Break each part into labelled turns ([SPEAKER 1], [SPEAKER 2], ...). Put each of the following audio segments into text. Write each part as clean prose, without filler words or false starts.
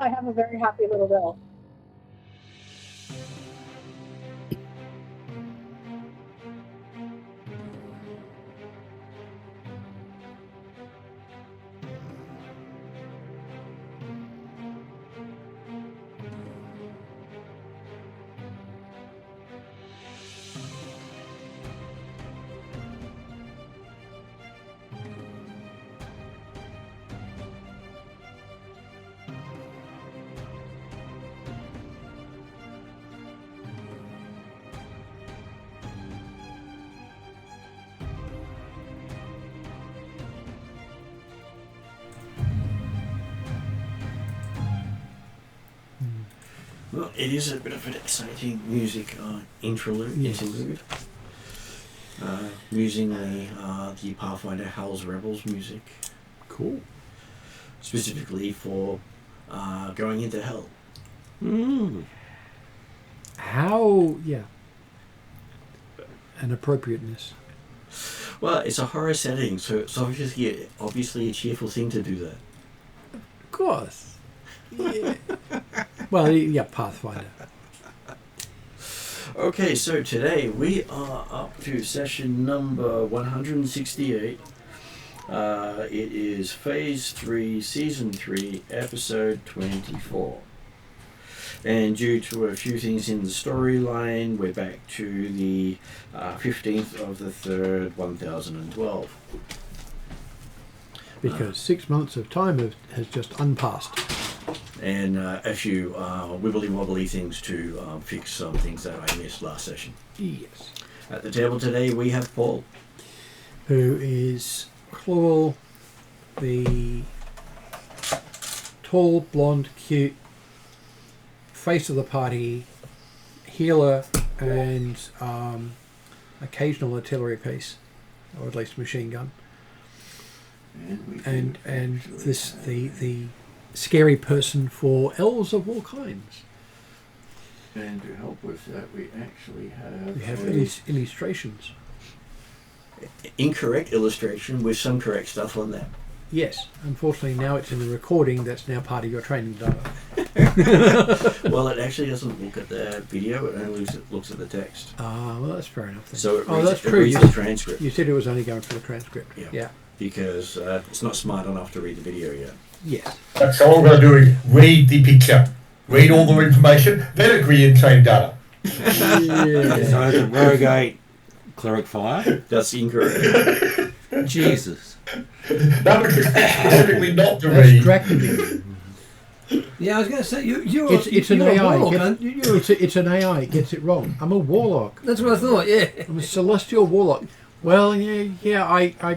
[SPEAKER 1] I have a very happy little elf.
[SPEAKER 2] Well, it is a bit of an exciting music interlude. Using the Pathfinder Hell's Rebels music.
[SPEAKER 3] Cool.
[SPEAKER 2] Specifically for going into hell.
[SPEAKER 3] How, an appropriateness.
[SPEAKER 2] Well, it's a horror setting, so it's obviously a cheerful thing to do that.
[SPEAKER 3] Of course. Yeah. Well, Pathfinder.
[SPEAKER 2] Okay, so today we are up to session number 168. It is Phase 3, Season 3, Episode 24. And due to a few things in the storyline, we're back to the 15th of the 3rd, 1012.
[SPEAKER 3] Because 6 months of time has just unpassed.
[SPEAKER 2] And a few wibbly-wobbly things to fix some things that I missed last session.
[SPEAKER 3] Yes.
[SPEAKER 2] At the table today we have Paul.
[SPEAKER 3] Who is Claw, the tall, blonde, cute face of the party, healer, and occasional artillery piece, or at least machine gun. And this the scary person for elves of all kinds.
[SPEAKER 2] And to help with that, we actually have...
[SPEAKER 3] We have illustrations.
[SPEAKER 2] Incorrect illustration with some correct stuff on that.
[SPEAKER 3] Yes. Unfortunately, now it's in the recording that's now part of your training data.
[SPEAKER 2] Well, it actually doesn't look at the video, it only looks at the text.
[SPEAKER 3] Ah, well, that's fair enough then.
[SPEAKER 2] So it reads,
[SPEAKER 3] that's true.
[SPEAKER 2] It reads the transcript.
[SPEAKER 3] You said it was only going for the transcript.
[SPEAKER 2] Yeah. Because it's not smart enough to read the video yet.
[SPEAKER 3] Yes.
[SPEAKER 4] So all we've got to do is read the picture, read all the information, then agree in training data.
[SPEAKER 5] So the Rogate Cleric Fire?
[SPEAKER 2] That's incorrect.
[SPEAKER 5] Jesus.
[SPEAKER 4] That was specifically not to
[SPEAKER 3] That's
[SPEAKER 4] read.
[SPEAKER 3] Draconic.
[SPEAKER 6] Yeah, I was going to say,
[SPEAKER 3] It's an
[SPEAKER 6] you're a
[SPEAKER 3] AI.
[SPEAKER 6] warlock,
[SPEAKER 3] It's an AI. It gets it wrong. I'm a warlock.
[SPEAKER 6] That's what I thought, yeah.
[SPEAKER 3] I'm a celestial warlock. Well, I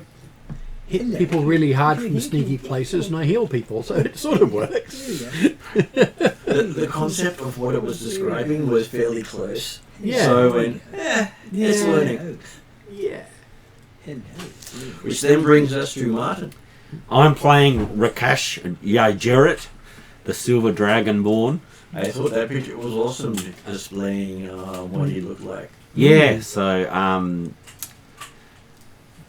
[SPEAKER 3] hit people really hard from sneaky places, and I heal people, so it sort of works.
[SPEAKER 2] The concept of what it was describing was fairly close.
[SPEAKER 3] Yeah.
[SPEAKER 2] So it's learning.
[SPEAKER 3] Yeah.
[SPEAKER 2] Which then brings us to Martin.
[SPEAKER 5] I'm playing Rakash Yajirit, the Silver Dragonborn.
[SPEAKER 2] I thought that picture was awesome, displaying what he looked like.
[SPEAKER 5] Yeah, so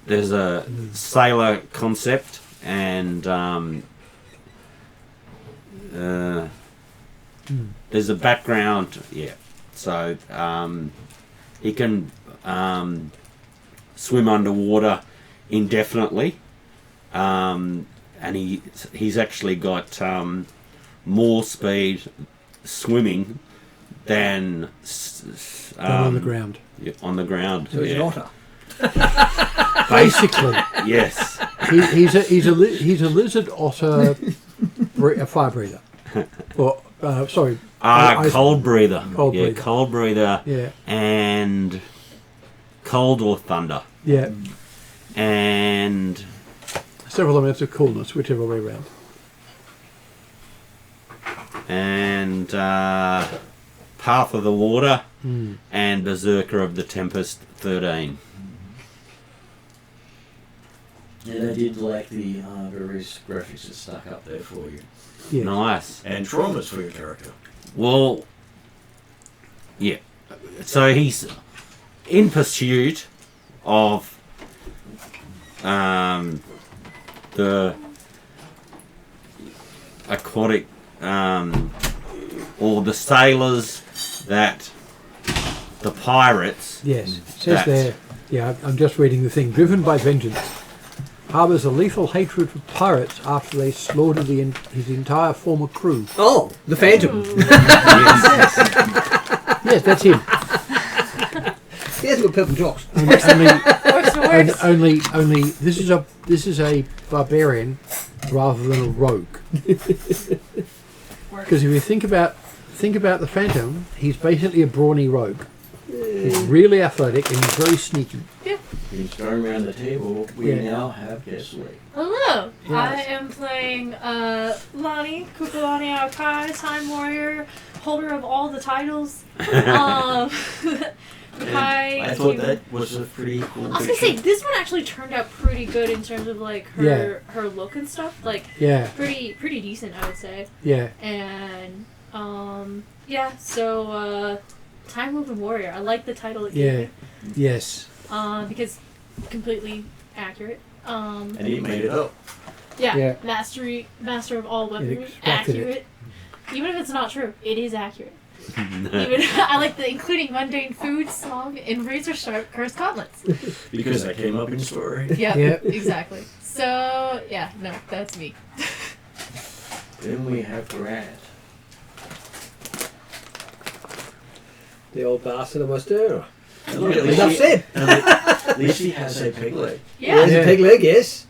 [SPEAKER 5] there's a sailor concept, and there's a background. Yeah, so he can swim underwater indefinitely, and he's actually got more speed swimming than
[SPEAKER 3] on the ground.
[SPEAKER 5] Yeah, on the ground.
[SPEAKER 6] So he's an otter.
[SPEAKER 3] Basically,
[SPEAKER 5] Yes.
[SPEAKER 3] he's a lizard otter, a fire breather. Or sorry,
[SPEAKER 5] Cold breather.
[SPEAKER 3] Cold
[SPEAKER 5] yeah,
[SPEAKER 3] breather.
[SPEAKER 5] cold breather.
[SPEAKER 3] Yeah.
[SPEAKER 5] And cold or thunder.
[SPEAKER 3] Yeah.
[SPEAKER 5] And
[SPEAKER 3] Several elements of coolness, whichever way around.
[SPEAKER 5] and Path of the Water and Berserker of the Tempest 13.
[SPEAKER 2] And I did like the various graphics that stuck up there for you.
[SPEAKER 3] Yeah.
[SPEAKER 5] Nice.
[SPEAKER 2] And traumas for your character.
[SPEAKER 5] Well, yeah. So he's in pursuit of the aquatic or the sailors that the pirates.
[SPEAKER 3] Yes, it says
[SPEAKER 5] That's-
[SPEAKER 3] there. Yeah, I'm just reading the thing. Driven by vengeance, harbours a lethal hatred for pirates after they slaughtered his entire former crew.
[SPEAKER 6] Oh, the Phantom.
[SPEAKER 3] Yes, that's him.
[SPEAKER 6] He hasn't got purple jocks.
[SPEAKER 1] Worse for worse.
[SPEAKER 3] Only this is a barbarian rather than a rogue. Because if you think about the Phantom, he's basically a brawny rogue. He's really athletic and he's very sneaky.
[SPEAKER 2] He's going around the table. We
[SPEAKER 3] Yeah.
[SPEAKER 2] now have Akesoli.
[SPEAKER 1] Hello,
[SPEAKER 3] Yes.
[SPEAKER 1] I am playing Lonnie, Kukulani Aokai, Time Warrior, holder of all the titles.
[SPEAKER 2] I thought that was a pretty cool
[SPEAKER 1] I was gonna say
[SPEAKER 2] picture.
[SPEAKER 1] this one actually turned out pretty good in terms of like her look and stuff. Like
[SPEAKER 3] Yeah,
[SPEAKER 1] pretty decent, I would say.
[SPEAKER 3] yeah,
[SPEAKER 1] And yeah, so Time Moving Warrior. I like the title it
[SPEAKER 3] yeah,
[SPEAKER 1] gave
[SPEAKER 3] yes.
[SPEAKER 1] me. Because completely accurate.
[SPEAKER 2] And he made it up.
[SPEAKER 3] Yeah.
[SPEAKER 1] Master of all weaponry.
[SPEAKER 3] extracted it.
[SPEAKER 1] Accurate. Even if it's not true, it is accurate. Even I like the including mundane food, song, and razor sharp cursed gauntlets.
[SPEAKER 2] Because that came up in story.
[SPEAKER 1] Yeah,
[SPEAKER 3] Yep.
[SPEAKER 1] exactly. So yeah, no, that's me.
[SPEAKER 2] Then we have Grant.
[SPEAKER 6] The old bastard of Mystara.
[SPEAKER 2] And look, at
[SPEAKER 6] Enough
[SPEAKER 2] least
[SPEAKER 6] said.
[SPEAKER 2] at least he has a peg leg.
[SPEAKER 1] Yeah.
[SPEAKER 6] There's a pig leg, yes.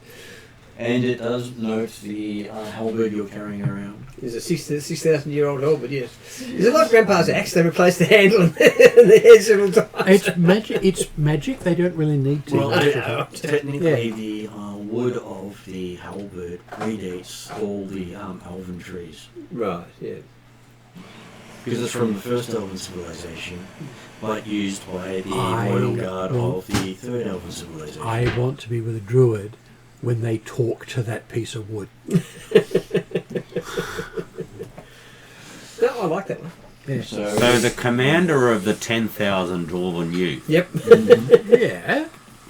[SPEAKER 2] And it does note the halberd you're carrying around.
[SPEAKER 6] There's a 6,000-year-old halberd, yes. Is it like Grandpa's axe? They replaced the handle and the head several times.
[SPEAKER 3] It's magic. It's magic. They don't really need to.
[SPEAKER 2] Well,
[SPEAKER 6] know.
[SPEAKER 2] technically, the wood of the halberd predates all the elven trees.
[SPEAKER 6] Right, yeah.
[SPEAKER 2] Because it's from the first elven civilization, but used by the
[SPEAKER 3] I
[SPEAKER 2] royal guard
[SPEAKER 3] will-
[SPEAKER 2] of the third elven civilization.
[SPEAKER 3] I want to be with a druid when they talk to that piece of wood.
[SPEAKER 6] No, I like that one.
[SPEAKER 3] Yeah.
[SPEAKER 5] So the commander of the 10,000 Dwarven youth,
[SPEAKER 6] Yep.
[SPEAKER 3] Yeah.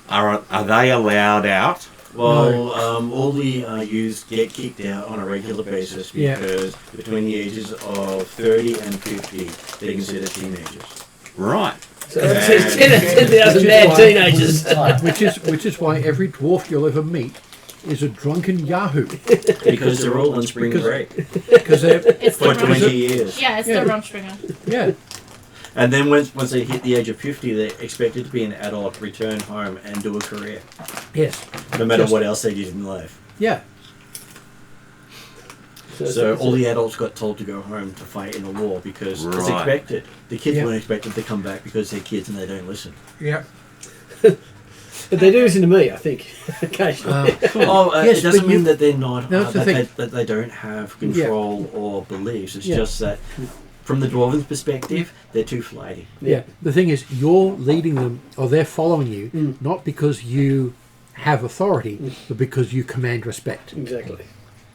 [SPEAKER 5] are they allowed out?
[SPEAKER 2] Well, all the youths get kicked out on a regular basis
[SPEAKER 3] Yeah.
[SPEAKER 2] because between the ages of 30 and 50, they're considered teenagers.
[SPEAKER 5] Right.
[SPEAKER 6] So it says 10,000 mad teenagers.
[SPEAKER 3] Which is why every dwarf you'll ever meet is a drunken yahoo.
[SPEAKER 2] Because they're all on spring
[SPEAKER 3] Because-
[SPEAKER 2] break
[SPEAKER 3] Because they're
[SPEAKER 1] It's the
[SPEAKER 2] for 20
[SPEAKER 1] rum.
[SPEAKER 2] years.
[SPEAKER 1] Yeah, it's
[SPEAKER 3] Yeah.
[SPEAKER 1] the Rumspringer.
[SPEAKER 3] yeah.
[SPEAKER 2] And then once they hit the age of 50, they're expected to be an adult, return home, and do a career,
[SPEAKER 3] Yes.
[SPEAKER 2] no matter
[SPEAKER 3] Just-
[SPEAKER 2] what else they did in life.
[SPEAKER 3] Yeah.
[SPEAKER 2] So all the adults got told to go home to fight in a war because it's
[SPEAKER 5] Right.
[SPEAKER 2] expected. The kids
[SPEAKER 3] Yeah.
[SPEAKER 2] weren't expected to come back because they're kids and they don't listen.
[SPEAKER 3] Yeah.
[SPEAKER 6] But they do listen to me, I think, occasionally.
[SPEAKER 3] Yes,
[SPEAKER 2] it doesn't
[SPEAKER 3] but
[SPEAKER 2] mean
[SPEAKER 3] you-
[SPEAKER 2] that they're not
[SPEAKER 3] No, that's the thing.
[SPEAKER 2] that they don't have control or beliefs. It's
[SPEAKER 3] Yeah.
[SPEAKER 2] just that from the dwarven's perspective, they're too flighty.
[SPEAKER 3] Yeah. The thing is, you're leading them, or they're following you, not because you have authority, but because you command respect.
[SPEAKER 6] Exactly.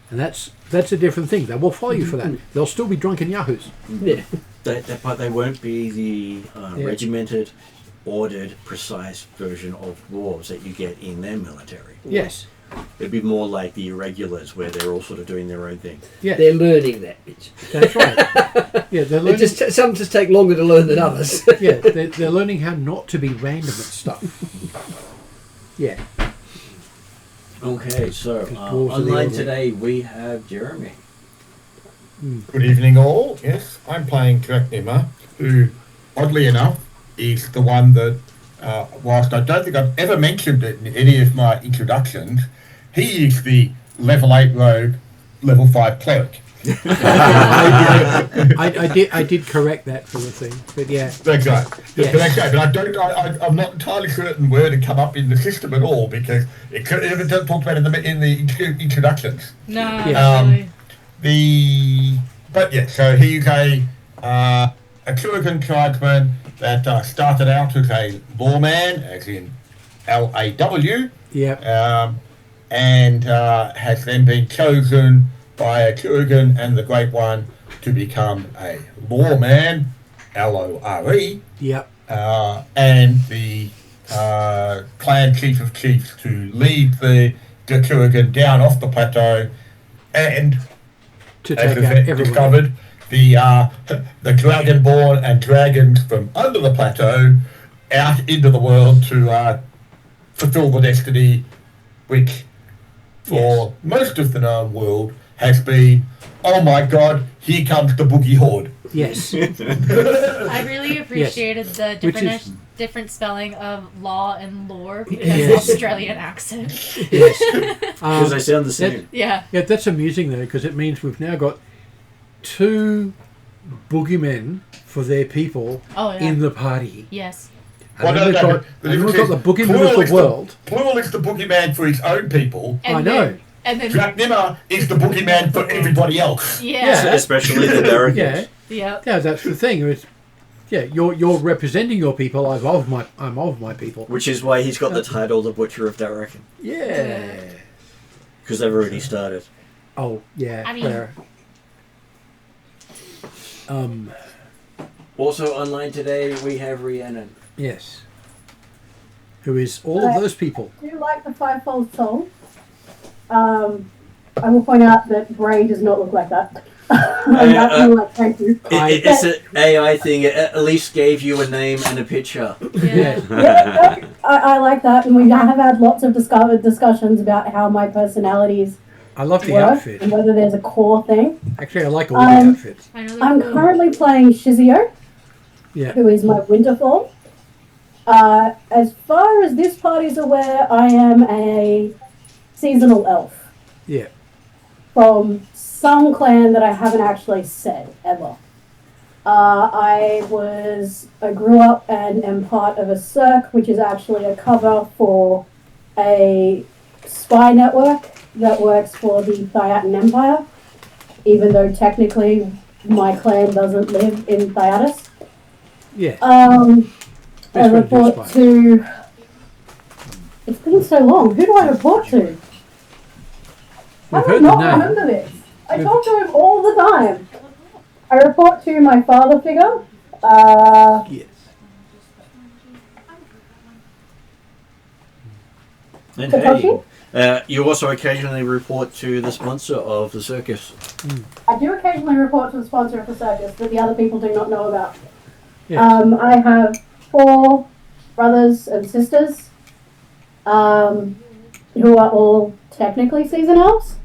[SPEAKER 3] And that's a different thing. They will follow you for that. They'll still be drunken yahoos.
[SPEAKER 6] Yeah.
[SPEAKER 2] But they won't be the
[SPEAKER 3] Yeah.
[SPEAKER 2] regimented, ordered, precise version of dwarves that you get in their military.
[SPEAKER 3] Yes.
[SPEAKER 2] It'd be more like the irregulars, where they're all sort of doing their own thing.
[SPEAKER 3] Yeah.
[SPEAKER 6] They're learning that, bitch.
[SPEAKER 3] That's right. Yeah, they're learning.
[SPEAKER 6] Some just take longer to learn than others.
[SPEAKER 3] Yeah, they're learning how not to be random at stuff. Yeah.
[SPEAKER 2] Okay, so
[SPEAKER 3] Because dwarves are the
[SPEAKER 2] online
[SPEAKER 3] order.
[SPEAKER 2] today we have Jeremy.
[SPEAKER 4] Good evening, all. Yes, I'm playing Draknima, who, oddly enough, is the one that, whilst I don't think I've ever mentioned it in any of my introductions, he is the level 8 rogue, level 5 cleric.
[SPEAKER 3] I did correct that for the thing, but yeah.
[SPEAKER 4] That's right.
[SPEAKER 3] Yes.
[SPEAKER 4] That's right. But I'm not entirely certain where to come up in the system at all because it doesn't talk about it in the introductions.
[SPEAKER 1] No,
[SPEAKER 3] Yeah.
[SPEAKER 1] really.
[SPEAKER 4] So he's a Atruaghin tribesman that started out as a lawman, as in L-A-W,
[SPEAKER 3] Yeah.
[SPEAKER 4] and has then been chosen by Atruaghin and the Great One to become a lawman, L-O-R-E,
[SPEAKER 3] Yep.
[SPEAKER 4] and the clan chief of chiefs to lead the Atruaghin down off the plateau and
[SPEAKER 3] To
[SPEAKER 4] as
[SPEAKER 3] take
[SPEAKER 4] we
[SPEAKER 3] out everybody.
[SPEAKER 4] discovered, the Dragonborn and dragons from under the plateau out into the world to fulfill the destiny which for most of the known world has been, oh my god, here comes the boogie horde.
[SPEAKER 3] Yes.
[SPEAKER 1] I really appreciated the different spelling of law and lore because
[SPEAKER 3] Yes.
[SPEAKER 1] Australian accent.
[SPEAKER 3] Yes.
[SPEAKER 2] Because they sound the same.
[SPEAKER 1] Yeah.
[SPEAKER 3] Yeah, that's amusing though, because it means we've now got 2 boogeymen for their people
[SPEAKER 1] Oh, yeah.
[SPEAKER 3] in the party.
[SPEAKER 1] Yes.
[SPEAKER 3] And then we've got the boogeyman of the world.
[SPEAKER 4] Plural is the boogeyman for his own people.
[SPEAKER 1] And
[SPEAKER 3] I know.
[SPEAKER 1] And then
[SPEAKER 4] Draknima is the boogeyman for everybody else.
[SPEAKER 1] yeah.
[SPEAKER 5] Especially the Derek.
[SPEAKER 3] Yeah.
[SPEAKER 1] Yep.
[SPEAKER 3] Yeah, that's the thing. It's, yeah, you're representing your people. I'm of my people.
[SPEAKER 2] Which is why he's got the title The Butcher of Derek.
[SPEAKER 3] Yeah.
[SPEAKER 2] Because they've already started.
[SPEAKER 3] Oh yeah.
[SPEAKER 1] I mean-
[SPEAKER 3] Fair.
[SPEAKER 2] Also online today, we have Rhiannon.
[SPEAKER 3] Yes. Who is all of those people?
[SPEAKER 7] I do like the fivefold soul. I will point out that Bray does not look like that. Thank you.
[SPEAKER 2] It's an AI thing. It at least gave you a name and a picture.
[SPEAKER 1] Yeah.
[SPEAKER 7] Yeah, I like that, and we have had lots of discussions about how my personalities
[SPEAKER 3] I love the
[SPEAKER 7] work
[SPEAKER 3] outfit.
[SPEAKER 7] and whether there's a core thing.
[SPEAKER 3] Actually, I like all the outfits.
[SPEAKER 1] I know they're
[SPEAKER 7] I'm
[SPEAKER 1] cool.
[SPEAKER 7] currently playing Shizio,
[SPEAKER 3] Yeah.
[SPEAKER 7] who is my winter form. As far as this party's aware, I am a seasonal elf
[SPEAKER 3] Yeah.
[SPEAKER 7] from some clan that I haven't actually said ever. I grew up and am part of a circ, which is actually a cover for a spy network that works for the Thiatan Empire, even though technically my clan doesn't live in Thyatis.
[SPEAKER 3] Yeah.
[SPEAKER 7] I
[SPEAKER 3] Best way to do
[SPEAKER 7] report
[SPEAKER 3] spy.
[SPEAKER 7] to. It's been so long. Who do I report to? I
[SPEAKER 3] We've
[SPEAKER 7] do
[SPEAKER 3] heard
[SPEAKER 7] not
[SPEAKER 3] the name.
[SPEAKER 7] remember this. I
[SPEAKER 3] We've-
[SPEAKER 7] talk to him all the time. I report to my father figure.
[SPEAKER 3] Yes.
[SPEAKER 2] And
[SPEAKER 7] Satoshi?
[SPEAKER 2] you also occasionally report to the sponsor of the circus.
[SPEAKER 7] I do occasionally report to the sponsor of the circus that the other people do not know about.
[SPEAKER 3] Yes.
[SPEAKER 7] I have 4 brothers and sisters who are all technically season elves.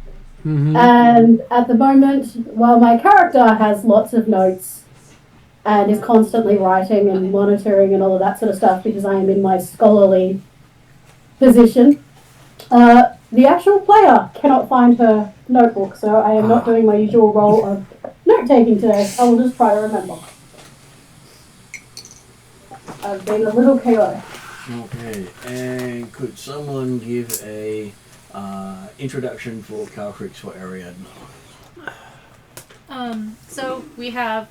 [SPEAKER 3] Mm-hmm.
[SPEAKER 7] And at the moment, while my character has lots of notes and is constantly writing and monitoring and all of that sort of stuff because I am in my scholarly position, the actual player cannot find her notebook, so I am not doing my usual role of note-taking today. I will just try to remember. I've been a little chaotic.
[SPEAKER 2] Okay, and could someone give a introduction for Calcrix for Ariadne?
[SPEAKER 1] So we have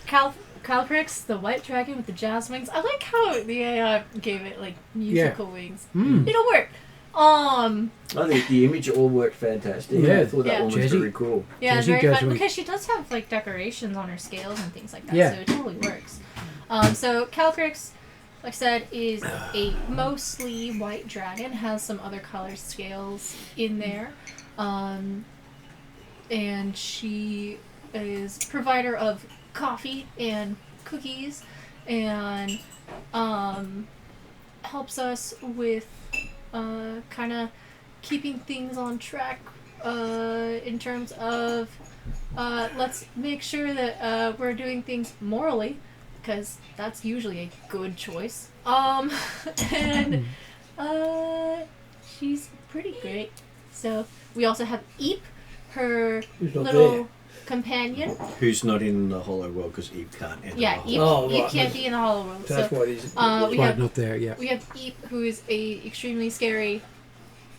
[SPEAKER 1] Calcrix, the white dragon with the jazz wings. I like how the AI gave it like musical wings.
[SPEAKER 3] Mm.
[SPEAKER 1] It'll work.
[SPEAKER 2] I think the image all worked fantastic.
[SPEAKER 3] Yeah.
[SPEAKER 2] I thought that
[SPEAKER 1] Yeah.
[SPEAKER 2] one was
[SPEAKER 3] Jazzy.
[SPEAKER 2] very cool.
[SPEAKER 1] Yeah, it's
[SPEAKER 3] Jazzy
[SPEAKER 1] very
[SPEAKER 3] jazz
[SPEAKER 1] fun
[SPEAKER 3] wings.
[SPEAKER 1] because she does have like decorations on her scales and things like that.
[SPEAKER 3] Yeah.
[SPEAKER 1] So it totally works. So Calcrix, like I said, is a mostly white dragon. Has some other color scales in there, and she is provider of coffee and cookies, and helps us with kind of keeping things on track in terms of let's make sure that we're doing things morally, because that's usually a good choice. And she's pretty great. So we also have Eep, her
[SPEAKER 6] Who's not
[SPEAKER 1] little
[SPEAKER 6] there?
[SPEAKER 1] companion.
[SPEAKER 2] Who's not in the Hollow World because Eve can't enter
[SPEAKER 1] Yeah,
[SPEAKER 2] the Hollow
[SPEAKER 1] Eep,
[SPEAKER 6] Oh,
[SPEAKER 1] Eep
[SPEAKER 6] right.
[SPEAKER 1] can't be in the Hollow World.
[SPEAKER 6] So that's
[SPEAKER 1] So
[SPEAKER 6] what it is.
[SPEAKER 1] we
[SPEAKER 3] That's why
[SPEAKER 1] have
[SPEAKER 3] not there. Yeah.
[SPEAKER 1] we have Eep, who is a extremely scary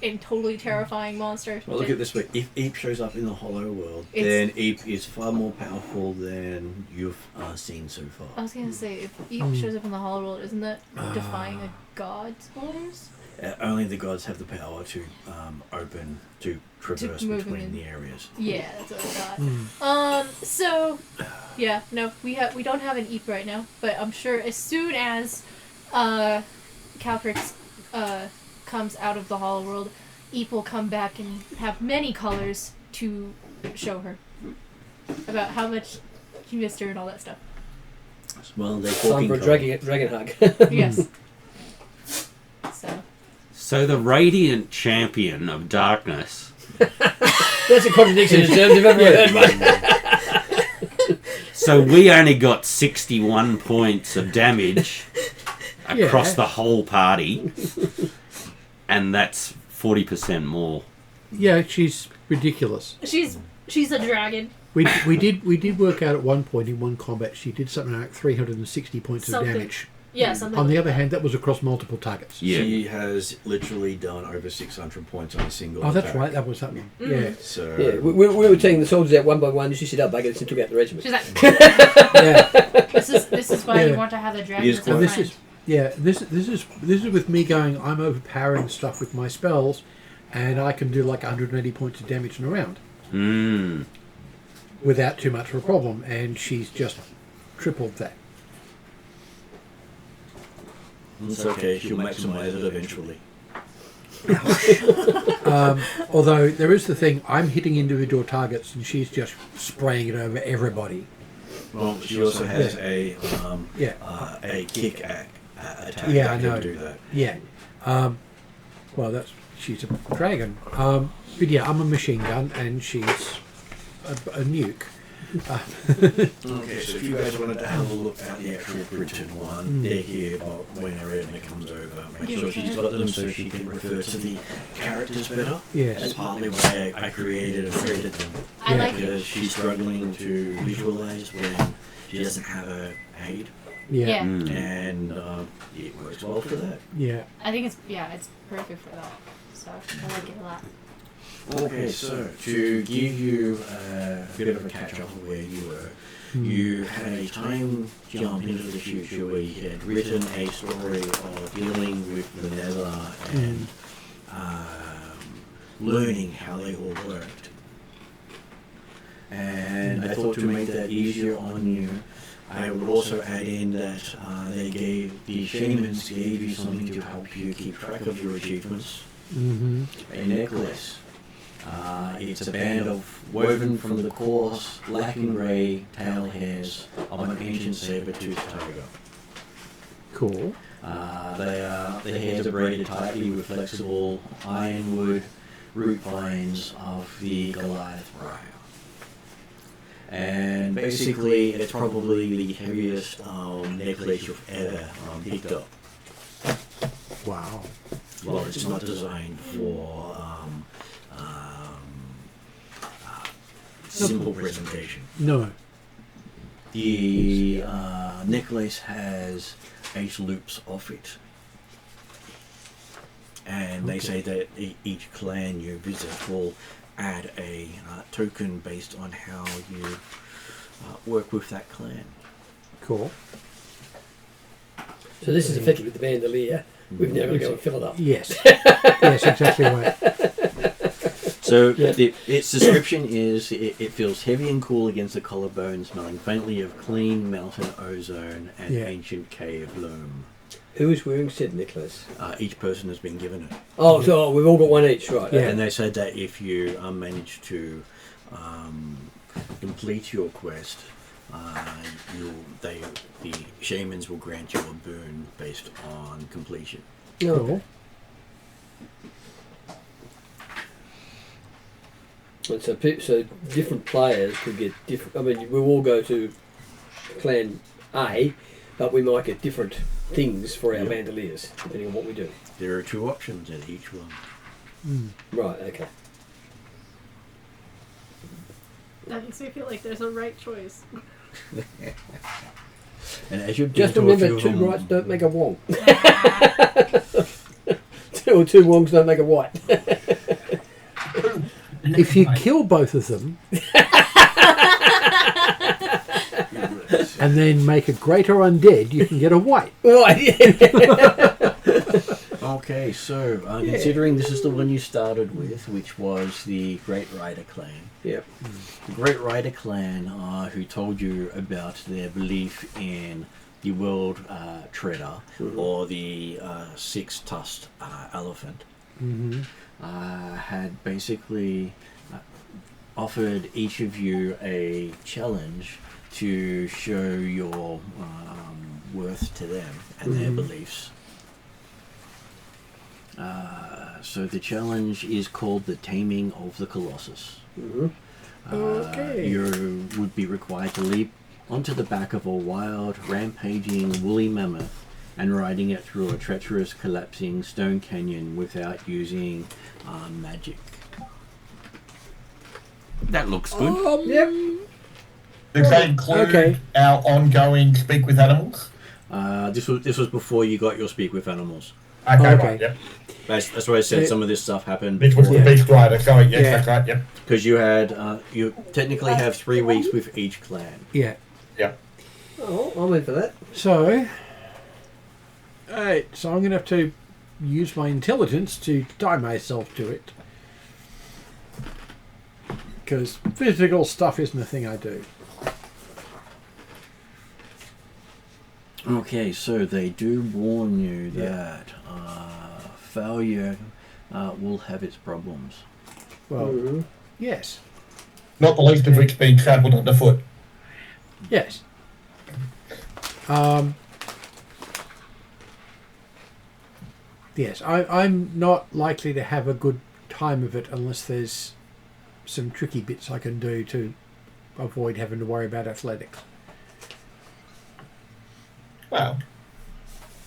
[SPEAKER 1] and totally terrifying monster.
[SPEAKER 2] Well, look at this way. If Eep shows up in the Hollow World,
[SPEAKER 1] It's-
[SPEAKER 2] then Eep is far more powerful than you've seen so
[SPEAKER 1] I
[SPEAKER 2] far.
[SPEAKER 1] was gonna say, if Eep shows up in the Hollow World, isn't that defying a god's orders?
[SPEAKER 2] Only the gods have the power to traverse
[SPEAKER 1] move
[SPEAKER 2] between
[SPEAKER 1] in.
[SPEAKER 2] the areas.
[SPEAKER 1] Yeah, that's what I thought. So yeah, no, we don't have an Eep right now, but I'm sure as soon as Calcrix comes out of the Hollow World, Eep will come back and have many colors to show her. about how much he missed her and all that stuff.
[SPEAKER 2] Well, they're
[SPEAKER 6] Time
[SPEAKER 2] talking
[SPEAKER 6] for a dragon hug.
[SPEAKER 1] Yes. So.
[SPEAKER 5] So the Radiant Champion of Darkness.
[SPEAKER 6] That's a contradiction in terms I've ever heard one.
[SPEAKER 5] So we only got 61 points of damage across the whole party, and that's 40% more.
[SPEAKER 3] Yeah, she's ridiculous.
[SPEAKER 1] She's a dragon.
[SPEAKER 3] We did work out at one point in one combat she did something like 360 points of damage.
[SPEAKER 1] Yeah, something.
[SPEAKER 3] On
[SPEAKER 1] like
[SPEAKER 3] the other
[SPEAKER 1] that.
[SPEAKER 3] hand, that was across multiple targets.
[SPEAKER 5] Yeah.
[SPEAKER 2] She has literally done over 600 points on a single
[SPEAKER 3] Oh, that's
[SPEAKER 2] attack.
[SPEAKER 3] right. That was that one.
[SPEAKER 1] Mm.
[SPEAKER 3] Yeah.
[SPEAKER 2] So
[SPEAKER 6] Yeah, we were taking the soldiers out one by one. She set up buckets and took out the regiment.
[SPEAKER 1] She's like,
[SPEAKER 3] Yeah.
[SPEAKER 1] this is why
[SPEAKER 3] Yeah.
[SPEAKER 1] you want to have a dragon
[SPEAKER 2] It is
[SPEAKER 1] as a
[SPEAKER 3] And
[SPEAKER 2] quite-
[SPEAKER 3] this
[SPEAKER 1] friend.
[SPEAKER 3] is this is with me going. I'm overpowering stuff with my spells, and I can do like 180 points of damage in a round without too much of a problem. And she's just tripled that.
[SPEAKER 2] it's okay. She'll maximize it eventually.
[SPEAKER 3] Although there is the thing, I'm hitting individual targets, and she's just spraying it over everybody.
[SPEAKER 2] Well, she also has a kick attack.
[SPEAKER 3] Yeah,
[SPEAKER 2] that
[SPEAKER 3] I
[SPEAKER 2] can
[SPEAKER 3] know.
[SPEAKER 2] do that.
[SPEAKER 3] Yeah. Well, she's a dragon. But yeah, I'm a machine gun, and she's a nuke.
[SPEAKER 2] Okay, so if you guys wanted to have a look at the actual printed one, they're here, but when Ariadne comes over, make sure she's got them so she can refer to the characters better.
[SPEAKER 3] Yes.
[SPEAKER 2] That's partly why I created and created them.
[SPEAKER 1] I like
[SPEAKER 2] Because she's struggling to visualize when she doesn't have a aid,
[SPEAKER 3] Yeah.
[SPEAKER 1] Yeah.
[SPEAKER 2] and it works well for that.
[SPEAKER 3] Yeah.
[SPEAKER 1] I think it's perfect for that. So I like it a lot.
[SPEAKER 2] Okay, so to give you a bit of a catch up of where you were, you had a time jump into the future where you had written a story of dealing with the Nether and learning how they all worked. And I thought to make that easier on you, I would also add in that the shamans gave you something to help you keep track of your achievements.
[SPEAKER 3] Mm-hmm.
[SPEAKER 2] A necklace. It's a band woven from the coarse black and grey tail hairs of an ancient saber-toothed tiger.
[SPEAKER 3] Cool.
[SPEAKER 2] The hairs are braided tightly with flexible ironwood root vines of the Goliath briar. And basically, it's probably the heaviest necklace you've ever picked up.
[SPEAKER 3] Wow.
[SPEAKER 2] Well, it's not designed for simple presentation.
[SPEAKER 3] No.
[SPEAKER 2] The necklace has 8 loops of it. And they say that each clan you visit will add a token based on how you work with that clan.
[SPEAKER 3] Cool.
[SPEAKER 6] So this is effectively the bandolier. We've now got to go and fill it up.
[SPEAKER 3] Yes. Yes, exactly right.
[SPEAKER 2] So
[SPEAKER 6] Yeah.
[SPEAKER 2] its description is it feels heavy and cool against the collarbone, smelling faintly of clean mountain ozone and ancient cave loam.
[SPEAKER 6] Who is wearing said necklace?
[SPEAKER 2] Each person has been given it.
[SPEAKER 6] Oh, so we've all got one each, right?
[SPEAKER 3] Yeah.
[SPEAKER 2] And they said that if you manage to complete your quest, the shamans will grant you a boon based on completion.
[SPEAKER 3] Cool.
[SPEAKER 6] And so different players could get different. I mean, we'll all go to Clan A, but we might get different things for our bandoliers depending on what we do.
[SPEAKER 2] There are 2 options at each one.
[SPEAKER 6] Right. Okay.
[SPEAKER 1] That makes me feel like there's a right choice.
[SPEAKER 2] And as you
[SPEAKER 6] Just
[SPEAKER 2] do a
[SPEAKER 6] remember,
[SPEAKER 2] few of
[SPEAKER 6] 2
[SPEAKER 2] them-
[SPEAKER 6] rights don't make a wrong. 2 wrongs don't make a right.
[SPEAKER 3] If you kill both of them and then make a greater undead, you can get a white.
[SPEAKER 6] Right. Yeah.
[SPEAKER 2] Okay, so considering this is the one you started with, which was the Great Rider clan.
[SPEAKER 6] Yep.
[SPEAKER 2] The Great Rider clan, who told you about their belief in the World Treader, or the Six-Tusked Elephant,
[SPEAKER 3] Mm-hmm.
[SPEAKER 2] had basically offered each of you a challenge to show your worth to them and their beliefs. So the challenge is called the Taming of the Colossus.
[SPEAKER 3] Okay.
[SPEAKER 2] You would be required to leap onto the back of a wild, rampaging woolly mammoth and riding it through a treacherous, collapsing stone canyon without using magic.
[SPEAKER 5] That looks good.
[SPEAKER 6] Yep.
[SPEAKER 4] Does that include
[SPEAKER 3] Okay.
[SPEAKER 4] our ongoing speak with animals?
[SPEAKER 2] This was before you got your speak with animals.
[SPEAKER 4] Okay,
[SPEAKER 3] Okay.
[SPEAKER 4] right, yep.
[SPEAKER 2] That's why I said some of this stuff happened
[SPEAKER 4] This was the
[SPEAKER 2] before.
[SPEAKER 4] beast rider, sorry, yes,
[SPEAKER 3] Yeah.
[SPEAKER 4] that's right, yep.
[SPEAKER 2] Because you had, you technically have 3 weeks with each clan.
[SPEAKER 3] Yeah.
[SPEAKER 4] Yep.
[SPEAKER 6] Oh, I'm in for that.
[SPEAKER 3] So, alright, so I'm going to have to use my intelligence to tie myself to it. Because physical stuff isn't the thing I do.
[SPEAKER 2] Okay, so they do warn you that failure will have its problems.
[SPEAKER 3] Well, yes.
[SPEAKER 4] Not the least of which being trampled underfoot.
[SPEAKER 3] Yes. Yes, I'm not likely to have a good time of it unless there's some tricky bits I can do to avoid having to worry about athletics.
[SPEAKER 4] Well,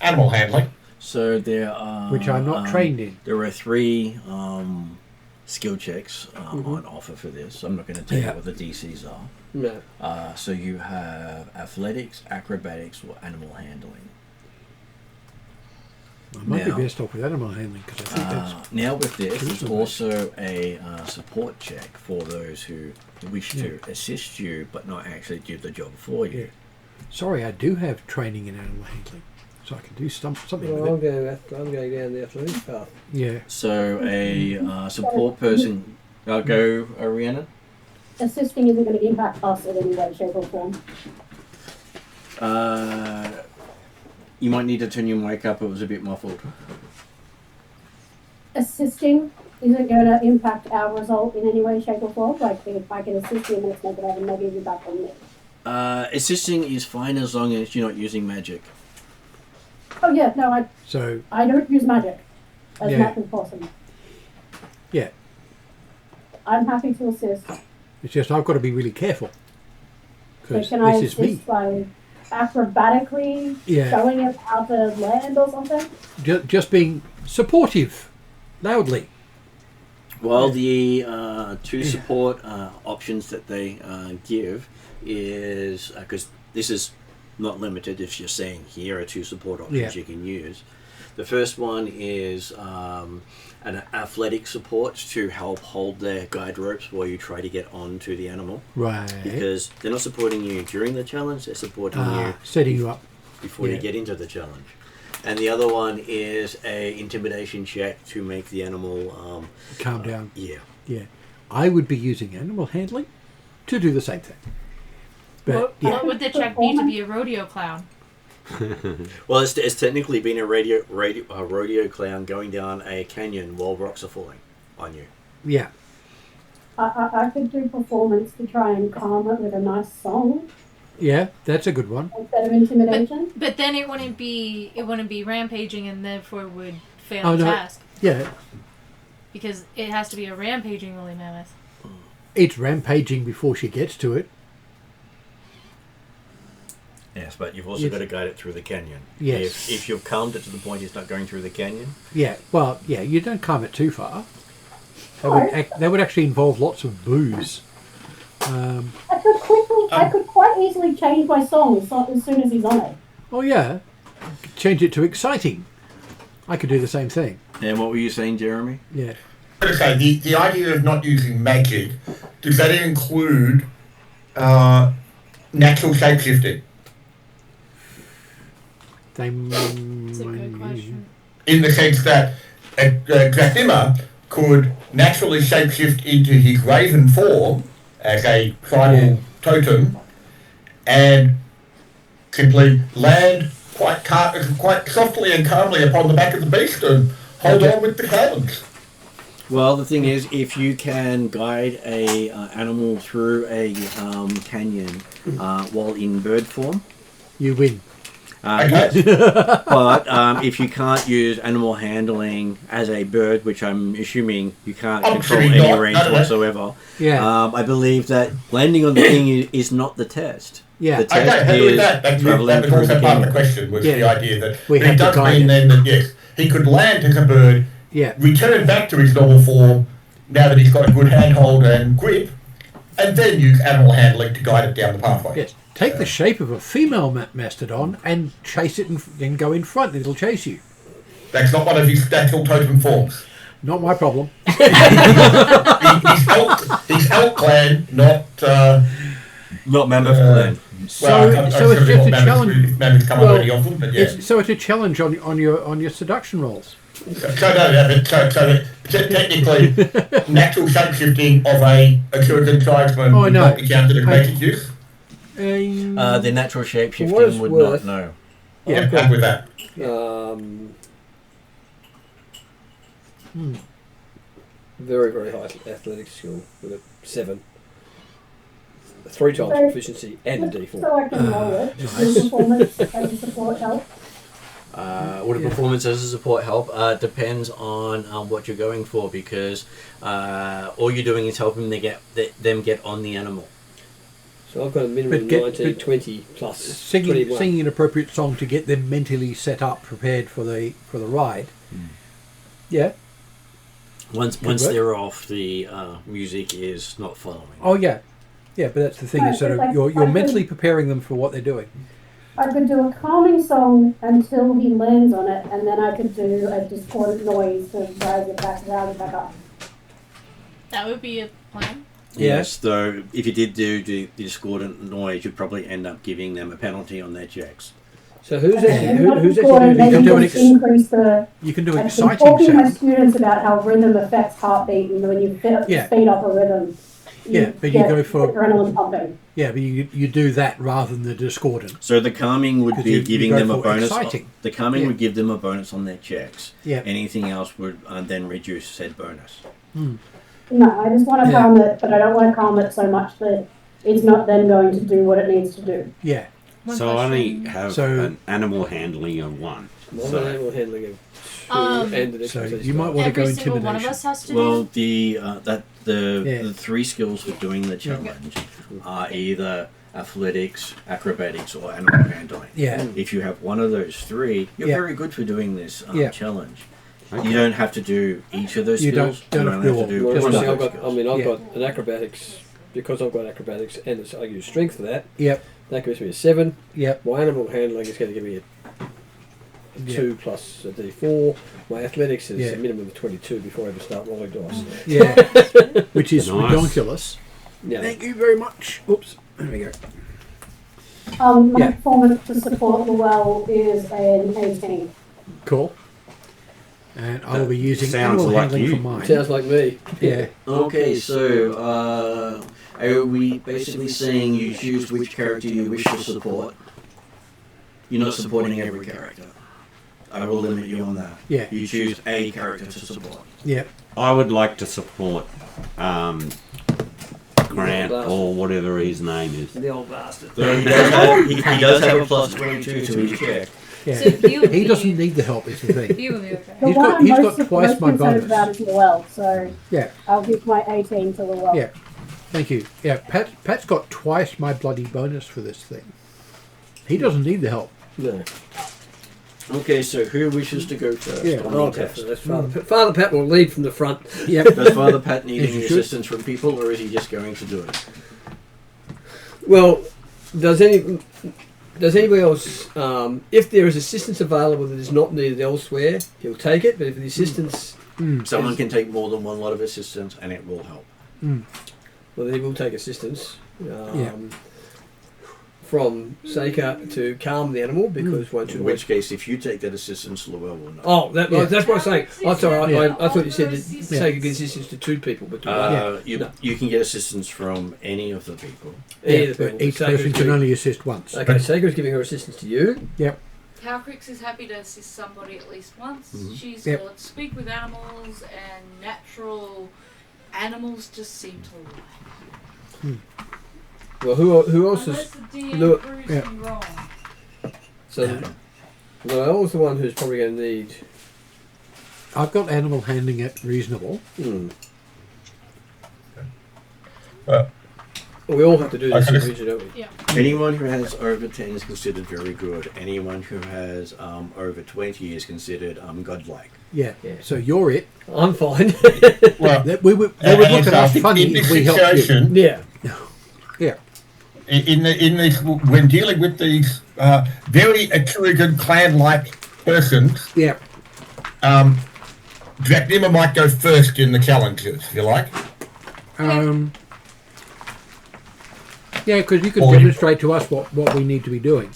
[SPEAKER 4] animal handling.
[SPEAKER 2] So there are...
[SPEAKER 3] Which I'm not trained in.
[SPEAKER 2] There are 3 skill checks on offer for this. I'm not going to tell you
[SPEAKER 3] Yeah.
[SPEAKER 2] what the DCs are.
[SPEAKER 6] No.
[SPEAKER 2] So you have athletics, acrobatics, or animal handling.
[SPEAKER 3] I might
[SPEAKER 2] Now-
[SPEAKER 3] be best off with animal handling because I think that's...
[SPEAKER 2] Now with this, there's
[SPEAKER 3] Reasonable.
[SPEAKER 2] also a support check for those who wish to assist you but not actually do the job for you.
[SPEAKER 3] Yeah. Sorry, I do have training in animal handling, so I can do something
[SPEAKER 6] Well,
[SPEAKER 3] with it.
[SPEAKER 6] I'm going down the athletics path.
[SPEAKER 3] Yeah.
[SPEAKER 2] So a support person... I'll go, Rhiannon.
[SPEAKER 7] Assisting isn't going to impact us in any way, shape, or form.
[SPEAKER 2] You might need to turn your mic up, it was a bit muffled.
[SPEAKER 7] Assisting isn't going to impact our result in any way, shape, or form. Like, if I can assist you and it's not going to have a negative impact on me.
[SPEAKER 2] Assisting is fine as long as you're not using magic.
[SPEAKER 7] Oh, yeah, no,
[SPEAKER 3] So,
[SPEAKER 7] I don't use magic as
[SPEAKER 3] Yeah.
[SPEAKER 7] much as possible.
[SPEAKER 3] yeah.
[SPEAKER 7] I'm happy to assist.
[SPEAKER 3] It's just I've got to be really careful.
[SPEAKER 7] So
[SPEAKER 3] Because
[SPEAKER 7] can I
[SPEAKER 3] this is me.
[SPEAKER 7] assist by acrobatically
[SPEAKER 3] Yeah.
[SPEAKER 7] showing it how to land or something?
[SPEAKER 3] Just being supportive. Loudly.
[SPEAKER 2] Well, the 2 support options that they give is... Because this is not limited if you're saying here are 2 support options you can use. The first one is an athletic support to help hold their guide ropes while you try to get onto the animal.
[SPEAKER 3] Right.
[SPEAKER 2] Because they're not supporting you during the challenge, they're supporting you
[SPEAKER 3] Setting you up.
[SPEAKER 2] before you
[SPEAKER 3] Yeah.
[SPEAKER 2] get into the challenge. And the other one is a intimidation check to make the animal...
[SPEAKER 3] Calm down.
[SPEAKER 2] Yeah.
[SPEAKER 3] Yeah. I would be using animal handling to do the same thing. But,
[SPEAKER 1] What,
[SPEAKER 3] yeah.
[SPEAKER 1] what would the check be to be a rodeo clown?
[SPEAKER 2] Well, it's technically been a rodeo clown going down a canyon while rocks are falling on you.
[SPEAKER 3] Yeah.
[SPEAKER 7] I could do performance to try and calm it with a nice song
[SPEAKER 3] Yeah, that's a good one.
[SPEAKER 7] instead of intimidation.
[SPEAKER 1] But then it wouldn't be rampaging and therefore would fail
[SPEAKER 3] Oh,
[SPEAKER 1] the
[SPEAKER 3] no.
[SPEAKER 1] task.
[SPEAKER 3] Yeah.
[SPEAKER 1] Because it has to be a rampaging woolly mammoth.
[SPEAKER 3] It's rampaging before she gets to it.
[SPEAKER 2] Yes, but you've also
[SPEAKER 3] Yes.
[SPEAKER 2] got to guide it through the canyon.
[SPEAKER 3] Yes.
[SPEAKER 2] If you've calmed it to the point it's not going through the canyon.
[SPEAKER 3] Yeah. Well, yeah, you don't calm it too far. That would actually involve lots of booze.
[SPEAKER 7] I could quite easily change my song as soon as he's on it.
[SPEAKER 3] Oh, yeah. Change it to exciting. I could do the same thing.
[SPEAKER 2] And what were you saying, Jeremy?
[SPEAKER 3] Yeah.
[SPEAKER 4] Okay, the idea of not using magic, does that include natural shapeshifting?
[SPEAKER 1] That's a good question.
[SPEAKER 4] In the sense that Grafima could naturally shapeshift into his raven form as a tribal totem and simply land quite softly and calmly upon the back of the beast and hold on with the hands.
[SPEAKER 2] Well, the thing is, if you can guide a animal through a canyon while in bird form,
[SPEAKER 3] You win.
[SPEAKER 4] Okay.
[SPEAKER 2] but if you can't use animal handling as a bird, which I'm assuming you can't
[SPEAKER 4] I'm
[SPEAKER 2] control
[SPEAKER 4] assuming
[SPEAKER 2] any
[SPEAKER 4] not,
[SPEAKER 2] range
[SPEAKER 4] no, no.
[SPEAKER 2] whatsoever,
[SPEAKER 3] Yeah.
[SPEAKER 2] I believe that landing on the thing is not the test.
[SPEAKER 3] Yeah.
[SPEAKER 2] The
[SPEAKER 4] Okay,
[SPEAKER 2] test
[SPEAKER 4] happy with
[SPEAKER 2] is
[SPEAKER 4] that. That
[SPEAKER 2] traveling
[SPEAKER 4] was
[SPEAKER 2] through
[SPEAKER 4] also
[SPEAKER 2] the
[SPEAKER 4] part of the
[SPEAKER 2] canyon.
[SPEAKER 4] question, was
[SPEAKER 3] Yeah.
[SPEAKER 4] the idea that
[SPEAKER 3] We
[SPEAKER 4] but
[SPEAKER 3] have
[SPEAKER 4] it
[SPEAKER 3] to
[SPEAKER 4] does
[SPEAKER 3] guide
[SPEAKER 4] mean
[SPEAKER 3] it.
[SPEAKER 4] then that, yes, he could land as a bird,
[SPEAKER 3] Yeah.
[SPEAKER 4] return back to his normal form now that he's got a good handhold and grip, and then use animal handling to guide it down the pathway.
[SPEAKER 3] Yes. Take the shape of a female mastodon and chase it and then go in front. It'll chase you.
[SPEAKER 4] That's not one of his natural totem forms.
[SPEAKER 3] Not my problem.
[SPEAKER 4] He's elk clan, not...
[SPEAKER 2] Not Mammoth Clan.
[SPEAKER 3] So it's just a challenge.
[SPEAKER 4] Mammoths come
[SPEAKER 3] Well,
[SPEAKER 4] under any of them, but yeah.
[SPEAKER 3] So it's a challenge on your seduction rolls.
[SPEAKER 4] So technically, natural shapeshifting of a Atruaghin tribesman
[SPEAKER 3] Oh,
[SPEAKER 4] would
[SPEAKER 3] no.
[SPEAKER 4] not be counted as magic use.
[SPEAKER 2] The natural
[SPEAKER 6] For what
[SPEAKER 2] shapeshifting
[SPEAKER 6] it's
[SPEAKER 2] would
[SPEAKER 6] worth-
[SPEAKER 2] not know.
[SPEAKER 3] Yeah.
[SPEAKER 4] I'm happy with that.
[SPEAKER 6] Very, very high athletic skill with a 7. 3 times
[SPEAKER 7] So-
[SPEAKER 6] proficiency and a D4.
[SPEAKER 7] So I can roll it. Does performance as a support help?
[SPEAKER 2] Would a performance as a support help? Depends on what you're going for, because all you're doing is helping them get on the animal.
[SPEAKER 6] So I've got a minimum of
[SPEAKER 3] But
[SPEAKER 6] 19, 20 plus
[SPEAKER 3] Singing
[SPEAKER 6] 21.
[SPEAKER 3] an appropriate song to get them mentally set up, prepared for the ride. Yeah.
[SPEAKER 2] Once
[SPEAKER 3] work.
[SPEAKER 2] they're off, the music is not following.
[SPEAKER 3] Oh yeah. Yeah, but that's the thing. Is sort of you're mentally preparing them for what they're doing.
[SPEAKER 7] I could do a calming song until he lands on it, and then I could do a discordant noise to rise it back up.
[SPEAKER 1] That would be a plan.
[SPEAKER 2] Yes, though, if you did do the discordant noise, you'd probably end up giving them a penalty on their checks.
[SPEAKER 6] So who's actually,
[SPEAKER 7] And
[SPEAKER 6] who,
[SPEAKER 7] not
[SPEAKER 6] who's
[SPEAKER 7] discordant,
[SPEAKER 6] actually
[SPEAKER 3] You can
[SPEAKER 7] maybe
[SPEAKER 3] do an
[SPEAKER 7] just increase the...
[SPEAKER 3] You can do an
[SPEAKER 7] I've been
[SPEAKER 3] exciting
[SPEAKER 7] talking to my
[SPEAKER 3] sound.
[SPEAKER 7] students about how rhythm affects heartbeat, and when you
[SPEAKER 3] Yeah.
[SPEAKER 7] speed up a rhythm,
[SPEAKER 3] Yeah, but you
[SPEAKER 7] get
[SPEAKER 3] go for-
[SPEAKER 7] adrenaline pumping.
[SPEAKER 3] Yeah, but you do that rather than the discordant.
[SPEAKER 2] So the calming would
[SPEAKER 3] 'Cause
[SPEAKER 2] be
[SPEAKER 3] you
[SPEAKER 2] giving
[SPEAKER 3] go
[SPEAKER 2] them a
[SPEAKER 3] for
[SPEAKER 2] bonus.
[SPEAKER 3] exciting.
[SPEAKER 2] The calming
[SPEAKER 3] Yeah.
[SPEAKER 2] would give them a bonus on their checks.
[SPEAKER 3] Yeah.
[SPEAKER 2] Anything else would then reduce said bonus.
[SPEAKER 7] No, I just want to
[SPEAKER 3] Yeah.
[SPEAKER 7] calm it, but I don't want to calm it so much that it's not then going to do what it needs to do.
[SPEAKER 3] Yeah.
[SPEAKER 1] One
[SPEAKER 5] So I only
[SPEAKER 1] question.
[SPEAKER 5] have
[SPEAKER 3] So-
[SPEAKER 5] an animal handling of 1.
[SPEAKER 6] Not
[SPEAKER 5] So-
[SPEAKER 6] an animal handling of 2
[SPEAKER 1] Um,
[SPEAKER 6] and an
[SPEAKER 3] So
[SPEAKER 6] expertise
[SPEAKER 3] you might
[SPEAKER 6] die.
[SPEAKER 3] want to go
[SPEAKER 1] Every single one of
[SPEAKER 3] intimidation.
[SPEAKER 1] us has to
[SPEAKER 2] Well,
[SPEAKER 1] do.
[SPEAKER 2] the 3 skills for doing the challenge are either athletics, acrobatics, or animal handling.
[SPEAKER 3] Yeah.
[SPEAKER 2] If you have one of those 3, you're
[SPEAKER 3] Yeah.
[SPEAKER 2] very good for doing this
[SPEAKER 3] Yeah.
[SPEAKER 2] challenge.
[SPEAKER 5] Okay.
[SPEAKER 2] You don't have to do each of those
[SPEAKER 3] You
[SPEAKER 2] skills.
[SPEAKER 3] don't
[SPEAKER 2] you
[SPEAKER 3] have to do all.
[SPEAKER 6] Well,
[SPEAKER 3] Just
[SPEAKER 6] see,
[SPEAKER 3] one
[SPEAKER 6] I've
[SPEAKER 3] of
[SPEAKER 6] got,
[SPEAKER 2] skills.
[SPEAKER 6] I've
[SPEAKER 3] Yeah.
[SPEAKER 6] got an acrobatics, because I've got acrobatics and I use strength for that,
[SPEAKER 3] Yep.
[SPEAKER 6] that gives me a 7.
[SPEAKER 3] Yep.
[SPEAKER 6] My animal handling is going to give me a 2 plus a D4. My athletics is
[SPEAKER 3] Yeah.
[SPEAKER 6] a minimum of 22 before I ever start rolling dice.
[SPEAKER 3] Yeah. Which is
[SPEAKER 5] Nice.
[SPEAKER 3] ridiculous.
[SPEAKER 6] Yeah.
[SPEAKER 3] Thank you very much. Oops. There we go.
[SPEAKER 7] My
[SPEAKER 3] Yeah.
[SPEAKER 7] performance to support the well is an 18.
[SPEAKER 3] Cool. And I will be using
[SPEAKER 5] Sounds
[SPEAKER 3] animal
[SPEAKER 5] like
[SPEAKER 3] handling
[SPEAKER 5] you.
[SPEAKER 3] for mine.
[SPEAKER 6] Sounds like me.
[SPEAKER 3] Yeah.
[SPEAKER 2] Okay, so are we basically saying you choose which character you wish to support? You're not supporting every character. I will limit you on that.
[SPEAKER 3] Yeah.
[SPEAKER 2] You choose a character to support.
[SPEAKER 3] Yeah.
[SPEAKER 5] I would like to support Grant or whatever his name is.
[SPEAKER 6] The old bastard.
[SPEAKER 2] So he does have a plus 22 to his check.
[SPEAKER 3] Yeah.
[SPEAKER 1] So you-
[SPEAKER 3] He doesn't need the help. Is the thing.
[SPEAKER 1] You will be okay.
[SPEAKER 7] The
[SPEAKER 3] He's
[SPEAKER 7] one
[SPEAKER 3] got-
[SPEAKER 7] I'm
[SPEAKER 3] he's
[SPEAKER 7] most
[SPEAKER 3] got twice
[SPEAKER 7] most
[SPEAKER 3] my
[SPEAKER 7] concerned
[SPEAKER 3] bonus.
[SPEAKER 7] about is the well, so
[SPEAKER 3] Yeah.
[SPEAKER 7] I'll give my 18 to the well.
[SPEAKER 3] Yeah. Thank you. Yeah. Pat's got twice my bloody bonus for this thing. He doesn't need the help.
[SPEAKER 6] No.
[SPEAKER 2] Okay, so who wishes to go first?
[SPEAKER 3] Yeah.
[SPEAKER 2] on the
[SPEAKER 6] I'll
[SPEAKER 2] test?
[SPEAKER 6] go first. Father Pat will lead from the front.
[SPEAKER 3] Yep.
[SPEAKER 2] Does Father Pat need
[SPEAKER 3] Yes,
[SPEAKER 2] any
[SPEAKER 3] you should.
[SPEAKER 2] assistance from people, or is he just going to do it?
[SPEAKER 6] Well, does anybody else, if there is assistance available that is not needed elsewhere, he'll take it, but if the assistance,
[SPEAKER 2] Someone can take more than one lot of assistance, and it will help.
[SPEAKER 6] well, then he will take assistance.
[SPEAKER 3] Yeah.
[SPEAKER 6] From Seika to calm the animal, because once you
[SPEAKER 2] In which case, if you take that assistance, Llewell will know.
[SPEAKER 6] Oh,
[SPEAKER 3] Yeah.
[SPEAKER 6] that's what I'm saying. I'm sorry,
[SPEAKER 3] Yeah.
[SPEAKER 6] I thought you said that Seika gives assistance to 2 people, but to one.
[SPEAKER 2] You can get assistance from any of the people.
[SPEAKER 6] Any
[SPEAKER 3] Yeah,
[SPEAKER 6] of the
[SPEAKER 3] but
[SPEAKER 6] people.
[SPEAKER 3] each
[SPEAKER 6] Seika's
[SPEAKER 3] person can
[SPEAKER 6] giving-
[SPEAKER 3] only assist once.
[SPEAKER 6] Okay, Seika's giving her assistance to you.
[SPEAKER 3] Yep.
[SPEAKER 8] Calcrix is happy to assist somebody at least once.
[SPEAKER 5] Mhm.
[SPEAKER 8] She's
[SPEAKER 3] Yep.
[SPEAKER 8] got speak with animals, and natural animals just seem to like.
[SPEAKER 6] Well, who else
[SPEAKER 8] Unless
[SPEAKER 6] is?
[SPEAKER 8] the DM
[SPEAKER 6] look,
[SPEAKER 8] proves
[SPEAKER 3] yeah.
[SPEAKER 8] me wrong.
[SPEAKER 6] So, Noel's the one who's probably going to need.
[SPEAKER 3] I've got animal handling at reasonable.
[SPEAKER 6] We all have to do this
[SPEAKER 4] Okay.
[SPEAKER 6] individually, don't we?
[SPEAKER 1] Yeah.
[SPEAKER 5] Anyone who has over 10 is considered very good. Anyone who has over 20 is considered godlike.
[SPEAKER 3] Yeah.
[SPEAKER 6] Yeah.
[SPEAKER 3] So you're it.
[SPEAKER 6] I'm fine.
[SPEAKER 4] Well,
[SPEAKER 3] They would look at us funny
[SPEAKER 4] in this
[SPEAKER 3] if we helped you.
[SPEAKER 4] situation,
[SPEAKER 6] yeah.
[SPEAKER 3] Yeah.
[SPEAKER 4] in this, when dealing with these very Atruaghin clan-like persons,
[SPEAKER 3] Yeah.
[SPEAKER 4] Draknima might go first in the challenges, if you like.
[SPEAKER 3] Yeah, because you can
[SPEAKER 4] Or you-
[SPEAKER 3] demonstrate to us what we need to be doing.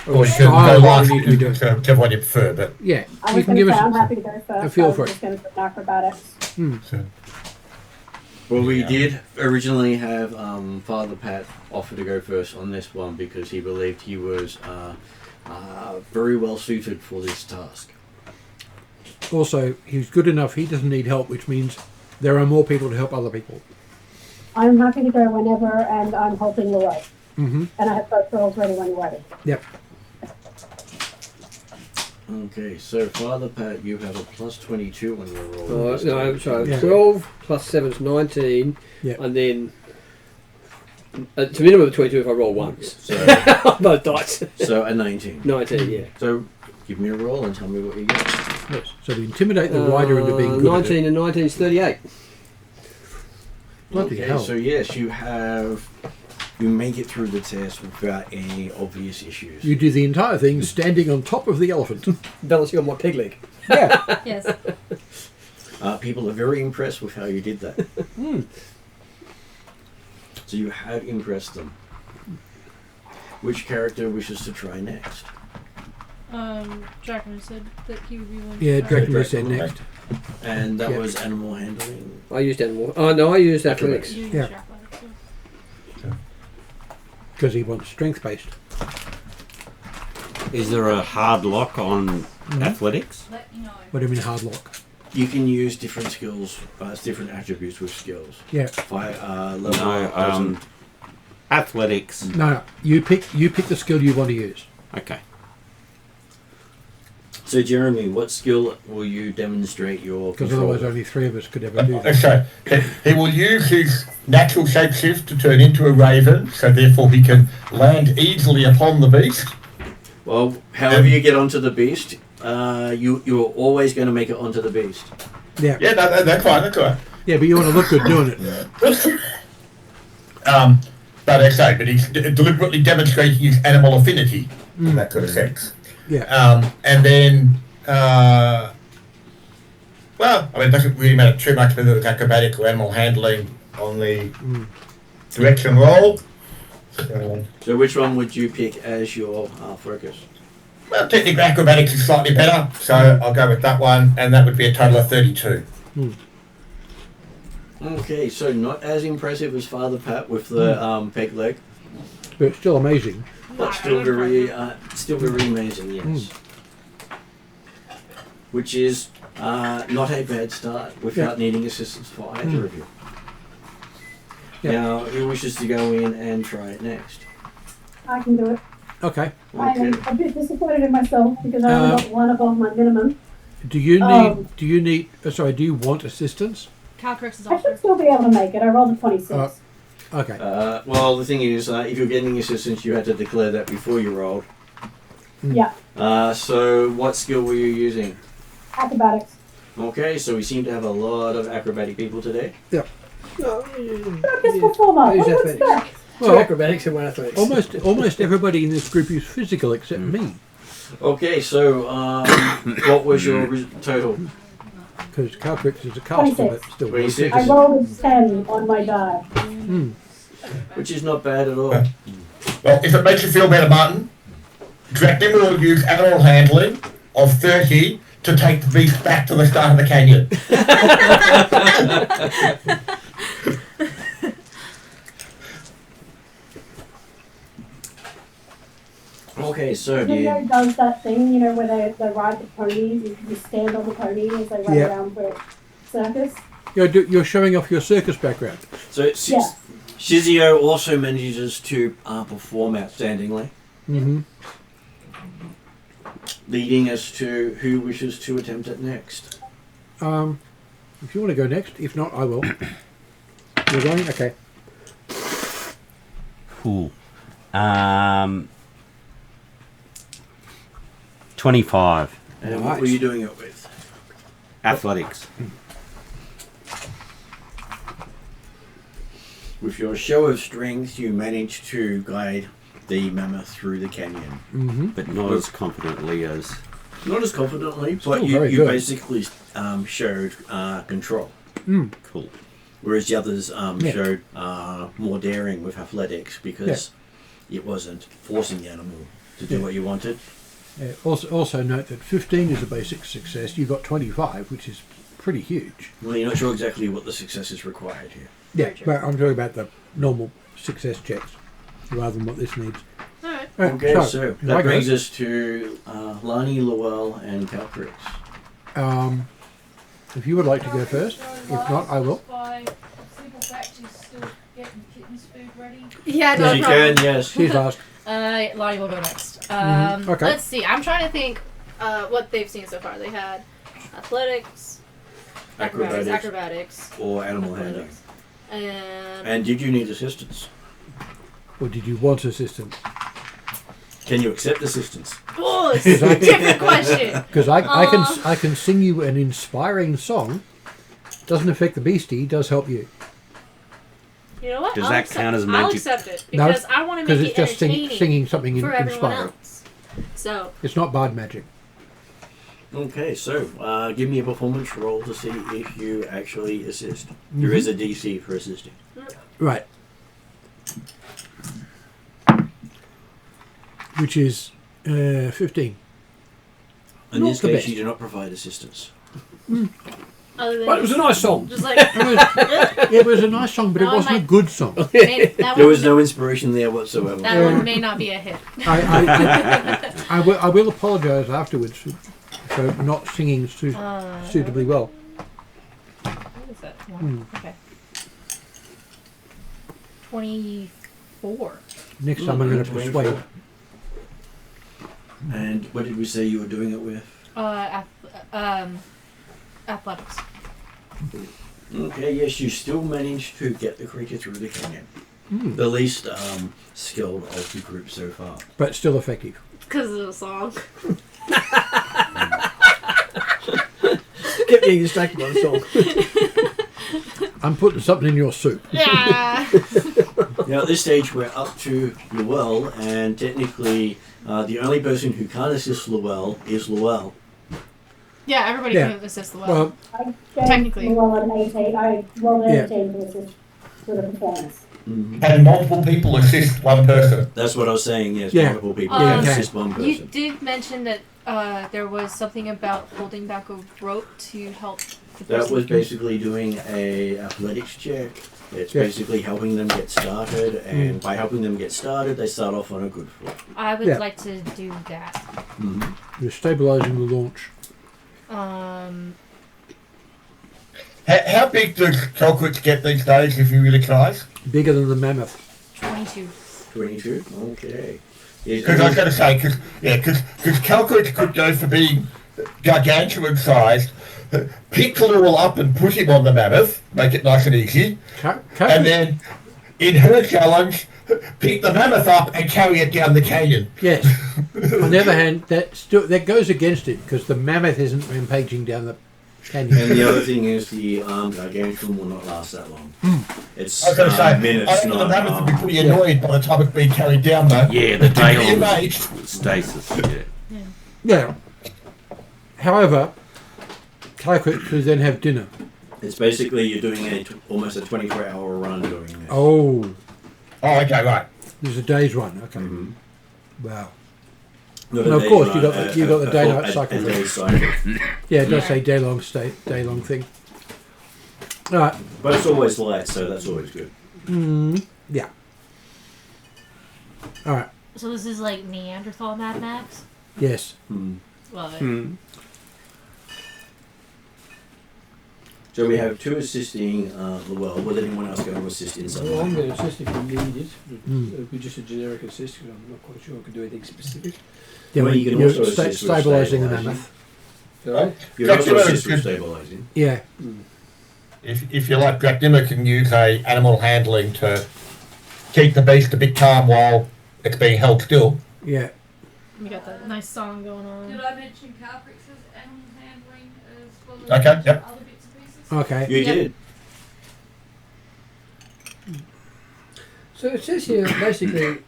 [SPEAKER 4] Or you can
[SPEAKER 3] style
[SPEAKER 4] go
[SPEAKER 3] of what
[SPEAKER 4] last,
[SPEAKER 3] we need to be doing.
[SPEAKER 4] whichever one you prefer, but
[SPEAKER 3] Yeah.
[SPEAKER 7] I
[SPEAKER 3] You
[SPEAKER 7] was
[SPEAKER 3] can
[SPEAKER 7] going
[SPEAKER 3] give
[SPEAKER 7] to say
[SPEAKER 3] us
[SPEAKER 7] I'm happy to go first.
[SPEAKER 3] a feel
[SPEAKER 7] I was
[SPEAKER 3] for
[SPEAKER 7] just
[SPEAKER 3] it.
[SPEAKER 7] going to do acrobatics.
[SPEAKER 4] so,
[SPEAKER 5] Well, we
[SPEAKER 4] Yeah.
[SPEAKER 5] did originally have Father Pat offer to go first on this one because he believed he was very well suited for this task.
[SPEAKER 3] Also, he's good enough. He doesn't need help, which means there are more people to help other people.
[SPEAKER 7] I'm happy to go whenever, and I'm helping Leroy.
[SPEAKER 3] Mm-hmm.
[SPEAKER 7] And I have both rolls ready when you're ready.
[SPEAKER 3] Yep.
[SPEAKER 5] Okay, so Father Pat, you have a plus 22 on your roll.
[SPEAKER 6] No, I'm sorry.
[SPEAKER 3] Yeah.
[SPEAKER 6] 12 plus 7 is 19,
[SPEAKER 3] Yeah.
[SPEAKER 6] and then it's a minimum of 22 if I roll once.
[SPEAKER 5] So,
[SPEAKER 6] Both dice.
[SPEAKER 5] so a 19.
[SPEAKER 6] 19, yeah.
[SPEAKER 5] So give me a roll and tell me what you get.
[SPEAKER 3] Yes. So we intimidate the rider into being good.
[SPEAKER 6] 19 and 19 is 38.
[SPEAKER 3] Bloody
[SPEAKER 5] Okay,
[SPEAKER 3] hell.
[SPEAKER 5] so yes, you make it through the test without any obvious issues.
[SPEAKER 3] You do the entire thing standing on top of the elephant.
[SPEAKER 6] Balancing on my peg leg.
[SPEAKER 3] Yeah.
[SPEAKER 1] Yes.
[SPEAKER 5] People are very impressed with how you did that.
[SPEAKER 3] Mm.
[SPEAKER 5] So you have impressed them. Which character wishes to try next?
[SPEAKER 1] Draken said that he would be one.
[SPEAKER 3] Yeah, Draken
[SPEAKER 5] Draken,
[SPEAKER 3] was said
[SPEAKER 5] okay.
[SPEAKER 3] next.
[SPEAKER 5] And that
[SPEAKER 3] Yeah.
[SPEAKER 5] was animal handling.
[SPEAKER 6] I used animal. Oh, no, I used athletics.
[SPEAKER 1] You use
[SPEAKER 3] Yeah.
[SPEAKER 1] athletics,
[SPEAKER 3] Because he wants strength based.
[SPEAKER 5] Is there a hard lock on athletics?
[SPEAKER 8] Let me know.
[SPEAKER 3] What do you mean hard lock?
[SPEAKER 5] You can use different skills, different attributes with skills.
[SPEAKER 3] Yeah.
[SPEAKER 5] Level
[SPEAKER 9] No, athletics.
[SPEAKER 3] No. You pick the skill you want to use.
[SPEAKER 9] Okay.
[SPEAKER 5] So Jeremy, what skill will you demonstrate your
[SPEAKER 3] Because
[SPEAKER 5] control?
[SPEAKER 3] otherwise only 3 of us could ever do that.
[SPEAKER 4] so he will use his natural shapeshift to turn into a raven, so therefore he can land easily upon the beast.
[SPEAKER 5] Well, however you get onto the beast, you're always going to make it onto the beast.
[SPEAKER 3] Yeah.
[SPEAKER 4] Yeah, no, that's fine, that's right.
[SPEAKER 3] Yeah, but you want to look good doing it.
[SPEAKER 4] But I say, but he's deliberately demonstrating his animal affinity in that sort of sense.
[SPEAKER 3] Yeah.
[SPEAKER 4] And then, well, I mean, it doesn't really matter too much whether it's acrobatic or animal handling on the direction roll.
[SPEAKER 5] So which one would you pick as your focus?
[SPEAKER 4] Well, technically acrobatics is slightly better, so I'll go with that one, and that would be a total of 32.
[SPEAKER 5] Okay, so not as impressive as Father Pat with the peg leg,
[SPEAKER 3] But it's still amazing.
[SPEAKER 5] but still very amazing. Yes. Which is not a bad start without needing assistance for either of you.
[SPEAKER 3] Yeah.
[SPEAKER 5] Now, who wishes to go in and try it next?
[SPEAKER 7] I can do it.
[SPEAKER 3] Okay.
[SPEAKER 7] I am a bit disappointed in myself because I only got 1 above my minimum.
[SPEAKER 3] Do you need sorry, do you want assistance?
[SPEAKER 1] Calcrix is
[SPEAKER 7] I should
[SPEAKER 1] offered.
[SPEAKER 7] still be able to make it. I rolled a 26.
[SPEAKER 3] Okay.
[SPEAKER 5] Well, the thing is, if you're getting assistance, you had to declare that before you rolled.
[SPEAKER 7] Yeah.
[SPEAKER 5] So what skill were you using?
[SPEAKER 7] Acrobatics.
[SPEAKER 5] Okay, so we seem to have a lot of acrobatic people today.
[SPEAKER 6] No,
[SPEAKER 7] Just performer.
[SPEAKER 6] I use
[SPEAKER 7] What was
[SPEAKER 6] athletics.
[SPEAKER 7] that?
[SPEAKER 6] Two acrobatics and 1 athletics.
[SPEAKER 3] Almost everybody in this group is physical except me.
[SPEAKER 5] Okay, so what was your total?
[SPEAKER 3] Because Calcrix is a caster, but
[SPEAKER 7] 26.
[SPEAKER 3] still.
[SPEAKER 5] 26.
[SPEAKER 7] I rolled a 10 on my die.
[SPEAKER 5] Which is not bad at all.
[SPEAKER 4] Well, if it makes you feel better, Martin, Draknima will use animal handling of 30 to take the beast back to the start of the canyon.
[SPEAKER 2] Okay, so
[SPEAKER 7] Video does that thing, where they ride the ponies, you stand on the pony as they run around the circus.
[SPEAKER 3] You're showing off your circus background.
[SPEAKER 2] So Shizio also manages to perform outstandingly, leading us to who wishes to attempt it next.
[SPEAKER 3] If you want to go next, if not, I will. You're going? Okay.
[SPEAKER 5] Cool. 25.
[SPEAKER 2] And what were you doing it with?
[SPEAKER 5] Athletics.
[SPEAKER 2] With your show of strength, you manage to guide the mammoth through the canyon.
[SPEAKER 5] But not as confidently as...
[SPEAKER 2] Not as confidently,
[SPEAKER 3] Still
[SPEAKER 2] but you
[SPEAKER 3] very good.
[SPEAKER 2] basically showed control.
[SPEAKER 5] Cool.
[SPEAKER 2] Whereas the others showed more daring with athletics because it wasn't forcing the animal to do what you wanted.
[SPEAKER 3] Also note that 15 is a basic success. You got 25, which is pretty huge.
[SPEAKER 2] Well, you're not sure exactly what the success is required here.
[SPEAKER 3] Yeah, but I'm talking about the normal success checks rather than what this needs.
[SPEAKER 1] Alright.
[SPEAKER 2] Okay, so that
[SPEAKER 3] I
[SPEAKER 2] brings
[SPEAKER 3] go.
[SPEAKER 2] us to Lani, Llewell, and Calcrix.
[SPEAKER 3] If you would like to go first, if not, I will.
[SPEAKER 8] By simple fact, she's still getting kitten's food ready.
[SPEAKER 1] Yeah, no
[SPEAKER 2] She
[SPEAKER 1] problem.
[SPEAKER 2] can, yes.
[SPEAKER 3] She's last.
[SPEAKER 1] Lonnie will go next.
[SPEAKER 3] Okay.
[SPEAKER 1] Let's see. I'm trying to think what they've seen so far. They had athletics, acrobatics,
[SPEAKER 2] or animal handling.
[SPEAKER 1] athletics, and
[SPEAKER 2] And did you need assistance?
[SPEAKER 3] Or did you want assistance?
[SPEAKER 2] Can you accept assistance?
[SPEAKER 1] oh, it's a different question.
[SPEAKER 3] Because I can sing you an inspiring song. Doesn't affect the beastie. Does help you.
[SPEAKER 1] You know what?
[SPEAKER 5] Does
[SPEAKER 1] I'll
[SPEAKER 5] that
[SPEAKER 1] accept,
[SPEAKER 5] count as
[SPEAKER 1] I'll
[SPEAKER 5] magic?
[SPEAKER 1] accept it
[SPEAKER 3] No,
[SPEAKER 1] because I want to
[SPEAKER 3] Because
[SPEAKER 1] make
[SPEAKER 3] it's
[SPEAKER 1] it
[SPEAKER 3] just
[SPEAKER 1] entertaining
[SPEAKER 3] singing something
[SPEAKER 1] for everyone
[SPEAKER 3] inspiring.
[SPEAKER 1] else. So
[SPEAKER 3] It's not bard magic.
[SPEAKER 2] Okay, so give me a performance roll to see if you actually assist. There is a DC for assisting.
[SPEAKER 3] Right. Which is 15.
[SPEAKER 2] In
[SPEAKER 3] Not
[SPEAKER 2] this
[SPEAKER 3] the
[SPEAKER 2] case,
[SPEAKER 3] best.
[SPEAKER 2] you do not provide assistance.
[SPEAKER 1] other than
[SPEAKER 3] But it was a nice song.
[SPEAKER 1] just like
[SPEAKER 3] It was a nice song, but it
[SPEAKER 1] No,
[SPEAKER 3] wasn't a
[SPEAKER 1] my-
[SPEAKER 3] good song.
[SPEAKER 1] that
[SPEAKER 2] There
[SPEAKER 1] one,
[SPEAKER 2] was no inspiration there whatsoever.
[SPEAKER 1] that one may not be a hit.
[SPEAKER 3] I will apologise afterwards for not singing suitably well.
[SPEAKER 1] What is that? One. Okay. 24.
[SPEAKER 3] Next time I'm going to persuade.
[SPEAKER 2] And what did we say you were doing it with?
[SPEAKER 1] Athletics.
[SPEAKER 2] Okay, yes, you still managed to get the creature through the canyon. The least skilled of the group so far.
[SPEAKER 3] But still effective.
[SPEAKER 1] Because of the song.
[SPEAKER 6] Kept getting distracted by the song.
[SPEAKER 3] I'm putting something in your soup.
[SPEAKER 1] Yeah.
[SPEAKER 2] Now, at this stage, we're up to Llewell, and technically, the only person who can't assist Llewell is Llewell.
[SPEAKER 1] Yeah, everybody
[SPEAKER 3] Yeah.
[SPEAKER 1] can assist the
[SPEAKER 3] Well,
[SPEAKER 7] I gave
[SPEAKER 1] Technically.
[SPEAKER 7] Llewell an 18. I rolled an
[SPEAKER 3] Yeah.
[SPEAKER 7] 18 to assist with a performance.
[SPEAKER 4] Can multiple people assist one person?
[SPEAKER 2] That's what I was saying, yes,
[SPEAKER 3] Yeah.
[SPEAKER 2] multiple people
[SPEAKER 1] Yeah,
[SPEAKER 2] can
[SPEAKER 3] okay.
[SPEAKER 2] assist one
[SPEAKER 1] You
[SPEAKER 2] person.
[SPEAKER 1] did mention that there was something about holding back a rope to help the
[SPEAKER 2] That
[SPEAKER 1] person.
[SPEAKER 2] was basically doing a athletics check. It's
[SPEAKER 3] Yeah.
[SPEAKER 2] basically helping them get started, and by helping them get started, they start off on a good foot.
[SPEAKER 1] I would
[SPEAKER 3] Yeah.
[SPEAKER 1] like to do that.
[SPEAKER 3] you're stabilising the launch.
[SPEAKER 4] How big does Calquitz get these days, if you really tries?
[SPEAKER 3] Bigger than the mammoth.
[SPEAKER 1] 22.
[SPEAKER 2] 22? Okay.
[SPEAKER 4] Because I was going to say, because Calquitz could go for being gargantuan sized, pick Little up and put him on the mammoth, make it nice and easy, and then in her challenge, pick the mammoth up and carry it down the canyon.
[SPEAKER 3] Yes. On the other hand, that goes against it because the mammoth isn't rampaging down the canyon.
[SPEAKER 2] And the other thing is the gargantuan will not last that long. It's
[SPEAKER 4] I was going to say,
[SPEAKER 2] minutes,
[SPEAKER 4] I think the
[SPEAKER 2] not
[SPEAKER 4] mammoth would be pretty
[SPEAKER 3] yeah.
[SPEAKER 4] annoyed by the time it's been carried down, though.
[SPEAKER 5] Yeah, the
[SPEAKER 4] Be
[SPEAKER 5] day on
[SPEAKER 4] amazed.
[SPEAKER 5] stasis. Yeah.
[SPEAKER 3] Yeah. However, Calquit could then have dinner.
[SPEAKER 2] It's basically you're doing almost a 24-hour run doing this.
[SPEAKER 3] Oh,
[SPEAKER 4] Oh, okay, right.
[SPEAKER 3] there's a day's run. Okay.
[SPEAKER 2] Mhm.
[SPEAKER 3] Wow.
[SPEAKER 2] Not
[SPEAKER 3] And
[SPEAKER 2] a
[SPEAKER 3] of
[SPEAKER 2] day's
[SPEAKER 3] course,
[SPEAKER 2] run,
[SPEAKER 3] you got the day-night cycle.
[SPEAKER 2] A day's cycle.
[SPEAKER 3] Yeah, it does say day-long thing. All right.
[SPEAKER 2] But it's always light, so that's always good.
[SPEAKER 3] Yeah. All right.
[SPEAKER 1] So this is like Neanderthal Mad Max?
[SPEAKER 3] Yes.
[SPEAKER 1] Love it.
[SPEAKER 2] So we have 2 assisting Llewell. Will anyone else going to assist in some
[SPEAKER 6] Well, I'm
[SPEAKER 2] way?
[SPEAKER 6] going to assist if you need it. It would be just a generic assist because I'm not quite sure I could do anything specific.
[SPEAKER 3] Yeah,
[SPEAKER 2] Well,
[SPEAKER 3] well,
[SPEAKER 2] you can
[SPEAKER 3] you're
[SPEAKER 2] also assist with
[SPEAKER 3] stabilising the
[SPEAKER 2] stabilising.
[SPEAKER 3] mammoth.
[SPEAKER 6] Sorry?
[SPEAKER 2] You can also
[SPEAKER 4] Dracula
[SPEAKER 2] assist with
[SPEAKER 4] could-
[SPEAKER 2] stabilising.
[SPEAKER 3] Yeah.
[SPEAKER 4] If you like, Dracnima can use a animal handling to keep the beast a bit calm while it's being held still.
[SPEAKER 3] Yeah.
[SPEAKER 1] We got that nice song going
[SPEAKER 8] Did
[SPEAKER 1] on.
[SPEAKER 8] I mention Calprix's animal handling as well as
[SPEAKER 4] Okay, yep.
[SPEAKER 8] other bits and pieces?
[SPEAKER 3] Okay.
[SPEAKER 2] You
[SPEAKER 1] Yep.
[SPEAKER 2] did.
[SPEAKER 6] So it says here, basically,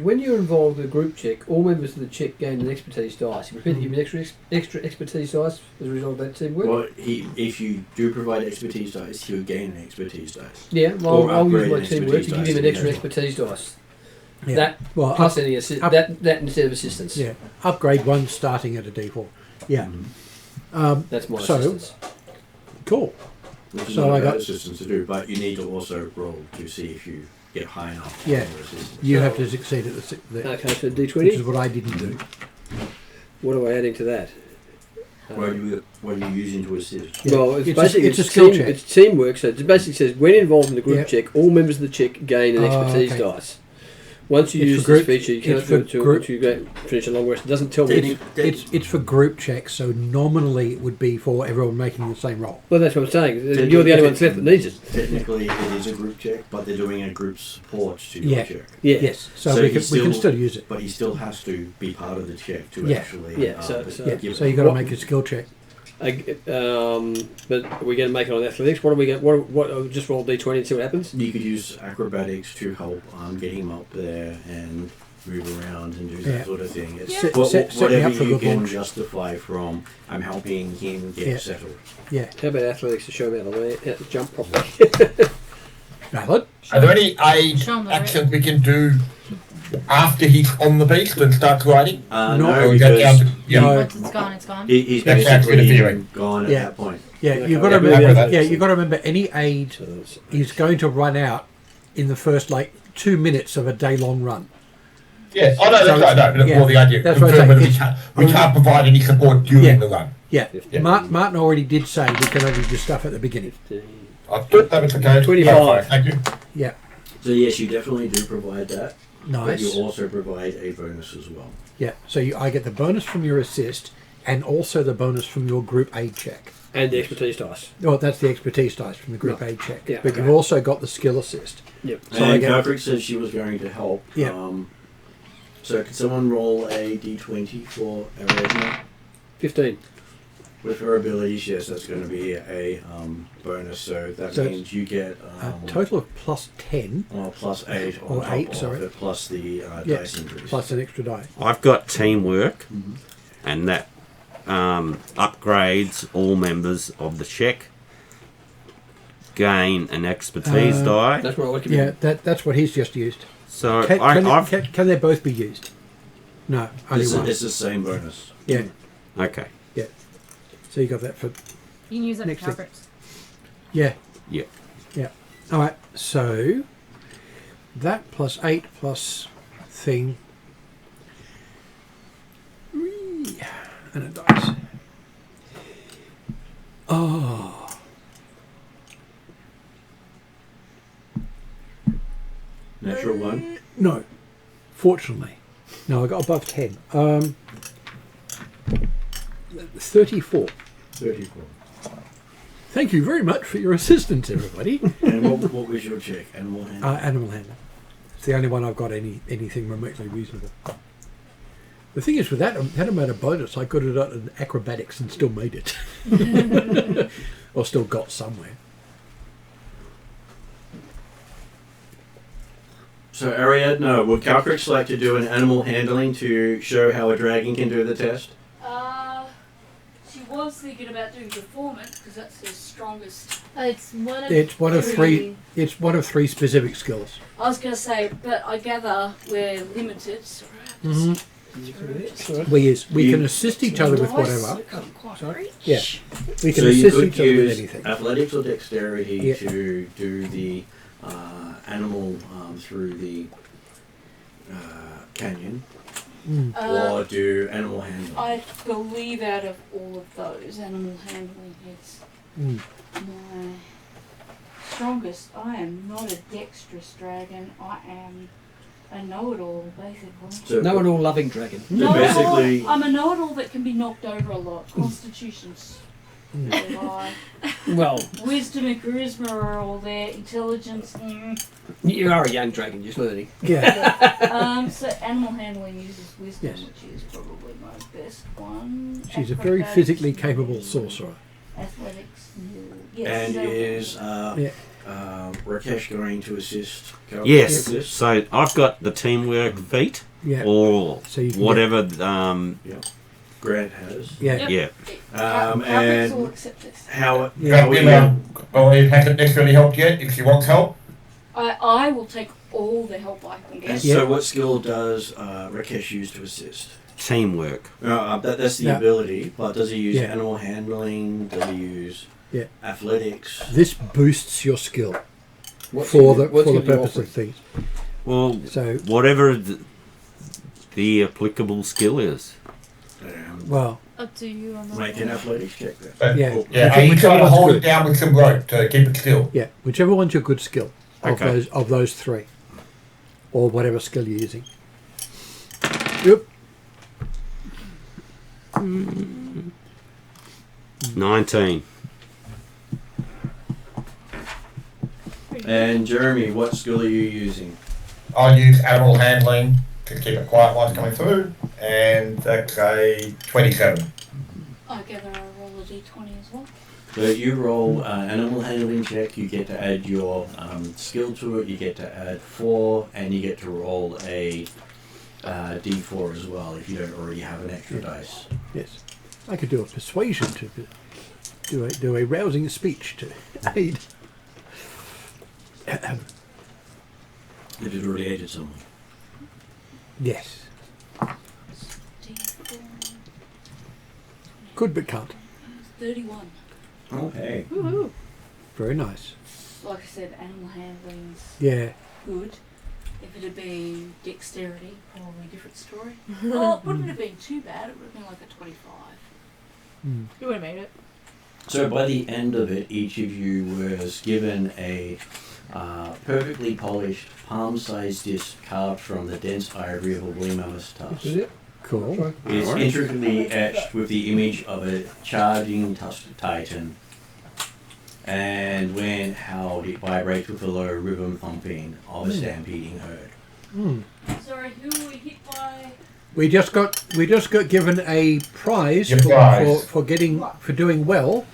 [SPEAKER 6] when you're involved in a group check, all members of the check gain an expertise dice. You repeat, you give an extra expertise dice as a result of that teamwork?
[SPEAKER 2] Well, if you do provide expertise dice, he'll gain an expertise dice.
[SPEAKER 6] Yeah, well,
[SPEAKER 2] Or
[SPEAKER 6] I'll use
[SPEAKER 2] upgrade
[SPEAKER 6] my
[SPEAKER 2] an
[SPEAKER 6] teamwork to
[SPEAKER 2] expertise
[SPEAKER 6] give him an
[SPEAKER 2] dice
[SPEAKER 6] extra
[SPEAKER 2] as well.
[SPEAKER 6] expertise dice.
[SPEAKER 3] Yeah.
[SPEAKER 6] That
[SPEAKER 3] Well,
[SPEAKER 6] plus any that instead of assistance.
[SPEAKER 3] yeah. Upgrade 1 starting at a D4. Yeah.
[SPEAKER 6] That's my
[SPEAKER 3] So-
[SPEAKER 6] assistance.
[SPEAKER 3] Cool.
[SPEAKER 2] Which is
[SPEAKER 3] So
[SPEAKER 2] not
[SPEAKER 3] I
[SPEAKER 2] a
[SPEAKER 3] got-
[SPEAKER 2] bad assistance to do, but you need to also roll to see if you get high enough.
[SPEAKER 3] Yeah.
[SPEAKER 2] on your assistance.
[SPEAKER 3] You have to succeed at the
[SPEAKER 6] Okay, so
[SPEAKER 3] which is
[SPEAKER 6] D20.
[SPEAKER 3] what I didn't do.
[SPEAKER 6] What am I adding to that?
[SPEAKER 2] What are you using to assist?
[SPEAKER 3] Yeah.
[SPEAKER 6] Well, it's
[SPEAKER 3] It's
[SPEAKER 6] basically
[SPEAKER 3] a skill check.
[SPEAKER 6] It's teamwork. So it basically says when involved in the group
[SPEAKER 3] Yeah.
[SPEAKER 6] check, all members of the check gain an
[SPEAKER 3] Oh,
[SPEAKER 6] expertise
[SPEAKER 3] okay.
[SPEAKER 6] dice. Once you
[SPEAKER 3] It's
[SPEAKER 6] use
[SPEAKER 3] for
[SPEAKER 6] this
[SPEAKER 3] group-
[SPEAKER 6] feature, you
[SPEAKER 3] it's
[SPEAKER 6] cannot
[SPEAKER 3] for
[SPEAKER 6] do it until
[SPEAKER 3] group-
[SPEAKER 6] you finish a long rest. It doesn't tell me.
[SPEAKER 3] It's for group checks, so nominally it would be for everyone making the same roll.
[SPEAKER 6] Well, that's what I'm saying. You're the only one left that needs it.
[SPEAKER 2] Technically, it is a group check, but they're doing a group support to your
[SPEAKER 3] Yeah.
[SPEAKER 2] check.
[SPEAKER 6] Yeah.
[SPEAKER 3] Yes. So,
[SPEAKER 2] So
[SPEAKER 3] we
[SPEAKER 2] you
[SPEAKER 3] can still use it.
[SPEAKER 2] But he still has to be part of the check to
[SPEAKER 3] Yeah.
[SPEAKER 2] actually.
[SPEAKER 6] Yeah, so-
[SPEAKER 3] Yeah.
[SPEAKER 2] give
[SPEAKER 3] So
[SPEAKER 2] it.
[SPEAKER 3] you've got to
[SPEAKER 6] What-
[SPEAKER 3] make a skill check.
[SPEAKER 6] But we're going to make it on athletics. What are we going? What? Just roll D20 and see what happens.
[SPEAKER 2] You could use acrobatics to help get him up there and move around and do that
[SPEAKER 3] Yeah.
[SPEAKER 2] sort of thing. It's
[SPEAKER 3] Set-
[SPEAKER 2] what-
[SPEAKER 3] set me
[SPEAKER 2] whatever
[SPEAKER 3] up for
[SPEAKER 2] you
[SPEAKER 3] good
[SPEAKER 2] can
[SPEAKER 3] launch.
[SPEAKER 2] justify from I'm helping him get
[SPEAKER 3] Yeah.
[SPEAKER 2] settled.
[SPEAKER 3] Yeah.
[SPEAKER 6] How about athletics to show me how to jump properly?
[SPEAKER 3] Valid.
[SPEAKER 4] Are there any aid
[SPEAKER 1] Show 'em the
[SPEAKER 4] actions we can do after he's on the beast and starts riding?
[SPEAKER 3] No,
[SPEAKER 2] No,
[SPEAKER 4] Or we go down
[SPEAKER 2] because
[SPEAKER 4] to, yeah.
[SPEAKER 3] No.
[SPEAKER 1] Once it's gone, it's gone.
[SPEAKER 2] he's
[SPEAKER 4] That's
[SPEAKER 2] basically
[SPEAKER 4] interfering.
[SPEAKER 2] gone at
[SPEAKER 3] Yeah.
[SPEAKER 2] that point.
[SPEAKER 3] Yeah,
[SPEAKER 6] Okay.
[SPEAKER 3] you've got to
[SPEAKER 6] Yeah,
[SPEAKER 3] remember.
[SPEAKER 4] remember that.
[SPEAKER 3] Yeah, you've got to remember any aid
[SPEAKER 6] So that's-
[SPEAKER 3] is going to run out in the first 2 minutes of a day-long run.
[SPEAKER 4] Yeah, I know
[SPEAKER 3] So
[SPEAKER 4] that's right, no, but
[SPEAKER 3] yeah,
[SPEAKER 4] more the idea.
[SPEAKER 3] that's what I'm
[SPEAKER 4] Confirm
[SPEAKER 3] saying.
[SPEAKER 4] whether we can't provide any support during
[SPEAKER 3] Yeah.
[SPEAKER 4] the run.
[SPEAKER 3] Yeah,
[SPEAKER 4] Yeah.
[SPEAKER 3] Martin already did say we can only do stuff at the beginning.
[SPEAKER 4] I thought that was okay.
[SPEAKER 6] 25.
[SPEAKER 4] Thank you.
[SPEAKER 3] Yeah,
[SPEAKER 2] So yes, you definitely do provide that, but you
[SPEAKER 3] nice.
[SPEAKER 2] also provide a bonus as well.
[SPEAKER 3] Yeah, so I get the bonus from your assist and also the bonus from your group aid check.
[SPEAKER 6] and the expertise dice.
[SPEAKER 3] Oh, that's the expertise dice from the group
[SPEAKER 6] Right.
[SPEAKER 3] aid check.
[SPEAKER 6] Yeah,
[SPEAKER 3] But
[SPEAKER 6] okay.
[SPEAKER 3] you've also got the skill assist.
[SPEAKER 6] Yep.
[SPEAKER 3] So I
[SPEAKER 2] and
[SPEAKER 3] get-
[SPEAKER 2] Kalkrick said she was going to help.
[SPEAKER 3] Yeah.
[SPEAKER 2] So can someone roll a d20 for Ariadne?
[SPEAKER 6] 15.
[SPEAKER 2] With her abilities, yes, that's going to be a bonus. So that
[SPEAKER 3] So
[SPEAKER 2] means you get
[SPEAKER 3] A total of plus 10,
[SPEAKER 2] well, plus 8 on
[SPEAKER 3] Or
[SPEAKER 2] top
[SPEAKER 3] 8,
[SPEAKER 2] of
[SPEAKER 3] sorry.
[SPEAKER 2] it, plus the
[SPEAKER 3] Yeah,
[SPEAKER 2] dice increase.
[SPEAKER 3] plus an extra die.
[SPEAKER 5] I've got teamwork,
[SPEAKER 2] Mhm.
[SPEAKER 5] and that upgrades all members of the check. Gain an expertise die.
[SPEAKER 6] That's what I would give
[SPEAKER 3] Yeah,
[SPEAKER 6] you.
[SPEAKER 3] that's what he's just used.
[SPEAKER 5] So
[SPEAKER 3] Can they both be used? No, only
[SPEAKER 2] It's,
[SPEAKER 3] one.
[SPEAKER 2] it's the same bonus.
[SPEAKER 3] Yeah,
[SPEAKER 5] okay.
[SPEAKER 3] so you got that for...
[SPEAKER 1] You can use that
[SPEAKER 3] Next
[SPEAKER 1] for
[SPEAKER 3] thing.
[SPEAKER 1] Calverts.
[SPEAKER 3] Yeah.
[SPEAKER 5] Yeah.
[SPEAKER 3] Yeah. All right, so that plus 8 plus thing. Whee! And a dice. Oh.
[SPEAKER 2] Natural 1.
[SPEAKER 3] No. Fortunately. No, I got above 10. 34.
[SPEAKER 2] 34.
[SPEAKER 3] Thank you very much for your assistance, everybody.
[SPEAKER 2] And what was your check? Animal handling?
[SPEAKER 3] Animal handler. It's the only one I've got anything remotely reasonable. The thing is, with that amount of bonus, I could have done an acrobatics and still made it. Or still got somewhere.
[SPEAKER 2] So Ariadne, would Calcrix like to do an animal handling to show how a dragon can do the test?
[SPEAKER 8] She was thinking about doing performance because that's her strongest.
[SPEAKER 1] It's one of
[SPEAKER 3] It's one of three. It's one of 3 specific skills.
[SPEAKER 8] I was going to say, but I gather we're limited. So
[SPEAKER 3] We can assist each other with whatever.
[SPEAKER 8] Sorry.
[SPEAKER 3] Yeah, we can
[SPEAKER 2] So you
[SPEAKER 3] assist
[SPEAKER 2] could
[SPEAKER 3] each other with
[SPEAKER 2] use
[SPEAKER 3] anything.
[SPEAKER 2] athletics or dexterity
[SPEAKER 3] Yeah.
[SPEAKER 2] to do the animal through the canyon
[SPEAKER 8] Uh,
[SPEAKER 2] or do animal handling?
[SPEAKER 8] I believe out of all of those, animal handling is my strongest. I am not a dexterous dragon. I am a know-it-all, basically.
[SPEAKER 2] So,
[SPEAKER 6] Know-it-all loving dragon.
[SPEAKER 2] So basically-
[SPEAKER 8] I'm a know-it-all that can be knocked over a lot. Constitution's really high.
[SPEAKER 6] Well,
[SPEAKER 8] Wisdom and charisma are all there. Intelligence.
[SPEAKER 6] you are a young dragon, just learning.
[SPEAKER 3] Yeah.
[SPEAKER 8] So animal handling uses wisdom,
[SPEAKER 3] Yes.
[SPEAKER 8] which is probably my best one.
[SPEAKER 3] She's a very
[SPEAKER 8] Acrobatics,
[SPEAKER 3] physically capable sorcerer.
[SPEAKER 8] Athletics. Yes.
[SPEAKER 2] and
[SPEAKER 8] so-
[SPEAKER 2] is
[SPEAKER 3] Yeah.
[SPEAKER 2] Rakesh going to assist?
[SPEAKER 5] Yes.
[SPEAKER 2] With this?
[SPEAKER 5] So I've got the teamwork feat
[SPEAKER 3] Yeah.
[SPEAKER 5] or
[SPEAKER 3] So you can
[SPEAKER 5] whatever.
[SPEAKER 2] Grant has.
[SPEAKER 3] Yeah.
[SPEAKER 8] Yep.
[SPEAKER 5] Yeah.
[SPEAKER 8] Patrick's will
[SPEAKER 2] And
[SPEAKER 8] accept this.
[SPEAKER 2] how
[SPEAKER 3] Yeah.
[SPEAKER 2] are you?
[SPEAKER 4] Well, it hasn't necessarily helped yet. If she wants help,
[SPEAKER 8] I will take all the help I can
[SPEAKER 2] And
[SPEAKER 8] get.
[SPEAKER 3] Yeah.
[SPEAKER 2] so, what skill does Rakesh use to assist?
[SPEAKER 5] Teamwork.
[SPEAKER 2] That's the
[SPEAKER 3] Yeah.
[SPEAKER 2] ability, but does he use
[SPEAKER 3] Yeah.
[SPEAKER 2] animal handling? Does he use
[SPEAKER 3] Yeah.
[SPEAKER 2] athletics?
[SPEAKER 3] This boosts your skill
[SPEAKER 6] What's
[SPEAKER 3] for
[SPEAKER 6] your-
[SPEAKER 3] the
[SPEAKER 6] what's
[SPEAKER 3] for the
[SPEAKER 6] your
[SPEAKER 3] purpose
[SPEAKER 6] offering?
[SPEAKER 3] of things.
[SPEAKER 5] Well,
[SPEAKER 3] So,
[SPEAKER 5] whatever the applicable skill is.
[SPEAKER 3] well,
[SPEAKER 1] Up to you on that.
[SPEAKER 2] Make an
[SPEAKER 1] one.
[SPEAKER 2] athletics check then.
[SPEAKER 4] but
[SPEAKER 3] yeah.
[SPEAKER 4] yeah, are you
[SPEAKER 3] Whichever
[SPEAKER 4] trying to
[SPEAKER 3] one's
[SPEAKER 4] hold
[SPEAKER 3] good.
[SPEAKER 4] it down with some rope to keep it still?
[SPEAKER 3] Yeah, whichever one's your good skill
[SPEAKER 5] Okay.
[SPEAKER 3] of those three, or whatever skill you're using. Yep.
[SPEAKER 5] 19.
[SPEAKER 2] And Jeremy, what skill are you using?
[SPEAKER 4] I'll use animal handling to keep it quiet while it's coming through, and that's a 27.
[SPEAKER 8] I gather I roll a d20 as well.
[SPEAKER 2] So you roll animal handling check. You get to add your skill to it. You get to add 4, and you get to roll a d4 as well if you don't already have an extra dice.
[SPEAKER 3] Yes, I could do a persuasion to do a rousing speech to aid.
[SPEAKER 2] It had already aided someone.
[SPEAKER 3] Yes,
[SPEAKER 8] D4.
[SPEAKER 3] could but can't.
[SPEAKER 8] 31.
[SPEAKER 2] Okay.
[SPEAKER 1] Woohoo.
[SPEAKER 3] Very nice.
[SPEAKER 8] Like I said, animal handling's
[SPEAKER 3] Yeah,
[SPEAKER 8] good. If it had been dexterity, probably a different story. Well, it wouldn't have been too bad. It would have been like a 25.
[SPEAKER 1] You would have made it.
[SPEAKER 2] So by the end of it, each of you was given a perfectly polished, palm-sized disc carved from the dense ivory of a woolly mammoth's tusk.
[SPEAKER 6] Is it?
[SPEAKER 3] cool.
[SPEAKER 2] It's
[SPEAKER 5] Alright.
[SPEAKER 2] intricately etched with the image of a charging tusked titan. And when howled, it vibrates with a low rhythm thumping of a stampeding herd.
[SPEAKER 8] Sorry, who were we hit by?
[SPEAKER 3] We just got given a prize
[SPEAKER 4] Your
[SPEAKER 3] for
[SPEAKER 4] prize.
[SPEAKER 3] for doing well.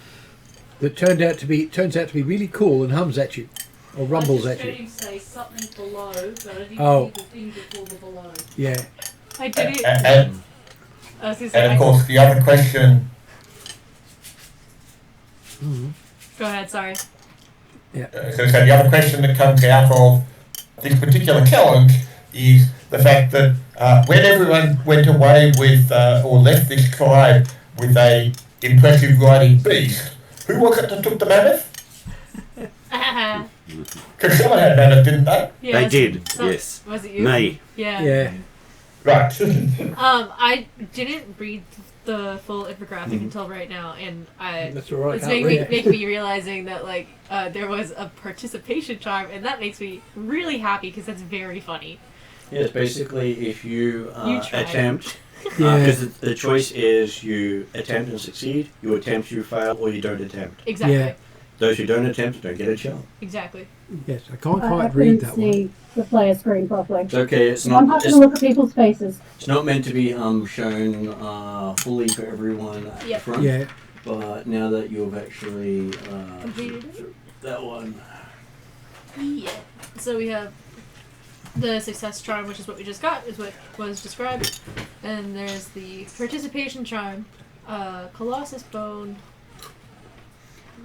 [SPEAKER 3] That turns out to be really cool and hums at you, or rumbles
[SPEAKER 8] I
[SPEAKER 3] at
[SPEAKER 8] just heard
[SPEAKER 3] you.
[SPEAKER 8] him say something below, but I didn't
[SPEAKER 3] Oh.
[SPEAKER 8] hear the thing before the below.
[SPEAKER 3] Yeah.
[SPEAKER 1] I did it.
[SPEAKER 4] And
[SPEAKER 1] I was gonna say,
[SPEAKER 4] of course, the other question,
[SPEAKER 1] go ahead, sorry.
[SPEAKER 4] so the other question that comes out of this particular challenge is the fact that when everyone went away with, or left this tribe with a impressive riding beast, who was it that took the mammoth? Because someone had a mammoth, didn't they?
[SPEAKER 1] Yeah,
[SPEAKER 5] They did,
[SPEAKER 1] so-
[SPEAKER 5] yes.
[SPEAKER 1] Was it you?
[SPEAKER 5] Me.
[SPEAKER 1] Yeah.
[SPEAKER 3] Yeah.
[SPEAKER 4] Right.
[SPEAKER 1] I didn't read the full infographic until right now, and
[SPEAKER 6] That's all right.
[SPEAKER 1] it's
[SPEAKER 6] can't
[SPEAKER 1] making
[SPEAKER 6] read.
[SPEAKER 1] make me realizing that there was a participation charm, and that makes me really happy because that's very funny.
[SPEAKER 2] Yes, basically, if you,
[SPEAKER 1] You try.
[SPEAKER 2] attempt,
[SPEAKER 3] Yeah.
[SPEAKER 2] because the choice is you attempt and succeed, you attempt, you fail, or you don't attempt.
[SPEAKER 1] Exactly.
[SPEAKER 3] Yeah.
[SPEAKER 2] Those who don't attempt don't get a charm.
[SPEAKER 1] Exactly.
[SPEAKER 3] Yes. I can't
[SPEAKER 7] I
[SPEAKER 3] quite read
[SPEAKER 7] couldn't
[SPEAKER 3] that one.
[SPEAKER 7] see the player screen properly.
[SPEAKER 2] It's okay. It's
[SPEAKER 7] I'm
[SPEAKER 2] not.
[SPEAKER 7] happy to look at people's faces.
[SPEAKER 2] It's not meant to be shown fully for everyone at the
[SPEAKER 1] Yep.
[SPEAKER 2] front.
[SPEAKER 3] Yeah.
[SPEAKER 2] But now that you've actually
[SPEAKER 1] Completed it?
[SPEAKER 2] that one.
[SPEAKER 1] Yeah. So we have the success charm, which is what we just got, is what was described, and there's the participation charm, Colossus Bone,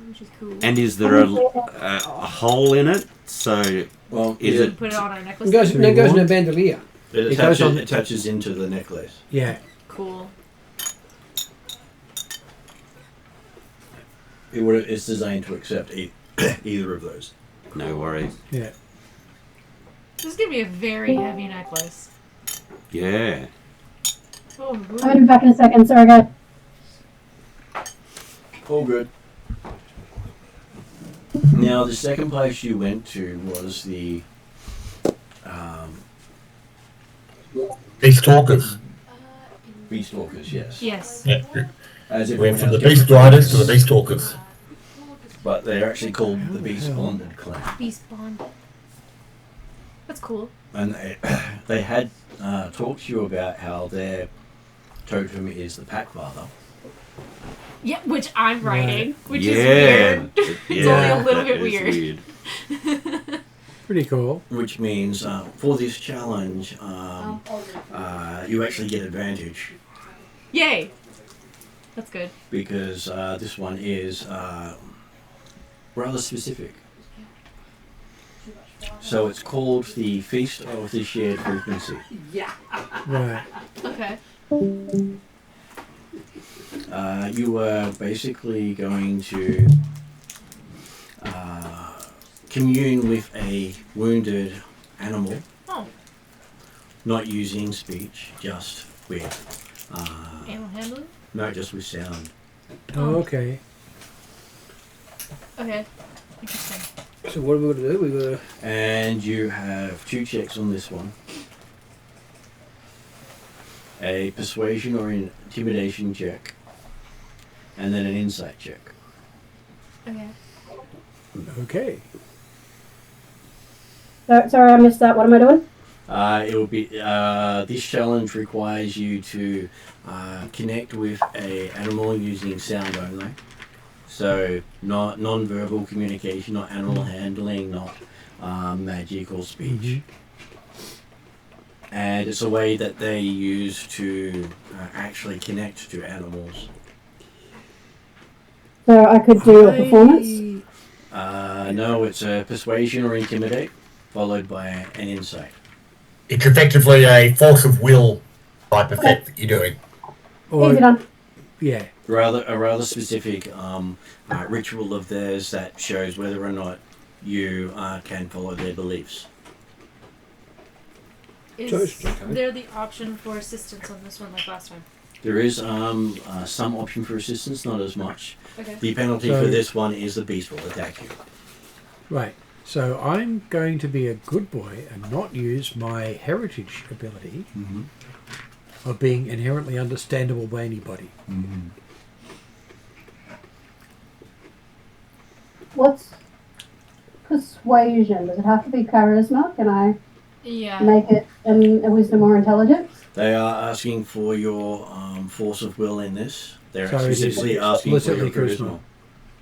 [SPEAKER 1] which is cool.
[SPEAKER 5] And is there a hole in it? So
[SPEAKER 2] Well,
[SPEAKER 5] Is
[SPEAKER 1] We
[SPEAKER 5] it-
[SPEAKER 1] put it on our necklace.
[SPEAKER 6] It goes,
[SPEAKER 3] Do
[SPEAKER 6] no,
[SPEAKER 3] we
[SPEAKER 6] it goes in a
[SPEAKER 3] want-
[SPEAKER 6] bandolier.
[SPEAKER 2] It
[SPEAKER 3] goes on-
[SPEAKER 2] attaches into the necklace.
[SPEAKER 3] Yeah.
[SPEAKER 1] Cool.
[SPEAKER 2] It's designed to accept either of those.
[SPEAKER 5] no worries.
[SPEAKER 3] Yeah.
[SPEAKER 1] This is gonna be a very heavy necklace.
[SPEAKER 5] Yeah.
[SPEAKER 1] Oh,
[SPEAKER 7] I'm gonna be back in a second. Sorry, guys.
[SPEAKER 2] All good. Now, the second place you went to was the
[SPEAKER 4] Beast Talkers.
[SPEAKER 2] Beast Walkers, yes.
[SPEAKER 1] yes.
[SPEAKER 4] Yeah.
[SPEAKER 2] As
[SPEAKER 4] We
[SPEAKER 2] if
[SPEAKER 4] went from the
[SPEAKER 2] everyone else
[SPEAKER 4] Beast Riders to the Beast Talkers.
[SPEAKER 2] But they're actually called the Beast Bonded Clan.
[SPEAKER 1] Beast Bond. That's cool.
[SPEAKER 2] And they had talked to you about how their totem is the Packfather.
[SPEAKER 1] Yeah, which I'm writing, which is
[SPEAKER 5] Yeah.
[SPEAKER 1] weird. It's only a little bit
[SPEAKER 5] It's
[SPEAKER 1] weird.
[SPEAKER 3] Pretty cool.
[SPEAKER 2] Which means for this challenge, you actually get advantage
[SPEAKER 1] Yay! That's good.
[SPEAKER 2] because this one is rather specific. So it's called the Feast of the Shared Frequency.
[SPEAKER 3] Right.
[SPEAKER 1] Okay.
[SPEAKER 2] You were basically going to commune with a wounded animal,
[SPEAKER 1] Oh,
[SPEAKER 2] not using speech, just with
[SPEAKER 1] animal handling?
[SPEAKER 2] no, just with sound.
[SPEAKER 3] Oh, okay.
[SPEAKER 1] Okay. Interesting.
[SPEAKER 6] So what are we going to do? We're going to...
[SPEAKER 2] And you have 2 checks on this one. A persuasion or intimidation check, and then an insight check.
[SPEAKER 1] Okay.
[SPEAKER 3] Okay.
[SPEAKER 7] Sorry, I missed that. What am I doing?
[SPEAKER 2] It will be this challenge requires you to connect with a animal using sound only. So not non-verbal communication, not animal handling, not magic or speech. And it's a way that they use to actually connect to animals.
[SPEAKER 7] So I could do a performance.
[SPEAKER 2] No, it's a persuasion or intimidate, followed by an insight.
[SPEAKER 4] It's effectively a force of will type effect that you're doing.
[SPEAKER 3] Or,
[SPEAKER 7] Easy done.
[SPEAKER 3] yeah.
[SPEAKER 2] A rather specific ritual of theirs that shows whether or not you can follow their beliefs.
[SPEAKER 1] Is
[SPEAKER 6] Okay.
[SPEAKER 1] there the option for assistance on this one like last time?
[SPEAKER 2] There is some option for assistance, not as much.
[SPEAKER 1] Okay.
[SPEAKER 2] The penalty
[SPEAKER 3] So-
[SPEAKER 2] for this one is the beast will attack you.
[SPEAKER 3] Right. So I'm going to be a good boy and not use my heritage ability of being inherently understandable by anybody.
[SPEAKER 7] What's persuasion? Does it have to be charisma? Can I
[SPEAKER 1] Yeah.
[SPEAKER 7] make it a wisdom or intelligence?
[SPEAKER 2] They are asking for your force of will in this. They're
[SPEAKER 3] So it is
[SPEAKER 2] specifically asking for your
[SPEAKER 3] explicitly
[SPEAKER 2] charisma.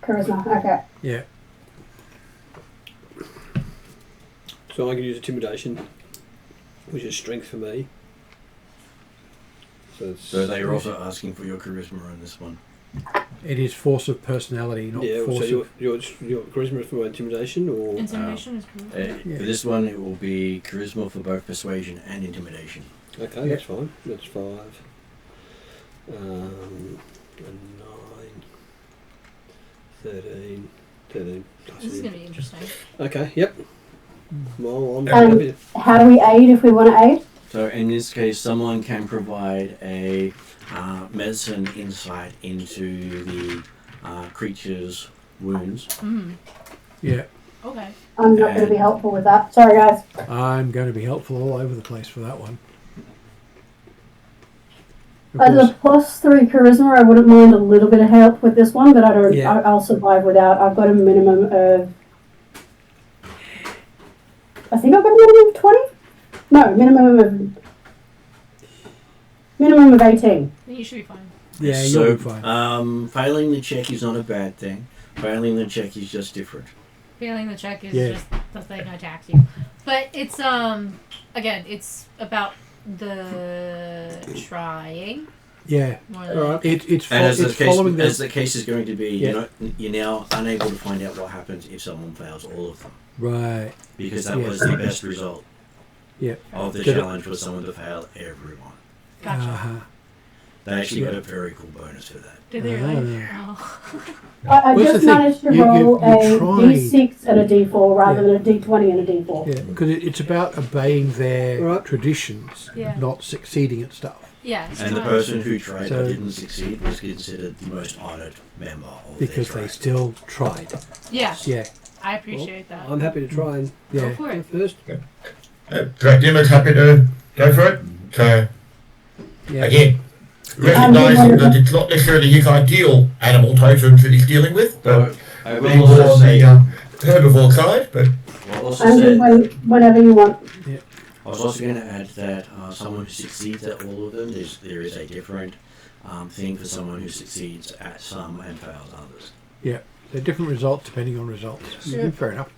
[SPEAKER 7] Charisma. Okay.
[SPEAKER 3] Yeah.
[SPEAKER 6] So I can use intimidation, which is strength for me.
[SPEAKER 2] So they are also asking for your charisma on this one.
[SPEAKER 3] It is force of personality, not
[SPEAKER 6] Yeah,
[SPEAKER 3] force
[SPEAKER 6] so
[SPEAKER 3] of...
[SPEAKER 6] your charisma for my intimidation, or
[SPEAKER 1] Intimidation is cool.
[SPEAKER 3] Yeah.
[SPEAKER 2] For this one, it will be charisma for both persuasion and intimidation.
[SPEAKER 6] okay, that's fine. That's 5. And 9, 13.
[SPEAKER 1] This is going to be interesting.
[SPEAKER 6] Okay, yep. Well, I'm
[SPEAKER 7] Um,
[SPEAKER 6] happy to...
[SPEAKER 7] How do we aid if we want to aid?
[SPEAKER 2] So in this case, someone can provide a medicine insight into the creature's wounds.
[SPEAKER 1] Mm.
[SPEAKER 3] Yeah.
[SPEAKER 1] Okay.
[SPEAKER 7] I'm not going to be helpful with that. Sorry, guys.
[SPEAKER 3] I'm going to be helpful all over the place for that one. Of
[SPEAKER 7] As
[SPEAKER 3] course.
[SPEAKER 7] a +3 charisma, I wouldn't mind a little bit of help with this one, but I don't.
[SPEAKER 3] Yeah.
[SPEAKER 7] I'll survive without. I've got a minimum of. I think I've got a minimum of 20. No, minimum of 18.
[SPEAKER 1] You should be fine.
[SPEAKER 3] Yeah,
[SPEAKER 2] So,
[SPEAKER 3] you'll be fine.
[SPEAKER 2] failing the check is not a bad thing. Failing the check is just different.
[SPEAKER 1] Failing the check is
[SPEAKER 3] Yeah.
[SPEAKER 1] just the thing that attacks you. But it's, again, it's about the trying.
[SPEAKER 3] Yeah.
[SPEAKER 1] More than
[SPEAKER 6] Alright.
[SPEAKER 3] It's
[SPEAKER 2] And as
[SPEAKER 3] it's following
[SPEAKER 2] as
[SPEAKER 3] the...
[SPEAKER 2] the case is going to be,
[SPEAKER 3] Yeah.
[SPEAKER 2] you're now unable to find out what happens if someone fails all of them.
[SPEAKER 3] Right.
[SPEAKER 2] Because that
[SPEAKER 3] Yeah.
[SPEAKER 2] was the best result
[SPEAKER 3] Yeah.
[SPEAKER 2] of the
[SPEAKER 3] Did it-
[SPEAKER 2] challenge was someone to fail everyone.
[SPEAKER 1] Gotcha.
[SPEAKER 3] Uh-huh.
[SPEAKER 2] They actually got a very cool bonus for that.
[SPEAKER 1] Did they really? Oh.
[SPEAKER 7] I
[SPEAKER 3] What's the
[SPEAKER 7] just
[SPEAKER 3] thing?
[SPEAKER 7] managed to
[SPEAKER 3] You
[SPEAKER 7] roll a
[SPEAKER 3] tried.
[SPEAKER 7] D6 and a D4 rather than a D20 and a D4.
[SPEAKER 3] Yeah, because it's about obeying their
[SPEAKER 6] Right.
[SPEAKER 3] traditions,
[SPEAKER 1] Yeah.
[SPEAKER 3] not succeeding at stuff.
[SPEAKER 1] Yeah. it's
[SPEAKER 2] And the
[SPEAKER 1] fine.
[SPEAKER 2] person who tried
[SPEAKER 3] So-
[SPEAKER 2] but didn't succeed was considered the most honoured member of
[SPEAKER 3] Because
[SPEAKER 2] their
[SPEAKER 3] they
[SPEAKER 2] tribe.
[SPEAKER 3] still tried.
[SPEAKER 1] Yeah,
[SPEAKER 3] Yeah,
[SPEAKER 1] I appreciate that.
[SPEAKER 6] I'm happy to try and
[SPEAKER 3] yeah.
[SPEAKER 1] Go for
[SPEAKER 6] go
[SPEAKER 1] it.
[SPEAKER 6] first.
[SPEAKER 4] Direct happy to go for it. So,
[SPEAKER 3] yeah.
[SPEAKER 4] again, recognising that it's not necessarily his ideal animal totems that he's dealing with, but
[SPEAKER 2] I
[SPEAKER 4] being
[SPEAKER 2] will
[SPEAKER 4] more
[SPEAKER 2] also
[SPEAKER 4] on
[SPEAKER 2] say,
[SPEAKER 4] the herbivore side, but
[SPEAKER 2] well, also
[SPEAKER 7] I'm
[SPEAKER 2] said,
[SPEAKER 7] just whenever you want.
[SPEAKER 2] I was also going to add that someone who succeeds at all of them, there is a different thing for someone who succeeds at some and fails others.
[SPEAKER 3] Yeah, they're different results depending on results. Mhm, fair enough.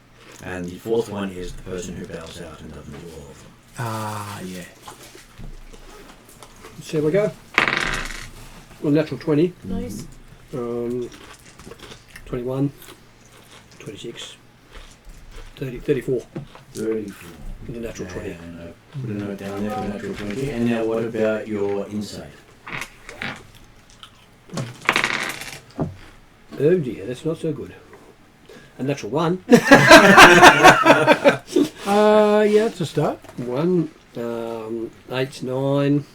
[SPEAKER 2] And the fourth one is the person who bails out and doesn't do all of them.
[SPEAKER 3] Ah, yeah.
[SPEAKER 6] So we go. Well, natural 20.
[SPEAKER 1] Nice.
[SPEAKER 6] 21. 26. 30, 34.
[SPEAKER 2] 34.
[SPEAKER 6] With a natural 20.
[SPEAKER 2] And put a note down there for natural 20. And now what about your insight?
[SPEAKER 6] Oh dear, that's not so good. A natural 1.
[SPEAKER 3] Yeah, it's a start.
[SPEAKER 6] 1. 8's 9.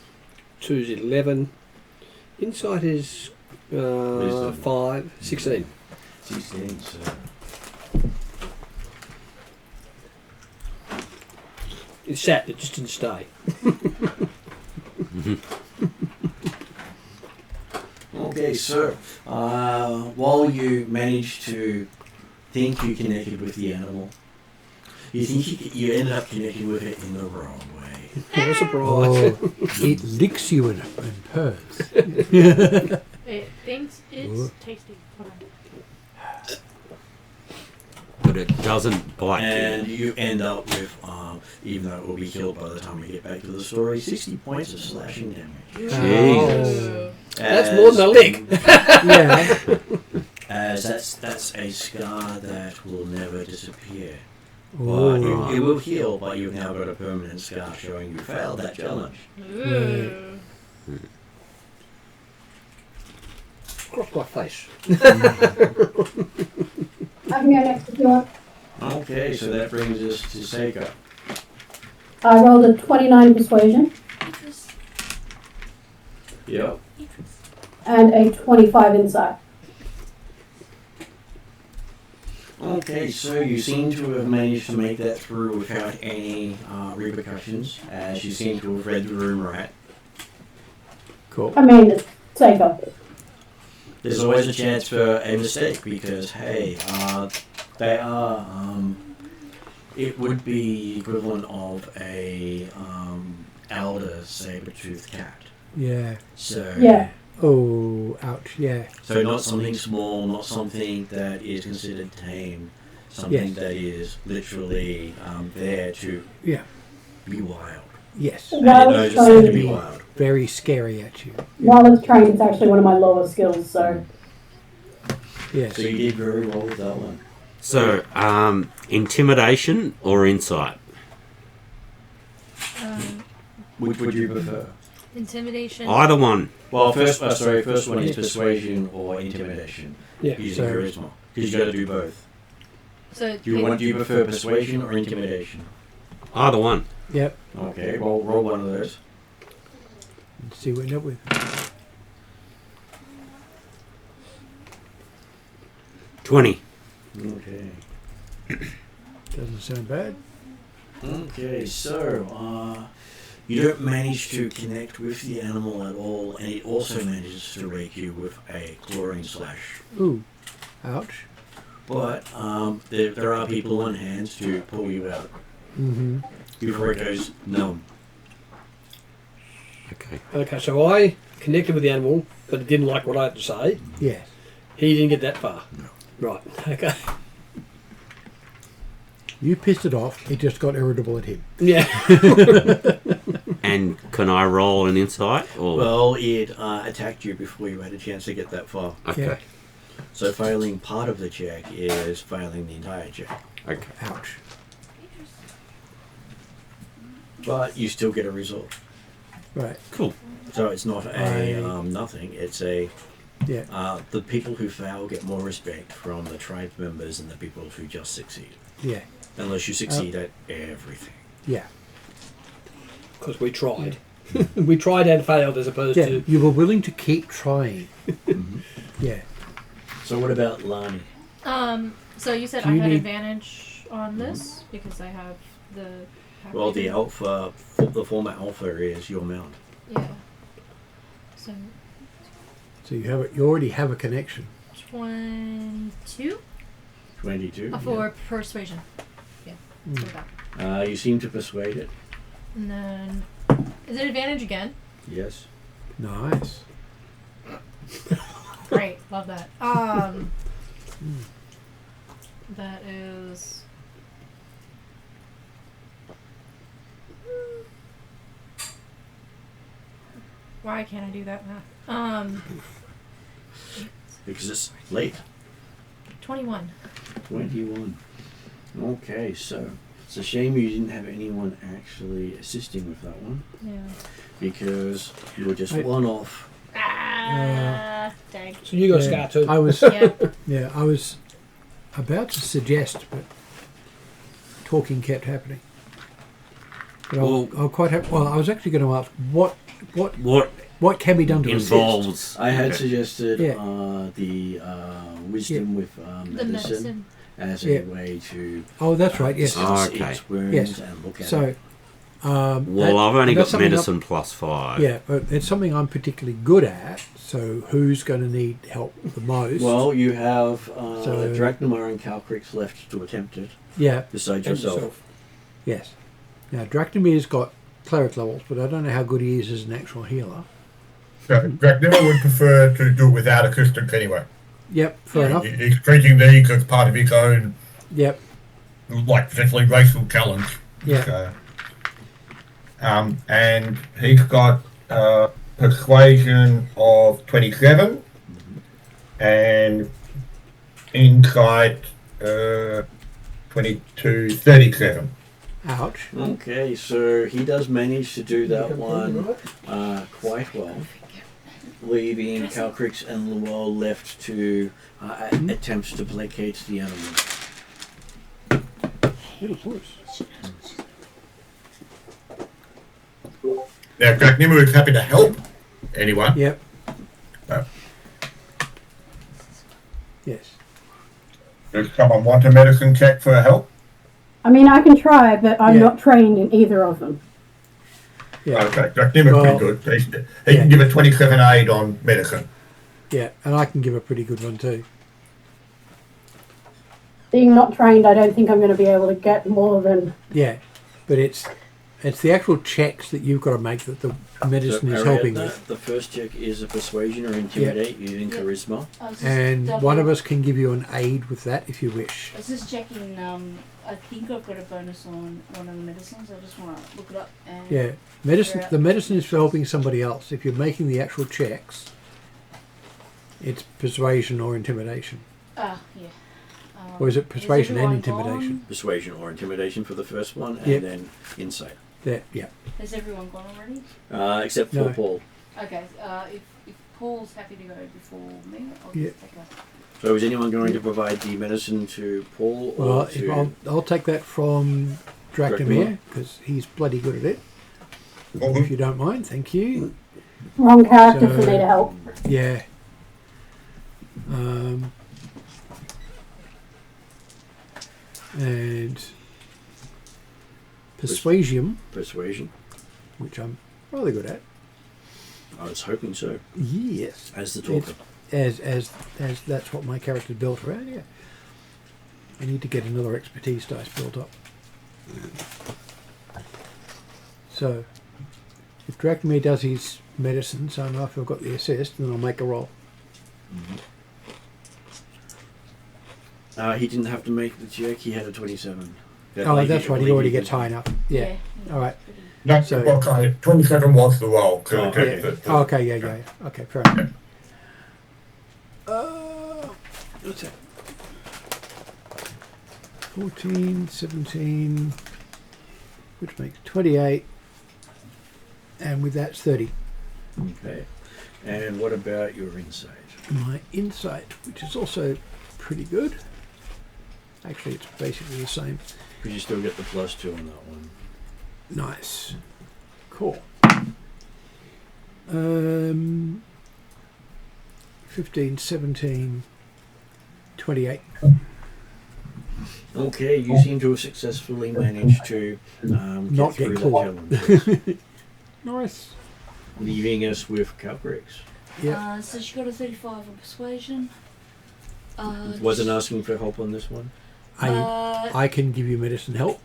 [SPEAKER 6] 2's 11. Insight is
[SPEAKER 2] Wisdom.
[SPEAKER 6] 5. 16.
[SPEAKER 2] 16, so...
[SPEAKER 6] It sat, it just didn't stay.
[SPEAKER 2] Okay, so while you managed to think you connected with the animal, you think you ended up connecting with it in the wrong way.
[SPEAKER 6] What a surprise.
[SPEAKER 3] Oh, it licks you and purrs.
[SPEAKER 1] It thinks it's
[SPEAKER 3] Ooh.
[SPEAKER 1] tasty. Hold on.
[SPEAKER 5] But it doesn't bite
[SPEAKER 2] And
[SPEAKER 5] you.
[SPEAKER 2] you end up with, even though it will be killed by the time we get back to the story, 60 points of slashing damage.
[SPEAKER 5] Jesus.
[SPEAKER 6] That's more than a lick.
[SPEAKER 3] Yeah.
[SPEAKER 2] As that's a scar that will never disappear. But
[SPEAKER 3] Oh.
[SPEAKER 2] it will heal, but you've now got a permanent scar showing you failed that challenge.
[SPEAKER 1] Ooh.
[SPEAKER 6] Cross my face.
[SPEAKER 7] I can go next if you want.
[SPEAKER 2] Okay, so that brings us to Seiko.
[SPEAKER 7] I rolled a 29 persuasion
[SPEAKER 2] Yep.
[SPEAKER 7] and a 25 insight.
[SPEAKER 2] Okay, so you seem to have managed to make that through without any repercussions, as you seem to have read the room right.
[SPEAKER 3] Cool.
[SPEAKER 7] I mean, it's safer.
[SPEAKER 2] There's always a chance for a mistake because, hey, they are. It would be the equivalent of a elder saber-toothed cat.
[SPEAKER 3] Yeah.
[SPEAKER 2] So
[SPEAKER 7] Yeah.
[SPEAKER 3] Oh, ouch. Yeah.
[SPEAKER 2] So not something small, not something that is considered tame, something
[SPEAKER 3] Yes.
[SPEAKER 2] that is literally there to
[SPEAKER 3] Yeah.
[SPEAKER 2] be wild.
[SPEAKER 3] Yes.
[SPEAKER 2] And
[SPEAKER 7] While
[SPEAKER 2] it knows
[SPEAKER 7] it's
[SPEAKER 2] it's there to be
[SPEAKER 7] trained,
[SPEAKER 2] wild.
[SPEAKER 3] Very scary at you.
[SPEAKER 7] while it's trained, it's actually one of my lower skills. So
[SPEAKER 3] Yes.
[SPEAKER 2] So you did very well with that one.
[SPEAKER 5] So, intimidation or insight?
[SPEAKER 2] Which would you prefer?
[SPEAKER 1] Intimidation.
[SPEAKER 5] Either one.
[SPEAKER 2] Well, first one is persuasion or intimidation
[SPEAKER 6] Yeah.
[SPEAKER 2] using
[SPEAKER 3] So-
[SPEAKER 2] charisma. Because you got to do both.
[SPEAKER 1] So
[SPEAKER 2] Do you prefer persuasion or intimidation?
[SPEAKER 5] Either one.
[SPEAKER 3] Yep.
[SPEAKER 2] Okay, well, roll one of those.
[SPEAKER 3] Let's see what we end up with.
[SPEAKER 5] 20.
[SPEAKER 2] Okay.
[SPEAKER 3] Doesn't sound bad.
[SPEAKER 2] Okay, so you don't manage to connect with the animal at all, and it also manages to rake you with a clawing slash.
[SPEAKER 3] Ooh. Ouch.
[SPEAKER 2] But there are people on hand to pull you out
[SPEAKER 3] Mm-hmm.
[SPEAKER 2] before it goes numb.
[SPEAKER 5] Okay.
[SPEAKER 6] Okay, so I connected with the animal, but it didn't like what I had to say.
[SPEAKER 3] Yes.
[SPEAKER 6] He didn't get that far.
[SPEAKER 2] No.
[SPEAKER 6] Right, okay.
[SPEAKER 3] You pissed it off. It just got irritable at him.
[SPEAKER 6] Yeah.
[SPEAKER 5] And can I roll an insight? Or
[SPEAKER 2] Well, it attacked you before you had a chance to get that far.
[SPEAKER 5] okay.
[SPEAKER 3] Yeah.
[SPEAKER 2] So failing part of the check is failing the entire check.
[SPEAKER 5] Okay.
[SPEAKER 3] Ouch.
[SPEAKER 2] But you still get a result.
[SPEAKER 3] Right.
[SPEAKER 5] Cool.
[SPEAKER 2] So it's not a nothing. It's a
[SPEAKER 3] Yeah.
[SPEAKER 2] the people who fail get more respect from the tribe members than the people who just succeed.
[SPEAKER 3] Yeah.
[SPEAKER 2] Unless you succeed at everything.
[SPEAKER 3] Yeah.
[SPEAKER 6] Because we tried. We tried and failed as opposed
[SPEAKER 3] Yeah.
[SPEAKER 6] to...
[SPEAKER 3] You were willing to keep trying.
[SPEAKER 2] Mhm.
[SPEAKER 3] Yeah.
[SPEAKER 2] So what about Lani?
[SPEAKER 1] So you said
[SPEAKER 3] Do
[SPEAKER 1] I
[SPEAKER 3] you
[SPEAKER 1] had
[SPEAKER 3] need-
[SPEAKER 1] advantage on this because I have the.
[SPEAKER 2] Well, the alpha, the former alpha is your mount.
[SPEAKER 1] Yeah. So
[SPEAKER 3] So you already have a connection.
[SPEAKER 1] 22
[SPEAKER 2] 22.
[SPEAKER 1] for persuasion. Yeah.
[SPEAKER 3] Mm.
[SPEAKER 1] So that.
[SPEAKER 2] You seem to persuade it.
[SPEAKER 1] And then is it advantage again?
[SPEAKER 2] Yes.
[SPEAKER 3] Nice.
[SPEAKER 1] Great, love that. That is. Why can't I do that math?
[SPEAKER 2] Because it's late.
[SPEAKER 1] 21.
[SPEAKER 2] 21. Okay, so it's a shame you didn't have anyone actually assisting with that one
[SPEAKER 1] Yeah.
[SPEAKER 2] because you were just
[SPEAKER 3] Wait.
[SPEAKER 2] one off.
[SPEAKER 1] Dang.
[SPEAKER 6] So you got
[SPEAKER 3] Yeah.
[SPEAKER 6] scar too.
[SPEAKER 3] I was
[SPEAKER 1] Yeah.
[SPEAKER 3] I was about to suggest, but talking kept happening. But I'll quite have. Well, I was actually going to ask what
[SPEAKER 5] What
[SPEAKER 3] can be done to assist?
[SPEAKER 5] involves?
[SPEAKER 2] I had suggested
[SPEAKER 3] Yeah.
[SPEAKER 2] the wisdom with
[SPEAKER 1] The
[SPEAKER 2] medicine
[SPEAKER 1] medicine.
[SPEAKER 2] as
[SPEAKER 3] Yeah.
[SPEAKER 2] a way to
[SPEAKER 3] Oh, that's right. Yes.
[SPEAKER 2] discuss
[SPEAKER 5] Okay.
[SPEAKER 2] its wounds
[SPEAKER 3] Yes.
[SPEAKER 2] and look at
[SPEAKER 3] So,
[SPEAKER 2] it.
[SPEAKER 5] Well, I've only
[SPEAKER 3] that's
[SPEAKER 5] got
[SPEAKER 3] something
[SPEAKER 5] medicine plus 5.
[SPEAKER 3] Yeah, but it's something I'm particularly good at. So, who's going to need help the most?
[SPEAKER 2] Well, you have
[SPEAKER 3] So-
[SPEAKER 2] Drachnamar and Calcrix left to attempt it
[SPEAKER 3] yeah,
[SPEAKER 2] besides
[SPEAKER 6] And
[SPEAKER 2] yourself.
[SPEAKER 3] yes. Now, Drachnamir's got cleric levels, but I don't know how good he is as an actual healer.
[SPEAKER 4] So Drachnimar would prefer to do it without assistance anyway.
[SPEAKER 3] Yep, fair enough.
[SPEAKER 4] He's treating these as part of his own,
[SPEAKER 3] Yep,
[SPEAKER 4] like, potentially racial challenge.
[SPEAKER 3] yeah.
[SPEAKER 4] So, and he's got persuasion of 27 and insight 37.
[SPEAKER 3] Ouch.
[SPEAKER 2] Okay, so he does manage to do that one quite well, leaving Calcrix and Luol left to attempt to placate the enemy.
[SPEAKER 3] Little puss.
[SPEAKER 4] Now, Drachnimar is happy to help anyone.
[SPEAKER 3] Yep.
[SPEAKER 4] Uh,
[SPEAKER 3] Yes.
[SPEAKER 4] Does someone want a medicine check for help?
[SPEAKER 7] I mean, I can try, but I'm
[SPEAKER 3] Yeah.
[SPEAKER 7] not trained in either of them.
[SPEAKER 3] Yeah.
[SPEAKER 4] Okay, Drachnimar's
[SPEAKER 3] Well,
[SPEAKER 4] pretty good. He can give a 27 aid on medicine.
[SPEAKER 3] Yeah, and I can give a pretty good one too.
[SPEAKER 7] Being not trained, I don't think I'm going to be able to get more than.
[SPEAKER 3] Yeah, but it's the actual checks that you've got to make that the medicine is helping with.
[SPEAKER 2] The first check is a persuasion or intimidate using charisma.
[SPEAKER 8] I was just
[SPEAKER 3] And one of us can give you an aid with that if you wish.
[SPEAKER 8] I was just checking. I think I've got a bonus on one of the medicines. I just want to look it up. And
[SPEAKER 3] Yeah, medicine. The medicine is for helping somebody else. If you're making the actual checks, it's persuasion or intimidation.
[SPEAKER 8] Yeah.
[SPEAKER 3] Or is it persuasion and
[SPEAKER 8] everyone
[SPEAKER 3] intimidation?
[SPEAKER 8] gone?
[SPEAKER 2] Persuasion or intimidation for the first one, and
[SPEAKER 3] Yep.
[SPEAKER 2] then insight.
[SPEAKER 8] Has everyone gone already?
[SPEAKER 2] Except for
[SPEAKER 3] No.
[SPEAKER 2] Paul.
[SPEAKER 8] Okay. If Paul's happy to go before me, I'll
[SPEAKER 3] Yeah.
[SPEAKER 8] just take a.
[SPEAKER 2] So is anyone going to provide the medicine to Paul or
[SPEAKER 3] Well,
[SPEAKER 2] to...
[SPEAKER 3] I'll take that from Drachnimar because he's bloody good at it. If you don't mind, thank you.
[SPEAKER 7] Wrong character for
[SPEAKER 3] So-
[SPEAKER 7] me to help.
[SPEAKER 3] Yeah. And persuasion,
[SPEAKER 2] Persuasion.
[SPEAKER 3] which I'm rather good at.
[SPEAKER 2] I was hoping so.
[SPEAKER 3] Yes.
[SPEAKER 2] As the talker.
[SPEAKER 3] As that's what my character's built around. Yeah. I need to get another expertise dice built up. So, if Drachnimar does his medicine, so now if I've got the assist, then I'll make a roll.
[SPEAKER 2] He didn't have to make the check. He had a 27.
[SPEAKER 3] Oh, that's right. He already gets high enough. Yeah. All right.
[SPEAKER 4] No,
[SPEAKER 3] So-
[SPEAKER 4] okay, 27 was the roll.
[SPEAKER 2] Oh,
[SPEAKER 3] Yeah. Oh, okay. Yeah. Okay. Fair enough. What's that? 14, 17, which makes 28, And with that, 30.
[SPEAKER 2] Okay. And what about your insight?
[SPEAKER 3] My insight, which is also pretty good. Actually, it's basically the same.
[SPEAKER 2] Because you still get the +2 on that one.
[SPEAKER 3] Nice. Cool. 15, 17, 28.
[SPEAKER 2] Okay, you seem to have successfully managed to
[SPEAKER 3] Not
[SPEAKER 2] get
[SPEAKER 3] get
[SPEAKER 2] through
[SPEAKER 3] caught.
[SPEAKER 2] the challenge.
[SPEAKER 3] Nice.
[SPEAKER 2] Leaving us with Calcrix.
[SPEAKER 3] Yeah.
[SPEAKER 8] So she got a 35 on persuasion.
[SPEAKER 2] Wasn't asking for help on this one.
[SPEAKER 3] I can give you medicine help.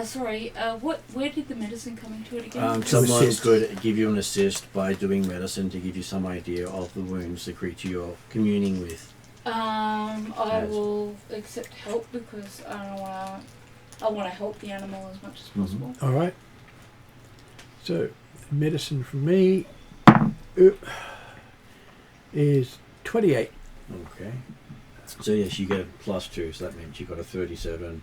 [SPEAKER 8] Sorry. Where did the medicine come into it again?
[SPEAKER 2] Someone
[SPEAKER 3] assist.
[SPEAKER 2] could give you an assist by doing medicine to give you some idea of the wounds the creature you're communing with.
[SPEAKER 8] I will accept help because I want to help the animal as much as possible.
[SPEAKER 3] All right. So, medicine from me is 28.
[SPEAKER 2] Okay. So yes, you get a +2, so that means you got a 37.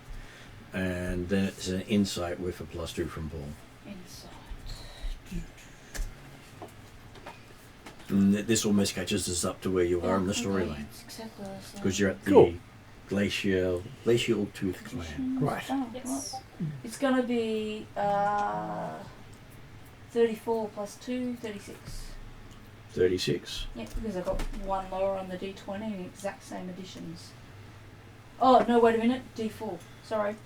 [SPEAKER 2] And then it's an insight with a +2 from Paul.
[SPEAKER 8] Insight.
[SPEAKER 2] And this almost catches us up to where you are in the
[SPEAKER 8] Okay,
[SPEAKER 2] storyline.
[SPEAKER 8] it's exactly the same.
[SPEAKER 2] Because you're at the
[SPEAKER 3] Cool.
[SPEAKER 2] glacial tooth clan.
[SPEAKER 3] Right.
[SPEAKER 8] Oh,
[SPEAKER 1] Yes.
[SPEAKER 8] It's going to be 34 plus 2, 36.
[SPEAKER 2] 36.
[SPEAKER 8] Yeah, because I got one lower on the D20 and exact same additions. Oh, no, wait a minute. D4. Sorry.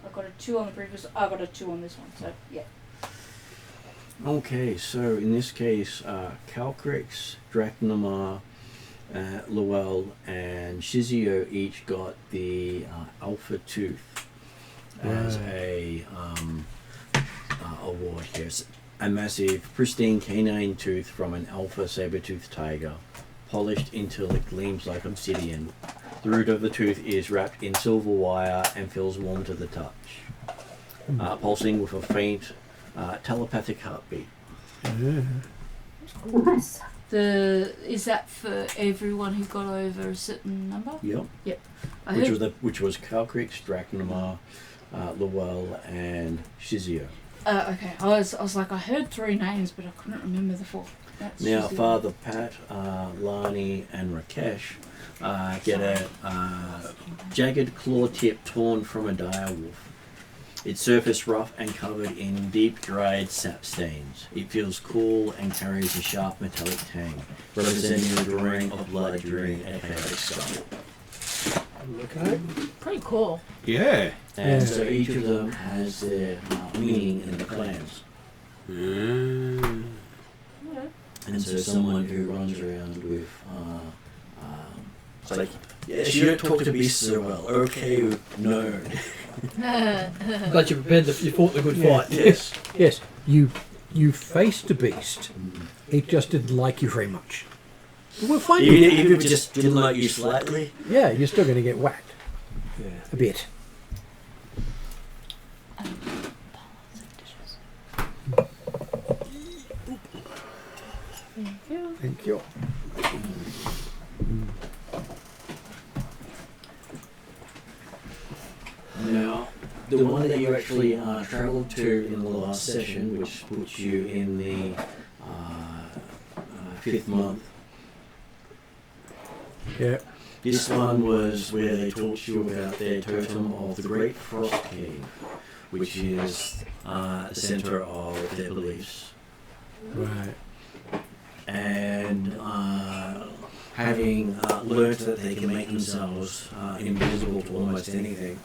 [SPEAKER 8] I got a 2 on the previous. I got a 2 on this one, so yeah.
[SPEAKER 2] Okay, so in this case, Calcrix, Drachnamar, Luell, and Shizio each got the Alpha Tooth as a award here. It's a massive, pristine canine tooth from an alpha saber-toothed tiger, polished until it gleams like obsidian. The root of the tooth is wrapped in silver wire and feels warm to the touch, pulsing with a faint telepathic heartbeat.
[SPEAKER 7] Nice.
[SPEAKER 8] Is that for everyone who got over a certain number?
[SPEAKER 2] Yep.
[SPEAKER 8] I heard,
[SPEAKER 2] Which was Calcrix, Drachnamar, Luell, and Shizio.
[SPEAKER 8] okay. I was like, I heard 3 names, but I couldn't remember the 4th. That's
[SPEAKER 2] Now,
[SPEAKER 8] just the-
[SPEAKER 2] Father Pat, Lani, and Rakesh get a jagged claw tip torn from a dire wolf. Its surface rough and covered in deep dried sap stains. It feels cool and carries a sharp metallic tang, representing the drawing of blood during a chaotic scuffle.
[SPEAKER 6] Okay.
[SPEAKER 1] Pretty cool.
[SPEAKER 5] Yeah.
[SPEAKER 2] And
[SPEAKER 3] Yeah.
[SPEAKER 2] so each of them has their meaning in the clans.
[SPEAKER 8] Okay.
[SPEAKER 2] And so someone who runs around with, it's like, yes, you don't talk to beasts so well. Okay, no.
[SPEAKER 6] But you prepared. You fought the good
[SPEAKER 3] Yeah.
[SPEAKER 6] fight.
[SPEAKER 2] Yes.
[SPEAKER 3] Yes, you faced a beast. It just didn't like you very much. But we'll find
[SPEAKER 2] Even
[SPEAKER 3] you.
[SPEAKER 2] if it just didn't like you slightly.
[SPEAKER 3] Yeah, you're still going to get whacked
[SPEAKER 6] Yeah.
[SPEAKER 3] a bit. Thank you.
[SPEAKER 2] Now, the one that you actually travelled to in the last session, which puts you in the 5th month.
[SPEAKER 3] Yeah.
[SPEAKER 2] This one was where they taught you about their totem of the Great Frost Cave, which is the centre of their beliefs.
[SPEAKER 3] Right.
[SPEAKER 2] And having learnt that they can make themselves invisible to almost anything,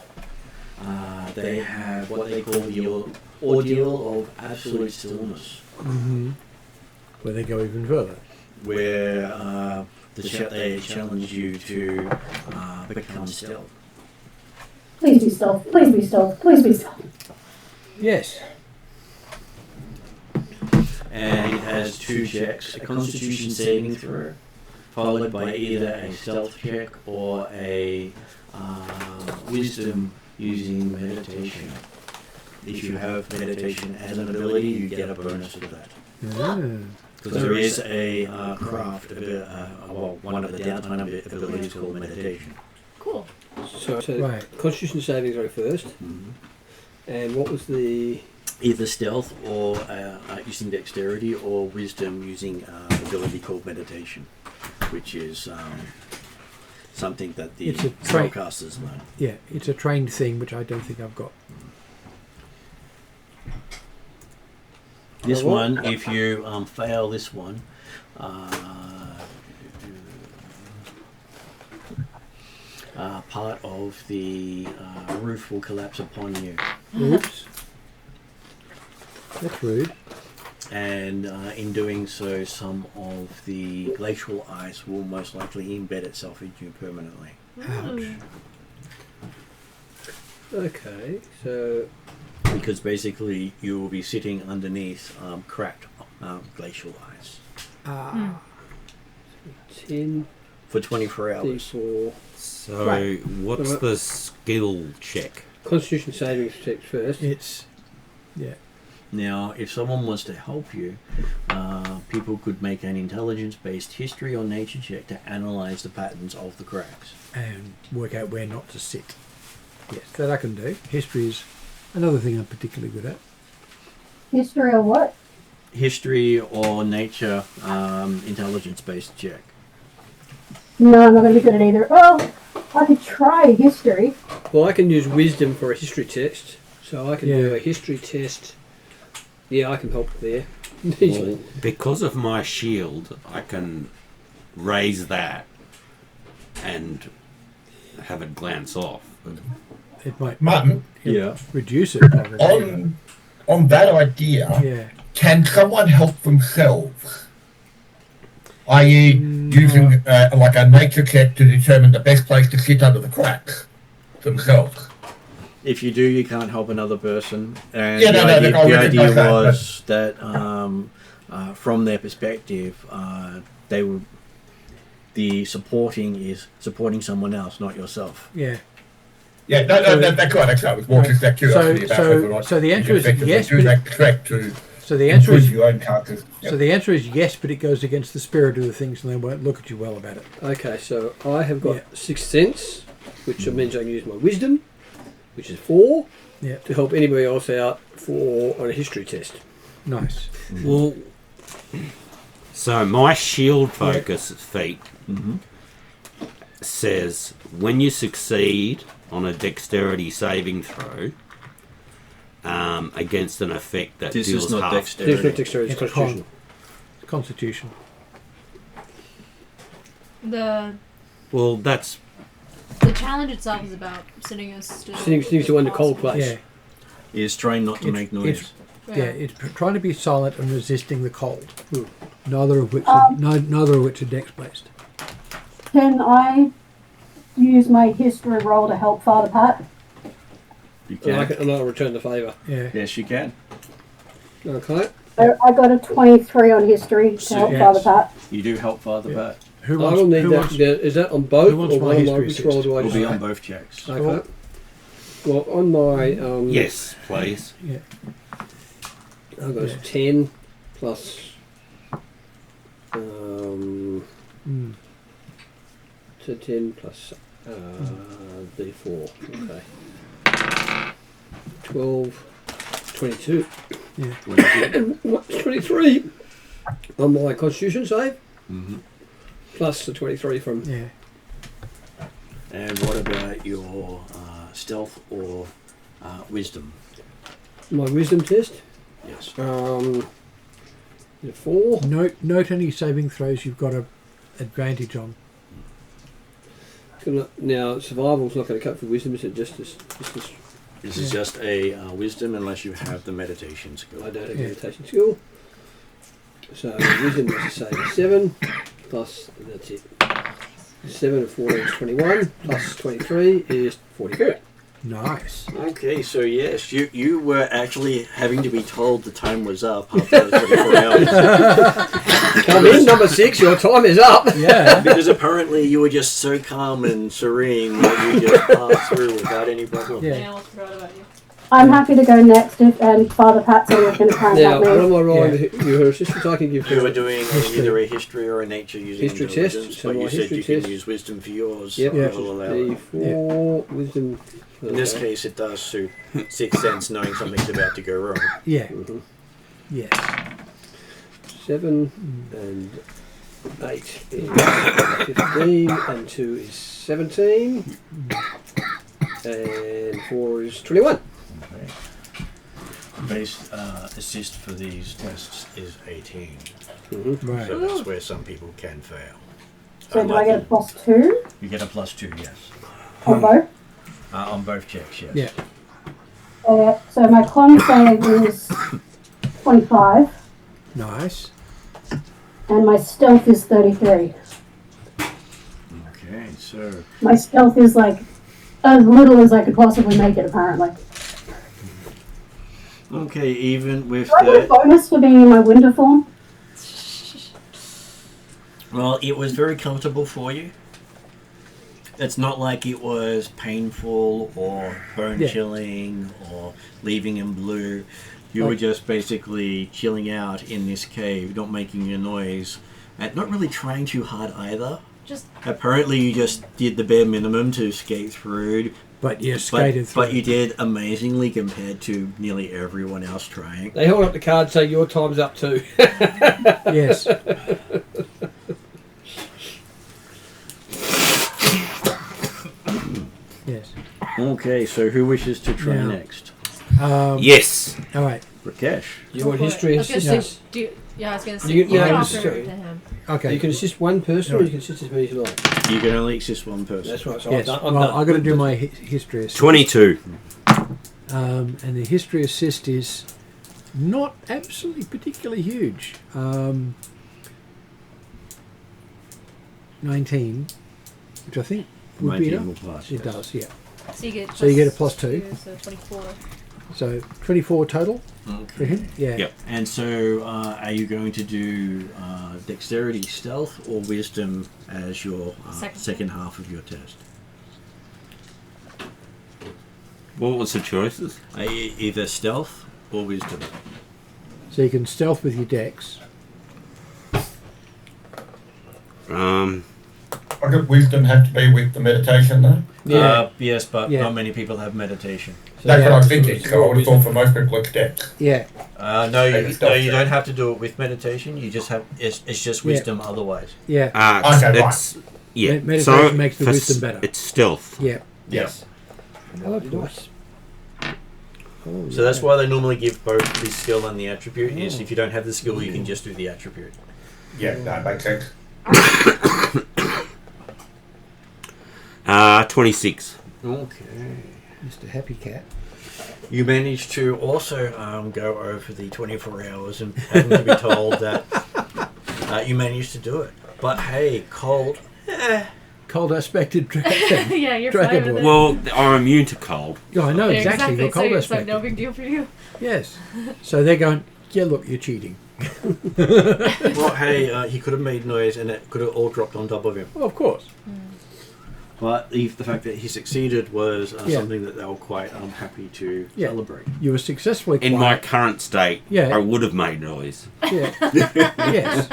[SPEAKER 2] they have what they call the ordeal of absolute stillness,
[SPEAKER 3] Where they go even further.
[SPEAKER 2] where they challenge you to become stealth.
[SPEAKER 7] Please be stealth. Please be stealth. Please be stealth.
[SPEAKER 3] Yes.
[SPEAKER 2] And it has 2 checks: a Constitution saving throw, followed by either a stealth check or a Wisdom using meditation. If you have meditation as an ability, you get a bonus for that. Because there is a craft, one of the downtime abilities called meditation.
[SPEAKER 1] Cool.
[SPEAKER 6] So
[SPEAKER 3] Right.
[SPEAKER 6] Constitution savings are first. And what was the
[SPEAKER 2] either stealth or using dexterity, or wisdom using an ability called meditation, which is something that the
[SPEAKER 3] It's a
[SPEAKER 2] spellcasters learn.
[SPEAKER 3] Yeah, it's a trained thing, which I don't think I've got.
[SPEAKER 2] This one, if you fail this one, part of the roof will collapse upon you.
[SPEAKER 3] Oops. That's rude.
[SPEAKER 2] And in doing so, some of the glacial ice will most likely embed itself into you permanently.
[SPEAKER 3] Ouch.
[SPEAKER 6] Okay, so
[SPEAKER 2] Because basically you will be sitting underneath cracked glacial ice
[SPEAKER 3] Ah.
[SPEAKER 6] 10,
[SPEAKER 2] for 24 hours.
[SPEAKER 6] D4.
[SPEAKER 5] So,
[SPEAKER 3] Right.
[SPEAKER 5] what's the skill check?
[SPEAKER 6] Constitution savings check first.
[SPEAKER 3] It's yeah.
[SPEAKER 2] Now, if someone wants to help you, people could make an intelligence-based history or nature check to analyze the patterns of the cracks.
[SPEAKER 3] And work out where not to sit. Yes, that I can do. History is another thing I'm particularly good at.
[SPEAKER 7] History or what?
[SPEAKER 2] History or nature intelligence-based check.
[SPEAKER 7] No, I'm not going to be good at either. Well, I could try history.
[SPEAKER 6] Well, I can use wisdom for a history test, so I can do
[SPEAKER 3] Yeah.
[SPEAKER 6] a history test. Yeah, I can help there.
[SPEAKER 5] Well, because of my shield, I can raise that and have it glance off.
[SPEAKER 3] It might
[SPEAKER 4] Martin,
[SPEAKER 2] Yeah.
[SPEAKER 3] reduce it. Probably.
[SPEAKER 4] on that idea,
[SPEAKER 3] Yeah.
[SPEAKER 4] can someone help themselves? I.e., using like a nature check to determine the best place to sit under the cracks themselves.
[SPEAKER 2] If you do, you can't help another person. And
[SPEAKER 4] Yeah,
[SPEAKER 2] the
[SPEAKER 4] no,
[SPEAKER 2] idea,
[SPEAKER 4] I'll
[SPEAKER 2] the idea
[SPEAKER 4] recognise that,
[SPEAKER 2] was that from their perspective, they would. The supporting is supporting someone else, not yourself.
[SPEAKER 3] Yeah.
[SPEAKER 4] Yeah, that's right. Actually, I was more just that curiosity about whether or not
[SPEAKER 3] so the
[SPEAKER 4] you
[SPEAKER 3] answer
[SPEAKER 4] can
[SPEAKER 3] is
[SPEAKER 4] effectively
[SPEAKER 3] yes,
[SPEAKER 4] do
[SPEAKER 3] but
[SPEAKER 4] that check to
[SPEAKER 3] So the answer
[SPEAKER 4] improve
[SPEAKER 3] is
[SPEAKER 4] your own characters.
[SPEAKER 3] so the answer is yes, but it goes against the spirit of the things, and they won't look at you well about it.
[SPEAKER 6] Okay, so I have got
[SPEAKER 3] Yeah.
[SPEAKER 6] Sixth Sense, which means I can use my wisdom, which is 4,
[SPEAKER 3] Yeah.
[SPEAKER 6] to help anybody else out on a history test.
[SPEAKER 3] Nice.
[SPEAKER 5] Well, so my shield focus feat
[SPEAKER 2] Mm-hmm.
[SPEAKER 5] says when you succeed on a dexterity saving throw against an effect that
[SPEAKER 2] This
[SPEAKER 5] deals
[SPEAKER 2] is not
[SPEAKER 5] half.
[SPEAKER 2] dexterity.
[SPEAKER 6] It's not dexterity, it's
[SPEAKER 3] It's
[SPEAKER 6] constitution.
[SPEAKER 3] Constitution.
[SPEAKER 1] The
[SPEAKER 5] That's
[SPEAKER 1] challenge itself is about sitting as still.
[SPEAKER 6] Sitting to under cold place.
[SPEAKER 3] Yeah.
[SPEAKER 2] Is trying not to
[SPEAKER 3] It's-
[SPEAKER 2] make noise.
[SPEAKER 3] Yeah. It's trying to be silent and resisting the cold.
[SPEAKER 6] Hmm.
[SPEAKER 3] Neither of which are dex based.
[SPEAKER 7] Can I use my history roll to help Father Pat?
[SPEAKER 2] You
[SPEAKER 6] And
[SPEAKER 2] can.
[SPEAKER 6] and I'll return the favour.
[SPEAKER 3] Yeah.
[SPEAKER 2] Yes, you can.
[SPEAKER 6] Okay.
[SPEAKER 7] So I got a 23 on history to
[SPEAKER 2] So,
[SPEAKER 7] help
[SPEAKER 3] yes.
[SPEAKER 7] Father Pat.
[SPEAKER 2] You do help Father
[SPEAKER 3] Yeah.
[SPEAKER 2] Pat.
[SPEAKER 3] Who
[SPEAKER 6] I
[SPEAKER 3] wants?
[SPEAKER 6] will need
[SPEAKER 3] who
[SPEAKER 6] that.
[SPEAKER 3] wants
[SPEAKER 6] Is that on both
[SPEAKER 3] who wants
[SPEAKER 6] or
[SPEAKER 3] my
[SPEAKER 6] one of my
[SPEAKER 3] history
[SPEAKER 6] which roll do I
[SPEAKER 2] Will be
[SPEAKER 6] just
[SPEAKER 2] on
[SPEAKER 6] make?
[SPEAKER 2] both checks.
[SPEAKER 6] Okay. Well, on my
[SPEAKER 5] yes, please.
[SPEAKER 3] Yeah.
[SPEAKER 6] I've got
[SPEAKER 3] Yeah.
[SPEAKER 6] 10 plus
[SPEAKER 3] Mm.
[SPEAKER 6] so 10 plus D4. Okay. 12, 22.
[SPEAKER 3] Yeah.
[SPEAKER 6] 23 on my Constitution save,
[SPEAKER 2] Mm-hmm.
[SPEAKER 6] plus the 23 from.
[SPEAKER 3] Yeah.
[SPEAKER 2] And what about your stealth or wisdom?
[SPEAKER 6] My Wisdom test.
[SPEAKER 2] Yes.
[SPEAKER 6] 4.
[SPEAKER 3] Note any saving throws you've got a advantage on.
[SPEAKER 6] Now, survival's not going to cut for Wisdom, is it? Just this.
[SPEAKER 2] This is just a wisdom unless you have the meditation skill.
[SPEAKER 6] I don't have
[SPEAKER 3] Yeah.
[SPEAKER 6] meditation skill. So Wisdom is a save of 7, plus that's it. 7 and 14 is 21, plus 23 is 44.
[SPEAKER 3] Nice.
[SPEAKER 2] Okay, so yes, you were actually having to be told the time was up after the 24 hours.
[SPEAKER 6] Come in, number 6, your time is up.
[SPEAKER 3] Yeah.
[SPEAKER 2] Because apparently you were just so calm and serene that you just passed through without any problem.
[SPEAKER 3] Yeah.
[SPEAKER 8] I almost forgot about you.
[SPEAKER 7] I'm happy to go next and Father Pat said he was going to try and
[SPEAKER 6] Now,
[SPEAKER 7] help
[SPEAKER 6] what
[SPEAKER 7] me.
[SPEAKER 6] am I rolling?
[SPEAKER 3] Yeah.
[SPEAKER 6] Your assistance I can give
[SPEAKER 2] You were
[SPEAKER 6] you.
[SPEAKER 2] doing either a history or a nature using
[SPEAKER 6] History
[SPEAKER 2] intelligence,
[SPEAKER 6] test, so
[SPEAKER 2] but
[SPEAKER 6] my
[SPEAKER 2] you said
[SPEAKER 6] history
[SPEAKER 2] you
[SPEAKER 6] test.
[SPEAKER 2] can use wisdom for yours.
[SPEAKER 6] Yep,
[SPEAKER 2] so
[SPEAKER 3] Yeah.
[SPEAKER 6] which
[SPEAKER 2] we'll allow
[SPEAKER 6] is
[SPEAKER 2] it.
[SPEAKER 6] D4, Wisdom
[SPEAKER 2] In this
[SPEAKER 6] Okay.
[SPEAKER 2] case, it does suit Sixth Sense, knowing something's about to go wrong.
[SPEAKER 3] Yeah.
[SPEAKER 6] Mhm.
[SPEAKER 3] Yes.
[SPEAKER 6] 7 and 8 is 15, and 2 is 17, and 4 is 21.
[SPEAKER 2] Okay. Base assist for these tests is 18.
[SPEAKER 6] Mm-hmm.
[SPEAKER 3] Right.
[SPEAKER 2] So that's where some people can fail.
[SPEAKER 7] So do I get a +2
[SPEAKER 2] You get a +2, yes.
[SPEAKER 7] on both?
[SPEAKER 2] On both checks, yes.
[SPEAKER 3] Yeah.
[SPEAKER 7] So my con save is 25,
[SPEAKER 3] Nice.
[SPEAKER 7] and my stealth is 33.
[SPEAKER 2] Okay, so
[SPEAKER 7] My stealth is like as little as I could possibly make it, apparently.
[SPEAKER 2] okay, even with
[SPEAKER 7] Do I get a
[SPEAKER 2] that,
[SPEAKER 7] bonus for being in my winter form?
[SPEAKER 2] well, it was very comfortable for you. It's not like it was painful or bone
[SPEAKER 3] Yeah.
[SPEAKER 2] chilling or leaving in blue. You were
[SPEAKER 3] Like-
[SPEAKER 2] just basically chilling out in this cave, not making a noise, and not really trying too hard either.
[SPEAKER 1] Just
[SPEAKER 2] Apparently, you just did the bare minimum to skate through,
[SPEAKER 3] But you skated through.
[SPEAKER 2] but you did amazingly compared to nearly everyone else trying.
[SPEAKER 6] They hold up the card saying your time's up too.
[SPEAKER 3] Yes. Yes.
[SPEAKER 2] Okay, so who wishes to try
[SPEAKER 3] Now-
[SPEAKER 2] next?
[SPEAKER 5] Yes.
[SPEAKER 3] All right.
[SPEAKER 2] Rakesh.
[SPEAKER 6] You want
[SPEAKER 1] go for
[SPEAKER 6] history
[SPEAKER 1] it. I was gonna
[SPEAKER 6] assistance?
[SPEAKER 1] say, I was gonna say,
[SPEAKER 6] You-
[SPEAKER 1] you
[SPEAKER 6] yeah,
[SPEAKER 1] can
[SPEAKER 6] this
[SPEAKER 1] offer
[SPEAKER 6] is
[SPEAKER 1] it
[SPEAKER 6] true.
[SPEAKER 1] to him.
[SPEAKER 3] Okay.
[SPEAKER 6] You can assist one person, or you can assist as many as you like.
[SPEAKER 2] You can only assist one person.
[SPEAKER 6] That's right. So
[SPEAKER 3] Yes.
[SPEAKER 6] I'm done.
[SPEAKER 3] Well, I've got to do my history assist.
[SPEAKER 5] 22.
[SPEAKER 3] And the history assist is not absolutely particularly huge. 19, which I think would be
[SPEAKER 2] 19
[SPEAKER 3] enough.
[SPEAKER 2] will pass.
[SPEAKER 3] It
[SPEAKER 2] yes.
[SPEAKER 3] does, yeah.
[SPEAKER 1] So you get
[SPEAKER 3] So you get a +2.
[SPEAKER 1] so 24.
[SPEAKER 3] So 24 total for
[SPEAKER 2] Okay.
[SPEAKER 3] him. Yeah.
[SPEAKER 5] Yep.
[SPEAKER 2] And so, are you going to do dexterity, stealth, or wisdom as your second half of your test?
[SPEAKER 5] What was the choices?
[SPEAKER 2] Either stealth or wisdom.
[SPEAKER 3] So you can stealth with your dex.
[SPEAKER 4] I got wisdom have to be with the meditation though.
[SPEAKER 6] Yeah.
[SPEAKER 2] Yes, but
[SPEAKER 3] Yeah.
[SPEAKER 2] not many people have meditation.
[SPEAKER 3] So
[SPEAKER 4] That's
[SPEAKER 3] yeah.
[SPEAKER 4] what I'm thinking. So I would have thought for most people it's dex.
[SPEAKER 3] Yeah.
[SPEAKER 2] No,
[SPEAKER 4] Maybe
[SPEAKER 2] you
[SPEAKER 4] stealth
[SPEAKER 2] don't
[SPEAKER 4] check.
[SPEAKER 2] have to do it with meditation. You just have it's just wisdom otherwise.
[SPEAKER 3] Yeah.
[SPEAKER 4] Okay, right.
[SPEAKER 5] It's, yeah.
[SPEAKER 3] Meditation
[SPEAKER 5] so
[SPEAKER 3] makes the
[SPEAKER 5] for
[SPEAKER 3] wisdom
[SPEAKER 5] s-
[SPEAKER 3] better.
[SPEAKER 5] It's stealth.
[SPEAKER 3] Yeah.
[SPEAKER 2] Yes.
[SPEAKER 3] Oh, of course. Oh,
[SPEAKER 2] So that's
[SPEAKER 3] yeah.
[SPEAKER 2] why they normally give both the skill and the attribute. Is if you don't have the skill, you can just do the attribute.
[SPEAKER 4] Yeah, that makes sense.
[SPEAKER 5] 26.
[SPEAKER 2] Okay.
[SPEAKER 3] Mr. Happy Cat.
[SPEAKER 2] You managed to also go over the 24 hours and having to be told that you managed to do it. But hey, cold.
[SPEAKER 3] Cold aspected dragon.
[SPEAKER 1] Yeah, you're
[SPEAKER 3] Dragon
[SPEAKER 1] fine with it.
[SPEAKER 5] Well, I'm immune to cold.
[SPEAKER 3] Yeah, I know exactly. You're cold
[SPEAKER 1] so
[SPEAKER 3] aspected.
[SPEAKER 1] no big deal for you.
[SPEAKER 3] Yes. So they're going, yeah, look, you're cheating.
[SPEAKER 2] Well, hey, he could have made noise and it could have all dropped on top of him.
[SPEAKER 3] Well, of course.
[SPEAKER 2] But the fact that he succeeded was
[SPEAKER 3] Yeah.
[SPEAKER 2] something that they were quite happy to
[SPEAKER 3] Yeah.
[SPEAKER 2] celebrate.
[SPEAKER 3] You were successfully
[SPEAKER 5] In my
[SPEAKER 3] quiet.
[SPEAKER 5] current state,
[SPEAKER 3] Yeah.
[SPEAKER 5] I would have made noise.
[SPEAKER 3] Yeah. Yes.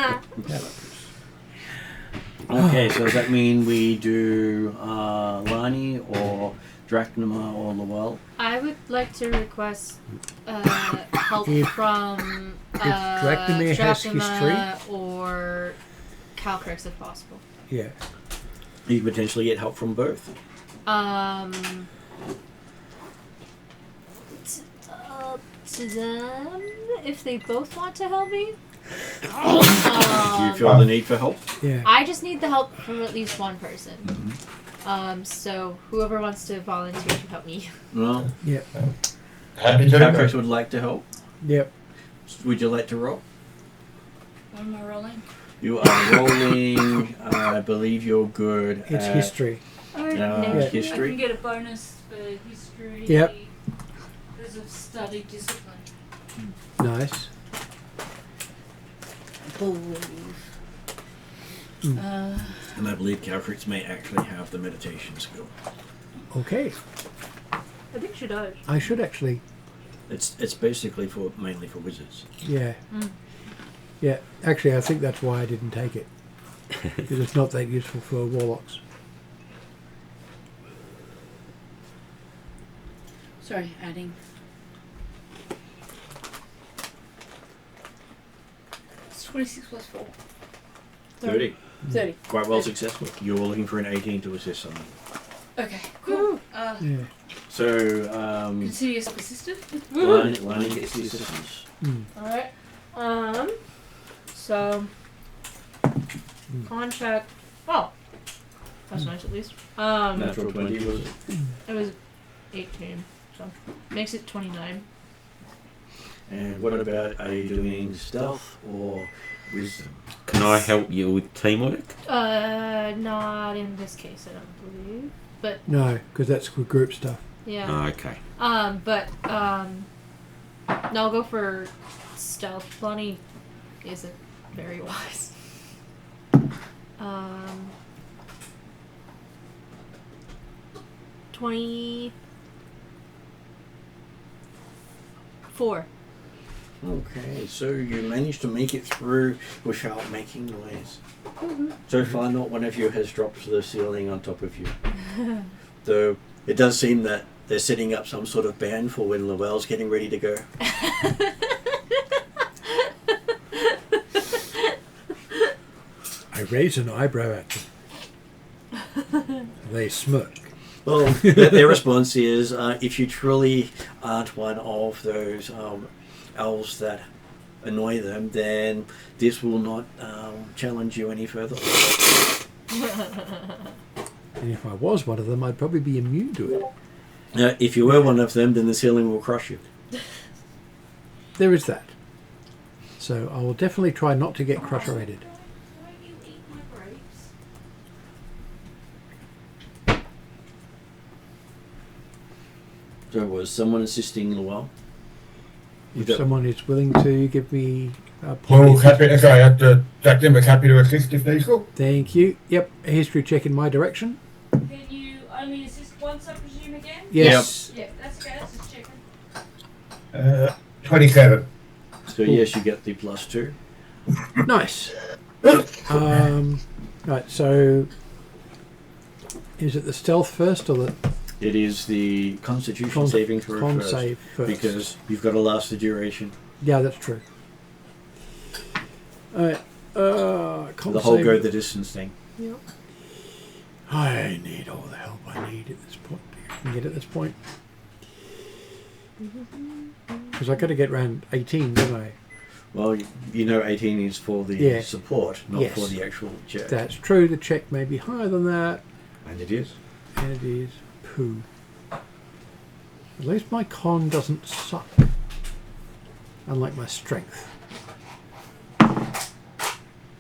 [SPEAKER 2] Okay, so does that mean we do Lani or Drachnima or Lowell?
[SPEAKER 1] I would like to request help
[SPEAKER 3] If-
[SPEAKER 1] from
[SPEAKER 3] Drachnima has
[SPEAKER 1] Drachnima or Calcrix if possible.
[SPEAKER 3] Yeah.
[SPEAKER 2] You could potentially get help from both.
[SPEAKER 1] To them, if they both want to help me.
[SPEAKER 2] Do you feel the need for help?
[SPEAKER 3] Yeah.
[SPEAKER 1] I just need the help from at least one person. So whoever wants to volunteer to help me.
[SPEAKER 2] Well,
[SPEAKER 3] Yeah.
[SPEAKER 4] Happy to.
[SPEAKER 2] Calcrix would like to help.
[SPEAKER 3] Yep.
[SPEAKER 2] Would you like to roll?
[SPEAKER 8] What am I rolling?
[SPEAKER 2] You are rolling. I believe you're good.
[SPEAKER 3] It's
[SPEAKER 2] at
[SPEAKER 3] history.
[SPEAKER 8] Oh,
[SPEAKER 2] Yeah.
[SPEAKER 8] no.
[SPEAKER 2] History.
[SPEAKER 8] I can get a bonus for history.
[SPEAKER 3] Yep.
[SPEAKER 8] Because of study discipline.
[SPEAKER 3] Nice.
[SPEAKER 2] And I believe Calcrix may actually have the meditation skill.
[SPEAKER 3] Okay.
[SPEAKER 1] I think she does.
[SPEAKER 3] I should actually.
[SPEAKER 2] It's basically mainly for wizards.
[SPEAKER 3] Yeah. Yeah. Actually, I think that's why I didn't take it. Because it's not that useful for warlocks.
[SPEAKER 8] Sorry, adding. It's 26 plus 4.
[SPEAKER 2] 30.
[SPEAKER 8] 30.
[SPEAKER 2] Quite well successful. You're looking for an 18 to assist someone.
[SPEAKER 8] Okay, cool.
[SPEAKER 3] Yeah.
[SPEAKER 2] So,
[SPEAKER 8] Consider yourself assisted.
[SPEAKER 2] Lining gets the assistance.
[SPEAKER 1] Alright. So contract. Oh, that's nice at least.
[SPEAKER 2] Natural 20 was it?
[SPEAKER 1] It was 18, so makes it 29.
[SPEAKER 2] And what about, are you doing stealth or wisdom?
[SPEAKER 5] Can I help you with teamwork?
[SPEAKER 1] Not in this case, I don't believe. But
[SPEAKER 3] No, because that's with group stuff.
[SPEAKER 1] yeah.
[SPEAKER 5] Oh, okay.
[SPEAKER 1] No, I'll go for stealth. Bonnie isn't very wise. 24.
[SPEAKER 2] Okay, so you managed to make it through without making noise. So far, not one of you has dropped to the ceiling on top of you. Though it does seem that they're setting up some sort of band for when Llewell's getting ready to go.
[SPEAKER 3] I raise an eyebrow at them. They smirk.
[SPEAKER 2] Well, their response is, if you truly aren't one of those elves that annoy them, then this will not challenge you any further.
[SPEAKER 3] And if I was one of them, I'd probably be immune to it.
[SPEAKER 2] If you were one of them, then the ceiling will crush you.
[SPEAKER 3] There is that. So I will definitely try not to get crush-rated.
[SPEAKER 8] Why don't you eat my grapes?
[SPEAKER 2] So was someone assisting Llewell?
[SPEAKER 3] If someone is willing to give me a
[SPEAKER 4] Well,
[SPEAKER 3] point.
[SPEAKER 4] happy to say Jack Lim is happy to assist if needful.
[SPEAKER 3] Thank you. Yep, a history check in my direction.
[SPEAKER 8] Can you only assist once, I presume, again?
[SPEAKER 3] Yes.
[SPEAKER 8] Yeah, that's okay. That's just checking.
[SPEAKER 4] 27.
[SPEAKER 2] So yes, you get the +2.
[SPEAKER 3] Nice. Right, so is it the stealth first or the
[SPEAKER 2] It is the Constitution saving throw
[SPEAKER 3] con
[SPEAKER 2] first,
[SPEAKER 3] save first?
[SPEAKER 2] because you've got to last the duration.
[SPEAKER 3] Yeah, that's true. Alright, con
[SPEAKER 2] The whole
[SPEAKER 3] save.
[SPEAKER 2] go the distance thing.
[SPEAKER 1] Yep.
[SPEAKER 3] I need all the help I need at this point. I can get at this point. Because I got to get round 18, don't I?
[SPEAKER 2] Well, you know 18 is for the
[SPEAKER 3] Yeah.
[SPEAKER 2] support, not
[SPEAKER 3] Yes.
[SPEAKER 2] for the actual check.
[SPEAKER 3] That's true. The check may be higher than that.
[SPEAKER 2] And it is.
[SPEAKER 3] And it is poo. At least my con doesn't suck. Unlike my strength.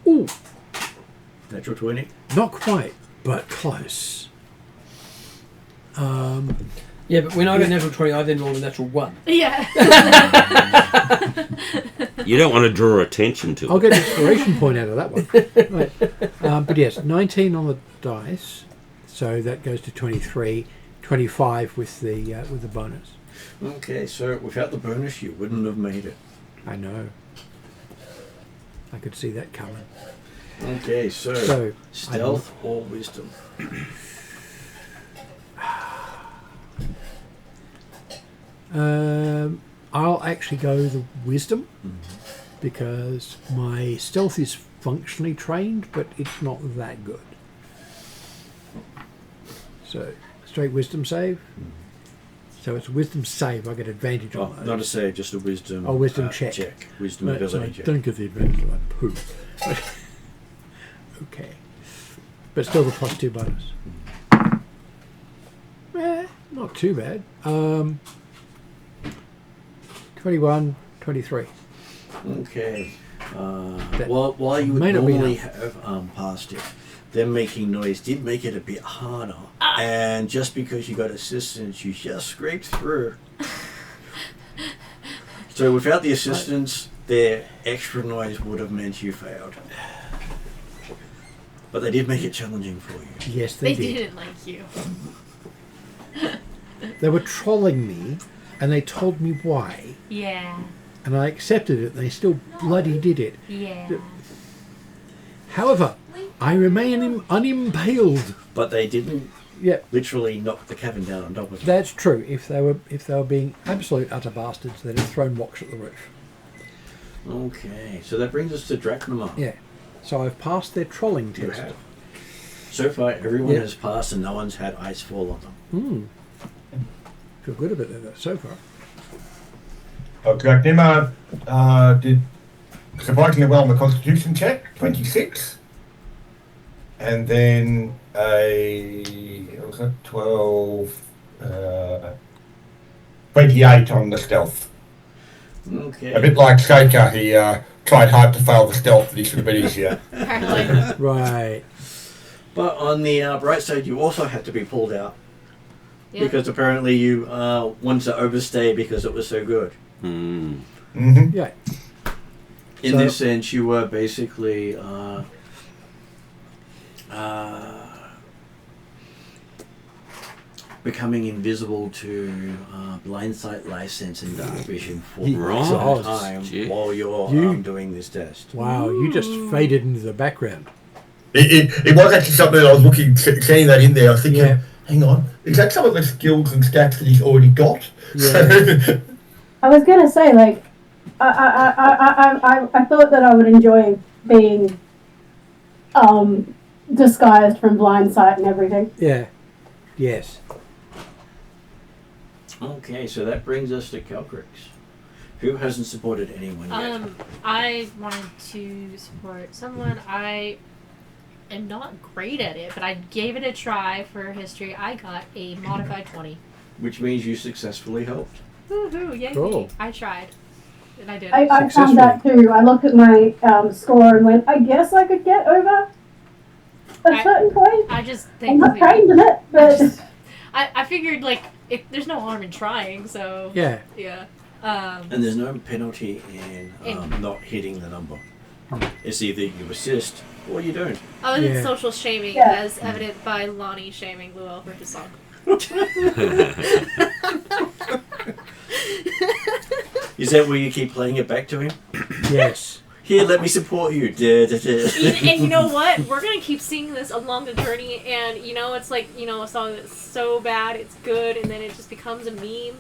[SPEAKER 3] Ooh,
[SPEAKER 2] Natural 20.
[SPEAKER 3] not quite, but close.
[SPEAKER 6] Yeah, but when I got natural 20, I then rolled a natural 1.
[SPEAKER 1] Yeah.
[SPEAKER 5] You don't want to draw attention to
[SPEAKER 3] I'll
[SPEAKER 5] it.
[SPEAKER 3] get an inspiration point out of that one. Right. But yes, 19 on the dice, so that goes to 23. 25 with the bonus.
[SPEAKER 2] Okay, so without the bonus, you wouldn't have made it.
[SPEAKER 3] I know. I could see that coming.
[SPEAKER 2] Okay, so stealth or wisdom?
[SPEAKER 3] I'll actually go the wisdom because my stealth is functionally trained, but it's not that good. So straight wisdom save. So it's a wisdom save. I get advantage on those.
[SPEAKER 2] Not a save, just a wisdom.
[SPEAKER 3] Wisdom check.
[SPEAKER 2] Wisdom
[SPEAKER 3] No,
[SPEAKER 2] ability
[SPEAKER 3] so I
[SPEAKER 2] check.
[SPEAKER 3] don't get the advantage on that poo. Okay, but still the +2 bonus. Not too bad. 21, 23.
[SPEAKER 2] Okay.
[SPEAKER 3] That
[SPEAKER 2] While you would
[SPEAKER 3] may not be
[SPEAKER 2] normally
[SPEAKER 3] enough.
[SPEAKER 2] have passed it, them making noise did make it a bit harder. And just because you got assistance, you just scraped through. So without the assistance, their extra noise would have meant you failed. But they did make it challenging for you.
[SPEAKER 3] Yes, they
[SPEAKER 1] They
[SPEAKER 3] did.
[SPEAKER 1] didn't like you.
[SPEAKER 3] They were trolling me, and they told me why,
[SPEAKER 1] Yeah.
[SPEAKER 3] and I accepted it. And they still bloody did it.
[SPEAKER 1] Yeah.
[SPEAKER 3] However, I remain unimpaled.
[SPEAKER 2] But they didn't
[SPEAKER 3] Yeah,
[SPEAKER 2] literally knocked the cabin down on top of it.
[SPEAKER 3] that's true. If they were being absolute utter bastards, they'd have thrown rocks at the roof.
[SPEAKER 2] Okay, so that brings us to Drachnima.
[SPEAKER 3] Yeah. So I've passed their trolling
[SPEAKER 2] You
[SPEAKER 3] test.
[SPEAKER 2] have. So far, everyone
[SPEAKER 3] Yeah.
[SPEAKER 2] has passed and no one's had ice fall on them.
[SPEAKER 3] Feel good about that so far.
[SPEAKER 4] Drachnima did surprisingly well on the Constitution check, 26. And then what was it, 12, 28 on the stealth.
[SPEAKER 2] Okay.
[SPEAKER 4] A bit like Shaker, he tried hard to fail the stealth, but he should have been easier.
[SPEAKER 1] Apparently.
[SPEAKER 3] Right.
[SPEAKER 2] But on the bright side, you also had to be pulled out.
[SPEAKER 1] Yeah.
[SPEAKER 2] Because apparently you wanted to overstay because it was so good.
[SPEAKER 4] Mm-hmm.
[SPEAKER 3] Yeah.
[SPEAKER 2] In
[SPEAKER 3] So-
[SPEAKER 2] this sense, you were basically becoming invisible to blind sight, light sense, and dark vision for
[SPEAKER 5] Right.
[SPEAKER 2] some time
[SPEAKER 5] Gee.
[SPEAKER 2] while you're
[SPEAKER 3] You-
[SPEAKER 2] doing this test.
[SPEAKER 3] Wow, you just faded into the background.
[SPEAKER 4] It was actually something that I was seeing that in there. I was thinking,
[SPEAKER 3] Yeah.
[SPEAKER 4] hang on, is that some of the skills and stats that he's already got?
[SPEAKER 3] Yeah.
[SPEAKER 7] I was gonna say, like, I thought that I would enjoy being disguised from blind sight and everything.
[SPEAKER 3] Yeah. Yes.
[SPEAKER 2] Okay, so that brings us to Calcrix. Who hasn't supported anyone yet?
[SPEAKER 1] I wanted to support someone. I am not great at it, but I gave it a try for history. I got a modified 20.
[SPEAKER 2] Which means you successfully helped.
[SPEAKER 1] Woohoo, yay
[SPEAKER 3] Cool.
[SPEAKER 1] me. I tried. And I did.
[SPEAKER 7] I found that too. I looked at my score and went, I guess I could get over a certain point.
[SPEAKER 1] I just
[SPEAKER 7] I'm not
[SPEAKER 1] think
[SPEAKER 7] trained in it, but
[SPEAKER 1] I figured, like, there's no harm in trying, so
[SPEAKER 3] Yeah.
[SPEAKER 1] yeah.
[SPEAKER 2] And there's no penalty in not hitting the number. It's either you assist or you don't.
[SPEAKER 1] Other than
[SPEAKER 3] Yeah.
[SPEAKER 1] social shaming,
[SPEAKER 7] Yeah.
[SPEAKER 1] as evident by Lonnie shaming Luel for his song.
[SPEAKER 2] Is that where you keep playing it back to him?
[SPEAKER 3] Yes.
[SPEAKER 2] Here, let me support you.
[SPEAKER 1] And you know what? We're gonna keep singing this along the journey, and it's like a song that's so bad it's good, and then it just becomes a meme.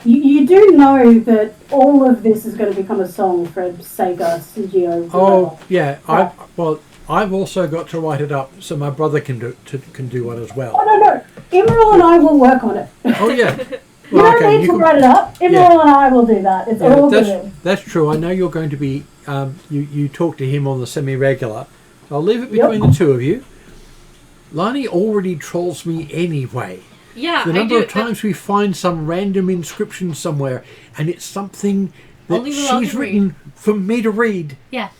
[SPEAKER 7] you do know that all of this is going to become a song for Sega, CGO.
[SPEAKER 3] Oh, yeah. I've also got to write it up so my brother can do one as well.
[SPEAKER 7] Oh, no. Emerald and I will work on it.
[SPEAKER 3] Oh, yeah.
[SPEAKER 7] You don't need to write it up. Emerald and I will do that. It's all good.
[SPEAKER 3] That's true. I know you're going to be. You talk to him on the semi-regular. So I'll leave it between the two of you. Lani already trolls me anyway.
[SPEAKER 1] Yeah,
[SPEAKER 3] The number of times we find some random inscription somewhere, and it's something that
[SPEAKER 1] Only Luel
[SPEAKER 3] she's
[SPEAKER 1] can
[SPEAKER 3] written for me to read,
[SPEAKER 1] Yeah,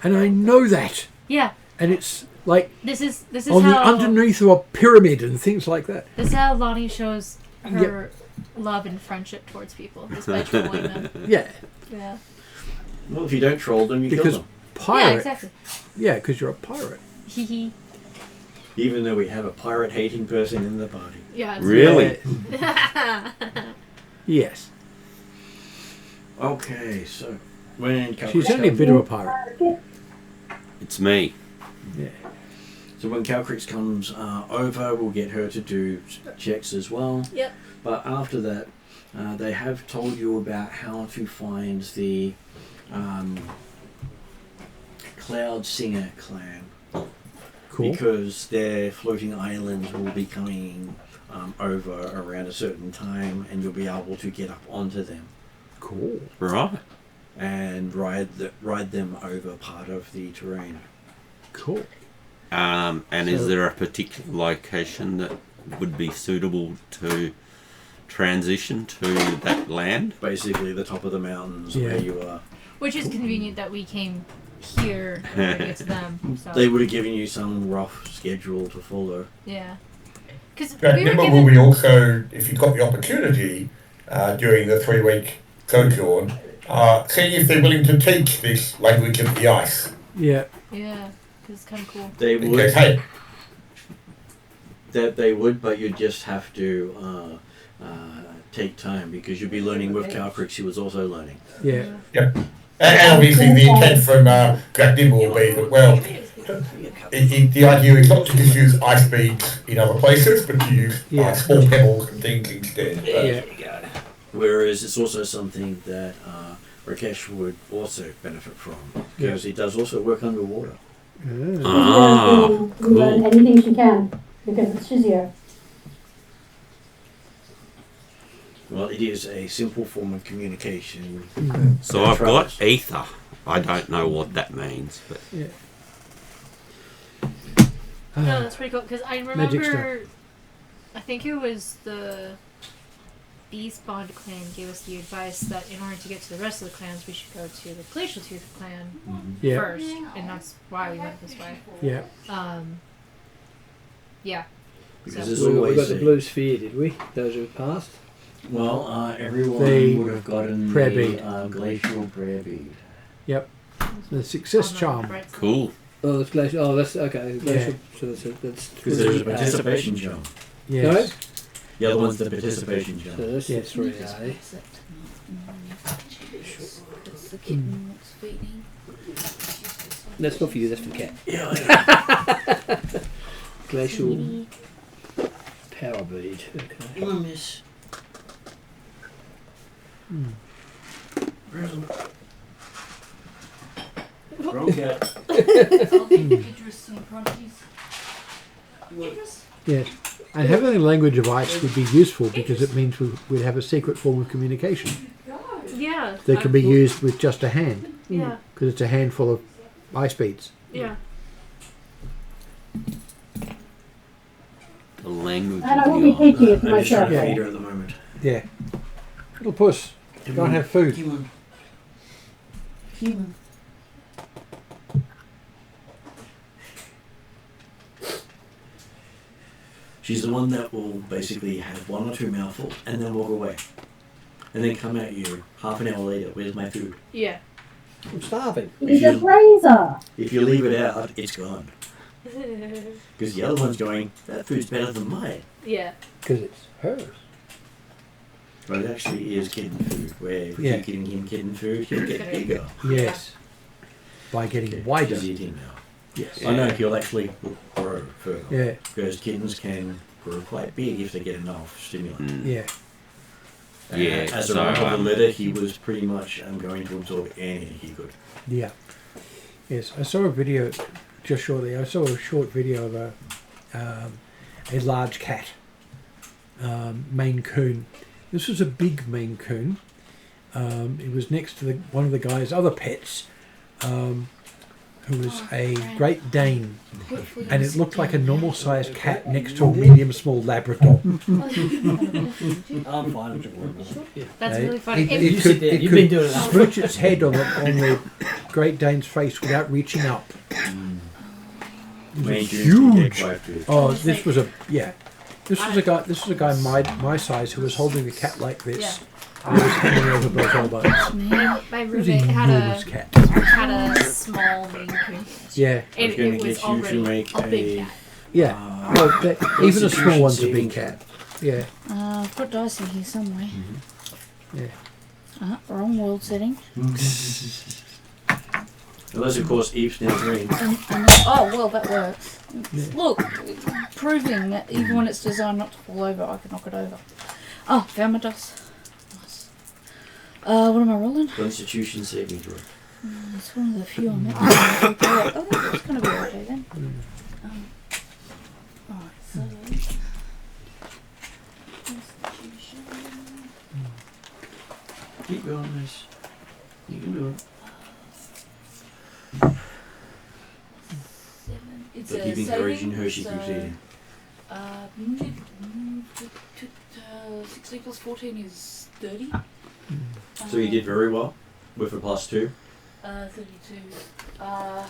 [SPEAKER 3] and I know that.
[SPEAKER 1] yeah.
[SPEAKER 3] And it's like
[SPEAKER 1] This is
[SPEAKER 3] on the
[SPEAKER 1] how
[SPEAKER 3] underneath of a pyramid and things like that.
[SPEAKER 1] this is how Lonnie shows her love and friendship towards people. Is by trolling them.
[SPEAKER 3] Yeah,
[SPEAKER 1] Yeah.
[SPEAKER 2] Well, if you don't troll them, you kill
[SPEAKER 3] because
[SPEAKER 2] them.
[SPEAKER 3] pirate.
[SPEAKER 1] Yeah, exactly.
[SPEAKER 3] Yeah, because you're a pirate.
[SPEAKER 1] Hee hee.
[SPEAKER 2] Even though we have a pirate-hating person in the party.
[SPEAKER 1] Yeah. It's
[SPEAKER 5] Really?
[SPEAKER 3] Yes.
[SPEAKER 2] Okay, so when Calcrix
[SPEAKER 3] She's only a
[SPEAKER 2] comes-
[SPEAKER 3] bit of a pirate.
[SPEAKER 5] It's me.
[SPEAKER 3] Yeah.
[SPEAKER 2] So when Calcrix comes over, we'll get her to do checks as well.
[SPEAKER 1] Yep.
[SPEAKER 2] But after that, they have told you about how to find the Cloud Singer clan.
[SPEAKER 3] Cool.
[SPEAKER 2] Because their floating islands will be coming over around a certain time, and you'll be able to get up onto them
[SPEAKER 3] Cool.
[SPEAKER 5] Right.
[SPEAKER 2] and ride them over part of the terrain.
[SPEAKER 3] Cool.
[SPEAKER 5] And
[SPEAKER 3] So-
[SPEAKER 5] is there a particular location that would be suitable to transition to that land?
[SPEAKER 2] Basically, the top of the mountains
[SPEAKER 3] Yeah.
[SPEAKER 2] where you are.
[SPEAKER 1] Which is convenient that we came here and bring it to them. So
[SPEAKER 2] They would have given you some rough schedule to follow.
[SPEAKER 1] yeah. Because we
[SPEAKER 4] But
[SPEAKER 1] were
[SPEAKER 4] remember,
[SPEAKER 1] given.
[SPEAKER 4] will be also, if you've got the opportunity during the 3-week sojourn, see if they're willing to teach this language of the ice.
[SPEAKER 3] Yeah.
[SPEAKER 1] Yeah, because it's kind of cool.
[SPEAKER 2] They would.
[SPEAKER 4] Because, hey,
[SPEAKER 2] That they would, but you'd just have to take time because you'd be learning with Calcrix. She was also learning.
[SPEAKER 3] Yeah.
[SPEAKER 4] and obviously the intent from Drachnima will be that, well, The idea is not to just use ice beads in other places, but to use small pebbles and things instead.
[SPEAKER 3] Yeah.
[SPEAKER 2] Whereas it's also something that Rakesh would also benefit from, because he does also work underwater.
[SPEAKER 7] Shizio can learn anything she can because it's Shizio.
[SPEAKER 2] Well, it is a simple form of communication.
[SPEAKER 5] So I've got ether. I don't know what that means, but
[SPEAKER 1] No, that's pretty cool because I
[SPEAKER 3] Magic
[SPEAKER 1] remember. I think it was the Beastbond clan gave us the advice that in order to get to the rest of the clans, we should go to the Glacial Tooth clan first, and that's why we went this way.
[SPEAKER 3] Yeah.
[SPEAKER 1] Yeah.
[SPEAKER 2] Because
[SPEAKER 1] So-
[SPEAKER 2] there's
[SPEAKER 6] We
[SPEAKER 2] always
[SPEAKER 6] got the blue sphere, did we? Those who passed?
[SPEAKER 2] Well, everyone
[SPEAKER 3] The
[SPEAKER 2] would have gotten
[SPEAKER 3] prayer
[SPEAKER 2] the
[SPEAKER 3] bead.
[SPEAKER 2] glacial prayer bead.
[SPEAKER 3] The success
[SPEAKER 1] on the
[SPEAKER 3] charm.
[SPEAKER 1] right side.
[SPEAKER 5] cool.
[SPEAKER 6] Oh, that's glacial. Oh, that's okay. Glacial. So that's
[SPEAKER 2] Because there's a participation jump.
[SPEAKER 3] Yes.
[SPEAKER 2] The other one's the participation jump.
[SPEAKER 6] So that's
[SPEAKER 3] Yes.
[SPEAKER 6] 3A.
[SPEAKER 8] It's the kitten that's feeding.
[SPEAKER 6] That's not for you. That's for the cat.
[SPEAKER 2] Yeah,
[SPEAKER 6] Glacial power bead. Okay.
[SPEAKER 2] I miss. Where's the wrong cat?
[SPEAKER 8] Idris and Prodigies. Idris?
[SPEAKER 3] Yes. And having the language of ice would be useful because it means we'd have a secret form of communication
[SPEAKER 1] Yeah.
[SPEAKER 3] that can be used with just a hand,
[SPEAKER 1] Yeah.
[SPEAKER 3] because it's a handful of ice beads.
[SPEAKER 1] Yeah.
[SPEAKER 5] The language
[SPEAKER 7] And I
[SPEAKER 5] of
[SPEAKER 7] will be
[SPEAKER 5] the
[SPEAKER 7] picky if
[SPEAKER 2] I'm
[SPEAKER 7] my
[SPEAKER 2] just trying to
[SPEAKER 7] circle.
[SPEAKER 2] feed her at the moment.
[SPEAKER 3] Yeah. Little puss, go and have food.
[SPEAKER 2] Come on.
[SPEAKER 8] Human.
[SPEAKER 2] She's the one that will basically have one or two mouthfuls and then walk away. And then come at you half an hour later, where's my food?
[SPEAKER 1] Yeah.
[SPEAKER 6] I'm starving.
[SPEAKER 7] He's a razor.
[SPEAKER 2] If you leave it out, it's gone. Because the other one's going, that food's better than mine.
[SPEAKER 1] Yeah.
[SPEAKER 3] Because it's hers.
[SPEAKER 2] But it actually is kitten food, where if
[SPEAKER 3] Yeah.
[SPEAKER 2] you're giving him kitten food, he'll get bigger.
[SPEAKER 3] Yes. By getting wider.
[SPEAKER 2] He's eating now.
[SPEAKER 3] Yes.
[SPEAKER 2] I know he'll actually grow further.
[SPEAKER 3] Yeah.
[SPEAKER 2] Because kittens can grow quite big if they get enough stimulant.
[SPEAKER 3] Yeah.
[SPEAKER 2] And
[SPEAKER 5] Yeah,
[SPEAKER 2] as a
[SPEAKER 5] so,
[SPEAKER 2] result of the litter, he was pretty much going to absorb anything he could.
[SPEAKER 3] Yeah. Yes. I saw a video just shortly. I saw a short video of a large cat, Maine Coon. This was a big Maine Coon. It was next to one of the guy's other pets, who was a Great Dane, and it looked like a normal-sized cat next to a medium-small Labrador.
[SPEAKER 6] I'm fine. I'm just worried.
[SPEAKER 1] That's
[SPEAKER 3] Right?
[SPEAKER 1] really funny.
[SPEAKER 3] It,
[SPEAKER 1] If-
[SPEAKER 3] it
[SPEAKER 6] You
[SPEAKER 3] could,
[SPEAKER 6] sit there,
[SPEAKER 3] it
[SPEAKER 6] you've
[SPEAKER 3] could
[SPEAKER 6] been doing it.
[SPEAKER 3] smooch its head on the Great Dane's face without reaching up.
[SPEAKER 2] Maine Coons can
[SPEAKER 3] Huge.
[SPEAKER 2] get quite big.
[SPEAKER 3] Oh, this was a This was a guy my size who was holding the cat like this. And he was hanging over both elbows.
[SPEAKER 1] my
[SPEAKER 3] It was
[SPEAKER 1] roommate
[SPEAKER 3] an
[SPEAKER 1] had
[SPEAKER 3] enormous
[SPEAKER 1] a
[SPEAKER 3] cat.
[SPEAKER 1] small Maine Coon,
[SPEAKER 3] Yeah,
[SPEAKER 2] I was
[SPEAKER 1] and
[SPEAKER 2] going
[SPEAKER 1] it
[SPEAKER 2] to
[SPEAKER 1] was
[SPEAKER 2] get you to
[SPEAKER 1] already
[SPEAKER 2] make
[SPEAKER 1] a big cat.
[SPEAKER 3] yeah. Well, even a small one's a big cat. Yeah,
[SPEAKER 8] I've got dice in here somewhere.
[SPEAKER 3] yeah.
[SPEAKER 8] Wrong world setting.
[SPEAKER 2] Unless, of course, Eve's now green.
[SPEAKER 8] Oh, well, that works. Look, proving that even when it's designed not to fall over, I can knock it over. Oh, found my dice. Nice. What am I rolling?
[SPEAKER 2] Constitution saving throw.
[SPEAKER 8] It's one of the few I'm not. Oh, that's going to be okay then. Alright, so. Constitution.
[SPEAKER 2] Keep going, miss. You can do it.
[SPEAKER 8] 7. It's
[SPEAKER 2] But
[SPEAKER 8] a
[SPEAKER 2] keep encouraging her, she
[SPEAKER 8] so,
[SPEAKER 2] keeps eating.
[SPEAKER 8] 16 plus 14 is 30.
[SPEAKER 2] So you did very well with a +2.
[SPEAKER 8] 32.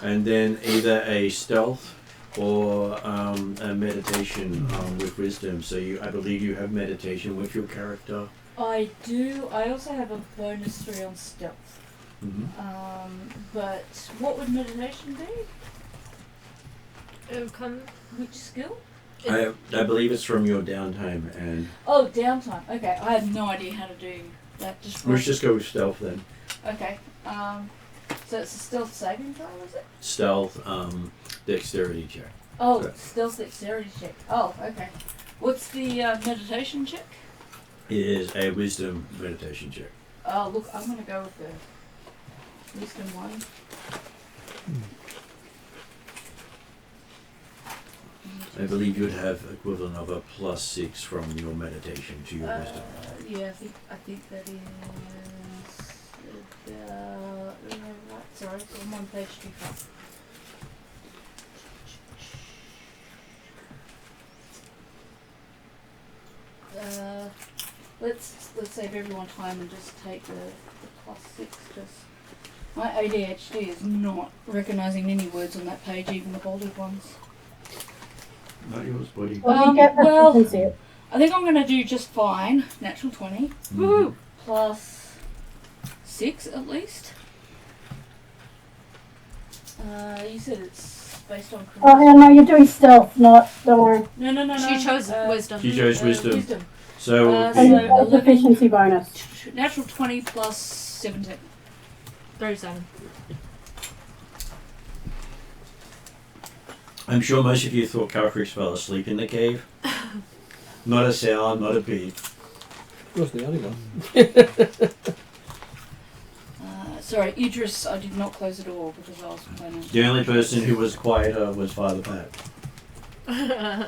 [SPEAKER 2] And then either a stealth or a meditation with wisdom. So I believe you have meditation with your character.
[SPEAKER 8] I do. I also have a bonus 3 on stealth.
[SPEAKER 2] Mm-hmm.
[SPEAKER 8] But what would meditation be?
[SPEAKER 1] Come.
[SPEAKER 8] Which skill?
[SPEAKER 2] I believe it's from your downtime, and
[SPEAKER 8] Oh, downtime. Okay, I have no idea how to do that.
[SPEAKER 2] let's just go with stealth then.
[SPEAKER 8] Okay. So it's a stealth saving throw, is it?
[SPEAKER 2] Stealth, dexterity check.
[SPEAKER 8] Oh,
[SPEAKER 2] Correct.
[SPEAKER 8] stealth dexterity check. Oh, okay. What's the meditation check?
[SPEAKER 2] It is a wisdom meditation check.
[SPEAKER 8] Oh, look, I'm going to go with the wisdom one.
[SPEAKER 2] I believe you'd have equivalent of a +6 from your meditation to your wisdom.
[SPEAKER 8] Yeah, I think that is. Right, sorry, I'm on page 25. Let's save everyone time and just take the +6. Just my ADHD is not recognising any words on that page, even the bolded ones.
[SPEAKER 2] Not yours, buddy.
[SPEAKER 7] Well, you get
[SPEAKER 8] well,
[SPEAKER 7] proficiency.
[SPEAKER 8] I think I'm going to do just fine. Natural 20.
[SPEAKER 2] Woohoo!
[SPEAKER 8] Plus 6 at least. You said it's based on.
[SPEAKER 7] Oh, yeah, no, you're doing stealth, not, don't worry.
[SPEAKER 8] No.
[SPEAKER 1] She chose wisdom.
[SPEAKER 2] She chose wisdom.
[SPEAKER 8] Wisdom.
[SPEAKER 2] So,
[SPEAKER 8] Uh,
[SPEAKER 7] And
[SPEAKER 8] So
[SPEAKER 7] you've got a
[SPEAKER 8] 11.
[SPEAKER 7] proficiency bonus.
[SPEAKER 8] Natural 20 plus 17.
[SPEAKER 1] 37.
[SPEAKER 2] I'm sure most of you thought Calcrix fell asleep in the cave. Not a sound, not a beat.
[SPEAKER 6] Was the only one.
[SPEAKER 8] Sorry, Idris, I did not close the door because I was planning.
[SPEAKER 2] The only person who was quieter was Father Pat.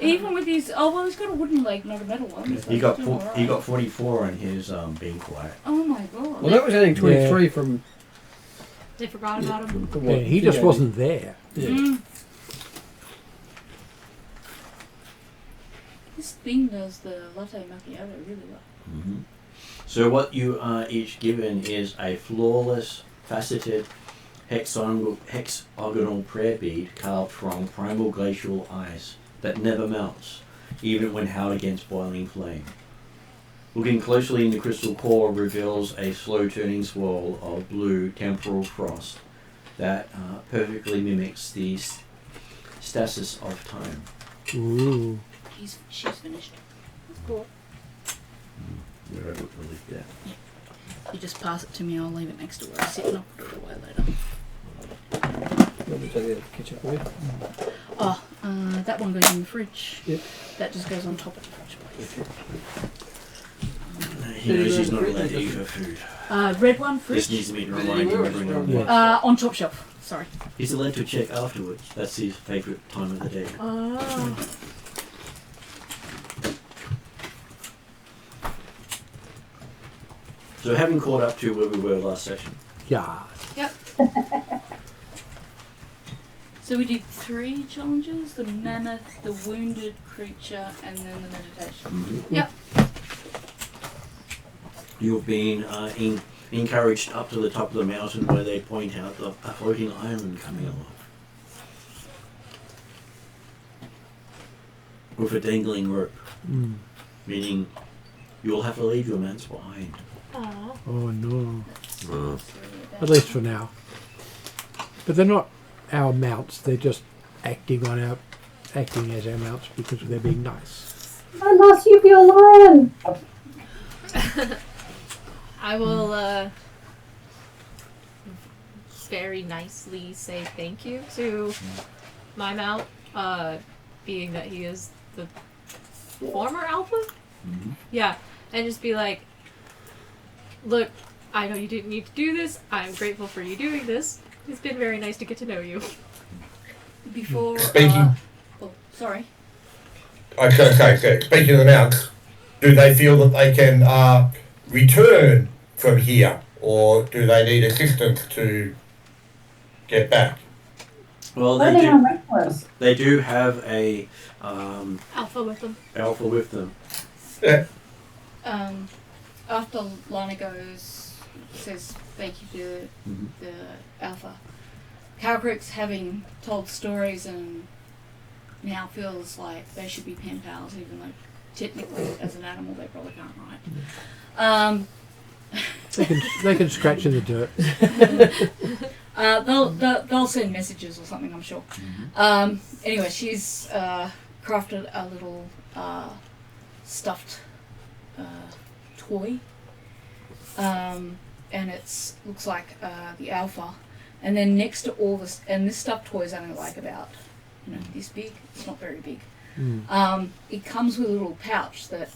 [SPEAKER 8] Even with his, he's got a wooden leg, not a metal one. So
[SPEAKER 2] He got
[SPEAKER 8] it's still alright.
[SPEAKER 2] he got 44 on his being quiet.
[SPEAKER 8] Oh my god.
[SPEAKER 6] Well, that was adding 23 from.
[SPEAKER 1] They forgot about him.
[SPEAKER 6] from
[SPEAKER 3] Yeah,
[SPEAKER 6] what
[SPEAKER 3] he just
[SPEAKER 6] gave
[SPEAKER 3] wasn't there.
[SPEAKER 6] me. Yeah.
[SPEAKER 8] Mm. This thing does the latte macchiato really well.
[SPEAKER 2] Mm-hmm. So what you are each given is a flawless, faceted, hexagonal prayer bead carved from primal glacial ice that never melts, even when held against boiling flame. Looking closely in the crystal core reveals a slow-turning swirl of blue temporal frost that perfectly mimics the stasis of time.
[SPEAKER 3] Ooh.
[SPEAKER 8] She's finished.
[SPEAKER 1] Cool.
[SPEAKER 2] Where I would believe that.
[SPEAKER 8] You just pass it to me, I'll leave it next to where I sit and I'll put it away later.
[SPEAKER 6] Let me take it out of the kitchen for you.
[SPEAKER 8] Oh, that one goes in the fridge.
[SPEAKER 6] Yep.
[SPEAKER 8] That just goes on top of the fridge, please.
[SPEAKER 2] He knows he's not allowed to eat her food.
[SPEAKER 8] Red one,
[SPEAKER 2] This
[SPEAKER 8] fridge.
[SPEAKER 2] needs to be reminding him every now and
[SPEAKER 3] Yeah.
[SPEAKER 2] then.
[SPEAKER 8] On top shelf. Sorry.
[SPEAKER 2] He's allowed to check afterwards. That's his favourite time of the day.
[SPEAKER 1] Oh.
[SPEAKER 2] So having caught up to where we were last session,
[SPEAKER 3] Yeah.
[SPEAKER 8] So we did 3 challenges: the mammoth, the wounded creature, and then the meditation.
[SPEAKER 1] Yep.
[SPEAKER 2] you've been encouraged up to the top of the mountain where they point out a floating island coming along. With a dangling rope,
[SPEAKER 3] Mm.
[SPEAKER 2] meaning you'll have to leave your mounts behind.
[SPEAKER 1] Aw.
[SPEAKER 3] Oh no.
[SPEAKER 2] Uh,
[SPEAKER 3] At least for now. But they're not our mounts. They're just acting as our mounts because they're being nice.
[SPEAKER 7] I must you be a lion.
[SPEAKER 1] I will very nicely say thank you to my mount, being that he is the former alpha.
[SPEAKER 2] mhm.
[SPEAKER 1] Yeah, and just be like, look, I know you didn't need to do this. I'm grateful for you doing this. It's been very nice to get to know you.
[SPEAKER 8] Before.
[SPEAKER 4] Speaking-
[SPEAKER 8] Sorry.
[SPEAKER 4] Okay. Speaking of the mounts, do they feel that they can return from here, or do they need assistance to get back?
[SPEAKER 2] Well,
[SPEAKER 7] What are they on reckless?
[SPEAKER 2] they do have a
[SPEAKER 1] Alpha with them.
[SPEAKER 2] alpha with them.
[SPEAKER 4] Yeah.
[SPEAKER 8] After Lana says thank you to
[SPEAKER 2] Mhm.
[SPEAKER 8] the alpha, Calcrix, having told stories and now feels like they should be pen pals, even though technically as an animal they probably can't write.
[SPEAKER 3] They can scratch in the dirt.
[SPEAKER 8] They'll send messages or something, I'm sure. Anyway, she's crafted a little stuffed toy, and looks like the alpha And then next to all this, and this stuffed toy is only like about, this big. It's not very big. It comes with a little pouch that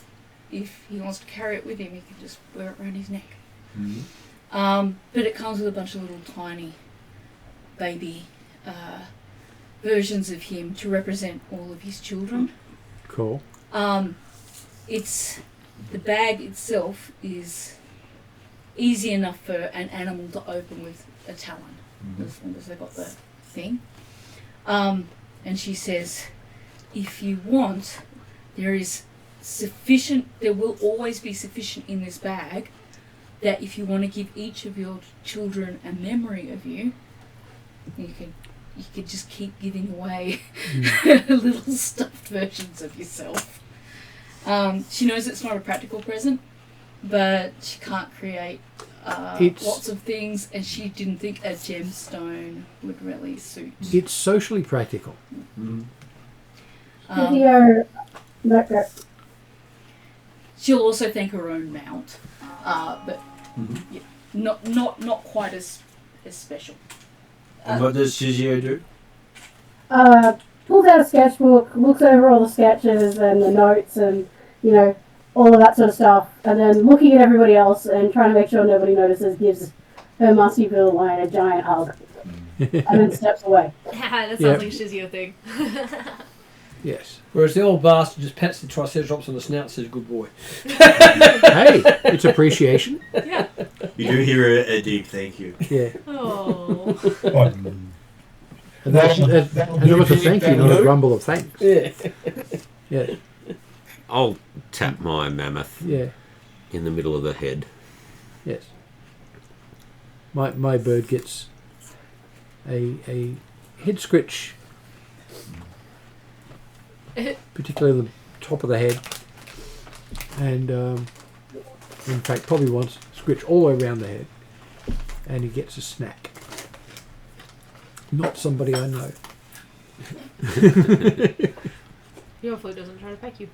[SPEAKER 8] if he wants to carry it with him, he can just wear it around his neck. But it comes with a bunch of little tiny baby versions of him to represent all of his children.
[SPEAKER 3] Cool.
[SPEAKER 8] It's the bag itself is easy enough for an animal to open with a talon, as long as they've got the thing. And she says, if you want, there will always be sufficient in this bag that if you want to give each of your children a memory of you, you could just keep giving away little stuffed versions of yourself. She knows it's not a practical present, but she can't create lots of things, and she didn't think a gemstone would really suit.
[SPEAKER 3] It's socially practical.
[SPEAKER 8] She'll also thank her own mount, but yeah, not quite as special.
[SPEAKER 2] And what does Shizio do?
[SPEAKER 7] Pulls out a sketchbook, looks over all the sketches and the notes and, all of that sort of stuff, and then looking at everybody else and trying to make sure nobody notices, gives her musty little lion a giant hug, and then steps away.
[SPEAKER 1] That sounds like a Shizio thing.
[SPEAKER 3] Yes.
[SPEAKER 6] Whereas the old bastard just pats the Triceratops on the snout and says, good boy.
[SPEAKER 3] Hey, it's appreciation.
[SPEAKER 1] Yeah.
[SPEAKER 2] You do hear a deep thank you.
[SPEAKER 3] Yeah.
[SPEAKER 1] Oh.
[SPEAKER 3] And there was a thank you, not a grumble of thanks.
[SPEAKER 6] Yeah.
[SPEAKER 3] Yeah.
[SPEAKER 5] I'll tap my mammoth
[SPEAKER 3] Yeah.
[SPEAKER 5] in the middle of the head.
[SPEAKER 3] Yes. My bird gets a head scritch, particularly the top of the head, and in fact probably wants scritch all the way around the head, and he gets a snack. Not somebody I know.
[SPEAKER 1] He hopefully doesn't try to peck you.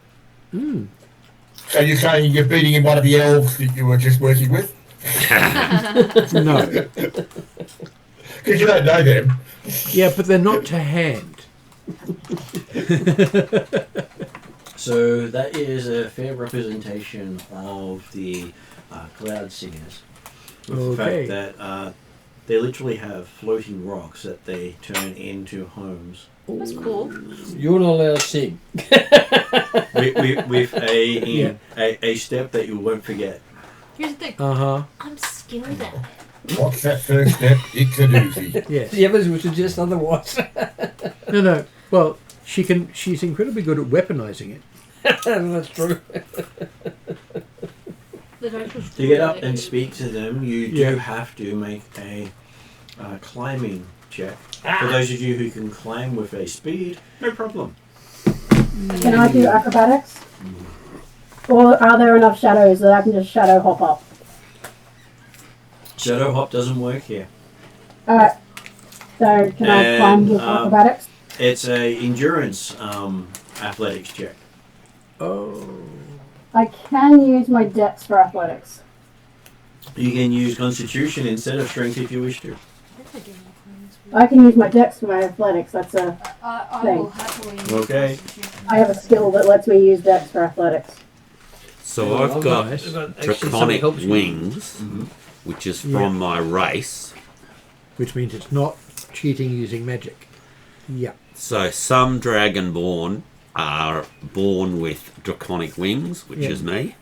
[SPEAKER 4] So you're saying you're beating in one of the elves that you were just working with?
[SPEAKER 3] No.
[SPEAKER 4] Because you don't know them.
[SPEAKER 3] Yeah, but they're not to hand.
[SPEAKER 2] So that is a fair representation of the Cloud Singers. With the
[SPEAKER 3] Okay.
[SPEAKER 2] fact that they literally have floating rocks that they turn into homes.
[SPEAKER 1] That's cool.
[SPEAKER 6] You're not allowed to sing.
[SPEAKER 2] with a step that you won't forget.
[SPEAKER 1] Here's the thing.
[SPEAKER 3] Uh-huh.
[SPEAKER 1] I'm skilled at it.
[SPEAKER 4] What's that first step? It's a doozy.
[SPEAKER 3] Yes.
[SPEAKER 6] The others would suggest otherwise.
[SPEAKER 3] No. Well, she's incredibly good at weaponizing it.
[SPEAKER 6] That's true.
[SPEAKER 1] The dice was
[SPEAKER 2] To get up
[SPEAKER 1] really
[SPEAKER 2] and
[SPEAKER 1] good.
[SPEAKER 2] speak to them, you do
[SPEAKER 3] Yeah.
[SPEAKER 2] have to make a climbing check. For those of you who can climb with a speed, no problem.
[SPEAKER 7] Can I do acrobatics? Or are there enough shadows that I can just shadow hop up?
[SPEAKER 2] Shadow hop doesn't work here.
[SPEAKER 7] Alright. So, can I climb with acrobatics?
[SPEAKER 2] It's a endurance athletics check.
[SPEAKER 3] Oh.
[SPEAKER 7] I can use my dex for athletics.
[SPEAKER 2] You can use Constitution instead of Strength if you wish to.
[SPEAKER 7] I can use my dex for my athletics. That's a.
[SPEAKER 8] I
[SPEAKER 7] Thing.
[SPEAKER 8] will happily use
[SPEAKER 2] Okay.
[SPEAKER 8] Constitution.
[SPEAKER 7] I have a skill that lets me use dex for athletics.
[SPEAKER 5] So I've got
[SPEAKER 3] nice.
[SPEAKER 5] draconic wings,
[SPEAKER 2] Mhm.
[SPEAKER 5] which is from my race.
[SPEAKER 3] Which means it's not cheating using magic. Yeah.
[SPEAKER 5] So some dragonborn are born with draconic wings, which
[SPEAKER 3] Yeah.
[SPEAKER 5] is me.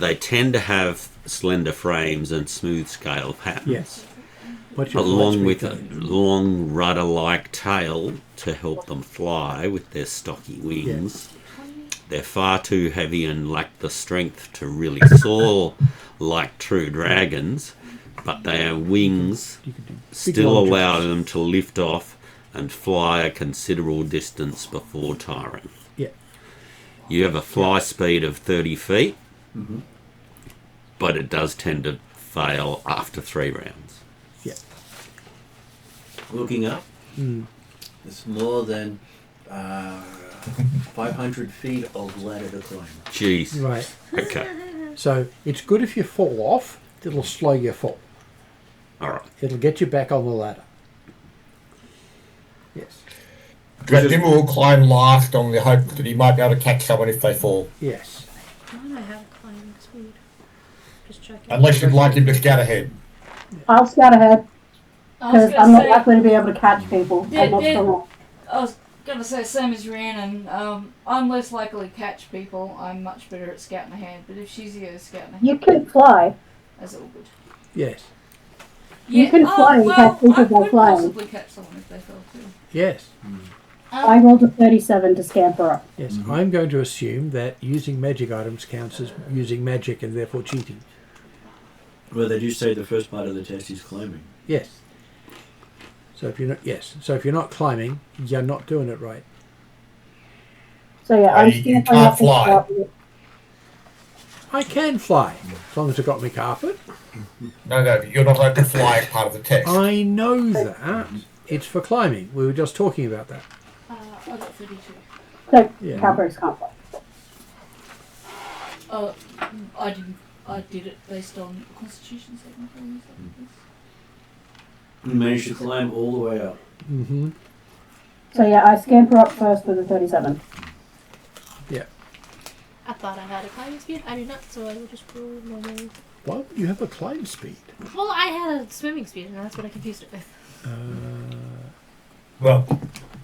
[SPEAKER 5] They tend to have slender frames and smooth scale patterns.
[SPEAKER 3] Yes. What's your
[SPEAKER 5] Along
[SPEAKER 3] flight
[SPEAKER 5] with
[SPEAKER 3] speed
[SPEAKER 5] a long rudder-like tail to help them fly with their stocky wings. They're far too heavy and lack the strength to really soar like true dragons, but their wings
[SPEAKER 3] You could do big
[SPEAKER 5] still
[SPEAKER 3] long
[SPEAKER 5] allow
[SPEAKER 3] jumps.
[SPEAKER 5] them to lift off and fly a considerable distance before tiring.
[SPEAKER 3] Yeah.
[SPEAKER 5] You have a fly speed of 30 feet,
[SPEAKER 2] Mhm.
[SPEAKER 5] but it does tend to fail after 3 rounds.
[SPEAKER 3] Yeah.
[SPEAKER 2] Looking up,
[SPEAKER 3] Mm.
[SPEAKER 2] it's more than 500 feet of ladder to climb.
[SPEAKER 5] Jeez.
[SPEAKER 3] Right.
[SPEAKER 5] Okay.
[SPEAKER 3] So it's good if you fall off. It'll slow your fall.
[SPEAKER 5] All right.
[SPEAKER 3] It'll get you back on the ladder. Yes.
[SPEAKER 4] But Dimmer will climb last on the hope that he might be able to catch someone if they fall.
[SPEAKER 3] Yes.
[SPEAKER 1] Why do I have climbing speed? Just checking.
[SPEAKER 4] Unless you'd like him to scout ahead.
[SPEAKER 7] I'll scout ahead
[SPEAKER 8] I was
[SPEAKER 7] because I'm
[SPEAKER 8] gonna
[SPEAKER 7] not
[SPEAKER 8] say,
[SPEAKER 7] likely to be able to catch people.
[SPEAKER 8] Yeah,
[SPEAKER 7] I'm not
[SPEAKER 8] yeah.
[SPEAKER 7] strong.
[SPEAKER 8] I was gonna say same as Rhiannon. I'm less likely to catch people. I'm much better at scouting ahead. But if she's here scouting ahead,
[SPEAKER 7] You can fly.
[SPEAKER 8] that's all good.
[SPEAKER 3] Yes.
[SPEAKER 7] You can fly and catch people
[SPEAKER 8] I
[SPEAKER 7] by
[SPEAKER 8] could
[SPEAKER 7] flying.
[SPEAKER 8] possibly catch someone if they fell too.
[SPEAKER 3] Yes.
[SPEAKER 7] I rolled a 37 to scamper up.
[SPEAKER 3] Yes. I'm going to assume that using magic items counts as using magic and therefore cheating.
[SPEAKER 2] Well, they do say the first part of the test is climbing.
[SPEAKER 3] Yes. So if you're not So if you're not climbing, you're not doing it right.
[SPEAKER 7] So yeah, I'm
[SPEAKER 4] You
[SPEAKER 7] scampering
[SPEAKER 4] can't
[SPEAKER 7] up to
[SPEAKER 4] fly.
[SPEAKER 7] scout.
[SPEAKER 3] I can fly as long as I've got my carpet.
[SPEAKER 4] No, you're not allowed to fly as part of the test.
[SPEAKER 3] I know that. It's for climbing. We were just talking about that.
[SPEAKER 8] I got 32.
[SPEAKER 7] So
[SPEAKER 3] Yeah.
[SPEAKER 7] cowboys can't fly.
[SPEAKER 8] I didn't. I did it based on Constitution saving throws.
[SPEAKER 2] You managed to climb all the way up.
[SPEAKER 3] Mm-hmm.
[SPEAKER 7] So yeah, I scamper up first with a 37.
[SPEAKER 1] I thought I had a climbing speed. I do not, so I will just roll normal.
[SPEAKER 3] Why would you have a climb speed?
[SPEAKER 1] Well, I had a swimming speed, and that's what I confused it with.
[SPEAKER 4] Well,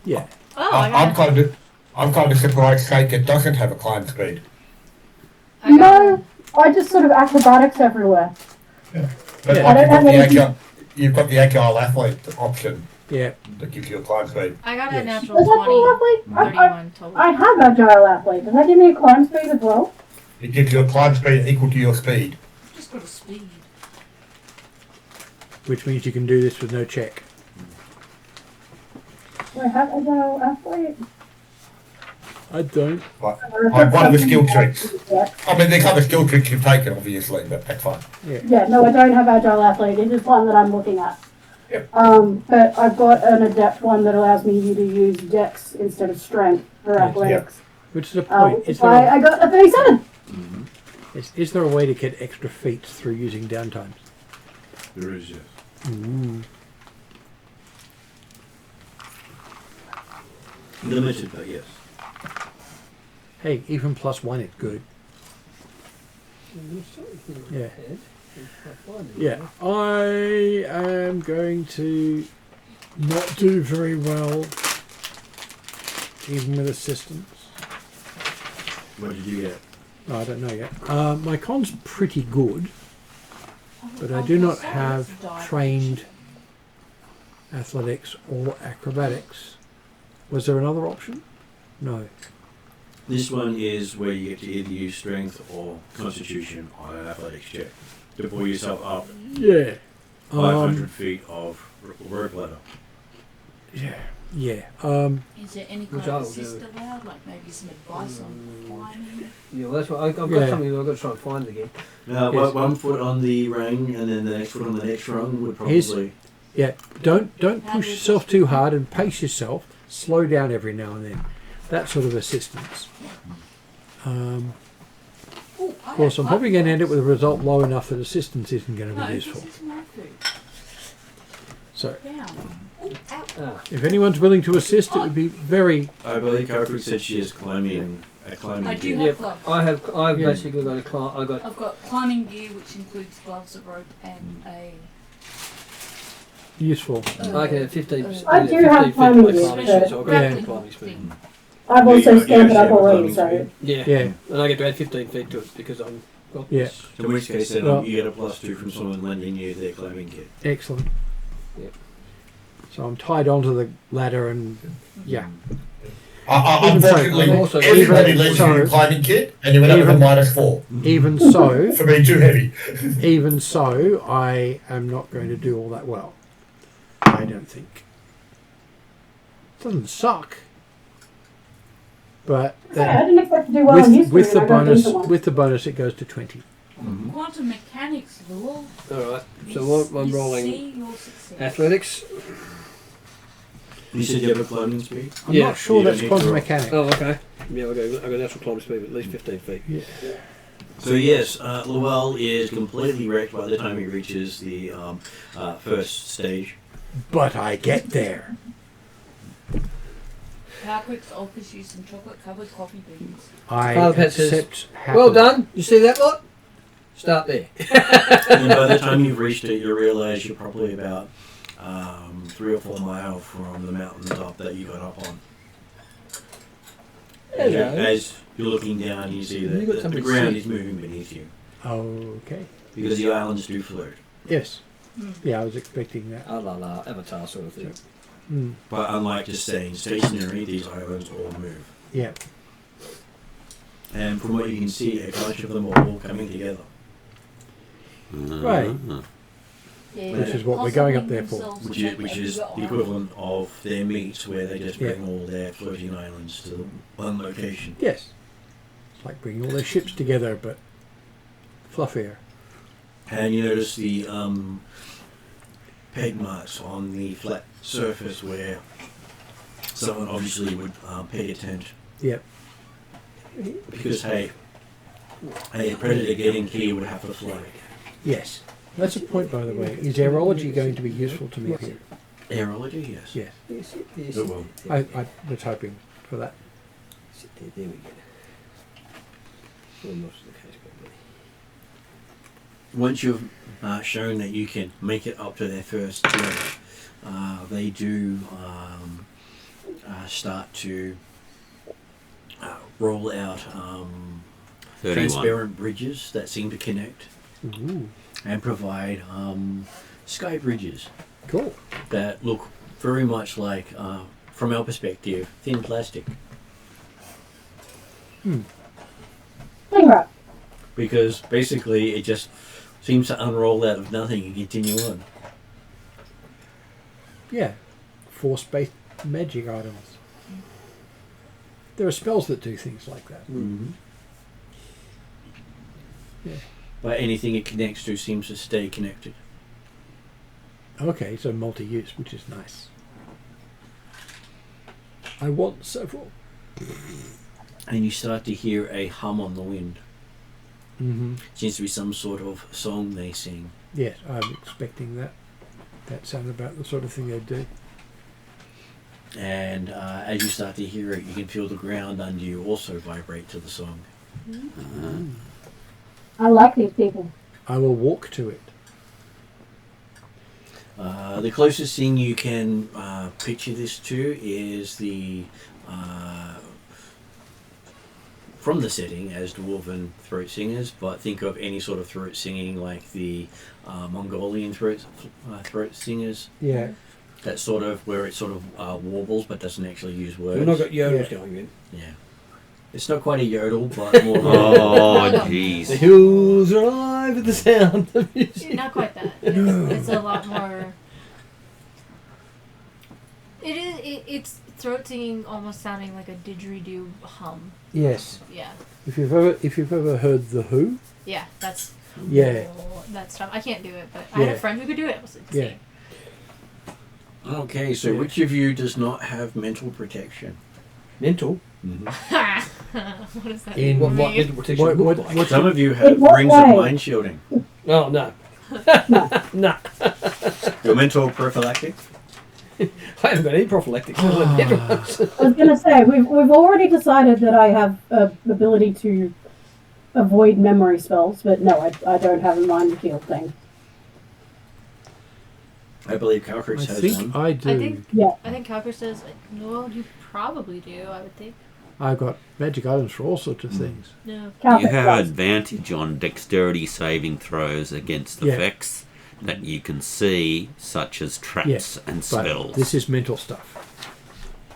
[SPEAKER 3] Yeah.
[SPEAKER 1] Oh, I
[SPEAKER 4] I'm
[SPEAKER 1] got
[SPEAKER 4] I'm kind of surprised Shaker doesn't have a climb speed.
[SPEAKER 7] No, I just sort of acrobatics everywhere.
[SPEAKER 4] But
[SPEAKER 3] Yeah.
[SPEAKER 7] I don't have anything.
[SPEAKER 4] You've got the agile athlete option
[SPEAKER 3] Yeah.
[SPEAKER 4] that gives you a climb speed.
[SPEAKER 1] I got a
[SPEAKER 3] Yes.
[SPEAKER 1] natural
[SPEAKER 7] Does that
[SPEAKER 1] 20,
[SPEAKER 7] go athlete?
[SPEAKER 1] 31 total.
[SPEAKER 7] I have agile athlete. Does that give me a climb speed as well?
[SPEAKER 4] It gives you a climb speed equal to your speed.
[SPEAKER 8] Just got a speed.
[SPEAKER 3] Which means you can do this with no check.
[SPEAKER 7] Do I have agile athlete?
[SPEAKER 3] I don't.
[SPEAKER 4] Like one of the skill tricks.
[SPEAKER 7] Yeah.
[SPEAKER 4] I mean, there's other skill tricks you've taken, obviously, but that's fine.
[SPEAKER 7] Yeah, no, I don't have agile athlete. It is one that I'm looking at.
[SPEAKER 4] Yep.
[SPEAKER 7] But I've got an adept one that allows me to use dex instead of strength for
[SPEAKER 3] Yeah.
[SPEAKER 7] athletics.
[SPEAKER 3] Which is a point.
[SPEAKER 7] Which is why I got a 37.
[SPEAKER 3] Is there a way to get extra feats through using downtimes?
[SPEAKER 10] There is, yes.
[SPEAKER 2] Limited, but yes.
[SPEAKER 3] Hey, even +1 is good. Yeah. Yeah. I am going to not do very well, even with assistance.
[SPEAKER 2] What did you get?
[SPEAKER 3] Oh, I don't know yet. My con's pretty good, but I do not have trained athletics or acrobatics. Was there another option? No.
[SPEAKER 2] This one is where you get to either use strength or constitution on an athletics check to pull yourself up
[SPEAKER 3] Yeah.
[SPEAKER 2] 500 feet of rope ladder.
[SPEAKER 3] Yeah. Yeah.
[SPEAKER 8] Is there any
[SPEAKER 6] Which
[SPEAKER 8] kind of
[SPEAKER 6] I'll
[SPEAKER 8] assist
[SPEAKER 6] do.
[SPEAKER 8] allowed? Like maybe some advice on climbing?
[SPEAKER 6] Yeah, well, that's what I've got
[SPEAKER 3] Yeah.
[SPEAKER 6] something I've got to try and find again.
[SPEAKER 3] Yes.
[SPEAKER 2] One foot on the rung and then the next foot on the next rung would
[SPEAKER 3] Here's-
[SPEAKER 2] probably...
[SPEAKER 3] Yeah. Don't push yourself too hard and pace yourself. Slow down every now and then. That sort of assistance.
[SPEAKER 8] Ooh,
[SPEAKER 3] Of course, I'm probably going to end up with a result low enough that assistance isn't going to
[SPEAKER 8] No,
[SPEAKER 3] be
[SPEAKER 8] this
[SPEAKER 3] useful.
[SPEAKER 8] is my food.
[SPEAKER 3] So,
[SPEAKER 8] Down. Ooh, ow.
[SPEAKER 6] Ah,
[SPEAKER 3] if anyone's willing to assist, it would be very...
[SPEAKER 2] I believe Coker said she is climbing a climbing
[SPEAKER 8] I do
[SPEAKER 2] gear.
[SPEAKER 8] have
[SPEAKER 6] Yep.
[SPEAKER 8] gloves.
[SPEAKER 6] I've
[SPEAKER 3] Yeah.
[SPEAKER 6] basically got a climb. I got
[SPEAKER 8] I've got climbing gear, which includes gloves, a rope, and a.
[SPEAKER 3] useful.
[SPEAKER 6] I can have 15%.
[SPEAKER 7] I do have
[SPEAKER 6] 15 feet
[SPEAKER 7] climbing
[SPEAKER 6] by
[SPEAKER 7] gear,
[SPEAKER 6] climbing
[SPEAKER 7] but-
[SPEAKER 6] speed, so I've got
[SPEAKER 3] Yeah.
[SPEAKER 6] climbing speed.
[SPEAKER 7] I've
[SPEAKER 2] Yeah,
[SPEAKER 7] also
[SPEAKER 2] you
[SPEAKER 7] scampered
[SPEAKER 2] actually
[SPEAKER 7] up
[SPEAKER 2] have a
[SPEAKER 7] already,
[SPEAKER 2] climbing
[SPEAKER 7] so
[SPEAKER 2] speed.
[SPEAKER 6] Yeah.
[SPEAKER 3] Yeah.
[SPEAKER 6] And I get to add 15 feet to it because I'm got
[SPEAKER 3] Yeah.
[SPEAKER 6] this.
[SPEAKER 2] In which case then
[SPEAKER 3] Well-
[SPEAKER 2] you get a +2 from someone lending you their climbing kit.
[SPEAKER 3] Excellent.
[SPEAKER 6] Yep.
[SPEAKER 3] So I'm tied onto the ladder and... Yeah.
[SPEAKER 7] Mm-hmm.
[SPEAKER 3] Even so,
[SPEAKER 4] Unfortunately,
[SPEAKER 6] also-
[SPEAKER 4] everybody
[SPEAKER 3] even
[SPEAKER 4] lends
[SPEAKER 3] so-
[SPEAKER 4] you a climbing kit, and you end up with a
[SPEAKER 3] even-
[SPEAKER 4] -4
[SPEAKER 3] Even so...
[SPEAKER 4] for being too heavy.
[SPEAKER 3] Even so, I am not going to do all that well. I don't think. It doesn't suck. But
[SPEAKER 7] yeah, I didn't expect to do well in history.
[SPEAKER 3] with the
[SPEAKER 7] and I got a
[SPEAKER 3] bonus,
[SPEAKER 7] decent one.
[SPEAKER 3] with the bonus, it goes to 20.
[SPEAKER 8] Quantum mechanics law.
[SPEAKER 6] Alright, so I'm
[SPEAKER 8] You
[SPEAKER 6] rolling
[SPEAKER 8] see your success.
[SPEAKER 6] athletics.
[SPEAKER 2] You said you have a climbing speed?
[SPEAKER 3] I'm
[SPEAKER 6] Yeah,
[SPEAKER 3] not sure
[SPEAKER 2] you
[SPEAKER 3] that's
[SPEAKER 2] don't need
[SPEAKER 3] quantum
[SPEAKER 2] to roll.
[SPEAKER 3] mechanics.
[SPEAKER 6] Oh, okay. Yeah, I've got natural climb speed of at least 15 feet.
[SPEAKER 3] Yeah.
[SPEAKER 2] So yes, Llewell is completely wrecked by the time he reaches the first stage.
[SPEAKER 3] But I get there.
[SPEAKER 8] How quick's offers you some chocolate-covered coffee beans?
[SPEAKER 3] I
[SPEAKER 6] Father Pat says,
[SPEAKER 3] accept
[SPEAKER 6] Well
[SPEAKER 3] happily.
[SPEAKER 6] done. You see that lot? Start there.
[SPEAKER 2] And by the time you've reached it, you realise you're probably about 3 or 4 miles from the mountaintop that you got up on.
[SPEAKER 6] Hello.
[SPEAKER 2] As you're looking down, you see
[SPEAKER 6] You
[SPEAKER 2] that
[SPEAKER 6] got
[SPEAKER 2] the
[SPEAKER 6] something
[SPEAKER 2] ground
[SPEAKER 6] sweet.
[SPEAKER 2] is moving beneath you
[SPEAKER 3] Okay.
[SPEAKER 2] because the islands do float.
[SPEAKER 3] Yes. Yeah, I was expecting that.
[SPEAKER 6] Ah la la, Avatar sort of thing.
[SPEAKER 3] Mm.
[SPEAKER 2] But unlike just staying stationary, these islands all move.
[SPEAKER 3] Yeah.
[SPEAKER 2] And from what you can see, a bunch of them are all coming together.
[SPEAKER 3] Right.
[SPEAKER 8] Yeah,
[SPEAKER 3] Which is what we're going up there for.
[SPEAKER 8] themselves
[SPEAKER 2] Which
[SPEAKER 8] to
[SPEAKER 2] is,
[SPEAKER 8] make
[SPEAKER 2] which
[SPEAKER 8] a
[SPEAKER 2] is
[SPEAKER 8] bigger
[SPEAKER 2] the
[SPEAKER 8] island.
[SPEAKER 2] equivalent of their meets, where they just bring
[SPEAKER 3] Yeah.
[SPEAKER 2] all their floating islands to the one location.
[SPEAKER 3] Yes. It's like bringing all their ships together, but fluffier.
[SPEAKER 2] And you notice the peg marks on the flat surface where someone obviously would peg a tent.
[SPEAKER 3] Yep.
[SPEAKER 2] Because, hey, a predator getting here would have to fly.
[SPEAKER 3] Yes. That's a point, by the way. Is aerology going to be useful to me here?
[SPEAKER 2] Aerology, yes.
[SPEAKER 3] Yes.
[SPEAKER 2] It will.
[SPEAKER 3] I was hoping for that.
[SPEAKER 6] Sit there, there we go. Well, not the case, but
[SPEAKER 2] Once you've shown that you can make it up to their first ledge, they do start to roll out
[SPEAKER 5] 31.
[SPEAKER 2] transparent bridges that seem to connect
[SPEAKER 3] Ooh.
[SPEAKER 2] and provide sky bridges
[SPEAKER 3] Cool.
[SPEAKER 2] that look very much like, from our perspective, thin plastic.
[SPEAKER 7] Hang right.
[SPEAKER 2] Because basically it just seems to unroll out of nothing and continue on.
[SPEAKER 3] Yeah. Force-based magic items. There are spells that do things like that.
[SPEAKER 2] Mm-hmm.
[SPEAKER 3] Yeah.
[SPEAKER 2] But anything it connects to seems to stay connected.
[SPEAKER 3] Okay, so multi-use, which is nice. I want several.
[SPEAKER 2] And you start to hear a hum on the wind.
[SPEAKER 3] Mm-hmm.
[SPEAKER 2] Seems to be some sort of song they sing.
[SPEAKER 3] Yes, I'm expecting that. That sounds about the sort of thing they'd do.
[SPEAKER 2] And as you start to hear it, you can feel the ground under you also vibrate to the song.
[SPEAKER 7] I like these people.
[SPEAKER 3] I will walk to it.
[SPEAKER 2] The closest thing you can picture this to is the from the setting as dwarven throat singers, but think of any sort of throat singing like the Mongolian throat singers.
[SPEAKER 3] Yeah.
[SPEAKER 2] That sort of where it sort of warbles but doesn't actually use words.
[SPEAKER 6] we've not got yodels
[SPEAKER 3] Yeah.
[SPEAKER 6] going in.
[SPEAKER 2] Yeah, it's not quite a yodel, but more.
[SPEAKER 5] Oh,
[SPEAKER 6] The
[SPEAKER 5] jeez.
[SPEAKER 6] hills are alive with the sound of music.
[SPEAKER 1] Not quite that. It's a lot more. It is. It's throat singing, almost sounding like a didgeridoo hum.
[SPEAKER 3] Yes.
[SPEAKER 1] Yeah.
[SPEAKER 3] If you've ever heard the Who,
[SPEAKER 1] Yeah. That's.
[SPEAKER 3] Yeah.
[SPEAKER 1] That stuff. I can't do it, but I had
[SPEAKER 3] Yeah.
[SPEAKER 1] a friend who could do it. It was
[SPEAKER 3] Yeah.
[SPEAKER 1] insane.
[SPEAKER 2] Okay, so which of you does not have mental protection?
[SPEAKER 6] Mental.
[SPEAKER 1] What does that
[SPEAKER 3] In
[SPEAKER 1] mean?
[SPEAKER 6] What
[SPEAKER 1] for
[SPEAKER 6] might
[SPEAKER 1] me?
[SPEAKER 6] mental protection
[SPEAKER 3] What-
[SPEAKER 6] look
[SPEAKER 3] what-
[SPEAKER 6] like?
[SPEAKER 3] what-
[SPEAKER 2] Some of you have
[SPEAKER 7] In what
[SPEAKER 2] rings of
[SPEAKER 7] way?
[SPEAKER 2] mind shielding.
[SPEAKER 6] Oh no. No.
[SPEAKER 2] Your mental prophylactic.
[SPEAKER 6] I haven't got any prophylactics. I
[SPEAKER 7] I was going to say, we've already decided that I have ability to avoid memory spells, but no, I don't have a mind shield thing.
[SPEAKER 2] I believe Calcrix
[SPEAKER 3] I
[SPEAKER 2] has
[SPEAKER 3] think
[SPEAKER 2] one.
[SPEAKER 3] I do.
[SPEAKER 1] I think.
[SPEAKER 7] Yeah.
[SPEAKER 1] I think Calker says, well, you probably do. I would think.
[SPEAKER 3] I've got magic items for all sorts of things.
[SPEAKER 1] No.
[SPEAKER 5] You
[SPEAKER 7] Catholic
[SPEAKER 5] have
[SPEAKER 7] does.
[SPEAKER 5] advantage on dexterity saving throws against
[SPEAKER 3] Yeah.
[SPEAKER 5] effects that you can see, such as traps
[SPEAKER 3] Yes,
[SPEAKER 5] and
[SPEAKER 3] But
[SPEAKER 5] spells.
[SPEAKER 3] this is mental stuff.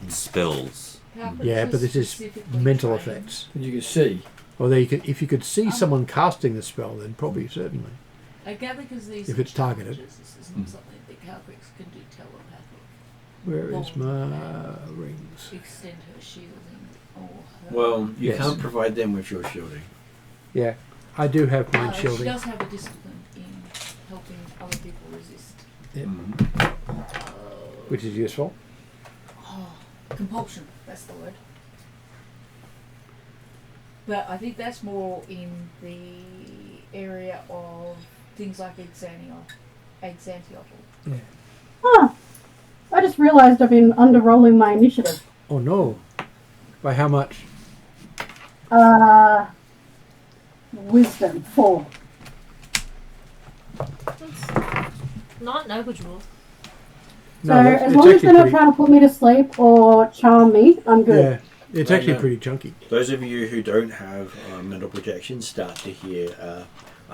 [SPEAKER 5] Spells.
[SPEAKER 3] Yeah, but this is mental effects.
[SPEAKER 6] You can see.
[SPEAKER 3] Or if you could see someone casting the spell, then probably certainly.
[SPEAKER 8] I gather because these
[SPEAKER 3] If it's targeted.
[SPEAKER 8] challenges, this is not something that Calcrix can do telepathic.
[SPEAKER 3] Where is my rings?
[SPEAKER 8] Extend her shielding or her.
[SPEAKER 2] Well, you
[SPEAKER 3] Yes.
[SPEAKER 2] can't provide them with your shielding.
[SPEAKER 3] Yeah, I do have mind
[SPEAKER 8] She
[SPEAKER 3] shielding.
[SPEAKER 8] does have a discipline in helping other people resist.
[SPEAKER 3] Which is useful.
[SPEAKER 8] Compulsion, that's the word. But I think that's more in the area of things like Exantiopol.
[SPEAKER 3] Yeah.
[SPEAKER 7] Huh. I just realised I've been underrolling my initiative.
[SPEAKER 3] Oh no. By how much?
[SPEAKER 7] Wisdom 4.
[SPEAKER 1] That's not negligible.
[SPEAKER 7] So as long as they're not trying to put me to sleep or charm me, I'm good.
[SPEAKER 3] Yeah, it's actually pretty chunky.
[SPEAKER 2] Those of you who don't have mental projection start to hear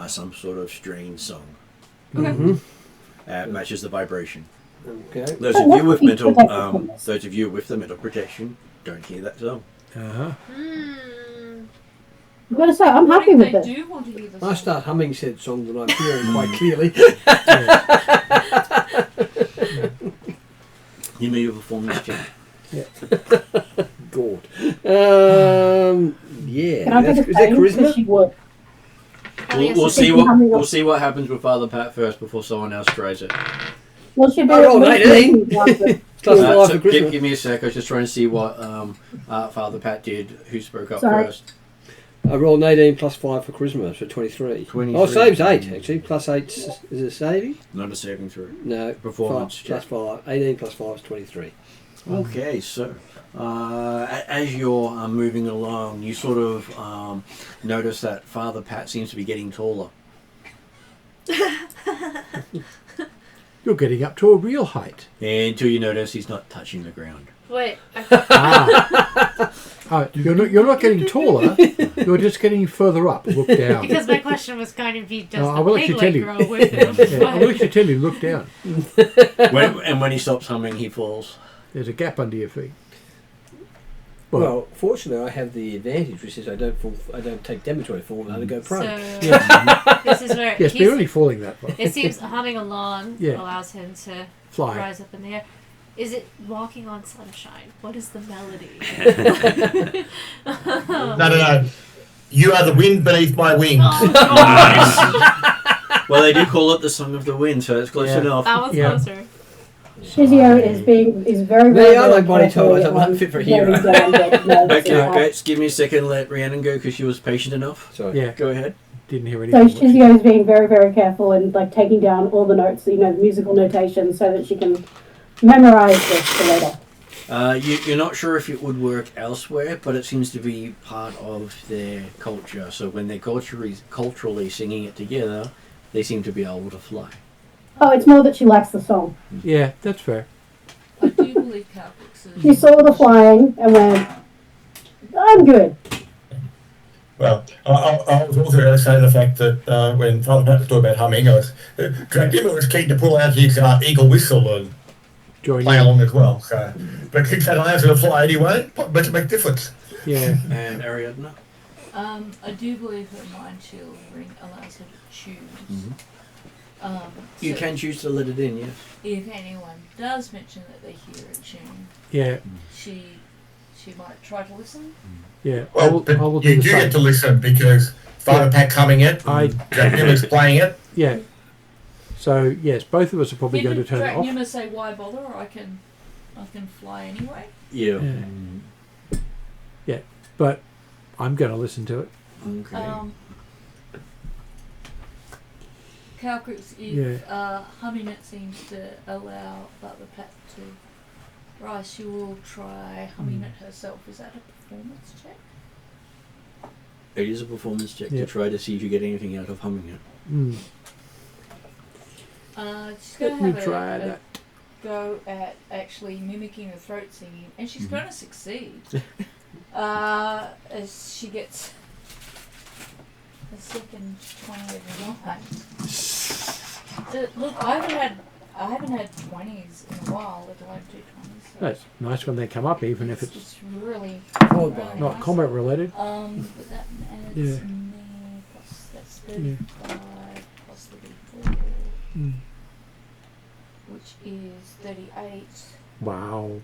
[SPEAKER 2] some sort of strange song.
[SPEAKER 3] Mm-hmm.
[SPEAKER 2] Matches the vibration.
[SPEAKER 6] Okay.
[SPEAKER 2] Those of you with mental, those of you with the mental projection don't hear that song.
[SPEAKER 3] Uh-huh.
[SPEAKER 7] I've got to say, I'm happy with
[SPEAKER 8] They
[SPEAKER 7] this.
[SPEAKER 8] do want to hear the
[SPEAKER 6] I
[SPEAKER 8] song.
[SPEAKER 6] start humming said song that I'm hearing quite clearly.
[SPEAKER 2] You made a performance check.
[SPEAKER 6] God. Yeah.
[SPEAKER 7] Can I
[SPEAKER 6] Is
[SPEAKER 7] take a
[SPEAKER 6] that
[SPEAKER 7] pain? Because
[SPEAKER 6] charisma?
[SPEAKER 7] she would.
[SPEAKER 2] We'll see we'll see what happens with Father Pat first before someone else tries it.
[SPEAKER 7] Well, she'd be
[SPEAKER 6] I rolled 18.
[SPEAKER 7] Plus
[SPEAKER 6] Plus 5
[SPEAKER 2] So
[SPEAKER 6] for charisma.
[SPEAKER 2] give me a sec. I was just trying to see what Father Pat did. Who spoke up
[SPEAKER 7] Sorry.
[SPEAKER 2] first?
[SPEAKER 6] I rolled an 18 plus 5 for charisma, so 23.
[SPEAKER 2] 23.
[SPEAKER 6] Oh, saves 8 actually. Plus 8 is it saving?
[SPEAKER 2] Not a saving throw.
[SPEAKER 6] No.
[SPEAKER 2] Performance
[SPEAKER 6] 5, plus 5. 18 plus 5 is 23.
[SPEAKER 2] Okay, so as you're moving along, you sort of notice that Father Pat seems to be getting taller.
[SPEAKER 3] You're getting up to a real height.
[SPEAKER 2] Until you notice he's not touching the ground.
[SPEAKER 1] Wait.
[SPEAKER 3] You're not getting taller. You're just getting further up. Look down.
[SPEAKER 1] Because my question was kind of, does
[SPEAKER 3] I
[SPEAKER 1] the
[SPEAKER 3] will
[SPEAKER 1] pig
[SPEAKER 3] actually tell
[SPEAKER 1] leg
[SPEAKER 3] you.
[SPEAKER 1] grow with him?
[SPEAKER 3] Yeah, I will actually tell you. Look down.
[SPEAKER 2] When he stops humming, he falls.
[SPEAKER 3] There's a gap under your feet.
[SPEAKER 6] Well, fortunately, I have the advantage, which is I don't take damage when I fall, and I go prone.
[SPEAKER 1] So this is where
[SPEAKER 3] Yes, but you're only falling that far.
[SPEAKER 1] it seems humming along
[SPEAKER 3] Yeah.
[SPEAKER 1] allows him to
[SPEAKER 3] Fly.
[SPEAKER 1] rise up in the air. Is it walking on sunshine? What is the melody?
[SPEAKER 4] No. You are the wind beneath my wings.
[SPEAKER 2] Well, they do call it the Song of the Wind, so it's close
[SPEAKER 3] Yeah.
[SPEAKER 2] enough.
[SPEAKER 1] That was
[SPEAKER 3] Yeah.
[SPEAKER 1] closer.
[SPEAKER 7] Shizio is very,
[SPEAKER 6] Me,
[SPEAKER 7] very
[SPEAKER 6] I like body
[SPEAKER 7] careful
[SPEAKER 6] type, I'm
[SPEAKER 7] on
[SPEAKER 6] unfit for a
[SPEAKER 7] getting
[SPEAKER 6] hero.
[SPEAKER 7] down, getting down,
[SPEAKER 2] Okay,
[SPEAKER 7] getting out.
[SPEAKER 2] Bets, give me a second. Let Rhiannon go because she was patient enough.
[SPEAKER 6] Sorry.
[SPEAKER 3] Yeah,
[SPEAKER 2] Go ahead.
[SPEAKER 3] didn't hear
[SPEAKER 7] So
[SPEAKER 3] anything.
[SPEAKER 7] Shizio is being very, very careful and like taking down all the notes, the musical notation, so that she can memorize this for later.
[SPEAKER 2] You're not sure if it would work elsewhere, but it seems to be part of their culture. So when they're culturally singing it together, they seem to be able to fly.
[SPEAKER 7] Oh, it's more that she likes the song.
[SPEAKER 3] Yeah, that's fair.
[SPEAKER 8] I do believe Calpix
[SPEAKER 7] She saw the flying and went, I'm good.
[SPEAKER 4] Well, I was also going to say the fact that when Father Pat was talking about humming, Dracula was keen to pull out his eagle whistle and
[SPEAKER 3] Join
[SPEAKER 4] play
[SPEAKER 3] you.
[SPEAKER 4] along as well. So, but since that allows her to fly anyway, makes a big difference.
[SPEAKER 3] Yeah.
[SPEAKER 2] And Ariadna?
[SPEAKER 8] I do believe her mind shield ring allows her to choose.
[SPEAKER 2] You
[SPEAKER 8] So
[SPEAKER 2] can choose to let it in, yes.
[SPEAKER 8] if anyone does mention that they hear a tune,
[SPEAKER 3] Yeah.
[SPEAKER 8] she might try to listen.
[SPEAKER 3] Yeah.
[SPEAKER 4] Well, but
[SPEAKER 3] I will
[SPEAKER 4] you
[SPEAKER 3] do the
[SPEAKER 4] do
[SPEAKER 3] same.
[SPEAKER 4] get to listen because Father Pat humming it, Dracula's playing it.
[SPEAKER 3] Yeah. So yes, both of us are probably going to turn it off.
[SPEAKER 8] Dracula say why bother? Or I can fly anyway.
[SPEAKER 2] Yeah.
[SPEAKER 3] Yeah. But I'm going to listen to it.
[SPEAKER 2] Okay.
[SPEAKER 8] Calcrix, if humming it seems to allow Butler Pat to rise, she will try humming it herself. Is that a performance check?
[SPEAKER 2] It is a performance check
[SPEAKER 3] Yeah.
[SPEAKER 2] to try to see if you get anything out of humming it.
[SPEAKER 3] Mm.
[SPEAKER 8] She's
[SPEAKER 3] Let
[SPEAKER 8] going
[SPEAKER 3] me
[SPEAKER 8] to have
[SPEAKER 3] try
[SPEAKER 8] a
[SPEAKER 3] that.
[SPEAKER 8] go at actually mimicking the throat singing, and she's going to succeed. As she gets the second 20 of the night. Look, I haven't had 20s in a while, let alone 2 20s. So
[SPEAKER 3] That's nice when they come up, even if it's
[SPEAKER 8] it's really,
[SPEAKER 6] Followed by
[SPEAKER 8] really
[SPEAKER 3] not
[SPEAKER 8] nice.
[SPEAKER 3] combat related.
[SPEAKER 8] But that adds
[SPEAKER 3] Yeah.
[SPEAKER 8] me plus that's 35 plus the D4,
[SPEAKER 3] Mm.
[SPEAKER 8] which is 38.
[SPEAKER 3] Wow.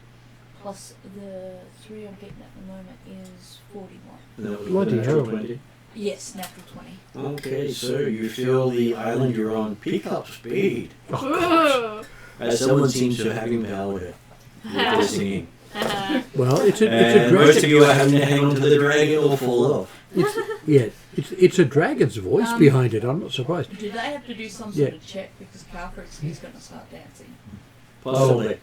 [SPEAKER 8] Plus the 3 I'm getting at the moment is 41.
[SPEAKER 2] And that was a
[SPEAKER 3] Bloody
[SPEAKER 2] natural
[SPEAKER 3] hell.
[SPEAKER 2] 20.
[SPEAKER 8] Yes, natural 20.
[SPEAKER 2] Okay, so you feel the island you're on pick up speed
[SPEAKER 1] Ooh.
[SPEAKER 2] as someone seems to have empowered it with their singing.
[SPEAKER 3] Well, it's a
[SPEAKER 9] And most of
[SPEAKER 3] dragon.
[SPEAKER 9] you are having to hang on to the dragon or fall off.
[SPEAKER 3] It's a dragon's voice behind it. I'm not surprised.
[SPEAKER 8] Do they have to do some
[SPEAKER 3] Yeah.
[SPEAKER 8] sort of check because Calcrix is going to start dancing?
[SPEAKER 9] Possibly.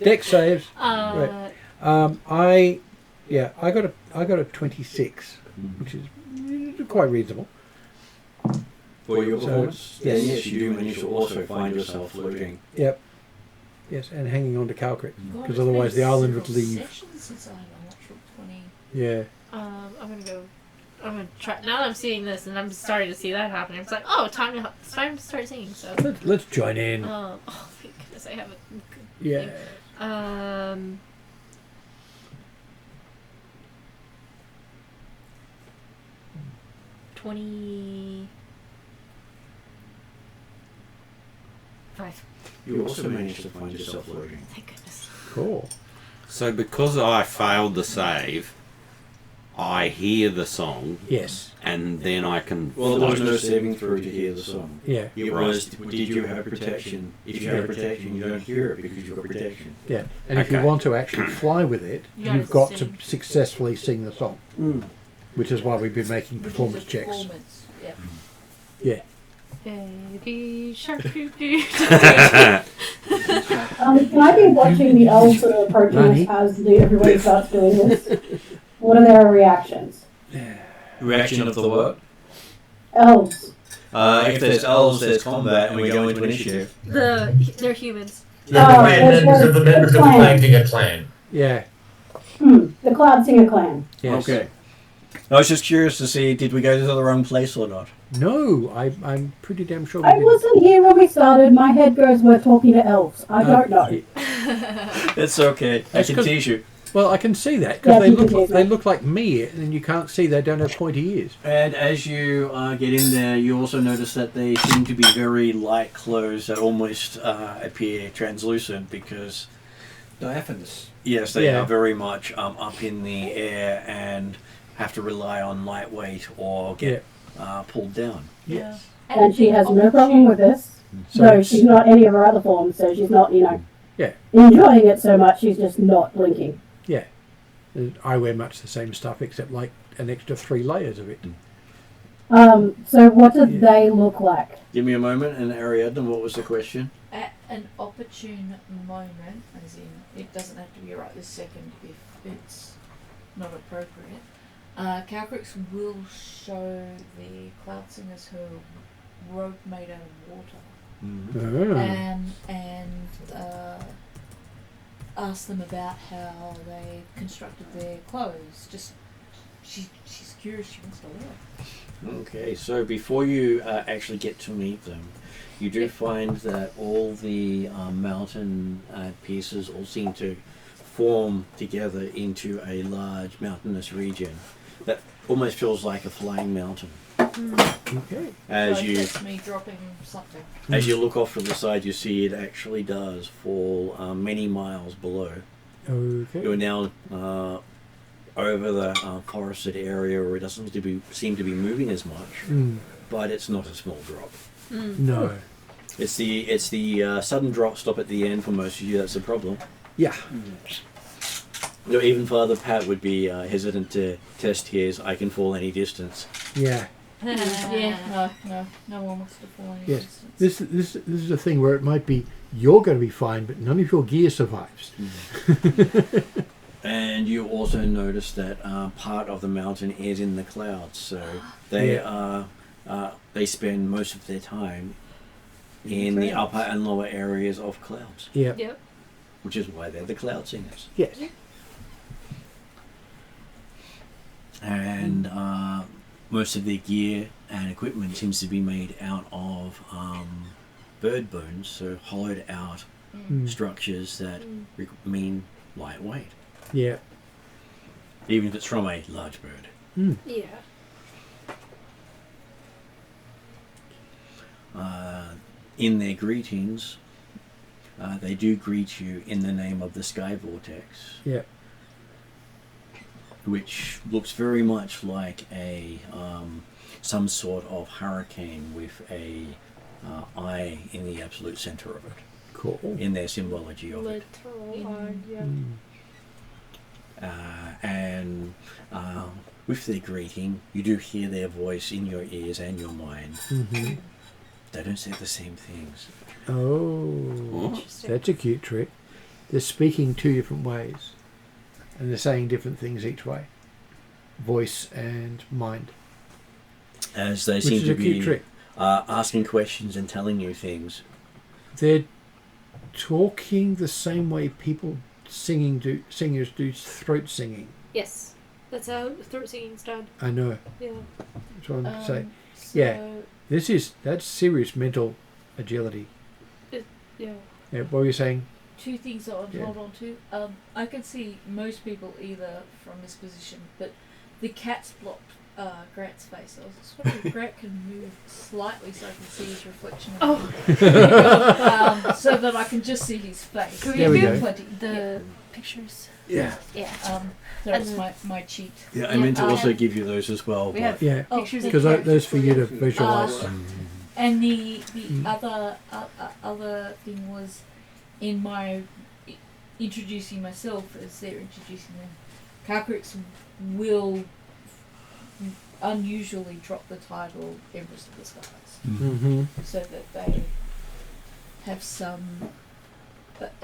[SPEAKER 3] Dex saves.
[SPEAKER 1] Uh,
[SPEAKER 3] I got a 26, which is quite reasonable.
[SPEAKER 9] For your
[SPEAKER 3] So,
[SPEAKER 9] performance, then
[SPEAKER 3] yes.
[SPEAKER 9] yes, you do manage to also find yourself floating.
[SPEAKER 3] Yep. Yes, and hanging on to Calcric,
[SPEAKER 8] God,
[SPEAKER 3] because
[SPEAKER 8] it's
[SPEAKER 3] otherwise
[SPEAKER 8] been
[SPEAKER 3] the island would
[SPEAKER 8] several
[SPEAKER 3] leave.
[SPEAKER 8] sessions since I had a natural 20.
[SPEAKER 3] Yeah.
[SPEAKER 1] I'm gonna try. Now that I'm seeing this and I'm starting to see that happening, it's like, oh, it's time to start singing. So,
[SPEAKER 3] Let's join in.
[SPEAKER 1] oh, thank goodness I have a good
[SPEAKER 3] Yeah.
[SPEAKER 1] thing. 25.
[SPEAKER 9] You also manage to find yourself floating.
[SPEAKER 1] Thank goodness.
[SPEAKER 3] Cool.
[SPEAKER 5] So because I failed the save, I hear the song,
[SPEAKER 3] Yes.
[SPEAKER 5] and then I can.
[SPEAKER 9] Well, there was
[SPEAKER 5] float.
[SPEAKER 9] no saving through to hear the song.
[SPEAKER 3] Yeah.
[SPEAKER 9] It was, did you have protection? If you have protection, you don't hear it because you've got protection.
[SPEAKER 3] Yeah. And if you
[SPEAKER 5] Okay.
[SPEAKER 3] want to actually fly with it,
[SPEAKER 1] You gotta
[SPEAKER 3] you've got to
[SPEAKER 1] sing.
[SPEAKER 3] successfully sing the song, which is why we've been making
[SPEAKER 8] Which is
[SPEAKER 3] performance
[SPEAKER 8] a
[SPEAKER 3] checks.
[SPEAKER 8] performance, yep.
[SPEAKER 3] Yeah.
[SPEAKER 1] Baby shark doo doo.
[SPEAKER 7] Can I be watching the elves that are approaching
[SPEAKER 3] Nani?
[SPEAKER 7] us as everybody starts doing this? What are their reactions?
[SPEAKER 9] Reaction of the what?
[SPEAKER 7] Elves.
[SPEAKER 9] If there's elves, there's combat, and we go into initiative.
[SPEAKER 1] They're humans.
[SPEAKER 4] The members of the Clan Singer clan.
[SPEAKER 3] Yeah.
[SPEAKER 7] The Cloud Singer clan.
[SPEAKER 3] Yes.
[SPEAKER 11] Okay. I was just curious to see, did we go to the wrong place or not?
[SPEAKER 3] No, I'm pretty damn sure we
[SPEAKER 7] I
[SPEAKER 3] did.
[SPEAKER 7] wasn't here when we started. My head goes, we're talking to elves. I don't know.
[SPEAKER 11] It's okay. I
[SPEAKER 3] That's
[SPEAKER 11] can
[SPEAKER 3] 'cause-
[SPEAKER 11] teach you.
[SPEAKER 3] Well, I can see that
[SPEAKER 7] Yeah,
[SPEAKER 3] because
[SPEAKER 7] you can see
[SPEAKER 3] they
[SPEAKER 7] that.
[SPEAKER 3] look like me, and you can't see they don't have pointy ears.
[SPEAKER 11] And as you get in there, you also notice that they seem to be very light clothes that almost appear translucent because,
[SPEAKER 6] Diaphanous.
[SPEAKER 11] yes, they
[SPEAKER 3] Yeah.
[SPEAKER 11] are very much up in the air and have to rely on lightweight or get pulled down.
[SPEAKER 8] Yeah.
[SPEAKER 7] And she has no problem with this.
[SPEAKER 3] So
[SPEAKER 7] No,
[SPEAKER 3] it's-
[SPEAKER 7] she's not any of her other forms, so she's not,
[SPEAKER 3] Yeah.
[SPEAKER 7] enjoying it so much, she's just not blinking.
[SPEAKER 3] I wear much the same stuff except like an extra 3 layers of it.
[SPEAKER 7] So what do
[SPEAKER 3] Yeah.
[SPEAKER 7] they look like?
[SPEAKER 11] Give me a moment, and Ariadne, what was the question?
[SPEAKER 8] At an opportune moment, as in, it doesn't have to be right this second if it's not appropriate, Calcrix will show the Cloud Singers her rope made out of water.
[SPEAKER 3] Oh.
[SPEAKER 8] And ask them about how they constructed their clothes. Just she's curious. She wants to learn.
[SPEAKER 11] Okay, so before you actually get to meet them, you do find that all the mountain pieces all seem to form together into a large mountainous region that almost feels like a flying mountain.
[SPEAKER 3] Okay.
[SPEAKER 11] As
[SPEAKER 8] So
[SPEAKER 11] you
[SPEAKER 8] that's me dropping something.
[SPEAKER 11] as you look off to the side, you see it actually does fall many miles below.
[SPEAKER 3] Okay.
[SPEAKER 11] You're now over the forested area where it doesn't seem to be moving as much, but it's not a small drop.
[SPEAKER 3] No.
[SPEAKER 11] It's the sudden drop stop at the end for most of you. That's the problem.
[SPEAKER 3] Yeah.
[SPEAKER 11] You know, even Father Pat would be hesitant to test his "I can fall any distance."
[SPEAKER 3] Yeah.
[SPEAKER 8] Yeah, no one wants to fall any
[SPEAKER 3] Yes.
[SPEAKER 8] distance.
[SPEAKER 3] This is a thing where it might be you're going to be fine, but none of your gear survives.
[SPEAKER 11] And you also notice that part of the mountain is in the clouds, so they they spend most of their time in the upper and lower areas of clouds,
[SPEAKER 3] Yeah.
[SPEAKER 1] Yep.
[SPEAKER 11] which is why they're the cloud singers.
[SPEAKER 3] Yes.
[SPEAKER 11] And most of their gear and equipment seems to be made out of bird bones, so hollowed out structures that mean lightweight,
[SPEAKER 3] Yeah.
[SPEAKER 11] even if it's from a large bird.
[SPEAKER 1] Yeah.
[SPEAKER 11] In their greetings, they do greet you in the name of the Sky Vortex,
[SPEAKER 3] Yeah.
[SPEAKER 11] which looks very much like a some sort of hurricane with a eye in the absolute center of it.
[SPEAKER 3] Cool.
[SPEAKER 11] in their symbology of it.
[SPEAKER 1] Literal iron, yeah.
[SPEAKER 11] And with their greeting, you do hear their voice in your ears and your mind.
[SPEAKER 3] Mm-hmm.
[SPEAKER 11] They don't say the same things.
[SPEAKER 3] Oh,
[SPEAKER 1] Interesting.
[SPEAKER 3] that's a cute trick. They're speaking two different ways, and they're saying different things each way. Voice and mind.
[SPEAKER 11] As they
[SPEAKER 3] Which
[SPEAKER 11] seem
[SPEAKER 3] is
[SPEAKER 11] to
[SPEAKER 3] a cute
[SPEAKER 11] be
[SPEAKER 3] trick.
[SPEAKER 11] asking questions and telling you things.
[SPEAKER 3] They're talking the same way singers do throat singing.
[SPEAKER 1] Yes. That's how throat singing's done.
[SPEAKER 3] I know.
[SPEAKER 1] Yeah.
[SPEAKER 3] That's what I'm saying.
[SPEAKER 1] So,
[SPEAKER 3] Yeah. That's serious mental agility.
[SPEAKER 1] Yeah.
[SPEAKER 3] Yeah, what were you saying?
[SPEAKER 8] Two things that I'd
[SPEAKER 3] Yeah.
[SPEAKER 8] hold on to. I can see most people either from this position, but the cat's blocked Grant's face. I was just wondering if Grant can move slightly so I can see his reflection. So that I can just see his face.
[SPEAKER 1] Can we
[SPEAKER 3] There we
[SPEAKER 1] do
[SPEAKER 3] go.
[SPEAKER 8] Plenty.
[SPEAKER 1] the pictures?
[SPEAKER 11] Yeah.
[SPEAKER 1] Yeah.
[SPEAKER 8] That's
[SPEAKER 1] And-
[SPEAKER 8] my cheat.
[SPEAKER 11] Yeah, I meant to
[SPEAKER 1] Yeah.
[SPEAKER 11] also give you those as well.
[SPEAKER 8] We
[SPEAKER 11] but-
[SPEAKER 8] have
[SPEAKER 3] Yeah,
[SPEAKER 8] pictures of
[SPEAKER 3] because
[SPEAKER 8] characters
[SPEAKER 3] those for you to
[SPEAKER 8] you.
[SPEAKER 3] visualize.
[SPEAKER 8] And the
[SPEAKER 3] Mm.
[SPEAKER 8] other thing was in my introducing myself as they're introducing them. Karkrix will unusually drop the title Empress of the Skies,
[SPEAKER 3] Mm-hmm.
[SPEAKER 8] so that they have some,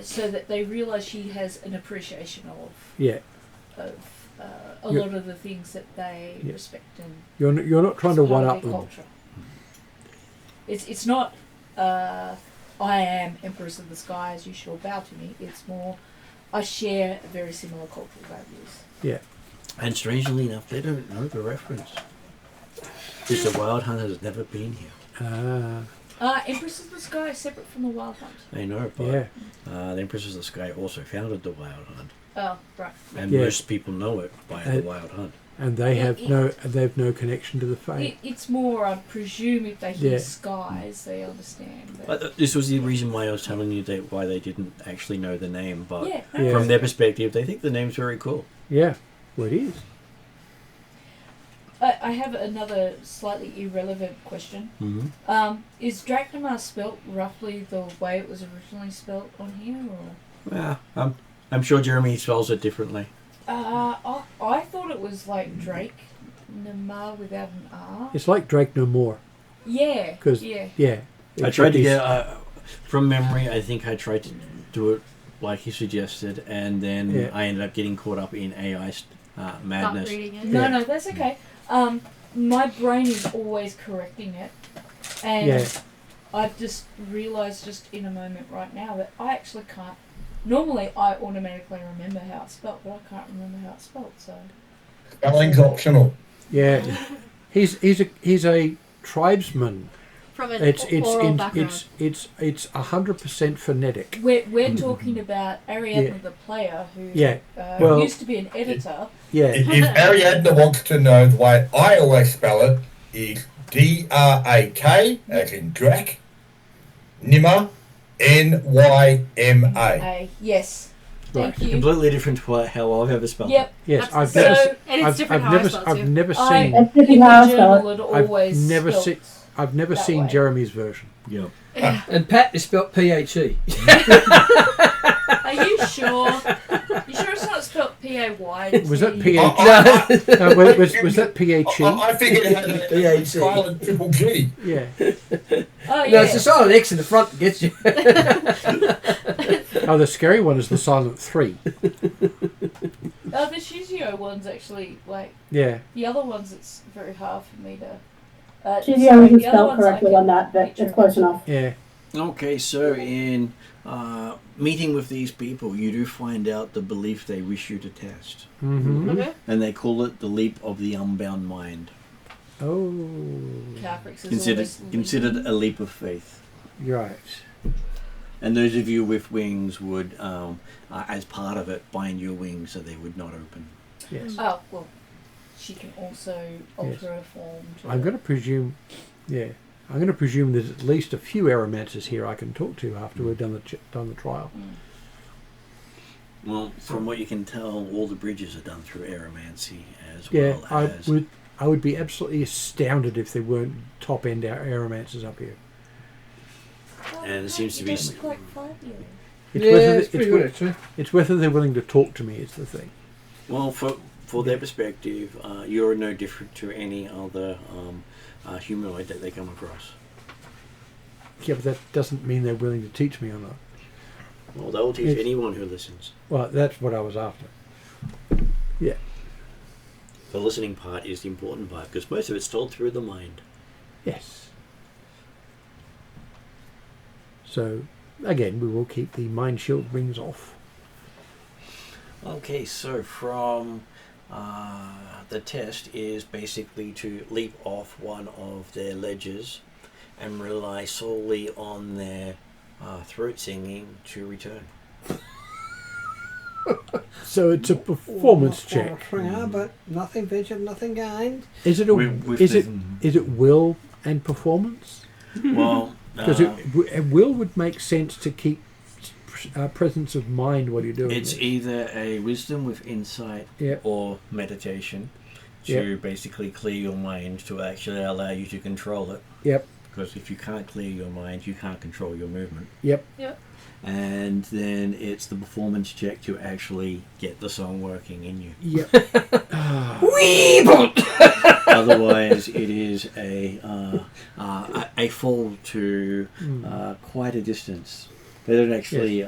[SPEAKER 8] so that they realise she has an appreciation
[SPEAKER 3] Yeah,
[SPEAKER 8] of a
[SPEAKER 3] Yeah.
[SPEAKER 8] lot of the things that they
[SPEAKER 3] Yeah.
[SPEAKER 8] respect and
[SPEAKER 3] you're not trying to
[SPEAKER 8] it's part
[SPEAKER 3] one
[SPEAKER 8] of
[SPEAKER 3] up
[SPEAKER 8] their
[SPEAKER 3] them.
[SPEAKER 8] culture. It's not I am Empress of the Skies, you shall bow to me. It's more I share very similar cultural values.
[SPEAKER 3] Yeah,
[SPEAKER 11] And strangely enough, they don't know the reference. Because the Wild Hunt has never been here.
[SPEAKER 8] Empress of the Sky is separate from the Wild Hunt.
[SPEAKER 11] They know, but
[SPEAKER 3] yeah,
[SPEAKER 11] the Empress of the Sky also founded the Wild Hunt.
[SPEAKER 8] Oh, right.
[SPEAKER 11] And
[SPEAKER 3] Yeah.
[SPEAKER 11] most people know it by the Wild Hunt.
[SPEAKER 3] and they've no connection to the Fae.
[SPEAKER 8] It's more, I presume, if they hear
[SPEAKER 3] Yeah.
[SPEAKER 8] skies, they understand.
[SPEAKER 11] But this was the reason why I was telling you why they didn't actually know the name. But
[SPEAKER 8] Yeah,
[SPEAKER 3] Yeah.
[SPEAKER 11] from their perspective, they think the name's very cool.
[SPEAKER 3] Yeah, well, it is.
[SPEAKER 8] I have another slightly irrelevant question.
[SPEAKER 11] Mm-hmm.
[SPEAKER 8] Is Drachnamar spelt roughly the way it was originally spelt on here, or?
[SPEAKER 11] Yeah, I'm sure Jeremy spells it differently.
[SPEAKER 8] I thought it was like Drake Namar without an R.
[SPEAKER 3] It's like Drake No More.
[SPEAKER 8] Yeah.
[SPEAKER 3] 'Cause-
[SPEAKER 8] yeah.
[SPEAKER 3] Yeah.
[SPEAKER 11] I tried to get, from memory, I think I tried to do it like he suggested, and then
[SPEAKER 3] Yeah.
[SPEAKER 11] I ended up getting caught up in AI
[SPEAKER 1] Not
[SPEAKER 11] madness.
[SPEAKER 1] reading it.
[SPEAKER 8] No,
[SPEAKER 3] Yeah.
[SPEAKER 8] no, that's okay. My brain is always correcting it, and
[SPEAKER 3] Yeah.
[SPEAKER 8] I've just realised just in a moment right now that I actually can't. Normally, I automatically remember how it's spelled, but I can't remember how it's spelled. So
[SPEAKER 4] Spelling's optional.
[SPEAKER 3] Yeah. He's a tribesman.
[SPEAKER 1] From an
[SPEAKER 3] It's
[SPEAKER 1] oral background.
[SPEAKER 3] it's 100% phonetic.
[SPEAKER 8] we're talking about Ariadne,
[SPEAKER 3] Yeah.
[SPEAKER 8] the player, who
[SPEAKER 3] Yeah. Well-
[SPEAKER 8] used to be an editor.
[SPEAKER 3] Yeah.
[SPEAKER 4] If Ariadne wants to know the way I always spell it, is D-R-A-K, as in Drac, Nyma, N-Y-M-A.
[SPEAKER 8] Yes. Thank you.
[SPEAKER 11] Completely different to how I've ever spelled
[SPEAKER 8] Yep.
[SPEAKER 3] Yes, I've
[SPEAKER 8] So-
[SPEAKER 3] never
[SPEAKER 1] And it's different how I spell it,
[SPEAKER 3] I've
[SPEAKER 1] too.
[SPEAKER 3] never
[SPEAKER 8] I
[SPEAKER 3] seen
[SPEAKER 7] It's different
[SPEAKER 8] in
[SPEAKER 7] how I
[SPEAKER 8] the
[SPEAKER 7] spell
[SPEAKER 8] journal
[SPEAKER 7] it.
[SPEAKER 8] it
[SPEAKER 3] I've
[SPEAKER 8] always
[SPEAKER 3] never
[SPEAKER 8] spelt
[SPEAKER 3] seen- I've never
[SPEAKER 8] that
[SPEAKER 3] seen
[SPEAKER 8] way.
[SPEAKER 3] Jeremy's version.
[SPEAKER 11] Yep.
[SPEAKER 6] And Pat is spelt P-H-E.
[SPEAKER 8] Are you sure? You sure it's not spelled P-A-Y?
[SPEAKER 3] Was that
[SPEAKER 4] I,
[SPEAKER 3] P-H?
[SPEAKER 4] I,
[SPEAKER 3] Was that P-H-E?
[SPEAKER 4] I figured it had a
[SPEAKER 6] P-H-E.
[SPEAKER 4] silent triple G.
[SPEAKER 3] Yeah.
[SPEAKER 8] Oh, yeah.
[SPEAKER 6] No, it's a silent X in the front that gets you.
[SPEAKER 3] Oh, the scary one is the silent 3.
[SPEAKER 8] Oh, the Shizio one's actually, like,
[SPEAKER 3] Yeah.
[SPEAKER 8] the other ones it's very hard for me to...
[SPEAKER 7] Shizio
[SPEAKER 8] sorry,
[SPEAKER 7] isn't
[SPEAKER 8] the other
[SPEAKER 7] spelled
[SPEAKER 8] ones I
[SPEAKER 7] correctly
[SPEAKER 8] can
[SPEAKER 7] on that, but
[SPEAKER 8] picture.
[SPEAKER 7] it's close enough.
[SPEAKER 3] Yeah.
[SPEAKER 11] Okay, so in meeting with these people, you do find out the belief they wish you to test.
[SPEAKER 3] Mm-hmm.
[SPEAKER 1] Okay.
[SPEAKER 11] And they call it the leap of the unbound mind.
[SPEAKER 3] Oh.
[SPEAKER 8] Carfrix is
[SPEAKER 11] Considered
[SPEAKER 8] always
[SPEAKER 11] a leap of faith.
[SPEAKER 3] Right.
[SPEAKER 11] And those of you with wings would, as part of it, bind your wings so they would not open.
[SPEAKER 3] Yes.
[SPEAKER 8] Oh, well, she can also alter
[SPEAKER 3] Yes.
[SPEAKER 8] her form to...
[SPEAKER 3] I'm going to presume, yeah, I'm going to presume there's at least a few aromancers here I can talk to after we've done the trial.
[SPEAKER 11] Well, from what you can tell, all the bridges are done through aeromancy as
[SPEAKER 3] Yeah,
[SPEAKER 11] well as...
[SPEAKER 3] I would be absolutely astounded if there weren't top end aromancers up here.
[SPEAKER 11] and it seems to be.
[SPEAKER 8] It's like 5 years.
[SPEAKER 3] It's
[SPEAKER 6] Yeah,
[SPEAKER 3] whether
[SPEAKER 6] it's pretty good actually.
[SPEAKER 3] it's whether they're willing to talk to me is the thing.
[SPEAKER 11] Well, for their perspective, you're no different to any other humanoid that they come across.
[SPEAKER 3] Yeah, but that doesn't mean they're willing to teach me or not.
[SPEAKER 11] Well, they will teach
[SPEAKER 3] It's-
[SPEAKER 11] anyone who listens.
[SPEAKER 3] Well, that's what I was after. Yeah.
[SPEAKER 11] The listening part is the important part because most of it's told through the mind.
[SPEAKER 3] Yes. So, again, we will keep the mind shield rings off.
[SPEAKER 11] Okay, so from the test is basically to leap off one of their ledges and rely solely on their throat singing to return.
[SPEAKER 3] So it's a performance check.
[SPEAKER 6] But nothing ventured, nothing gained.
[SPEAKER 3] Is it a
[SPEAKER 9] With
[SPEAKER 3] is
[SPEAKER 9] the-
[SPEAKER 3] it is it will and performance?
[SPEAKER 11] Well,
[SPEAKER 3] Because will would make sense to keep presence of mind while you're doing
[SPEAKER 11] it's
[SPEAKER 3] it.
[SPEAKER 11] either a wisdom with insight
[SPEAKER 3] Yep.
[SPEAKER 11] or meditation to basically clear your mind to actually allow you to control it.
[SPEAKER 3] Yep.
[SPEAKER 11] Because if you can't clear your mind, you can't control your movement.
[SPEAKER 3] Yep.
[SPEAKER 11] And then it's the performance check to actually get the song working in you.
[SPEAKER 3] Yep.
[SPEAKER 11] Otherwise, it is a fall to quite a distance. They don't actually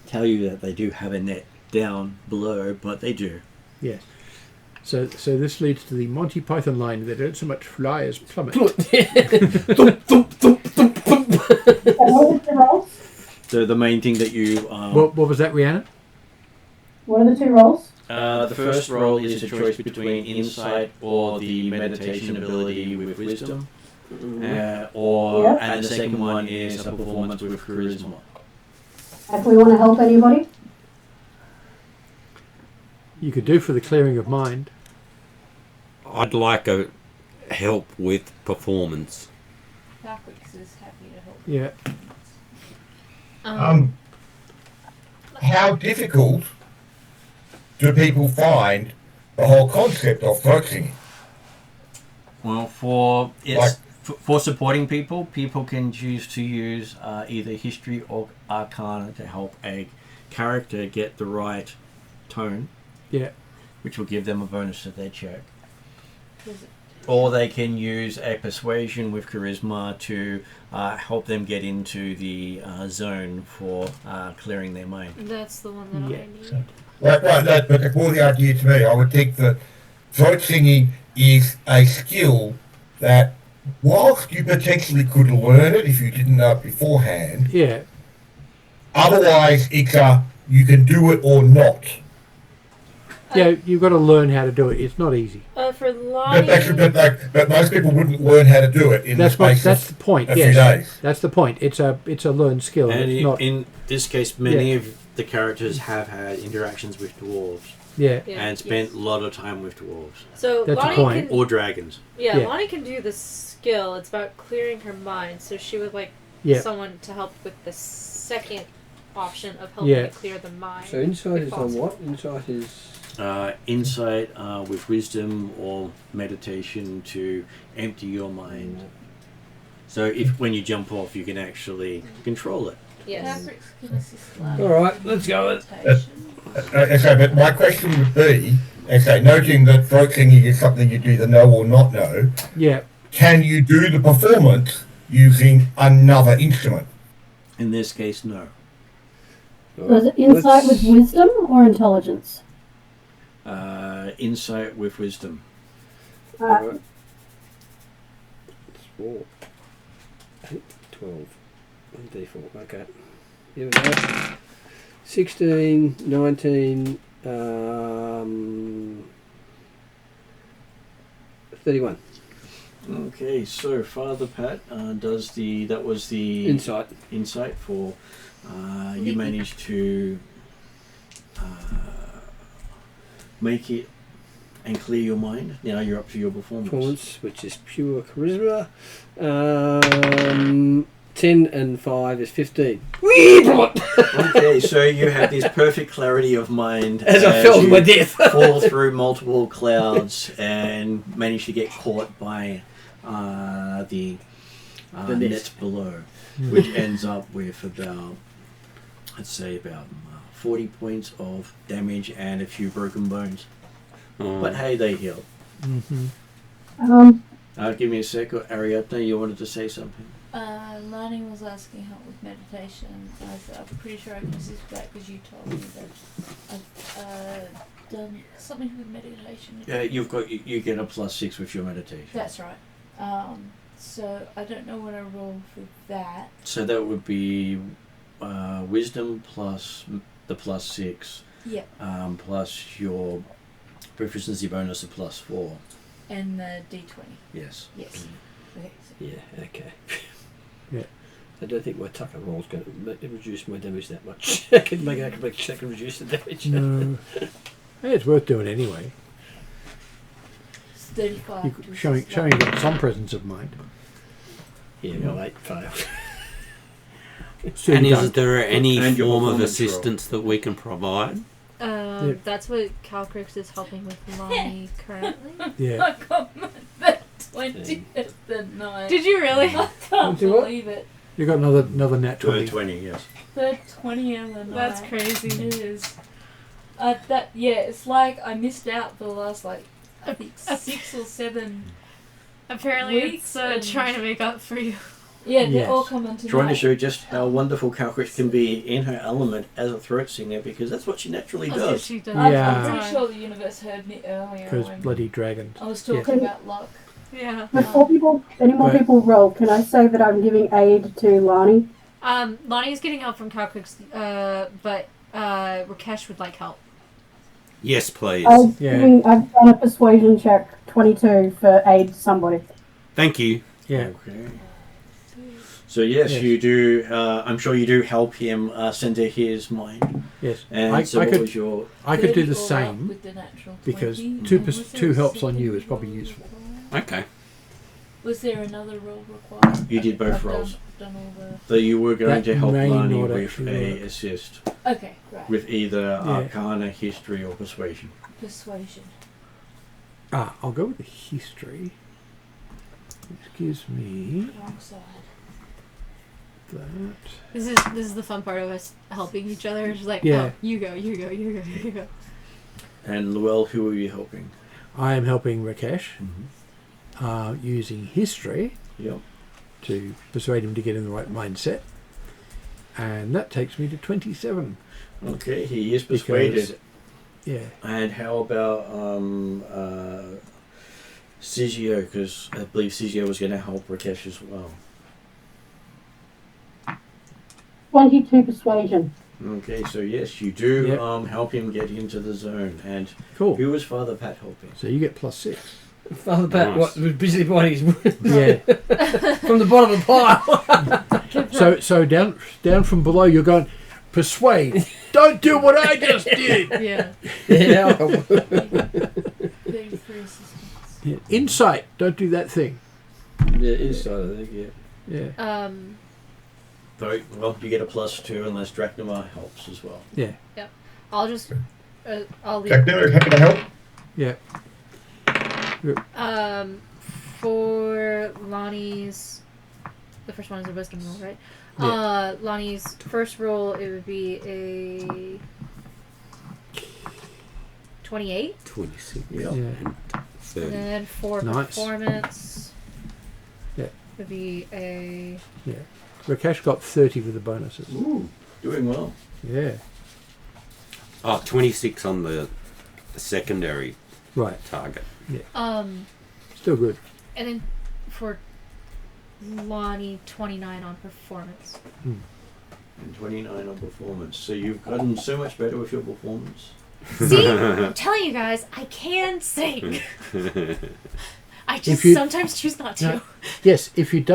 [SPEAKER 11] tell you that they do have a net down below, but they do.
[SPEAKER 3] Yes. So this leads to the Monty Python line: "They don't so much fly as plummet."
[SPEAKER 11] So the main thing that you
[SPEAKER 3] What was that, Rhiannon?
[SPEAKER 7] What are the 2 rolls?
[SPEAKER 11] the first roll is a choice between insight or the meditation ability with wisdom, and the second one is a performance with charisma.
[SPEAKER 7] If we want to help anybody,
[SPEAKER 3] You could do for the clearing of mind.
[SPEAKER 5] I'd like a help with performance.
[SPEAKER 8] Darkwix is happy to help.
[SPEAKER 3] Yeah.
[SPEAKER 4] How difficult do people find the whole concept of throat singing?
[SPEAKER 11] Well, for
[SPEAKER 4] Like-
[SPEAKER 11] for supporting people, people can choose to use either history or arcana to help a character get the right tone,
[SPEAKER 3] Yeah.
[SPEAKER 11] which will give them a bonus to their check.
[SPEAKER 8] Is it-
[SPEAKER 11] Or they can use a persuasion with charisma to help them get into the zone for clearing their mind.
[SPEAKER 1] That's the one that
[SPEAKER 3] Yeah.
[SPEAKER 1] I need.
[SPEAKER 4] Right, but according to the idea to me, I would think that throat singing is a skill that, whilst you potentially could learn it if you didn't know it beforehand,
[SPEAKER 3] Yeah.
[SPEAKER 4] otherwise it's you can do it or not.
[SPEAKER 3] Yeah. You've got to learn how to do it. It's not easy.
[SPEAKER 1] For
[SPEAKER 4] But,
[SPEAKER 1] Lonnie,
[SPEAKER 4] but most people wouldn't learn how to do it in the space
[SPEAKER 3] That's
[SPEAKER 4] of
[SPEAKER 3] the point.
[SPEAKER 4] a few
[SPEAKER 3] Yes.
[SPEAKER 4] days.
[SPEAKER 3] That's the point. It's a learned skill.
[SPEAKER 11] And
[SPEAKER 3] It's not.
[SPEAKER 11] in this case, many of the characters have had interactions with dwarves
[SPEAKER 3] Yeah.
[SPEAKER 1] yeah,
[SPEAKER 11] and spent
[SPEAKER 1] yes.
[SPEAKER 11] a lot of time with dwarves
[SPEAKER 1] So
[SPEAKER 3] That's a
[SPEAKER 1] Lonnie
[SPEAKER 3] point.
[SPEAKER 1] can,
[SPEAKER 11] or dragons.
[SPEAKER 1] yeah,
[SPEAKER 3] Yeah.
[SPEAKER 1] Lonnie can do the skill. It's about clearing her mind. So she would like
[SPEAKER 3] Yeah.
[SPEAKER 1] someone to help with the second option of helping
[SPEAKER 3] Yeah.
[SPEAKER 1] to clear the mind.
[SPEAKER 6] So insight
[SPEAKER 1] if
[SPEAKER 6] is on
[SPEAKER 1] possible.
[SPEAKER 6] what? Insight is
[SPEAKER 11] Insight with wisdom or meditation to empty your mind. So if when you jump off, you can actually control it.
[SPEAKER 1] Yes.
[SPEAKER 8] Darkwix can assist Lana
[SPEAKER 6] all right. Let's go.
[SPEAKER 8] with meditation.
[SPEAKER 4] Okay, but my question would be, okay, noting that throat singing is something you either know or not know,
[SPEAKER 3] Yeah.
[SPEAKER 4] can you do the performance using another instrument?
[SPEAKER 11] In this case, no.
[SPEAKER 7] was it insight with wisdom or intelligence?
[SPEAKER 11] Insight with wisdom.
[SPEAKER 6] Alright. It's 4, 8, 12, 1d4. Okay. Here we go. 16, 19, 31.
[SPEAKER 11] Okay, so Father Pat does that was the
[SPEAKER 6] Insight.
[SPEAKER 11] for you managed to make it and clear your mind. Now you're up to your performance.
[SPEAKER 6] Which is pure charisma. 10 and 5 is 15.
[SPEAKER 11] Okay, so you have this perfect clarity of mind
[SPEAKER 6] As I fell to
[SPEAKER 11] you
[SPEAKER 6] my death.
[SPEAKER 11] fall through multiple clouds and manage to get caught by the
[SPEAKER 6] The net.
[SPEAKER 11] net below. which ends up with about, I'd say about 40 points of damage and a few broken bones.
[SPEAKER 5] Oh.
[SPEAKER 11] But hey, they heal. Give me a sec. Ariadne, you wanted to say something?
[SPEAKER 8] Lani was asking help with meditation. I'm pretty sure I can assist with that because you told me that I've done something with meditation.
[SPEAKER 11] Yeah, you get a +6 with your meditation.
[SPEAKER 8] That's right. So I don't know what I roll for that.
[SPEAKER 11] So that would be wisdom plus the +6.
[SPEAKER 8] Yep.
[SPEAKER 11] Plus your proficiency bonus of +4.
[SPEAKER 8] And the D20.
[SPEAKER 11] Yes.
[SPEAKER 8] Yes. Okay. So
[SPEAKER 6] Yeah, okay.
[SPEAKER 3] Yeah.
[SPEAKER 6] I don't think my tucker roll's going to reduce my damage that much. I can reduce the damage.
[SPEAKER 3] No. Hey, it's worth doing anyway.
[SPEAKER 8] it's 35.
[SPEAKER 3] You're showing you got some presence of mind.
[SPEAKER 6] Yeah, well, 8 fail.
[SPEAKER 3] So
[SPEAKER 5] And
[SPEAKER 3] you
[SPEAKER 5] is
[SPEAKER 3] don't-
[SPEAKER 5] there any
[SPEAKER 2] And your
[SPEAKER 5] form of
[SPEAKER 2] performance
[SPEAKER 5] assistance that we can provide?
[SPEAKER 3] Yeah.
[SPEAKER 1] That's what Calcrix is helping with Lonnie currently.
[SPEAKER 3] Yeah.
[SPEAKER 8] I got the 20 at the night.
[SPEAKER 1] Did you really?
[SPEAKER 8] I can't
[SPEAKER 3] Do what?
[SPEAKER 8] believe it.
[SPEAKER 3] You got another nat 20.
[SPEAKER 2] 20, yes.
[SPEAKER 8] The 20 of the night.
[SPEAKER 1] That's crazy.
[SPEAKER 8] It is. It's like I missed out the last, I think 6 or 7.
[SPEAKER 1] Apparently,
[SPEAKER 8] Weeks
[SPEAKER 1] it's
[SPEAKER 8] and-
[SPEAKER 1] trying to make up for you.
[SPEAKER 8] Yeah, they
[SPEAKER 3] Yes.
[SPEAKER 8] all come on tonight.
[SPEAKER 11] Trying to show just how wonderful Calcrix can be in her element as a throat singer, because that's what she naturally
[SPEAKER 1] That's what
[SPEAKER 11] does.
[SPEAKER 1] she does.
[SPEAKER 3] Yeah.
[SPEAKER 8] I'm pretty sure the universe heard me earlier
[SPEAKER 3] Because
[SPEAKER 8] when
[SPEAKER 3] bloody dragons.
[SPEAKER 8] I was talking about luck.
[SPEAKER 1] Yeah.
[SPEAKER 7] Before any more
[SPEAKER 3] Right.
[SPEAKER 7] people roll, can I say that I'm giving aid to Lani?
[SPEAKER 1] Lonnie's getting help from Calcrix, but Rakesh would like help.
[SPEAKER 5] Yes, please.
[SPEAKER 7] I've
[SPEAKER 3] Yeah.
[SPEAKER 7] done a persuasion check, 22, for aid to somebody.
[SPEAKER 5] Thank you.
[SPEAKER 3] Yeah.
[SPEAKER 11] Okay. So yes,
[SPEAKER 3] Yes.
[SPEAKER 11] you do. I'm sure you do help him center his mind.
[SPEAKER 3] Yes.
[SPEAKER 11] And
[SPEAKER 3] I
[SPEAKER 11] so, what
[SPEAKER 3] could
[SPEAKER 11] was your?
[SPEAKER 3] I could do
[SPEAKER 8] 30
[SPEAKER 3] the
[SPEAKER 8] all up
[SPEAKER 3] same
[SPEAKER 8] with the natural
[SPEAKER 3] because
[SPEAKER 8] 20.
[SPEAKER 3] two
[SPEAKER 8] And was there
[SPEAKER 3] two
[SPEAKER 8] a
[SPEAKER 3] helps on
[SPEAKER 8] second
[SPEAKER 3] you is probably
[SPEAKER 8] roll
[SPEAKER 3] useful.
[SPEAKER 8] required?
[SPEAKER 5] Okay.
[SPEAKER 8] Was there another roll required?
[SPEAKER 11] You did both
[SPEAKER 8] I've
[SPEAKER 11] rolls.
[SPEAKER 8] Done all the.
[SPEAKER 11] So you were going
[SPEAKER 3] That
[SPEAKER 11] to help
[SPEAKER 3] may
[SPEAKER 11] Lani
[SPEAKER 3] not
[SPEAKER 11] with
[SPEAKER 3] actually
[SPEAKER 11] a
[SPEAKER 3] work.
[SPEAKER 11] assist
[SPEAKER 8] Okay, right.
[SPEAKER 11] with either
[SPEAKER 3] Yeah.
[SPEAKER 11] Arcana, History, or Persuasion.
[SPEAKER 8] Persuasion.
[SPEAKER 3] I'll go with the history. Which gives me
[SPEAKER 8] Wrong side.
[SPEAKER 3] that.
[SPEAKER 1] This is the fun part of us helping each other. It's like,
[SPEAKER 3] Yeah.
[SPEAKER 1] oh, you go, you go, you go, you go.
[SPEAKER 11] And Luell, who are you helping?
[SPEAKER 3] I am helping Rakesh
[SPEAKER 11] Mm-hmm.
[SPEAKER 3] using history
[SPEAKER 11] Yep.
[SPEAKER 3] to persuade him to get in the right mindset. And that takes me to 27.
[SPEAKER 11] Okay, he is
[SPEAKER 3] Because-
[SPEAKER 11] persuaded.
[SPEAKER 3] Yeah.
[SPEAKER 11] And how about Sigio? Because I believe Sigio was going to help Rakesh as well.
[SPEAKER 7] 22 persuasion.
[SPEAKER 11] Okay, so yes, you do
[SPEAKER 3] Yep.
[SPEAKER 11] help him get into the zone. And
[SPEAKER 3] Cool.
[SPEAKER 11] who was Father Pat helping?
[SPEAKER 3] So you get +6.
[SPEAKER 6] Father Pat
[SPEAKER 5] Nice.
[SPEAKER 6] was busy buying his
[SPEAKER 3] Yeah.
[SPEAKER 6] from the bottom of the pile.
[SPEAKER 3] So down from below you're going, persuade. Don't do what I just did.
[SPEAKER 1] Yeah.
[SPEAKER 6] Yeah.
[SPEAKER 8] 33 assistance.
[SPEAKER 3] Yeah. Insight. Don't do that thing.
[SPEAKER 6] Yeah, inside, I think, yeah.
[SPEAKER 3] Yeah.
[SPEAKER 11] So, well, you get a +2 unless Drachnamar helps as well.
[SPEAKER 3] Yeah.
[SPEAKER 1] I'll just, I'll leave.
[SPEAKER 4] Jack Dillard, happy to help.
[SPEAKER 3] Yeah.
[SPEAKER 1] For Lonnie's, the first one is a wisdom roll, right?
[SPEAKER 3] Yeah.
[SPEAKER 1] Lonnie's first roll, it would be a 28.
[SPEAKER 5] 26.
[SPEAKER 11] Yeah.
[SPEAKER 3] Yeah.
[SPEAKER 5] And 30.
[SPEAKER 1] And then for
[SPEAKER 3] Nice.
[SPEAKER 1] performance,
[SPEAKER 3] Yeah.
[SPEAKER 1] would be a
[SPEAKER 3] Rakesh got 30 with the bonuses.
[SPEAKER 11] Ooh, doing well.
[SPEAKER 3] Yeah.
[SPEAKER 5] Oh, 26 on the secondary
[SPEAKER 3] Right.
[SPEAKER 5] target.
[SPEAKER 3] Still good.
[SPEAKER 1] and then for Lonnie 29 on performance.
[SPEAKER 11] And 29 on performance. So you've gotten so much better with your performance.
[SPEAKER 1] See, I'm telling you guys, I can sing. I just
[SPEAKER 3] If you-
[SPEAKER 1] sometimes choose not to.
[SPEAKER 3] No. Yes, if you'd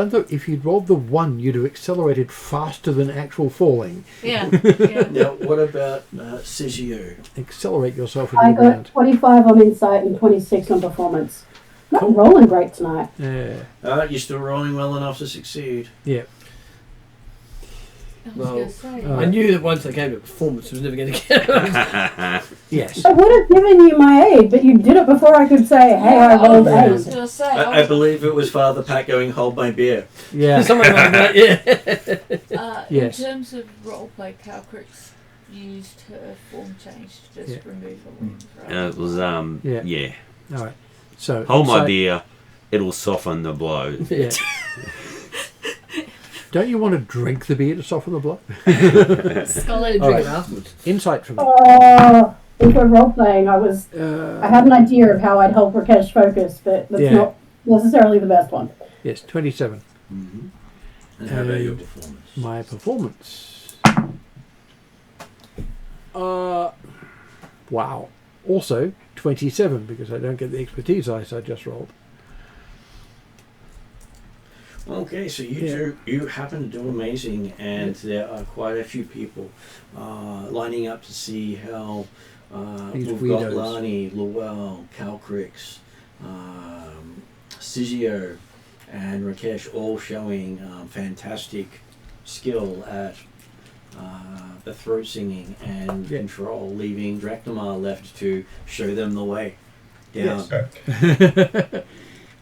[SPEAKER 3] rolled the 1, you'd have accelerated faster than actual falling.
[SPEAKER 1] Yeah. Yeah.
[SPEAKER 11] Now, what about Sigio?
[SPEAKER 3] Accelerate yourself
[SPEAKER 7] I
[SPEAKER 3] into the
[SPEAKER 7] got
[SPEAKER 3] ground.
[SPEAKER 7] 25 on insight and 26 on performance. Not
[SPEAKER 3] Cool.
[SPEAKER 7] rolling great tonight.
[SPEAKER 3] Yeah.
[SPEAKER 11] You're still rolling well enough to succeed.
[SPEAKER 3] Yeah.
[SPEAKER 8] was
[SPEAKER 6] Well,
[SPEAKER 8] going to say.
[SPEAKER 3] Oh.
[SPEAKER 6] I knew that once they came to performance, it was never going to get out.
[SPEAKER 3] Yes.
[SPEAKER 7] I would have given you my aid, but you did it before I could say, hey, I rolled
[SPEAKER 8] I was
[SPEAKER 7] aid.
[SPEAKER 8] going to say.
[SPEAKER 11] I believe it was Father Pat going, hold my beer.
[SPEAKER 3] Yeah.
[SPEAKER 6] Something like that, yeah.
[SPEAKER 3] Yes.
[SPEAKER 8] In terms of roleplay, Calcrix used her form change to just remove her wings, right?
[SPEAKER 5] It was, yeah.
[SPEAKER 3] All right. So
[SPEAKER 5] Hold my
[SPEAKER 3] inside-
[SPEAKER 5] beer. It'll soften the blow.
[SPEAKER 6] Yeah.
[SPEAKER 3] Don't you want to drink the beer to soften the blow?
[SPEAKER 1] Scarlet
[SPEAKER 3] All
[SPEAKER 6] Drink
[SPEAKER 3] right.
[SPEAKER 6] it afterwards.
[SPEAKER 3] Insight from
[SPEAKER 7] If we're role playing, I had an idea of how I'd help Rakesh focus, but that's
[SPEAKER 3] Yeah.
[SPEAKER 7] not necessarily the best one.
[SPEAKER 3] yes, 27.
[SPEAKER 11] Mm-hmm. And how about your performance?
[SPEAKER 3] My performance. Wow. Also 27 because I don't get the expertise dice I just rolled.
[SPEAKER 11] Okay, so you happen to do amazing, and there are quite a few people lining up to see how
[SPEAKER 3] These
[SPEAKER 11] we've got
[SPEAKER 3] weirdos.
[SPEAKER 11] Lani, Lowell, Calcrix, Sizio, and Rakesh all showing fantastic skill at the throat singing and
[SPEAKER 3] Yeah.
[SPEAKER 11] control, leaving Drachnamar left to show them the way down.
[SPEAKER 4] Yes.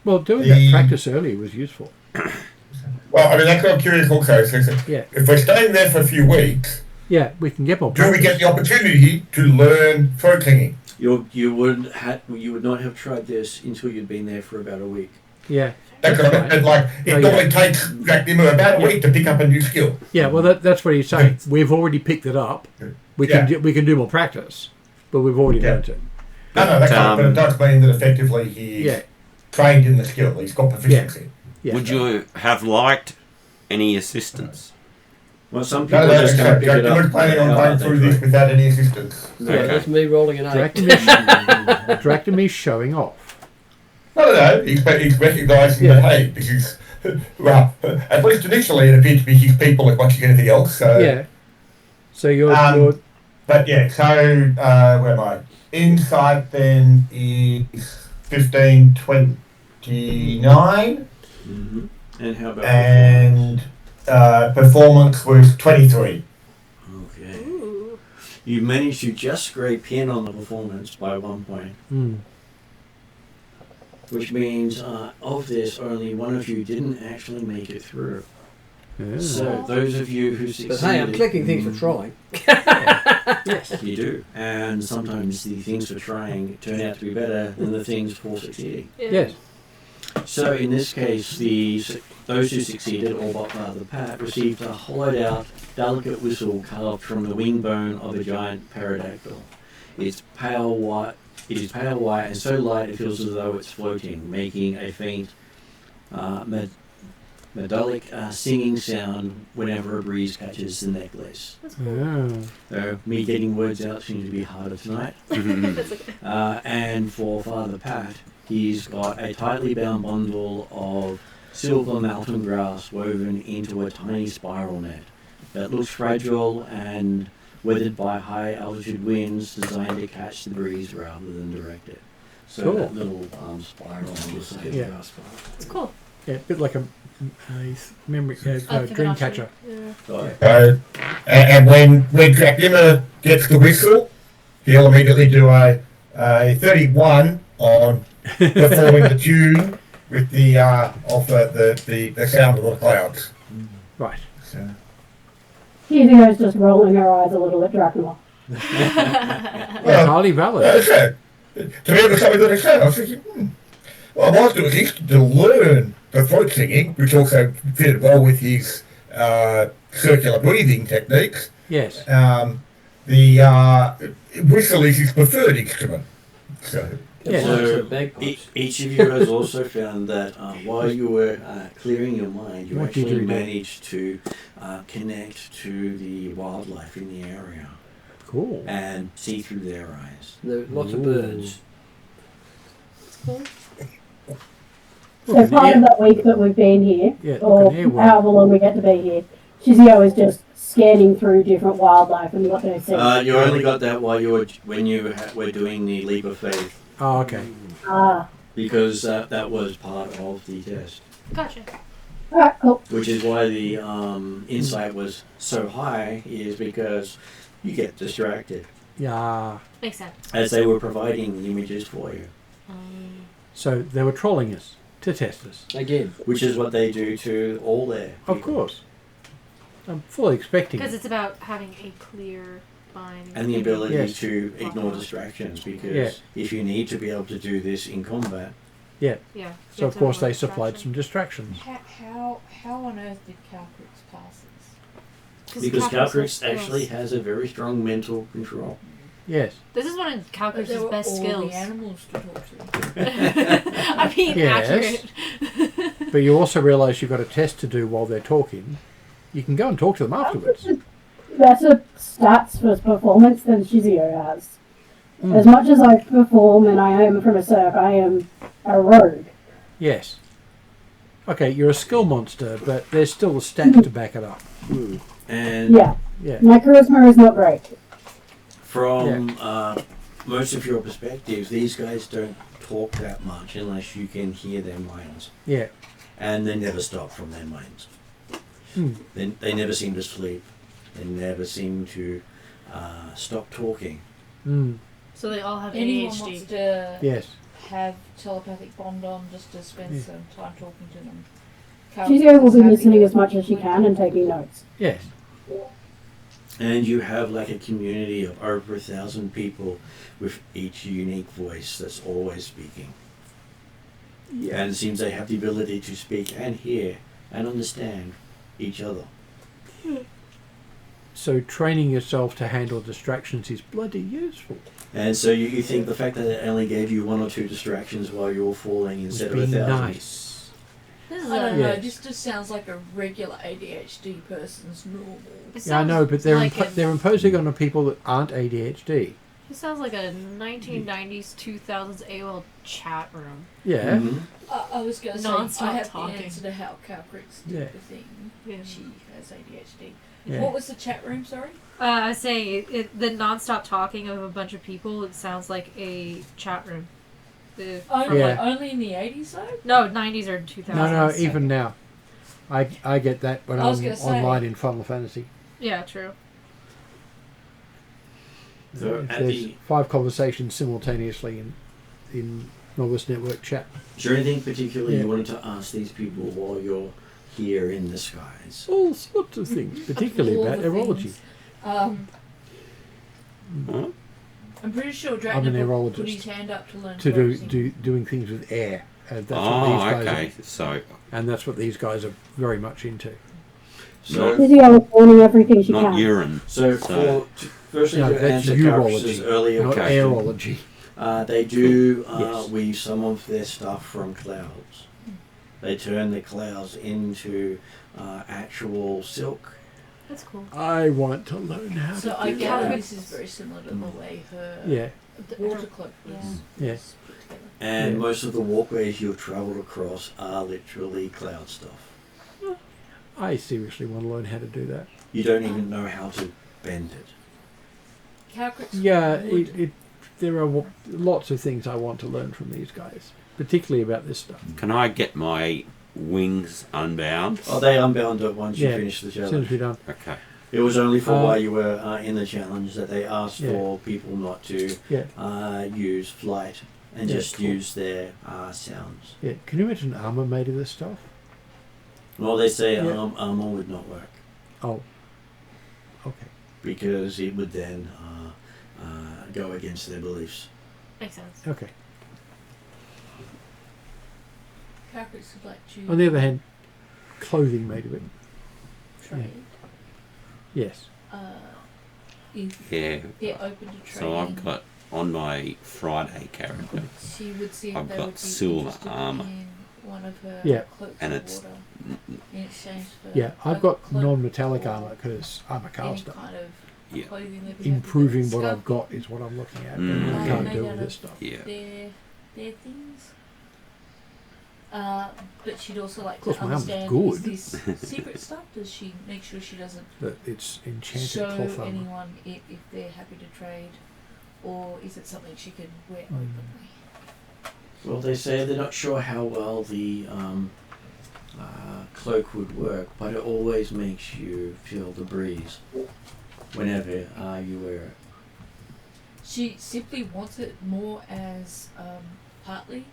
[SPEAKER 3] Well, doing that practice early was useful.
[SPEAKER 4] Well, I mean, that's what I'm curious also. So
[SPEAKER 3] Yeah.
[SPEAKER 4] if we're staying there for a few weeks,
[SPEAKER 3] Yeah, we can get more
[SPEAKER 4] do we
[SPEAKER 3] practice.
[SPEAKER 4] get the opportunity to learn throat singing?
[SPEAKER 11] You would not have tried this until you'd been there for about a week.
[SPEAKER 3] Yeah.
[SPEAKER 4] That's what I mean. And like, it
[SPEAKER 3] Oh,
[SPEAKER 4] normally takes Drachnamar about a week to pick up a new skill.
[SPEAKER 3] Yeah, well, that's what he's saying. We've already picked it up. We can
[SPEAKER 4] Yeah.
[SPEAKER 3] we can do more practice, but we've already
[SPEAKER 4] Yeah.
[SPEAKER 3] learned it.
[SPEAKER 4] No, that's right, but it does mean that effectively he's
[SPEAKER 3] Yeah.
[SPEAKER 4] trained in the skill. He's got proficiency.
[SPEAKER 3] Yeah.
[SPEAKER 5] Would you have liked any assistance?
[SPEAKER 11] Well, some people
[SPEAKER 4] No,
[SPEAKER 11] are just going to pick it
[SPEAKER 4] Drachnamar
[SPEAKER 11] up.
[SPEAKER 4] was planning on
[SPEAKER 11] how
[SPEAKER 4] going
[SPEAKER 11] they
[SPEAKER 4] through
[SPEAKER 11] try.
[SPEAKER 4] this without any assistance.
[SPEAKER 6] Yeah,
[SPEAKER 5] Okay.
[SPEAKER 6] that's me rolling an 8.
[SPEAKER 3] Dractomy's showing off.
[SPEAKER 4] No, he's recognising that, hey, this is, well, at least initially it appeared to be his people as much as anything else. So,
[SPEAKER 3] Yeah. So you're
[SPEAKER 4] But yeah, so where am I? Insight then is 1529,
[SPEAKER 11] Mhm. And how about
[SPEAKER 4] and performance was 23.
[SPEAKER 11] Okay. You managed to just scrape in on the performance by 1 point, which means of this, only one of you didn't actually make it through. So those of you who succeeded...
[SPEAKER 6] But hey, I'm collecting things for trying.
[SPEAKER 11] Yes, you do. And sometimes the things for trying turn out to be better than the things for succeeding.
[SPEAKER 3] yes.
[SPEAKER 11] So in this case, those who succeeded, all but Father Pat, received a hollowed out, delicate whistle carved from the wing bone of a giant pterodactyl. It is pale white and so light it feels as though it's floating, making a faint metallic singing sound whenever a breeze catches the necklace. So me getting words out seems to be harder tonight. And for Father Pat, he's got a tightly bound bundle of silver mountain grass woven into a tiny spiral net that looks fragile and weathered by high altitude winds designed to catch the breeze rather than direct it. So
[SPEAKER 3] Cool.
[SPEAKER 11] that little spiral on the side of the
[SPEAKER 3] Yeah.
[SPEAKER 11] grass bar.
[SPEAKER 1] It's cool.
[SPEAKER 3] Yeah, a bit like a memory dream catcher.
[SPEAKER 1] Yeah.
[SPEAKER 4] And when Dracula gets the whistle, he'll immediately do a 31 on performing the tune with the of the sound of the clouds.
[SPEAKER 3] Right.
[SPEAKER 4] So.
[SPEAKER 7] Hugio's just rolling her eyes a little at Dracula.
[SPEAKER 3] That's highly valid.
[SPEAKER 4] So, to be able to something that I said, I was thinking, well, I was at least to learn the throat singing, which also fitted well with his circular breathing techniques.
[SPEAKER 3] Yes.
[SPEAKER 4] The whistle is his preferred instrument. So.
[SPEAKER 3] Yeah.
[SPEAKER 11] So each of you has also found that while you were clearing your mind, you
[SPEAKER 3] What did
[SPEAKER 11] actually
[SPEAKER 3] you do?
[SPEAKER 11] managed to connect to the wildlife in the area
[SPEAKER 3] Cool.
[SPEAKER 11] and see through their eyes.
[SPEAKER 6] There were lots of birds.
[SPEAKER 7] So part of that week that we've been here,
[SPEAKER 3] Yeah,
[SPEAKER 7] or
[SPEAKER 3] look at here, well.
[SPEAKER 7] however long we get to be here, Shizio is just scanning through different wildlife and what they see.
[SPEAKER 11] You only got that while you were were doing the leap of faith,
[SPEAKER 3] Oh, okay.
[SPEAKER 7] Ah,
[SPEAKER 11] because that was part of the test.
[SPEAKER 1] Gotcha.
[SPEAKER 7] Alright, cool.
[SPEAKER 11] Which is why the insight was so high, is because you get distracted
[SPEAKER 3] Yeah.
[SPEAKER 1] Makes sense.
[SPEAKER 11] as they were providing images for you,
[SPEAKER 3] So they were trolling us to test us.
[SPEAKER 6] Again,
[SPEAKER 11] which is what they do to all their
[SPEAKER 3] Of
[SPEAKER 11] people.
[SPEAKER 3] course. I'm fully expecting
[SPEAKER 1] Because
[SPEAKER 3] it.
[SPEAKER 1] it's about having a clear mind.
[SPEAKER 11] And the ability
[SPEAKER 3] Yes.
[SPEAKER 11] to ignore distractions, because
[SPEAKER 3] Yeah.
[SPEAKER 11] if you need to be able to do this in combat,
[SPEAKER 3] Yeah.
[SPEAKER 1] Yeah.
[SPEAKER 3] So
[SPEAKER 1] you
[SPEAKER 3] of
[SPEAKER 1] have to
[SPEAKER 3] course
[SPEAKER 1] avoid
[SPEAKER 3] they supplied
[SPEAKER 1] distraction.
[SPEAKER 3] some distractions.
[SPEAKER 8] How on earth did Calcrix pass this?
[SPEAKER 11] because
[SPEAKER 1] Calcrix
[SPEAKER 11] Calcrix
[SPEAKER 1] has
[SPEAKER 11] actually
[SPEAKER 1] skills.
[SPEAKER 11] has a very strong mental control.
[SPEAKER 3] Yes.
[SPEAKER 1] This is one of Calcrix's best
[SPEAKER 8] all
[SPEAKER 1] skills.
[SPEAKER 8] the animals to talk to.
[SPEAKER 1] I mean,
[SPEAKER 3] Yes.
[SPEAKER 1] accurate.
[SPEAKER 3] But you also realise you've got a test to do while they're talking. You can go and talk to them afterwards.
[SPEAKER 7] Better stats for performance than Shizio has.
[SPEAKER 3] Mm.
[SPEAKER 7] As much as I perform and I am from a Cirque, I am a rogue.
[SPEAKER 3] Yes. Okay, you're a skill monster, but there's still the stats to back it up.
[SPEAKER 11] And
[SPEAKER 7] Yeah.
[SPEAKER 3] Yeah.
[SPEAKER 7] My charisma is not great.
[SPEAKER 11] from most of your perspectives, these guys don't talk that much unless you can hear their minds.
[SPEAKER 3] Yeah.
[SPEAKER 11] And they never stop from their minds.
[SPEAKER 3] Hmm.
[SPEAKER 11] They never seem to sleep. They never seem to stop talking.
[SPEAKER 3] Mm.
[SPEAKER 1] So they all have
[SPEAKER 8] Anyone
[SPEAKER 1] ADHD.
[SPEAKER 8] wants to
[SPEAKER 3] Yes.
[SPEAKER 8] have telepathic bond on just to spend
[SPEAKER 3] Yeah.
[SPEAKER 8] some time talking to them.
[SPEAKER 7] Shizio will be listening as much as she can and taking notes.
[SPEAKER 3] Yes.
[SPEAKER 11] And you have like a community of over 1,000 people with each unique voice that's always speaking.
[SPEAKER 3] Yeah.
[SPEAKER 11] And it seems they have the ability to speak and hear and understand each other.
[SPEAKER 3] So training yourself to handle distractions is bloody useful.
[SPEAKER 11] And so you think the fact that it only gave you 1 or 2 distractions while you were falling
[SPEAKER 3] Was
[SPEAKER 11] instead of
[SPEAKER 3] being
[SPEAKER 11] 1,000.
[SPEAKER 3] nice.
[SPEAKER 1] This is
[SPEAKER 8] I don't
[SPEAKER 1] a,
[SPEAKER 8] know,
[SPEAKER 3] Yes.
[SPEAKER 8] this just sounds like a regular ADHD person's normal.
[SPEAKER 1] it
[SPEAKER 3] Yeah, I know,
[SPEAKER 1] sounds
[SPEAKER 3] but they're
[SPEAKER 1] like
[SPEAKER 3] they're imposing on the people that aren't ADHD.
[SPEAKER 1] It sounds like a 1990s, 2000s AOL chat room.
[SPEAKER 3] Yeah.
[SPEAKER 11] Mhm.
[SPEAKER 8] I was going to say,
[SPEAKER 1] Non-stop
[SPEAKER 8] I have
[SPEAKER 1] talking.
[SPEAKER 8] the answer to how Calcrix did
[SPEAKER 3] Yeah.
[SPEAKER 8] the thing.
[SPEAKER 1] Yeah.
[SPEAKER 8] She has ADHD.
[SPEAKER 3] Yeah.
[SPEAKER 8] What was the chat room, sorry?
[SPEAKER 1] I was saying the non-stop talking of a bunch of people. It sounds like a chat room.
[SPEAKER 8] Only,
[SPEAKER 3] Yeah.
[SPEAKER 8] only in the 80s, though?
[SPEAKER 1] No, 90s or 2000s.
[SPEAKER 3] No, even now. I get that when
[SPEAKER 8] I was
[SPEAKER 3] I'm
[SPEAKER 8] gonna say-
[SPEAKER 3] online in Final Fantasy.
[SPEAKER 1] Yeah, true.
[SPEAKER 11] So
[SPEAKER 3] If
[SPEAKER 11] at
[SPEAKER 3] there's
[SPEAKER 11] the,
[SPEAKER 3] 5 conversations simultaneously in Novice Network chat.
[SPEAKER 11] is there anything particular
[SPEAKER 3] Yeah.
[SPEAKER 11] you wanted to ask these people while you're here in the skies?
[SPEAKER 3] All sorts of things, particularly
[SPEAKER 8] All
[SPEAKER 3] about
[SPEAKER 8] the
[SPEAKER 3] aerology.
[SPEAKER 8] things.
[SPEAKER 11] Huh?
[SPEAKER 8] I'm pretty sure
[SPEAKER 3] I'm an
[SPEAKER 8] Dragna put
[SPEAKER 3] aerologist.
[SPEAKER 8] his hand up to learn
[SPEAKER 3] To
[SPEAKER 8] focusing.
[SPEAKER 3] doing things with air. That's what
[SPEAKER 5] Oh,
[SPEAKER 3] these guys
[SPEAKER 5] okay.
[SPEAKER 3] are,
[SPEAKER 5] So
[SPEAKER 3] and that's what these guys are very much into.
[SPEAKER 11] So,
[SPEAKER 7] Shizio is learning everything she
[SPEAKER 5] not
[SPEAKER 7] can.
[SPEAKER 5] urine.
[SPEAKER 11] so
[SPEAKER 5] So-
[SPEAKER 11] firstly
[SPEAKER 3] No,
[SPEAKER 11] to
[SPEAKER 3] that's
[SPEAKER 11] answer Calcrix's
[SPEAKER 3] urology,
[SPEAKER 11] earlier
[SPEAKER 3] not
[SPEAKER 11] question,
[SPEAKER 3] aerology.
[SPEAKER 11] they do
[SPEAKER 3] Yes.
[SPEAKER 11] weave some of their stuff from clouds. They turn the clouds into actual silk.
[SPEAKER 1] That's cool.
[SPEAKER 3] I want to learn how
[SPEAKER 8] So
[SPEAKER 3] to
[SPEAKER 8] I
[SPEAKER 3] do
[SPEAKER 8] gather
[SPEAKER 3] that.
[SPEAKER 8] this is very similar to the way her
[SPEAKER 3] Yeah,
[SPEAKER 8] water cloak was,
[SPEAKER 1] Yeah.
[SPEAKER 3] Yeah.
[SPEAKER 8] was put together.
[SPEAKER 11] And
[SPEAKER 3] Yeah.
[SPEAKER 11] most of the walkways you've travelled across are literally cloud stuff.
[SPEAKER 3] I seriously want to learn how to do that.
[SPEAKER 11] You don't even know how to bend it.
[SPEAKER 8] Calcrix
[SPEAKER 3] Yeah,
[SPEAKER 8] would-
[SPEAKER 3] there are lots of things I want to learn from these guys, particularly about this stuff.
[SPEAKER 5] Can I get my wings unbound?
[SPEAKER 11] Oh, they unbound it once you
[SPEAKER 3] Yeah,
[SPEAKER 11] finish the
[SPEAKER 3] As soon as
[SPEAKER 11] challenge.
[SPEAKER 3] we're done.
[SPEAKER 5] Okay.
[SPEAKER 11] It was only for
[SPEAKER 3] Uh,
[SPEAKER 11] while you were in the challenge that they asked
[SPEAKER 3] Yeah.
[SPEAKER 11] for people not to
[SPEAKER 3] Yeah,
[SPEAKER 11] use flight and
[SPEAKER 3] Yeah,
[SPEAKER 11] just
[SPEAKER 3] cool.
[SPEAKER 11] use their sounds.
[SPEAKER 3] yeah. Can you imagine armor made of this stuff?
[SPEAKER 11] Well, they say
[SPEAKER 3] Yeah.
[SPEAKER 11] armor would not work
[SPEAKER 3] Oh, okay.
[SPEAKER 11] because it would then go against their beliefs.
[SPEAKER 1] Makes sense.
[SPEAKER 3] Okay.
[SPEAKER 8] Calcrix would like to
[SPEAKER 3] On the other hand, clothing made of it.
[SPEAKER 8] trade.
[SPEAKER 3] Yes.
[SPEAKER 8] If
[SPEAKER 5] Yeah.
[SPEAKER 8] they're open to trading,
[SPEAKER 5] So I've got on my Friday character,
[SPEAKER 8] she would see if
[SPEAKER 5] I've
[SPEAKER 8] they
[SPEAKER 5] got
[SPEAKER 8] would be
[SPEAKER 5] silver
[SPEAKER 8] interested
[SPEAKER 5] armour.
[SPEAKER 8] in one of her
[SPEAKER 3] Yeah.
[SPEAKER 8] cloaks
[SPEAKER 5] And
[SPEAKER 8] of
[SPEAKER 5] it's-
[SPEAKER 8] water in exchange for
[SPEAKER 3] Yeah, I've
[SPEAKER 8] a
[SPEAKER 3] got
[SPEAKER 8] cloak
[SPEAKER 3] non-metallic
[SPEAKER 8] or
[SPEAKER 3] armor because I'm a
[SPEAKER 8] any
[SPEAKER 3] caster.
[SPEAKER 8] kind of
[SPEAKER 5] Yeah.
[SPEAKER 8] clothing they'd be happy to
[SPEAKER 3] Improving what I've
[SPEAKER 8] sculpt
[SPEAKER 3] got is what I'm looking at.
[SPEAKER 5] Mm.
[SPEAKER 3] And I can't
[SPEAKER 8] made
[SPEAKER 3] do
[SPEAKER 8] out
[SPEAKER 3] with
[SPEAKER 8] of
[SPEAKER 3] this stuff.
[SPEAKER 5] yeah.
[SPEAKER 8] their things. But she'd also like
[SPEAKER 3] Of course,
[SPEAKER 8] to
[SPEAKER 3] my armor's
[SPEAKER 8] understand,
[SPEAKER 3] good.
[SPEAKER 8] is this secret stuff? Does she make sure she doesn't
[SPEAKER 3] That it's enchanted
[SPEAKER 8] show
[SPEAKER 3] cloth armor.
[SPEAKER 8] anyone if they're happy to trade? Or is it something she can wear openly?
[SPEAKER 11] Well, they say they're not sure how well cloak would work, but it always makes you feel the breeze whenever you wear it.
[SPEAKER 8] She simply wants it more as partly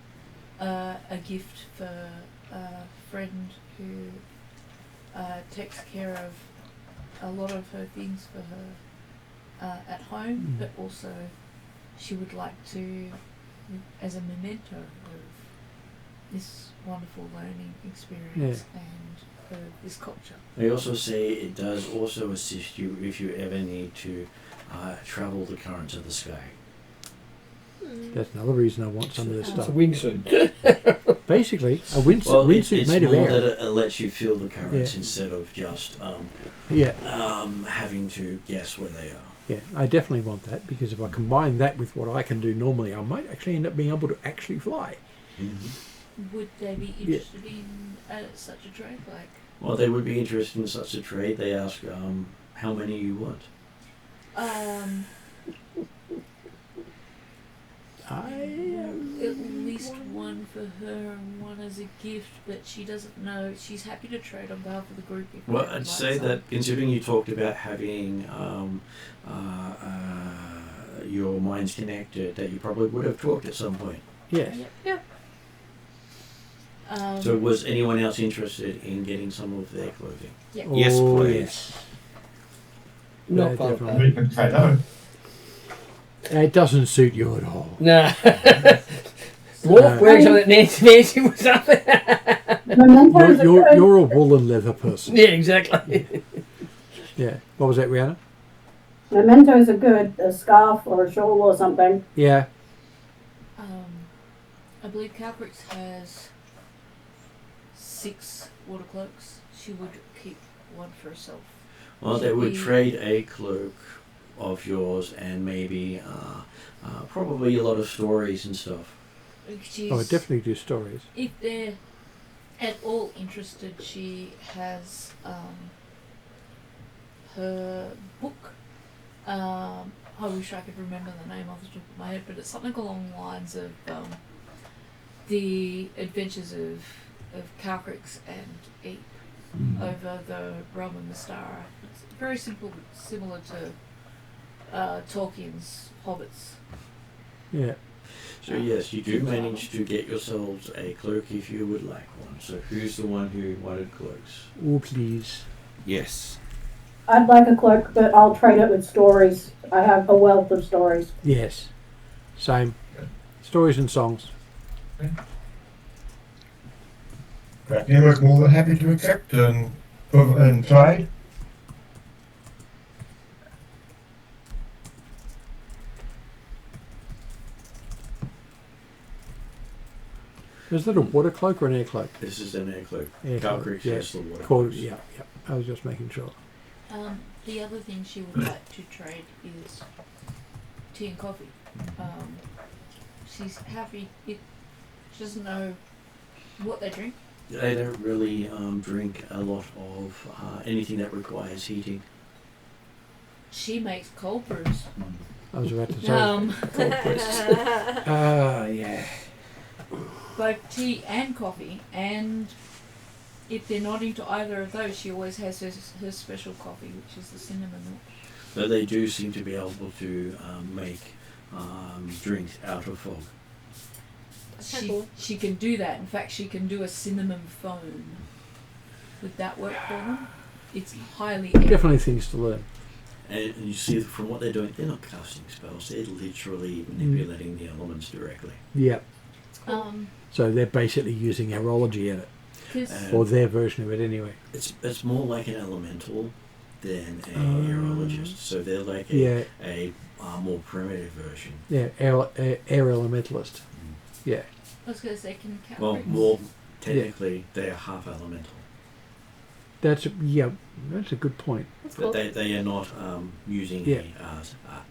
[SPEAKER 8] a gift for a friend who takes care of a lot of her things for her at home, but also she would like to, as a memento of this wonderful learning experience and this culture.
[SPEAKER 11] They also say it does also assist you if you ever need to travel the currents of the sky.
[SPEAKER 3] That's another reason I want some of this
[SPEAKER 6] It's
[SPEAKER 3] stuff.
[SPEAKER 6] a wingsuit.
[SPEAKER 3] Basically, a windsuit,
[SPEAKER 11] Well,
[SPEAKER 3] windsuit
[SPEAKER 11] it's
[SPEAKER 3] made of
[SPEAKER 11] more
[SPEAKER 3] air.
[SPEAKER 11] that it lets you feel the currents
[SPEAKER 3] Yeah.
[SPEAKER 11] instead of just
[SPEAKER 3] Yeah,
[SPEAKER 11] having to guess where they are.
[SPEAKER 3] yeah, I definitely want that because if I combine that with what I can do normally, I might actually end up being able to actually fly.
[SPEAKER 8] Would they be interested in such a trade? Like,
[SPEAKER 11] Well, they would be interested in such a trade. They ask how many you want.
[SPEAKER 8] At least one for her and one as a gift, but she doesn't know. She's happy to trade on behalf of the group. If
[SPEAKER 11] Well,
[SPEAKER 8] they would
[SPEAKER 11] I'd
[SPEAKER 8] like
[SPEAKER 11] say
[SPEAKER 8] some.
[SPEAKER 11] that considering you talked about having your minds connected, that you probably would have talked at some point.
[SPEAKER 3] Yes.
[SPEAKER 8] Yeah.
[SPEAKER 11] So was anyone else interested in getting some of their clothing?
[SPEAKER 8] Yeah.
[SPEAKER 5] Yes,
[SPEAKER 3] Oh,
[SPEAKER 5] please.
[SPEAKER 3] yes.
[SPEAKER 6] Not
[SPEAKER 3] Yeah,
[SPEAKER 6] fun.
[SPEAKER 3] definitely.
[SPEAKER 4] We can say no.
[SPEAKER 3] It doesn't suit you at all.
[SPEAKER 6] Nah. Dwarf wearing something that Nancy was up there.
[SPEAKER 7] Mementos are good.
[SPEAKER 3] You're a wool and leather person.
[SPEAKER 6] Yeah, exactly.
[SPEAKER 3] Yeah. What was that, Rihanna?
[SPEAKER 7] Mementos are good. A scarf or a shawl or something.
[SPEAKER 3] Yeah.
[SPEAKER 8] I believe Calcrix has 6 water cloaks. She would keep one for herself.
[SPEAKER 11] Well, they would trade a cloak of yours and maybe probably a lot of stories and stuff.
[SPEAKER 8] She's,
[SPEAKER 3] Oh, I definitely do stories.
[SPEAKER 8] if they're at all interested, she has her book. I wish I could remember the name off the top of my head, but it's something along the lines of the adventures of Calcrix and Eep over the realm of Mystara. It's very simple, similar to Tolkien's Hobbits.
[SPEAKER 3] Yeah.
[SPEAKER 11] So yes, you do manage to get yourselves a cloak if you would like one. So who's the one who wanted cloaks?
[SPEAKER 3] Oh, please.
[SPEAKER 5] Yes.
[SPEAKER 7] I'd like a cloak, but I'll trade it with stories. I have a wealth of stories.
[SPEAKER 3] Yes. Same. Stories and songs.
[SPEAKER 4] Crackney was more than happy to accept and trade.
[SPEAKER 3] Is that a water cloak or an air cloak?
[SPEAKER 11] This is an air cloak.
[SPEAKER 3] Air cloak,
[SPEAKER 11] Calcrix
[SPEAKER 3] yeah.
[SPEAKER 11] has the water
[SPEAKER 3] Called,
[SPEAKER 11] cloaks.
[SPEAKER 3] yeah. I was just making sure.
[SPEAKER 8] The other thing she would like to trade is tea and coffee. She's happy. She doesn't know what they drink.
[SPEAKER 11] They don't really drink a lot of anything that requires heating.
[SPEAKER 8] She makes cold brews.
[SPEAKER 3] I was about to say.
[SPEAKER 11] Yeah.
[SPEAKER 8] Both tea and coffee, and if they're not into either of those, she always has her special coffee, which is the cinnamon one.
[SPEAKER 11] But they do seem to be able to make drinks out of fog.
[SPEAKER 8] She can do that. In fact, she can do a cinnamon foam. Would that work for them? It's highly
[SPEAKER 3] Definitely things to learn.
[SPEAKER 11] And you see from what they're doing, they're not casting spells, they're literally manipulating the elements directly.
[SPEAKER 3] Yeah.
[SPEAKER 8] Um,
[SPEAKER 3] So they're basically using aerology in it.
[SPEAKER 8] 'cause
[SPEAKER 3] Or their version of it anyway.
[SPEAKER 11] It's more like an elemental than a aerologist. So they're like a more primitive version.
[SPEAKER 3] Yeah, air elementalist. Yeah.
[SPEAKER 8] I was going to say, can
[SPEAKER 11] Well,
[SPEAKER 8] Calcrix...
[SPEAKER 11] more technically, they're half elemental.
[SPEAKER 3] That's a good point.
[SPEAKER 11] But they are not using
[SPEAKER 3] Yeah.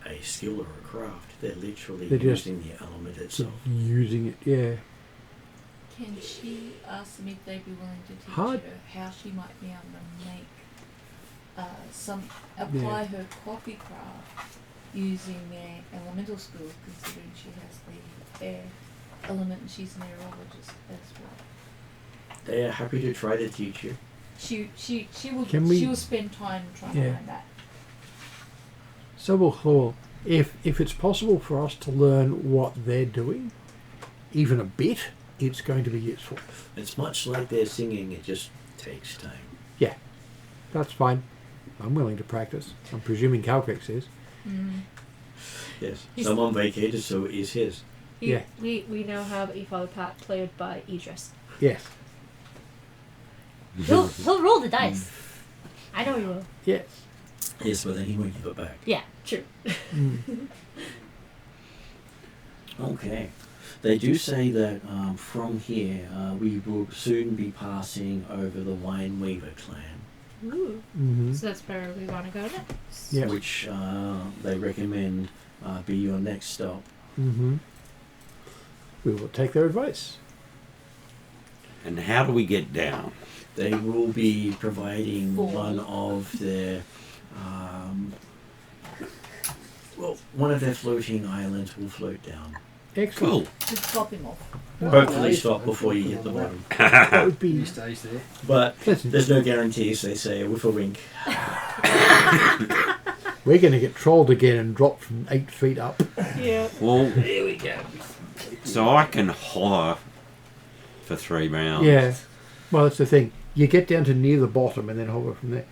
[SPEAKER 11] a skill or a craft. They're literally
[SPEAKER 3] They're just
[SPEAKER 11] using the element itself.
[SPEAKER 3] Using it, yeah.
[SPEAKER 8] Can she ask them if they'd be willing to teach
[SPEAKER 3] Hard.
[SPEAKER 8] her how she might be able to make apply her coffee craft using their elemental skills, considering she has the air element and she's an aerologist as well.
[SPEAKER 2] They are happy to try to teach you.
[SPEAKER 8] She will
[SPEAKER 3] Can we-
[SPEAKER 8] she will spend time trying to
[SPEAKER 3] Yeah.
[SPEAKER 8] learn that.
[SPEAKER 3] So well, if it's possible for us to learn what they're doing, even a bit, it's going to be useful.
[SPEAKER 2] It's much like their singing, it just takes time.
[SPEAKER 3] That's fine. I'm willing to practice. I'm presuming Calcrix is.
[SPEAKER 2] Yes.
[SPEAKER 1] He's-
[SPEAKER 2] Someone vacated, so it is his.
[SPEAKER 3] Yeah.
[SPEAKER 1] We now have a father pat played by Idris.
[SPEAKER 3] Yes.
[SPEAKER 1] He'll roll the dice. I know he will.
[SPEAKER 3] Yes.
[SPEAKER 2] Yes, but then he won't give it back.
[SPEAKER 1] Yeah, true.
[SPEAKER 11] Okay. They do say that from here we will soon be passing over the Wineweaver clan,
[SPEAKER 1] Ooh.
[SPEAKER 3] Mm-hmm.
[SPEAKER 1] So that's where we want to go next.
[SPEAKER 3] Yeah.
[SPEAKER 11] which they recommend be your next stop.
[SPEAKER 3] Mm-hmm. We will take their advice.
[SPEAKER 5] And how do we get down?
[SPEAKER 2] They will be providing
[SPEAKER 8] Four.
[SPEAKER 2] one of their one of their floating islands will float down.
[SPEAKER 3] Excellent.
[SPEAKER 5] Cool.
[SPEAKER 8] Just drop him off.
[SPEAKER 2] Hopefully stop before you hit the bottom.
[SPEAKER 3] That would be
[SPEAKER 6] He stays there.
[SPEAKER 2] But
[SPEAKER 3] pleasant.
[SPEAKER 2] there's no guarantees, they say, with a wink.
[SPEAKER 3] We're going to get trolled again and dropped from 8 feet up.
[SPEAKER 1] Yeah.
[SPEAKER 5] Well,
[SPEAKER 6] There we go.
[SPEAKER 5] so I can hover for 3 rounds.
[SPEAKER 3] Yeah. Well, that's the thing. You get down to near the bottom and then hover from there.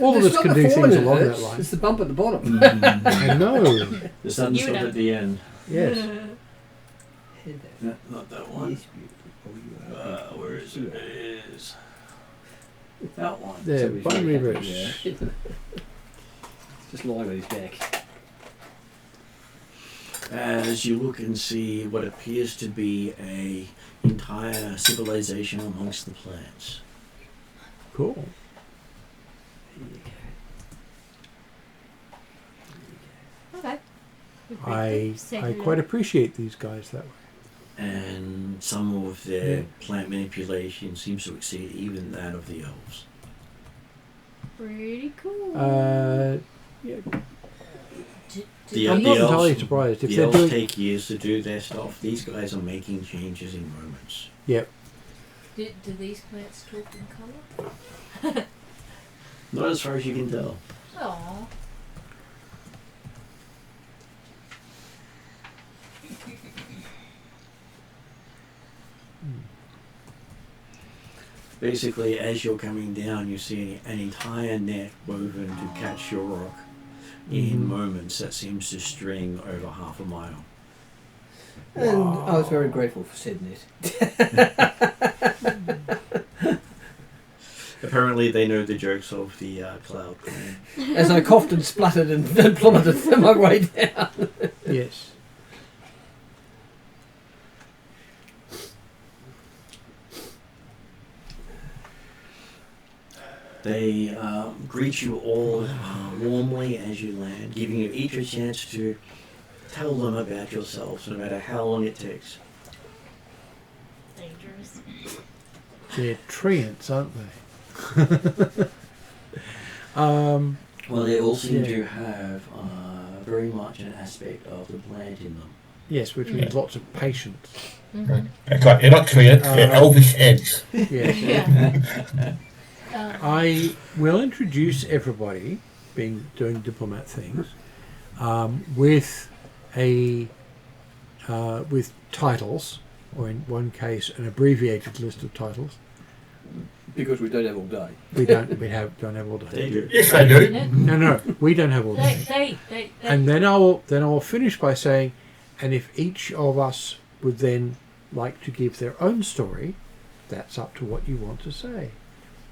[SPEAKER 3] All of us
[SPEAKER 6] not
[SPEAKER 3] can
[SPEAKER 6] the
[SPEAKER 3] do
[SPEAKER 6] falling
[SPEAKER 3] things
[SPEAKER 6] that
[SPEAKER 3] along
[SPEAKER 6] hurts,
[SPEAKER 3] that line.
[SPEAKER 6] It's the bump at the bottom.
[SPEAKER 3] I know.
[SPEAKER 11] The sun's
[SPEAKER 1] You
[SPEAKER 11] up
[SPEAKER 1] know.
[SPEAKER 11] at the end.
[SPEAKER 3] Yes.
[SPEAKER 2] No, not that one. Where is it? It is that one.
[SPEAKER 3] There,
[SPEAKER 6] So he's
[SPEAKER 3] Bone
[SPEAKER 6] very happy,
[SPEAKER 3] Reavers.
[SPEAKER 6] yeah. Just lying on his back.
[SPEAKER 2] As you look and see what appears to be a entire civilization amongst the plants.
[SPEAKER 3] Cool.
[SPEAKER 1] Okay.
[SPEAKER 3] I quite appreciate these guys that way.
[SPEAKER 2] And some of their
[SPEAKER 3] Yeah.
[SPEAKER 2] plant manipulation seems to exceed even that of the elves.
[SPEAKER 1] Pretty cool.
[SPEAKER 3] Yeah,
[SPEAKER 2] The,
[SPEAKER 3] I'm
[SPEAKER 2] the
[SPEAKER 3] not
[SPEAKER 2] elves,
[SPEAKER 3] entirely surprised if
[SPEAKER 2] the
[SPEAKER 3] they're
[SPEAKER 2] elves
[SPEAKER 3] doing.
[SPEAKER 2] take years to do their stuff. These guys are making changes in moments.
[SPEAKER 3] Yep.
[SPEAKER 8] Do these plants talk in colour?
[SPEAKER 2] Not as far as you can tell.
[SPEAKER 8] Aww.
[SPEAKER 2] Basically, as you're coming down, you see an entire net woven to catch your rock in
[SPEAKER 3] Mhm.
[SPEAKER 2] moments that seems to string over half a mile.
[SPEAKER 6] And I was very grateful for said net.
[SPEAKER 2] Apparently, they know the jokes of the cloud clan.
[SPEAKER 6] As I coughed and spluttered and plummeted my way down.
[SPEAKER 3] Yes.
[SPEAKER 2] They greet you all warmly as you land, giving you each a chance to tell them about yourselves, no matter how long it takes.
[SPEAKER 1] Dangerous.
[SPEAKER 3] They're treants, aren't they?
[SPEAKER 2] Well, they all seem
[SPEAKER 3] Yeah.
[SPEAKER 2] to have very much an aspect of the plant in them.
[SPEAKER 3] Yes, which means lots of patience.
[SPEAKER 1] Mm-hmm.
[SPEAKER 4] It's like they're not treants, they're elvish heads.
[SPEAKER 3] Yes.
[SPEAKER 1] Yeah.
[SPEAKER 3] I will introduce everybody, doing diplomat things, with with titles, or in one case, an abbreviated list of titles.
[SPEAKER 6] Because we don't have all day.
[SPEAKER 3] We don't have all
[SPEAKER 2] They
[SPEAKER 3] day.
[SPEAKER 2] do.
[SPEAKER 4] Yes, they do.
[SPEAKER 3] No, we don't have all day.
[SPEAKER 1] They
[SPEAKER 3] And then I will finish by saying, and if each of us would then like to give their own story, that's up to what you want to say.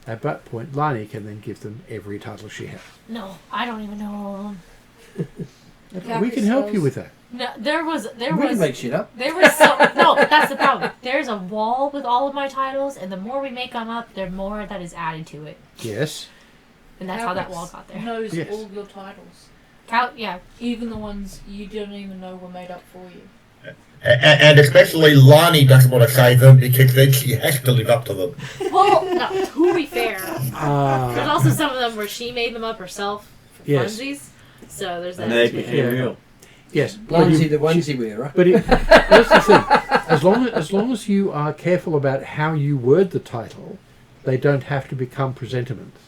[SPEAKER 3] At that point, Lani can then give them every title she has.
[SPEAKER 1] No, I don't even know all of them.
[SPEAKER 3] We can help you with that.
[SPEAKER 1] No, there was
[SPEAKER 6] We can make shit up.
[SPEAKER 1] there was so no. That's the problem. There's a wall with all of my titles, and the more we make them up, the more that is added to it,
[SPEAKER 3] Yes.
[SPEAKER 1] and that's how that wall got there.
[SPEAKER 8] Knows
[SPEAKER 3] Yes.
[SPEAKER 8] all your titles,
[SPEAKER 1] Yeah.
[SPEAKER 8] even the ones you don't even know were made up for you.
[SPEAKER 4] And especially Lani doesn't want to say them because then she has to live up to them.
[SPEAKER 1] Well, no. To be fair, there's
[SPEAKER 3] Ah,
[SPEAKER 1] also some of them where she made them up herself for
[SPEAKER 3] Yes.
[SPEAKER 1] funsies. So there's that.
[SPEAKER 2] And they
[SPEAKER 1] too.
[SPEAKER 2] became
[SPEAKER 3] Yeah.
[SPEAKER 2] real.
[SPEAKER 3] yes. But
[SPEAKER 6] Onesie the onesie wearer.
[SPEAKER 3] that's the thing. as long as you are careful about how you word the title, they don't have to become presentiments.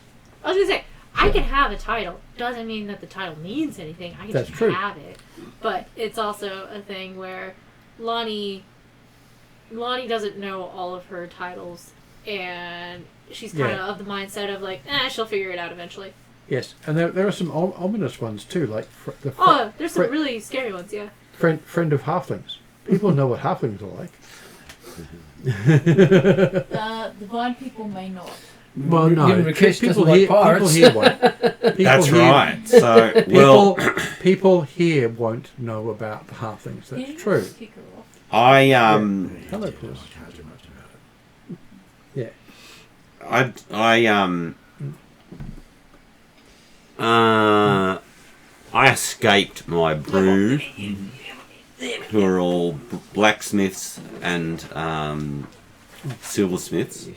[SPEAKER 1] I was gonna say, I can have a title. Doesn't mean that the title means anything. I can
[SPEAKER 3] That's
[SPEAKER 1] just
[SPEAKER 3] true.
[SPEAKER 1] have it. But it's also a thing where Lonnie doesn't know all of her titles, and she's kind of the mindset of like, she'll figure it out eventually.
[SPEAKER 3] Yes, and there are some ominous ones too, like
[SPEAKER 1] There's some really scary ones, yeah.
[SPEAKER 3] friend of halflings. People know what halflings are like.
[SPEAKER 8] The blind people may not.
[SPEAKER 3] Well, no,
[SPEAKER 6] Given the Chris
[SPEAKER 3] people
[SPEAKER 6] doesn't like
[SPEAKER 3] here
[SPEAKER 6] pirates.
[SPEAKER 3] won't. People
[SPEAKER 5] That's
[SPEAKER 3] here-
[SPEAKER 5] right. So, well,
[SPEAKER 3] people here won't know about the halflings.
[SPEAKER 8] You
[SPEAKER 3] That's
[SPEAKER 8] didn't
[SPEAKER 3] true.
[SPEAKER 8] kick her off.
[SPEAKER 5] I
[SPEAKER 3] Hello, Chris.
[SPEAKER 10] I can't do much about it.
[SPEAKER 3] Yeah.
[SPEAKER 5] I escaped my brood, who are all blacksmiths and silversmiths,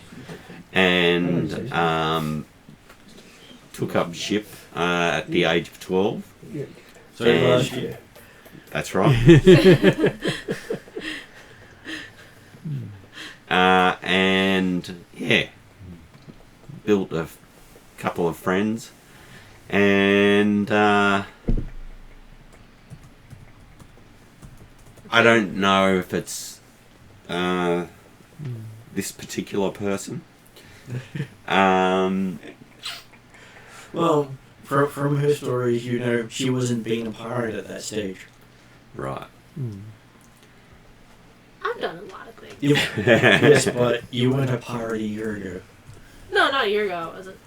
[SPEAKER 5] and took up ship at the age of 12.
[SPEAKER 9] So
[SPEAKER 5] And-
[SPEAKER 9] last year.
[SPEAKER 5] That's right. And yeah, built a couple of friends, and I don't know if it's this particular person.
[SPEAKER 9] Well, from her stories, you know, she wasn't being a pirate at that stage.
[SPEAKER 5] Right.
[SPEAKER 1] I've done a lot of things.
[SPEAKER 9] Yes, but you weren't a pirate a year ago.
[SPEAKER 1] No, not a year ago. I wasn't.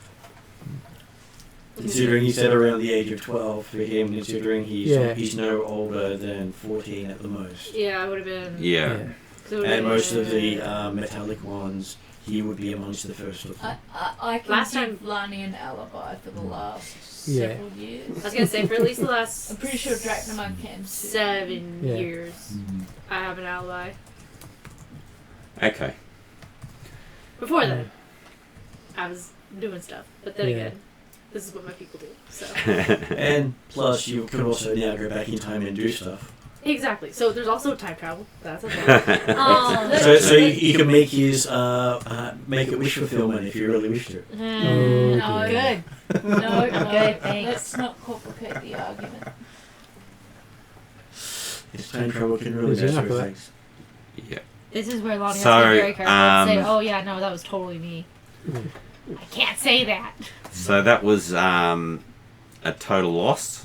[SPEAKER 9] Considering he said around the age of 12 for him, considering
[SPEAKER 3] Yeah.
[SPEAKER 9] he's no older than 14 at the most.
[SPEAKER 1] Yeah, I would have been.
[SPEAKER 5] Yeah.
[SPEAKER 9] And most of the metallic ones, he would be amongst the first of them.
[SPEAKER 8] I can
[SPEAKER 1] Last
[SPEAKER 8] give
[SPEAKER 1] time-
[SPEAKER 8] Lani an alibi for the last
[SPEAKER 3] Yeah.
[SPEAKER 8] several years.
[SPEAKER 1] I was gonna say for at least the last.
[SPEAKER 8] I'm pretty sure Drachnamon can too.
[SPEAKER 1] 7
[SPEAKER 3] Yeah.
[SPEAKER 1] years. I have an alibi.
[SPEAKER 5] Okay.
[SPEAKER 1] Before then, I was doing stuff. But then
[SPEAKER 3] Yeah.
[SPEAKER 1] again, this is what my people do. So
[SPEAKER 9] And plus, you could also now go back in time and do stuff.
[SPEAKER 1] exactly. So there's also time travel. That's a thing.
[SPEAKER 9] So you can make his make it wish fulfillment if you really wish to.
[SPEAKER 8] No,
[SPEAKER 1] Good.
[SPEAKER 8] No,
[SPEAKER 1] Okay, thanks.
[SPEAKER 8] let's not complicate the argument.
[SPEAKER 9] His time travel can really
[SPEAKER 3] There's
[SPEAKER 9] mess
[SPEAKER 3] enough
[SPEAKER 9] with
[SPEAKER 3] of that.
[SPEAKER 9] things.
[SPEAKER 5] Yeah.
[SPEAKER 1] This is where Lonnie has
[SPEAKER 5] So,
[SPEAKER 1] to be very careful and say,
[SPEAKER 5] um,
[SPEAKER 1] "Oh yeah, no, that was totally me." I can't say that.
[SPEAKER 5] So that was a total loss.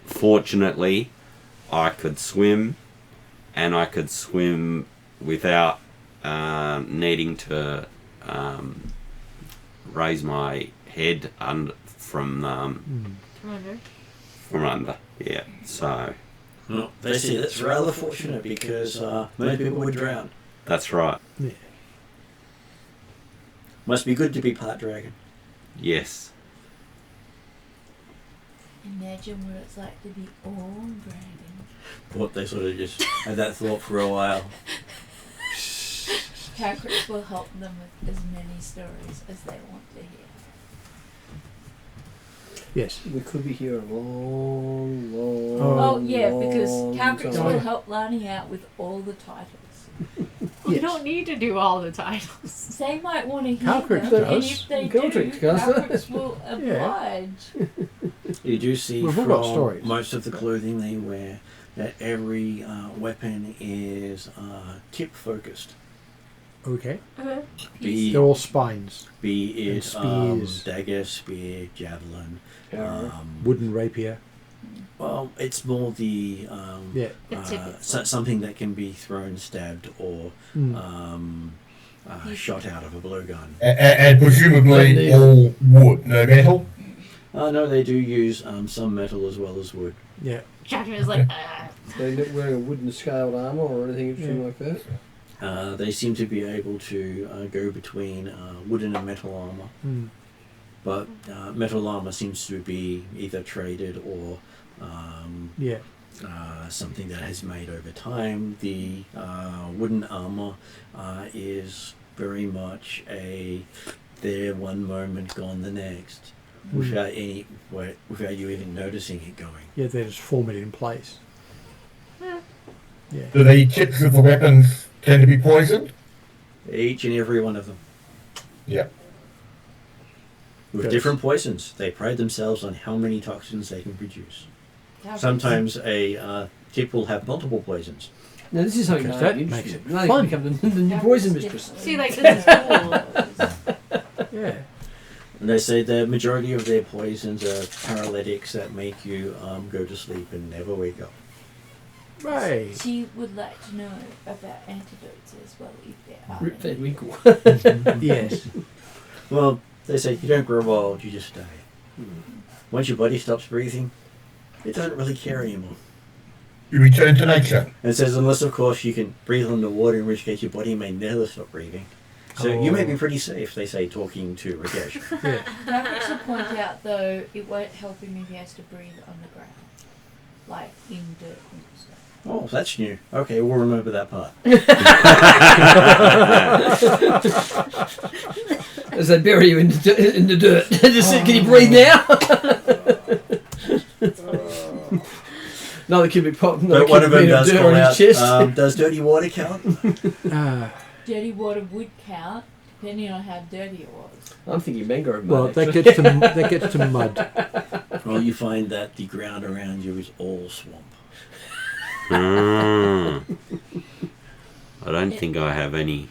[SPEAKER 5] Fortunately, I could swim, and I could swim without needing to raise my head from
[SPEAKER 1] Remember?
[SPEAKER 5] under. Yeah. So
[SPEAKER 9] Well, they say that's rather fortunate because most people would drown.
[SPEAKER 5] that's right.
[SPEAKER 9] Must be good to be part dragon.
[SPEAKER 5] Yes.
[SPEAKER 8] Imagine what it's like to be all dragon.
[SPEAKER 9] What they sort of just had that thought for a while.
[SPEAKER 8] Characters will help them with as many stories as they want to hear.
[SPEAKER 3] Yes.
[SPEAKER 6] We could be here a long, long.
[SPEAKER 8] Oh yeah, because
[SPEAKER 6] long
[SPEAKER 8] Calcrix
[SPEAKER 6] time.
[SPEAKER 8] will help Lani out with all the titles.
[SPEAKER 1] You don't need to do all the titles.
[SPEAKER 8] They might want to hear
[SPEAKER 3] Calcrix
[SPEAKER 8] them, and
[SPEAKER 3] does.
[SPEAKER 8] if they
[SPEAKER 6] Calcrix
[SPEAKER 8] do,
[SPEAKER 6] does.
[SPEAKER 8] Calcrix will oblige.
[SPEAKER 9] You do see
[SPEAKER 3] We've all
[SPEAKER 9] from
[SPEAKER 3] got stories.
[SPEAKER 9] most of the clothing they wear that every weapon is tip focused.
[SPEAKER 3] Okay.
[SPEAKER 9] Be
[SPEAKER 3] They're all spines.
[SPEAKER 9] be
[SPEAKER 3] and
[SPEAKER 9] it
[SPEAKER 3] spears.
[SPEAKER 9] dagger, spear, javelin.
[SPEAKER 6] Arrow.
[SPEAKER 3] Wooden rapier.
[SPEAKER 9] Well, it's more the
[SPEAKER 3] Yeah.
[SPEAKER 1] The tippets.
[SPEAKER 9] something that can be thrown, stabbed, or
[SPEAKER 3] Mm.
[SPEAKER 9] shot out of a blowgun.
[SPEAKER 4] And presumably all wood, no metal.
[SPEAKER 9] No, they do use some metal as well as wood.
[SPEAKER 3] Yeah.
[SPEAKER 1] Jacqueline is like,
[SPEAKER 6] They're not wearing a wooden scaled armour or anything interesting
[SPEAKER 3] Yeah.
[SPEAKER 6] like that.
[SPEAKER 9] They seem to be able to go between wooden and metal armor,
[SPEAKER 3] Mm.
[SPEAKER 9] but metal armor seems to be either traded or
[SPEAKER 3] Yeah.
[SPEAKER 9] something that has made over time. The wooden armor is very much there one moment, gone the next, without without you even noticing it going.
[SPEAKER 3] Yeah, they just form it in place. Yeah.
[SPEAKER 4] Do the tips of the weapons tend to be poisoned?
[SPEAKER 11] Each and every one of them.
[SPEAKER 4] Yeah.
[SPEAKER 11] With
[SPEAKER 3] Yes.
[SPEAKER 11] different poisons. They pride themselves on how many toxins they can produce. Sometimes a tip will have multiple poisons.
[SPEAKER 6] Now this is something
[SPEAKER 3] Because
[SPEAKER 6] that
[SPEAKER 3] that
[SPEAKER 6] makes
[SPEAKER 3] makes
[SPEAKER 6] it
[SPEAKER 3] it
[SPEAKER 6] fun.
[SPEAKER 3] fun.
[SPEAKER 6] Become the new poison mistress.
[SPEAKER 1] See, like this is cool.
[SPEAKER 3] Yeah.
[SPEAKER 11] And they say the majority of their poisons are paralytics that make you go to sleep and never wake up.
[SPEAKER 3] Right.
[SPEAKER 8] She would like to know about antidotes as well, if there are
[SPEAKER 6] Rip
[SPEAKER 8] any.
[SPEAKER 6] Van Winkle.
[SPEAKER 3] Yes.
[SPEAKER 11] Well, they say you don't grow old, you just die. Once your body stops breathing, it doesn't really care anymore.
[SPEAKER 4] You return to nature.
[SPEAKER 11] And it says, unless of course you can breathe underwater, in which case your body may never stop breathing. So you may be pretty safe, they say, talking to Rakesh.
[SPEAKER 3] Yeah.
[SPEAKER 8] Can I actually point out though, it won't help him if he has to breathe underground, like in dirt and stuff.
[SPEAKER 11] Oh, that's new. Okay, we'll remember that part.
[SPEAKER 6] As they bury you in the dirt. Just can you breathe now? Another cubic pop.
[SPEAKER 11] But one of them does
[SPEAKER 6] dirt
[SPEAKER 11] call
[SPEAKER 6] on
[SPEAKER 11] out,
[SPEAKER 6] his chest.
[SPEAKER 11] does dirty water count?
[SPEAKER 8] Dirty water would count, depending on how dirty it was.
[SPEAKER 6] I'm thinking mangrove mud.
[SPEAKER 3] Well, that
[SPEAKER 6] actually.
[SPEAKER 3] gets to mud.
[SPEAKER 11] Well, you find that the ground around you is all swamp.
[SPEAKER 5] I don't think I have any.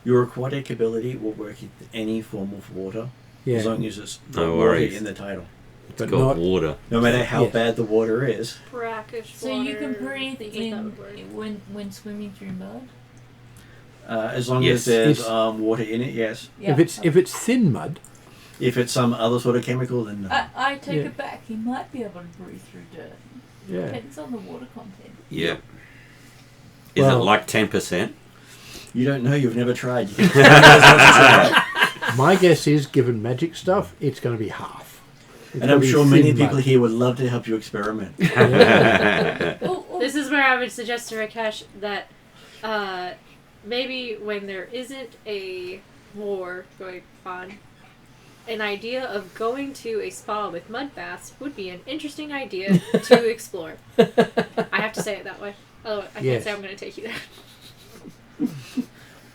[SPEAKER 11] Your aquatic ability will work in any form of water, as
[SPEAKER 3] Yeah.
[SPEAKER 11] long as it's
[SPEAKER 5] No
[SPEAKER 11] got water
[SPEAKER 5] worries.
[SPEAKER 11] in the title.
[SPEAKER 5] It's
[SPEAKER 3] But
[SPEAKER 5] got
[SPEAKER 3] not.
[SPEAKER 5] water.
[SPEAKER 11] No matter how
[SPEAKER 3] Yes.
[SPEAKER 11] bad the water is.
[SPEAKER 1] Brackish
[SPEAKER 8] So you can
[SPEAKER 1] water,
[SPEAKER 8] breathe
[SPEAKER 1] things like that
[SPEAKER 8] in
[SPEAKER 1] would work.
[SPEAKER 8] when swimming through mud?
[SPEAKER 11] As long
[SPEAKER 5] Yes.
[SPEAKER 11] as there's
[SPEAKER 3] If-
[SPEAKER 11] water in it, yes.
[SPEAKER 8] Yeah.
[SPEAKER 3] If it's thin mud,
[SPEAKER 11] If it's some other sort of chemical, then no.
[SPEAKER 8] I take
[SPEAKER 3] Yeah.
[SPEAKER 8] it back, he might be able to breathe through dirt.
[SPEAKER 3] yeah.
[SPEAKER 8] Depends on the water content.
[SPEAKER 5] Yeah. Is
[SPEAKER 3] Well-
[SPEAKER 5] it like 10%?
[SPEAKER 11] You don't know, you've never tried. You can
[SPEAKER 3] My guess is, given magic stuff, it's going to be half. It's
[SPEAKER 11] and
[SPEAKER 3] gonna
[SPEAKER 11] I'm
[SPEAKER 3] be
[SPEAKER 11] sure
[SPEAKER 3] thin
[SPEAKER 11] many
[SPEAKER 3] mud.
[SPEAKER 11] people here would love to help you experiment.
[SPEAKER 1] This is where I would suggest to Rakesh that maybe when there isn't a war going on, an idea of going to a spa with mud baths would be an interesting idea to explore. I have to say it that way. Oh, I can't
[SPEAKER 3] Yes.
[SPEAKER 1] say I'm going to take you there.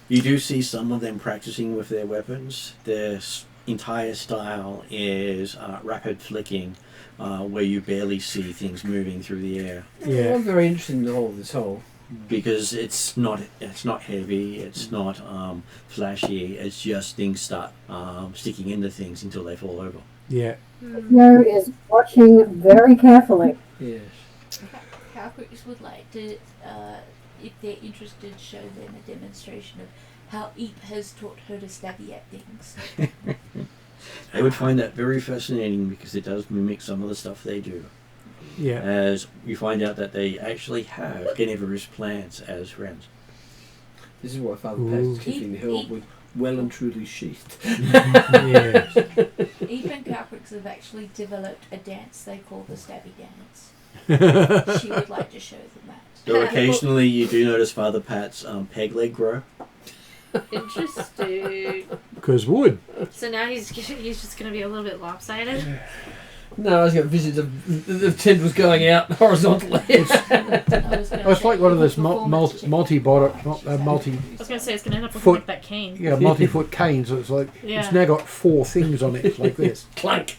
[SPEAKER 11] You do see some of them practicing with their weapons. Their entire style is rapid flicking, where you barely see things moving through the air.
[SPEAKER 3] Yeah.
[SPEAKER 6] I'm very interested in this whole.
[SPEAKER 11] Because it's not heavy, it's not flashy. It's just things start sticking into things until they fall over.
[SPEAKER 3] Yeah.
[SPEAKER 7] Yo is watching very carefully.
[SPEAKER 6] Yes.
[SPEAKER 8] Cowcreeks would like to, if they're interested, show them a demonstration of how Eep has taught her to stabby at things.
[SPEAKER 11] I would find that very fascinating because it does mimic some of the stuff they do.
[SPEAKER 3] Yeah.
[SPEAKER 11] As you find out that they actually have carnivorous plants as friends.
[SPEAKER 6] This is why Father
[SPEAKER 3] Ooh.
[SPEAKER 6] Pat is keeping the herb with well and truly sheathed.
[SPEAKER 3] Yeah.
[SPEAKER 8] Eep and Cowcreeks have actually developed a dance they call the stabby dance. She would like to show them that.
[SPEAKER 11] Though occasionally you do notice Father Pat's peg leg grow.
[SPEAKER 1] Interesting.
[SPEAKER 3] Because wood.
[SPEAKER 1] So now he's just going to be a little bit lopsided.
[SPEAKER 6] No, I was going to visit the tendrils going out horizontally.
[SPEAKER 3] Oh, it's like one of those multi-foot
[SPEAKER 1] I was going to say it's going to end up looking
[SPEAKER 3] Foot.
[SPEAKER 1] like that cane.
[SPEAKER 3] yeah, multi-foot canes. It's like
[SPEAKER 1] Yeah.
[SPEAKER 3] it's now got 4 things on it. It's like this.
[SPEAKER 6] Clank.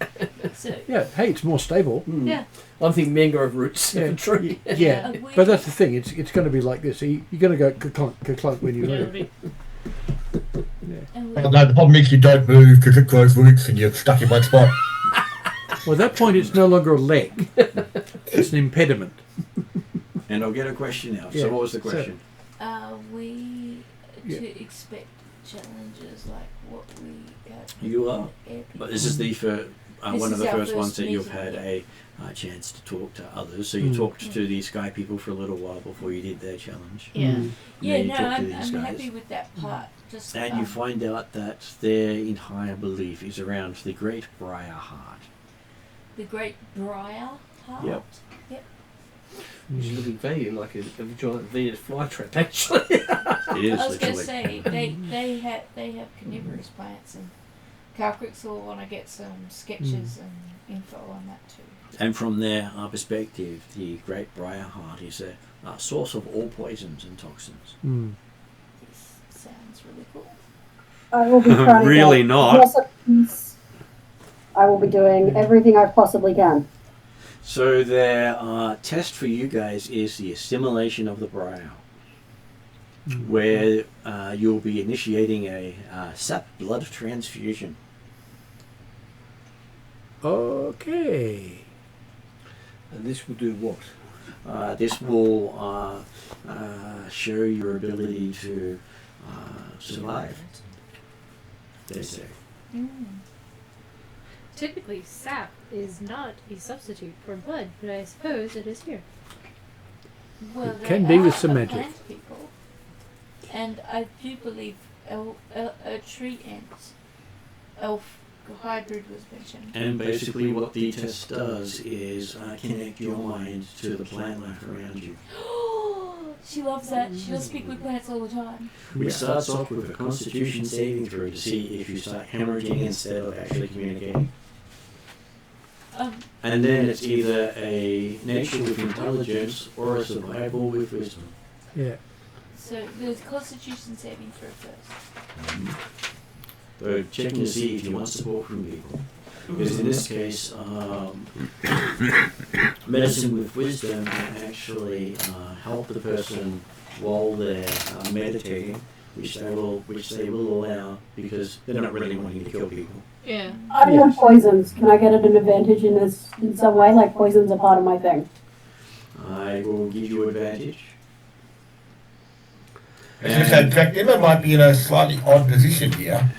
[SPEAKER 8] So,
[SPEAKER 3] Yeah. Hey, it's more stable.
[SPEAKER 1] Yeah.
[SPEAKER 6] I'm thinking mangrove roots of
[SPEAKER 3] Yeah.
[SPEAKER 6] a tree.
[SPEAKER 3] Yeah. But that's the thing. It's going to be like this. So you're going to go ka-clunk when you
[SPEAKER 1] Yeah, it'll
[SPEAKER 3] move.
[SPEAKER 1] be-
[SPEAKER 8] and
[SPEAKER 4] Well, no, the problem is you don't move because it grows roots and you're stuck in one spot.
[SPEAKER 3] Well, at that point, it's no longer a leg. It's an impediment.
[SPEAKER 11] And I'll get a question now.
[SPEAKER 3] Yeah,
[SPEAKER 11] So what was the
[SPEAKER 3] so-
[SPEAKER 11] question?
[SPEAKER 8] we
[SPEAKER 3] Yeah.
[SPEAKER 8] to expect challenges like what we got.
[SPEAKER 11] You are. But this is the
[SPEAKER 8] This
[SPEAKER 11] one of
[SPEAKER 8] is
[SPEAKER 11] the
[SPEAKER 8] our
[SPEAKER 11] first ones
[SPEAKER 8] first
[SPEAKER 11] that you've
[SPEAKER 8] meeting,
[SPEAKER 11] had a chance to talk to others. So you
[SPEAKER 3] Mm.
[SPEAKER 11] talked to the Sky people for a little while before you did their challenge.
[SPEAKER 1] Yeah.
[SPEAKER 3] Mm.
[SPEAKER 8] Yeah,
[SPEAKER 11] you
[SPEAKER 8] no,
[SPEAKER 11] talk to
[SPEAKER 8] I'm
[SPEAKER 11] these guys.
[SPEAKER 8] happy with that part. Just
[SPEAKER 11] And you find out that their entire belief is around the Great Briar Heart.
[SPEAKER 8] the Great Briar Heart.
[SPEAKER 11] Yep.
[SPEAKER 6] Which is looking value like a giant Venus flytrap, actually.
[SPEAKER 11] It is
[SPEAKER 8] I was going to
[SPEAKER 11] literally.
[SPEAKER 8] say they have carnivorous plants and Calcrix will want to get some sketches and info on that too.
[SPEAKER 11] And from their perspective, the Great Briarheart is a source of all poisons and toxins.
[SPEAKER 8] This sounds really cool.
[SPEAKER 7] I will be trying to
[SPEAKER 5] Really
[SPEAKER 7] get
[SPEAKER 5] not.
[SPEAKER 7] recipes. I will be doing everything I possibly can.
[SPEAKER 11] So their test for you guys is the assimilation of the Briar, where you'll be initiating a sap blood transfusion.
[SPEAKER 3] Okay.
[SPEAKER 6] And this will do what?
[SPEAKER 11] This will show your ability to survive. They say.
[SPEAKER 1] Typically, sap is not a substitute for blood, but I suppose it is here.
[SPEAKER 8] Well,
[SPEAKER 3] It
[SPEAKER 8] they
[SPEAKER 3] can be with
[SPEAKER 8] are
[SPEAKER 3] some
[SPEAKER 8] a
[SPEAKER 3] magic.
[SPEAKER 8] plant people, and I do believe a tree ant elf hybrid was mentioned.
[SPEAKER 11] And basically what the test does is connect your mind to the plant life around you.
[SPEAKER 8] She loves that. She'll speak with plants all the time.
[SPEAKER 11] Which starts off with a constitution saving throw to see if you start hemorrhaging instead of actually communicating. And then it's either a nature with intelligence or a survival with wisdom.
[SPEAKER 3] Yeah.
[SPEAKER 8] So there's Constitution saving throw first.
[SPEAKER 11] So checking to see if you want support from people. Because in this case, medicine with wisdom can actually help the person while they're meditating, which they will allow because they're not really wanting to kill people.
[SPEAKER 1] Yeah.
[SPEAKER 7] I don't know poisons. Can I get an advantage in this in some way? Like poisons are part of my thing.
[SPEAKER 11] I will give you advantage.
[SPEAKER 4] As I said, Dracnima might be in a slightly odd position here.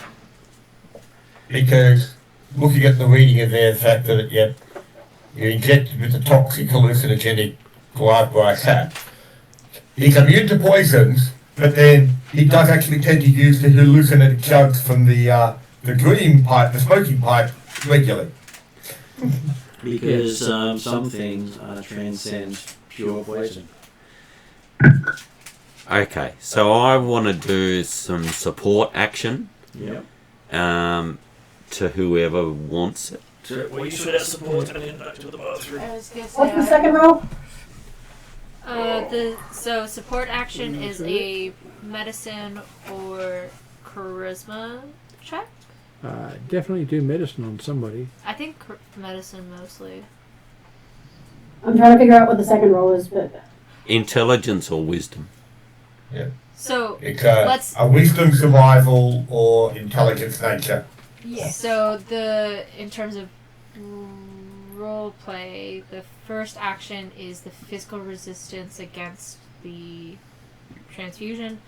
[SPEAKER 4] Because looking at the reading of there, the fact that you're injected with the toxic hallucinogenic live sap, he's immune to poisons, but then he does actually tend to use the hallucinogenic jugs from the green pipe, the smoking pipe, regularly.
[SPEAKER 11] Because some things transcend pure poison.
[SPEAKER 5] Okay, so I want to do some support action
[SPEAKER 11] Yep.
[SPEAKER 5] to whoever wants it.
[SPEAKER 2] So we should have support and then back to the bathroom.
[SPEAKER 8] I was gonna say
[SPEAKER 7] What's the second roll?
[SPEAKER 1] So support action is a medicine or charisma check.
[SPEAKER 3] Definitely do medicine on somebody.
[SPEAKER 1] I think medicine mostly.
[SPEAKER 7] I'm trying to figure out what the second roll is, but
[SPEAKER 5] Intelligence or wisdom.
[SPEAKER 1] So
[SPEAKER 4] It's
[SPEAKER 1] let's.
[SPEAKER 4] a wisdom, survival, or intelligence nature.
[SPEAKER 8] Yes.
[SPEAKER 1] So in terms of role play, the first action is the physical resistance against the transfusion,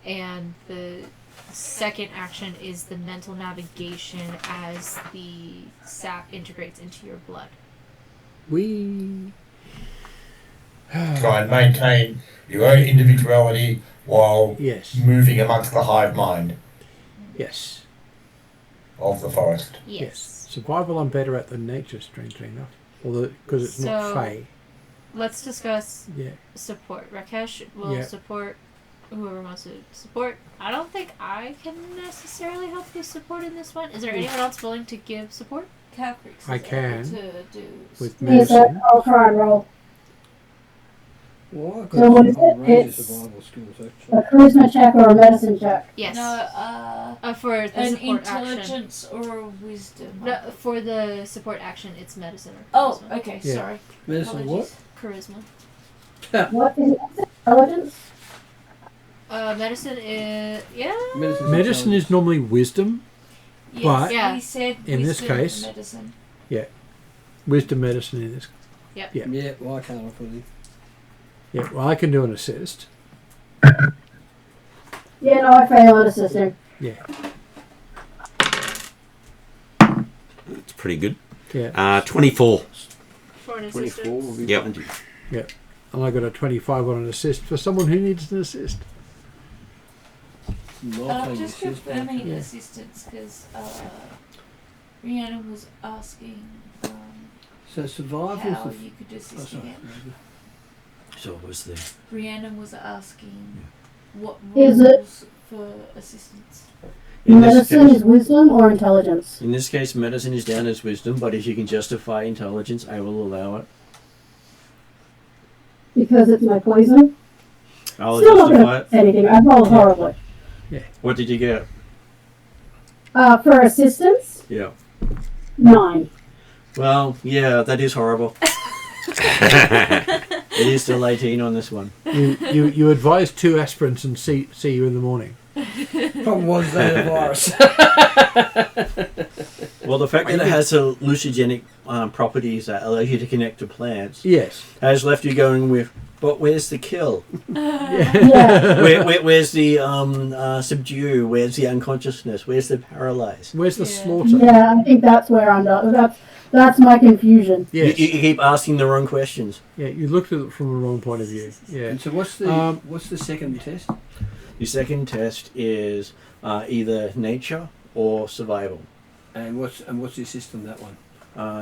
[SPEAKER 1] and the second action is the mental navigation as the sap integrates into your blood.
[SPEAKER 3] We
[SPEAKER 4] Try and maintain your own individuality while
[SPEAKER 3] yes,
[SPEAKER 4] moving amongst the hive mind
[SPEAKER 3] yes,
[SPEAKER 4] of the forest.
[SPEAKER 1] Yes.
[SPEAKER 3] Survival I'm better at than nature, strangely enough. Although because it's not
[SPEAKER 1] So-
[SPEAKER 3] fey.
[SPEAKER 1] Let's discuss
[SPEAKER 3] Yeah.
[SPEAKER 1] support. Rakesh will
[SPEAKER 3] Yeah.
[SPEAKER 1] support whoever wants to support. I don't think I can necessarily help you support in this one. Is there anyone else willing to give support?
[SPEAKER 8] Calcrix
[SPEAKER 3] I
[SPEAKER 8] is able
[SPEAKER 3] can.
[SPEAKER 8] to do
[SPEAKER 3] With
[SPEAKER 7] yes,
[SPEAKER 3] medicine.
[SPEAKER 7] I'll try and roll.
[SPEAKER 6] Well, I've
[SPEAKER 7] So
[SPEAKER 6] got
[SPEAKER 7] what is
[SPEAKER 6] a whole
[SPEAKER 7] it?
[SPEAKER 6] range of
[SPEAKER 7] It's-
[SPEAKER 6] survival skills
[SPEAKER 7] A
[SPEAKER 6] actually.
[SPEAKER 7] charisma check or a medicine check?
[SPEAKER 1] Yes.
[SPEAKER 8] no,
[SPEAKER 1] For the
[SPEAKER 8] an
[SPEAKER 1] support action.
[SPEAKER 8] intelligence or a wisdom.
[SPEAKER 1] No, for the support action, it's medicine or
[SPEAKER 8] Oh,
[SPEAKER 1] charisma.
[SPEAKER 8] okay,
[SPEAKER 3] Yeah.
[SPEAKER 8] sorry.
[SPEAKER 6] Medicine what?
[SPEAKER 8] Apologies.
[SPEAKER 1] Charisma.
[SPEAKER 7] What is it? Intelligence?
[SPEAKER 1] Medicine is
[SPEAKER 3] Medicine is normally wisdom.
[SPEAKER 8] Yes,
[SPEAKER 3] But-
[SPEAKER 1] Yeah.
[SPEAKER 8] he said
[SPEAKER 3] In this
[SPEAKER 8] wisdom
[SPEAKER 3] case-
[SPEAKER 8] medicine.
[SPEAKER 3] Wisdom medicine in this.
[SPEAKER 6] Yeah, well, I can't afford it.
[SPEAKER 3] Yeah, well, I can do an assist.
[SPEAKER 7] Yeah, no, I fail at assisting.
[SPEAKER 3] Yeah,
[SPEAKER 5] It's pretty good.
[SPEAKER 3] yeah.
[SPEAKER 5] 24.
[SPEAKER 1] for an
[SPEAKER 6] 24
[SPEAKER 1] assistant.
[SPEAKER 6] will be
[SPEAKER 5] Yep.
[SPEAKER 6] plenty.
[SPEAKER 3] And I got a 25 on an assist for someone who needs an assist.
[SPEAKER 6] I'll take
[SPEAKER 8] Just
[SPEAKER 6] assist,
[SPEAKER 8] confirming
[SPEAKER 3] Yeah.
[SPEAKER 8] assistance because Rhiannon was asking
[SPEAKER 6] So survival's
[SPEAKER 8] how
[SPEAKER 6] the
[SPEAKER 8] you could
[SPEAKER 6] oh,
[SPEAKER 8] assist
[SPEAKER 6] sorry.
[SPEAKER 8] again.
[SPEAKER 11] So it was the
[SPEAKER 8] Rhiannon was asking what
[SPEAKER 7] Is it-
[SPEAKER 8] rules for assistance.
[SPEAKER 3] Mm.
[SPEAKER 11] In this
[SPEAKER 7] Medicine
[SPEAKER 11] case,
[SPEAKER 7] is wisdom or intelligence.
[SPEAKER 11] in this case, medicine is down as wisdom, but if you can justify intelligence, I will allow it.
[SPEAKER 7] Because it's my poison.
[SPEAKER 11] I'll
[SPEAKER 7] Still not
[SPEAKER 11] justify
[SPEAKER 7] gonna
[SPEAKER 11] it.
[SPEAKER 7] say anything. I rolled horribly.
[SPEAKER 11] What did you get?
[SPEAKER 7] For assistance,
[SPEAKER 11] Yeah.
[SPEAKER 7] 9.
[SPEAKER 11] Well, yeah, that is horrible. It is still 18 on this one.
[SPEAKER 3] You advise 2 aspirins and see you in the morning.
[SPEAKER 6] Problem was they had a virus.
[SPEAKER 11] Well, the fact that it has hallucinogenic properties that allow you to connect to plants
[SPEAKER 3] Yes.
[SPEAKER 11] has left you going with, but where's the kill?
[SPEAKER 7] Yeah.
[SPEAKER 11] Where's the subdue? Where's the unconsciousness? Where's the paralyze?
[SPEAKER 3] Where's the
[SPEAKER 1] Yeah.
[SPEAKER 3] slaughter?
[SPEAKER 7] Yeah, I think that's where I'm done. That's my confusion.
[SPEAKER 3] Yes.
[SPEAKER 11] You keep asking the wrong questions.
[SPEAKER 3] Yeah, you looked at it from the wrong point of view. Yeah.
[SPEAKER 6] And so what's the second test?
[SPEAKER 11] Your second test is either nature or survival.
[SPEAKER 6] And what's the assist on that one?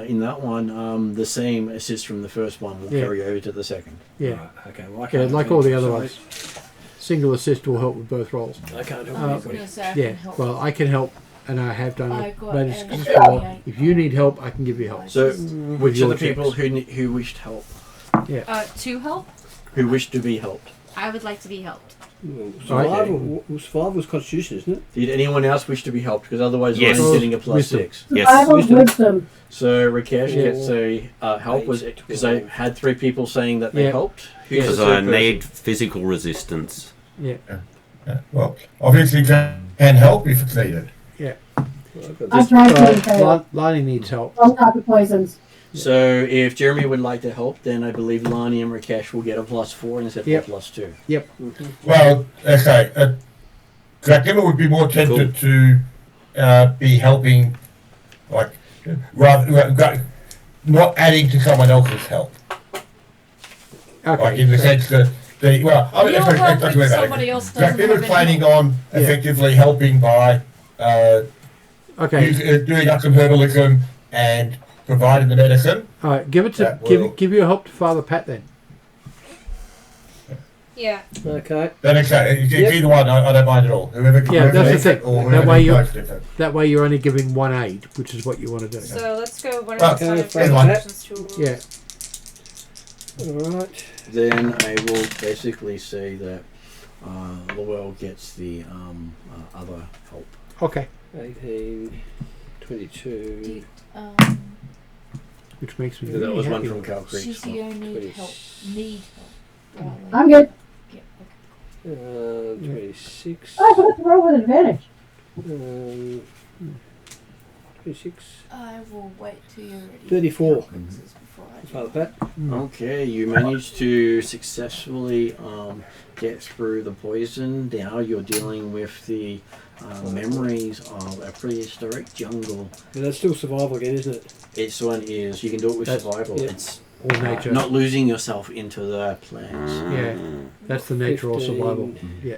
[SPEAKER 11] In that one, the same assist from the first one will
[SPEAKER 3] Yeah.
[SPEAKER 11] carry over to the second.
[SPEAKER 3] Yeah.
[SPEAKER 6] Right, okay. Well, I
[SPEAKER 3] Yeah,
[SPEAKER 6] can't
[SPEAKER 3] like
[SPEAKER 6] help
[SPEAKER 3] all the
[SPEAKER 6] you,
[SPEAKER 3] other
[SPEAKER 6] sorry.
[SPEAKER 3] ones. Single assist will help with both roles.
[SPEAKER 6] I can't help
[SPEAKER 1] I was
[SPEAKER 6] anybody.
[SPEAKER 1] gonna say I
[SPEAKER 3] Yeah.
[SPEAKER 1] can help.
[SPEAKER 3] Well, I can help, and I have done
[SPEAKER 1] I
[SPEAKER 3] it.
[SPEAKER 1] got
[SPEAKER 3] Managed
[SPEAKER 1] a
[SPEAKER 3] to roll.
[SPEAKER 1] 28.
[SPEAKER 3] If you need help, I can give you help.
[SPEAKER 11] So,
[SPEAKER 3] With
[SPEAKER 11] which
[SPEAKER 3] your
[SPEAKER 11] of the people
[SPEAKER 3] checks.
[SPEAKER 11] who wished help?
[SPEAKER 1] To help,
[SPEAKER 11] Who wished to be helped?
[SPEAKER 1] I would like to be helped.
[SPEAKER 6] Survival was constitution, isn't it?
[SPEAKER 11] Did anyone else wish to be helped? Because otherwise,
[SPEAKER 5] Yes.
[SPEAKER 11] Ryan's getting a plus
[SPEAKER 3] Wisdom.
[SPEAKER 11] 6.
[SPEAKER 5] Yes.
[SPEAKER 7] Survival's wisdom.
[SPEAKER 11] So Rakesh
[SPEAKER 6] Yeah.
[SPEAKER 11] gets a help. Was it because I had 3 people saying that they
[SPEAKER 3] Yeah.
[SPEAKER 11] helped?
[SPEAKER 3] Yeah.
[SPEAKER 11] Who's the
[SPEAKER 5] Because I
[SPEAKER 11] third person?
[SPEAKER 5] need physical resistance.
[SPEAKER 3] Yeah.
[SPEAKER 4] Well, obviously can help if it's needed.
[SPEAKER 7] I tried to fail.
[SPEAKER 3] Lani needs help.
[SPEAKER 7] All type of poisons.
[SPEAKER 11] So if Jeremy would like to help, then I believe Lani and Rakesh will get a plus 4 instead of
[SPEAKER 3] Yep.
[SPEAKER 11] a plus 2.
[SPEAKER 4] Well, okay. Dracula would be more tempted to be helping, like, rather not adding to someone else's help. Like in
[SPEAKER 3] Okay.
[SPEAKER 4] the sense that
[SPEAKER 1] You're helping somebody else doesn't
[SPEAKER 4] Dracula's
[SPEAKER 1] have
[SPEAKER 4] planning
[SPEAKER 1] any help.
[SPEAKER 4] on effectively helping by
[SPEAKER 3] Okay.
[SPEAKER 4] doing up some herbalism and providing the medicine.
[SPEAKER 3] All right. Give it to
[SPEAKER 4] That will-
[SPEAKER 3] give your help to Father Pat then.
[SPEAKER 8] Yeah.
[SPEAKER 6] Okay.
[SPEAKER 4] Then it's
[SPEAKER 6] Yep.
[SPEAKER 4] either one. I don't mind at all. Whoever
[SPEAKER 3] Yeah, that's the
[SPEAKER 4] needs it
[SPEAKER 3] thing.
[SPEAKER 4] or
[SPEAKER 3] That
[SPEAKER 4] whoever
[SPEAKER 3] way
[SPEAKER 4] needs
[SPEAKER 3] you-
[SPEAKER 4] most of it.
[SPEAKER 3] That way you're only giving 1 aid, which is what you want to do.
[SPEAKER 8] So let's go one
[SPEAKER 4] Well,
[SPEAKER 8] at a time.
[SPEAKER 6] okay,
[SPEAKER 8] for
[SPEAKER 6] fine.
[SPEAKER 8] actions to
[SPEAKER 3] Yeah.
[SPEAKER 6] Alright.
[SPEAKER 11] Then I will basically say that Lowell gets the other help.
[SPEAKER 3] Okay.
[SPEAKER 6] 18, 22,
[SPEAKER 3] Which makes me.
[SPEAKER 11] So that
[SPEAKER 3] really
[SPEAKER 11] was one
[SPEAKER 3] happy.
[SPEAKER 11] from Cow Creek.
[SPEAKER 1] She's the only help. Need help. rather.
[SPEAKER 7] I'm good.
[SPEAKER 1] Yeah,
[SPEAKER 6] 26,
[SPEAKER 7] Oh, I forgot to roll with advantage.
[SPEAKER 6] 26,
[SPEAKER 1] I will wait till you're ready.
[SPEAKER 6] 34.
[SPEAKER 1] Before I do
[SPEAKER 6] Father
[SPEAKER 1] that.
[SPEAKER 6] Pat.
[SPEAKER 11] Okay, you managed to successfully get through the poison. Now you're dealing with the memories of a prehistoric jungle.
[SPEAKER 6] And that's still survival again, isn't it?
[SPEAKER 11] This one is, you can do it with
[SPEAKER 3] That's-
[SPEAKER 11] survival.
[SPEAKER 6] yeah.
[SPEAKER 11] It's
[SPEAKER 3] All nature.
[SPEAKER 11] not losing yourself into the plants.
[SPEAKER 3] Yeah. That's the nature of
[SPEAKER 6] 15.
[SPEAKER 3] survival. Yeah.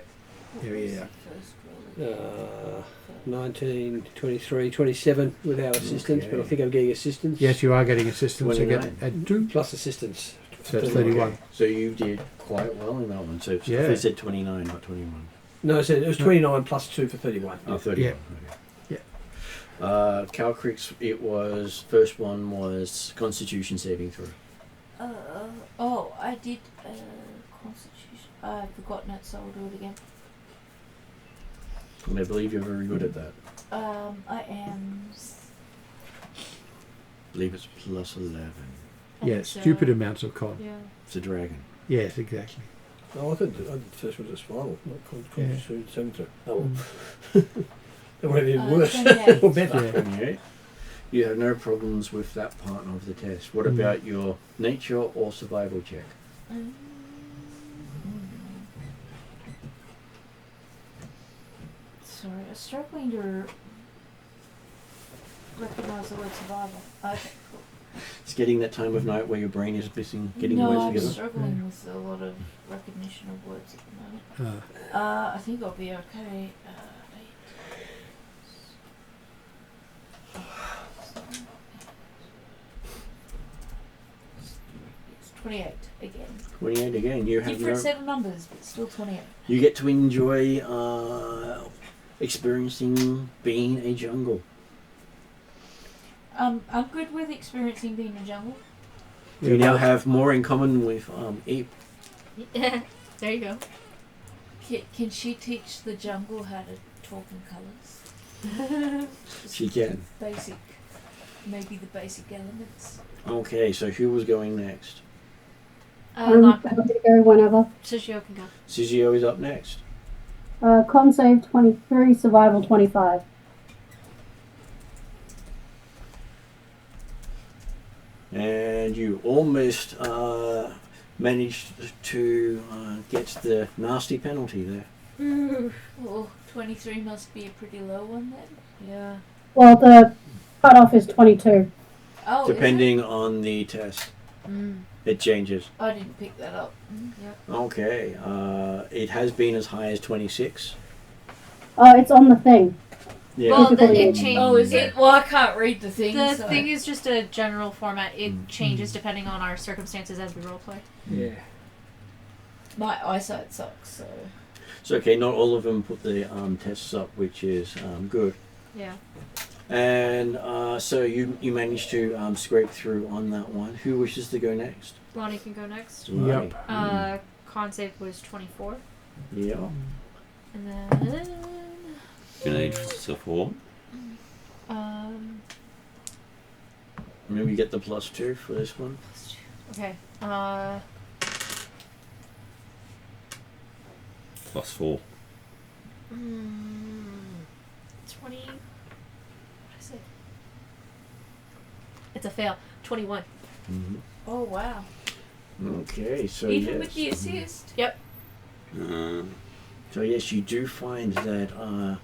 [SPEAKER 3] Yeah.
[SPEAKER 1] First roll.
[SPEAKER 6] 19, 23, 27 without assistance, but I think I'm getting assistance.
[SPEAKER 3] Yes, you are getting assistance. You get
[SPEAKER 11] 29.
[SPEAKER 3] at 2.
[SPEAKER 6] Plus assistance.
[SPEAKER 3] So it's 31.
[SPEAKER 11] So you did quite well in that one. So
[SPEAKER 3] Yeah.
[SPEAKER 11] they said 29, not 21.
[SPEAKER 6] No, I said it was 29 plus 2 for 31.
[SPEAKER 11] Oh, 31.
[SPEAKER 3] Yeah.
[SPEAKER 11] Okay. Cow Creek's, it was, first one was Constitution saving throw.
[SPEAKER 1] Oh, I did Constitution. I've forgotten it, so I'll do it again.
[SPEAKER 11] And I believe you're very good at that.
[SPEAKER 1] I am.
[SPEAKER 11] I believe it's plus 11.
[SPEAKER 3] Yeah,
[SPEAKER 1] and,
[SPEAKER 3] stupid amounts of con.
[SPEAKER 1] Yeah.
[SPEAKER 11] It's a dragon.
[SPEAKER 3] Yes, exactly.
[SPEAKER 6] No, I did the first one was survival, not
[SPEAKER 3] Yeah.
[SPEAKER 6] constitution saving throw. Oh, well. That would have been worse.
[SPEAKER 1] 28.
[SPEAKER 6] Or better.
[SPEAKER 3] Yeah.
[SPEAKER 11] 28. You have no problems with that part of the test. What about your nature or survival check?
[SPEAKER 1] Sorry, I'm struggling to recognize the word survival. Okay, cool.
[SPEAKER 11] It's getting that time of night where your brain is missing, getting
[SPEAKER 1] No,
[SPEAKER 11] words
[SPEAKER 1] I'm
[SPEAKER 11] together.
[SPEAKER 1] struggling with a lot of recognition of words at the moment. I think I'll be okay. 28 again.
[SPEAKER 11] 28 again. You have
[SPEAKER 1] Different
[SPEAKER 11] no,
[SPEAKER 1] set of numbers, but still 28.
[SPEAKER 11] you get to enjoy experiencing being a jungle.
[SPEAKER 8] I'm good with experiencing being a jungle.
[SPEAKER 11] You now have more in common with Eve.
[SPEAKER 1] Yeah, there you go.
[SPEAKER 8] Can she teach the jungle how to talk in colours?
[SPEAKER 11] She can.
[SPEAKER 8] Basic, maybe the basic elements.
[SPEAKER 11] Okay, so who was going next?
[SPEAKER 7] I'm happy to go whenever.
[SPEAKER 1] Sushio can go.
[SPEAKER 11] Suzio is up next.
[SPEAKER 7] Con save 23, survival 25.
[SPEAKER 11] And you almost managed to get the nasty penalty there.
[SPEAKER 8] Oh, 23 must be a pretty low one then.
[SPEAKER 1] Yeah.
[SPEAKER 7] Well, the cutoff is 22.
[SPEAKER 8] Oh,
[SPEAKER 11] Depending on the test, it changes.
[SPEAKER 8] I didn't pick that up.
[SPEAKER 1] Yep.
[SPEAKER 11] Okay, it has been as high as 26.
[SPEAKER 7] It's on the thing.
[SPEAKER 11] Yeah.
[SPEAKER 1] Well, then it
[SPEAKER 7] Typically-
[SPEAKER 1] changes.
[SPEAKER 8] Oh, is it? Well, I can't read the thing.
[SPEAKER 1] The
[SPEAKER 8] so.
[SPEAKER 1] thing is just a general format. It changes depending on our circumstances as we roleplay.
[SPEAKER 6] Yeah.
[SPEAKER 8] My eyesight sucks, so.
[SPEAKER 11] So okay, not all of them put the tests up, which is good.
[SPEAKER 1] Yeah.
[SPEAKER 11] And so you managed to scrape through on that one. Who wishes to go next?
[SPEAKER 1] Lonnie can go next.
[SPEAKER 11] Right.
[SPEAKER 1] Con save was 24.
[SPEAKER 11] Yeah.
[SPEAKER 1] And then...
[SPEAKER 5] You need support.
[SPEAKER 11] Remember, you get the +2 for this one.
[SPEAKER 1] Okay.
[SPEAKER 5] +4.
[SPEAKER 1] 20... What is it? It's a fail. 21.
[SPEAKER 11] Mm-hmm.
[SPEAKER 8] Oh, wow.
[SPEAKER 11] Okay, so
[SPEAKER 8] Even
[SPEAKER 11] yes.
[SPEAKER 8] with the assist?
[SPEAKER 1] Yep.
[SPEAKER 11] So yes, you do find that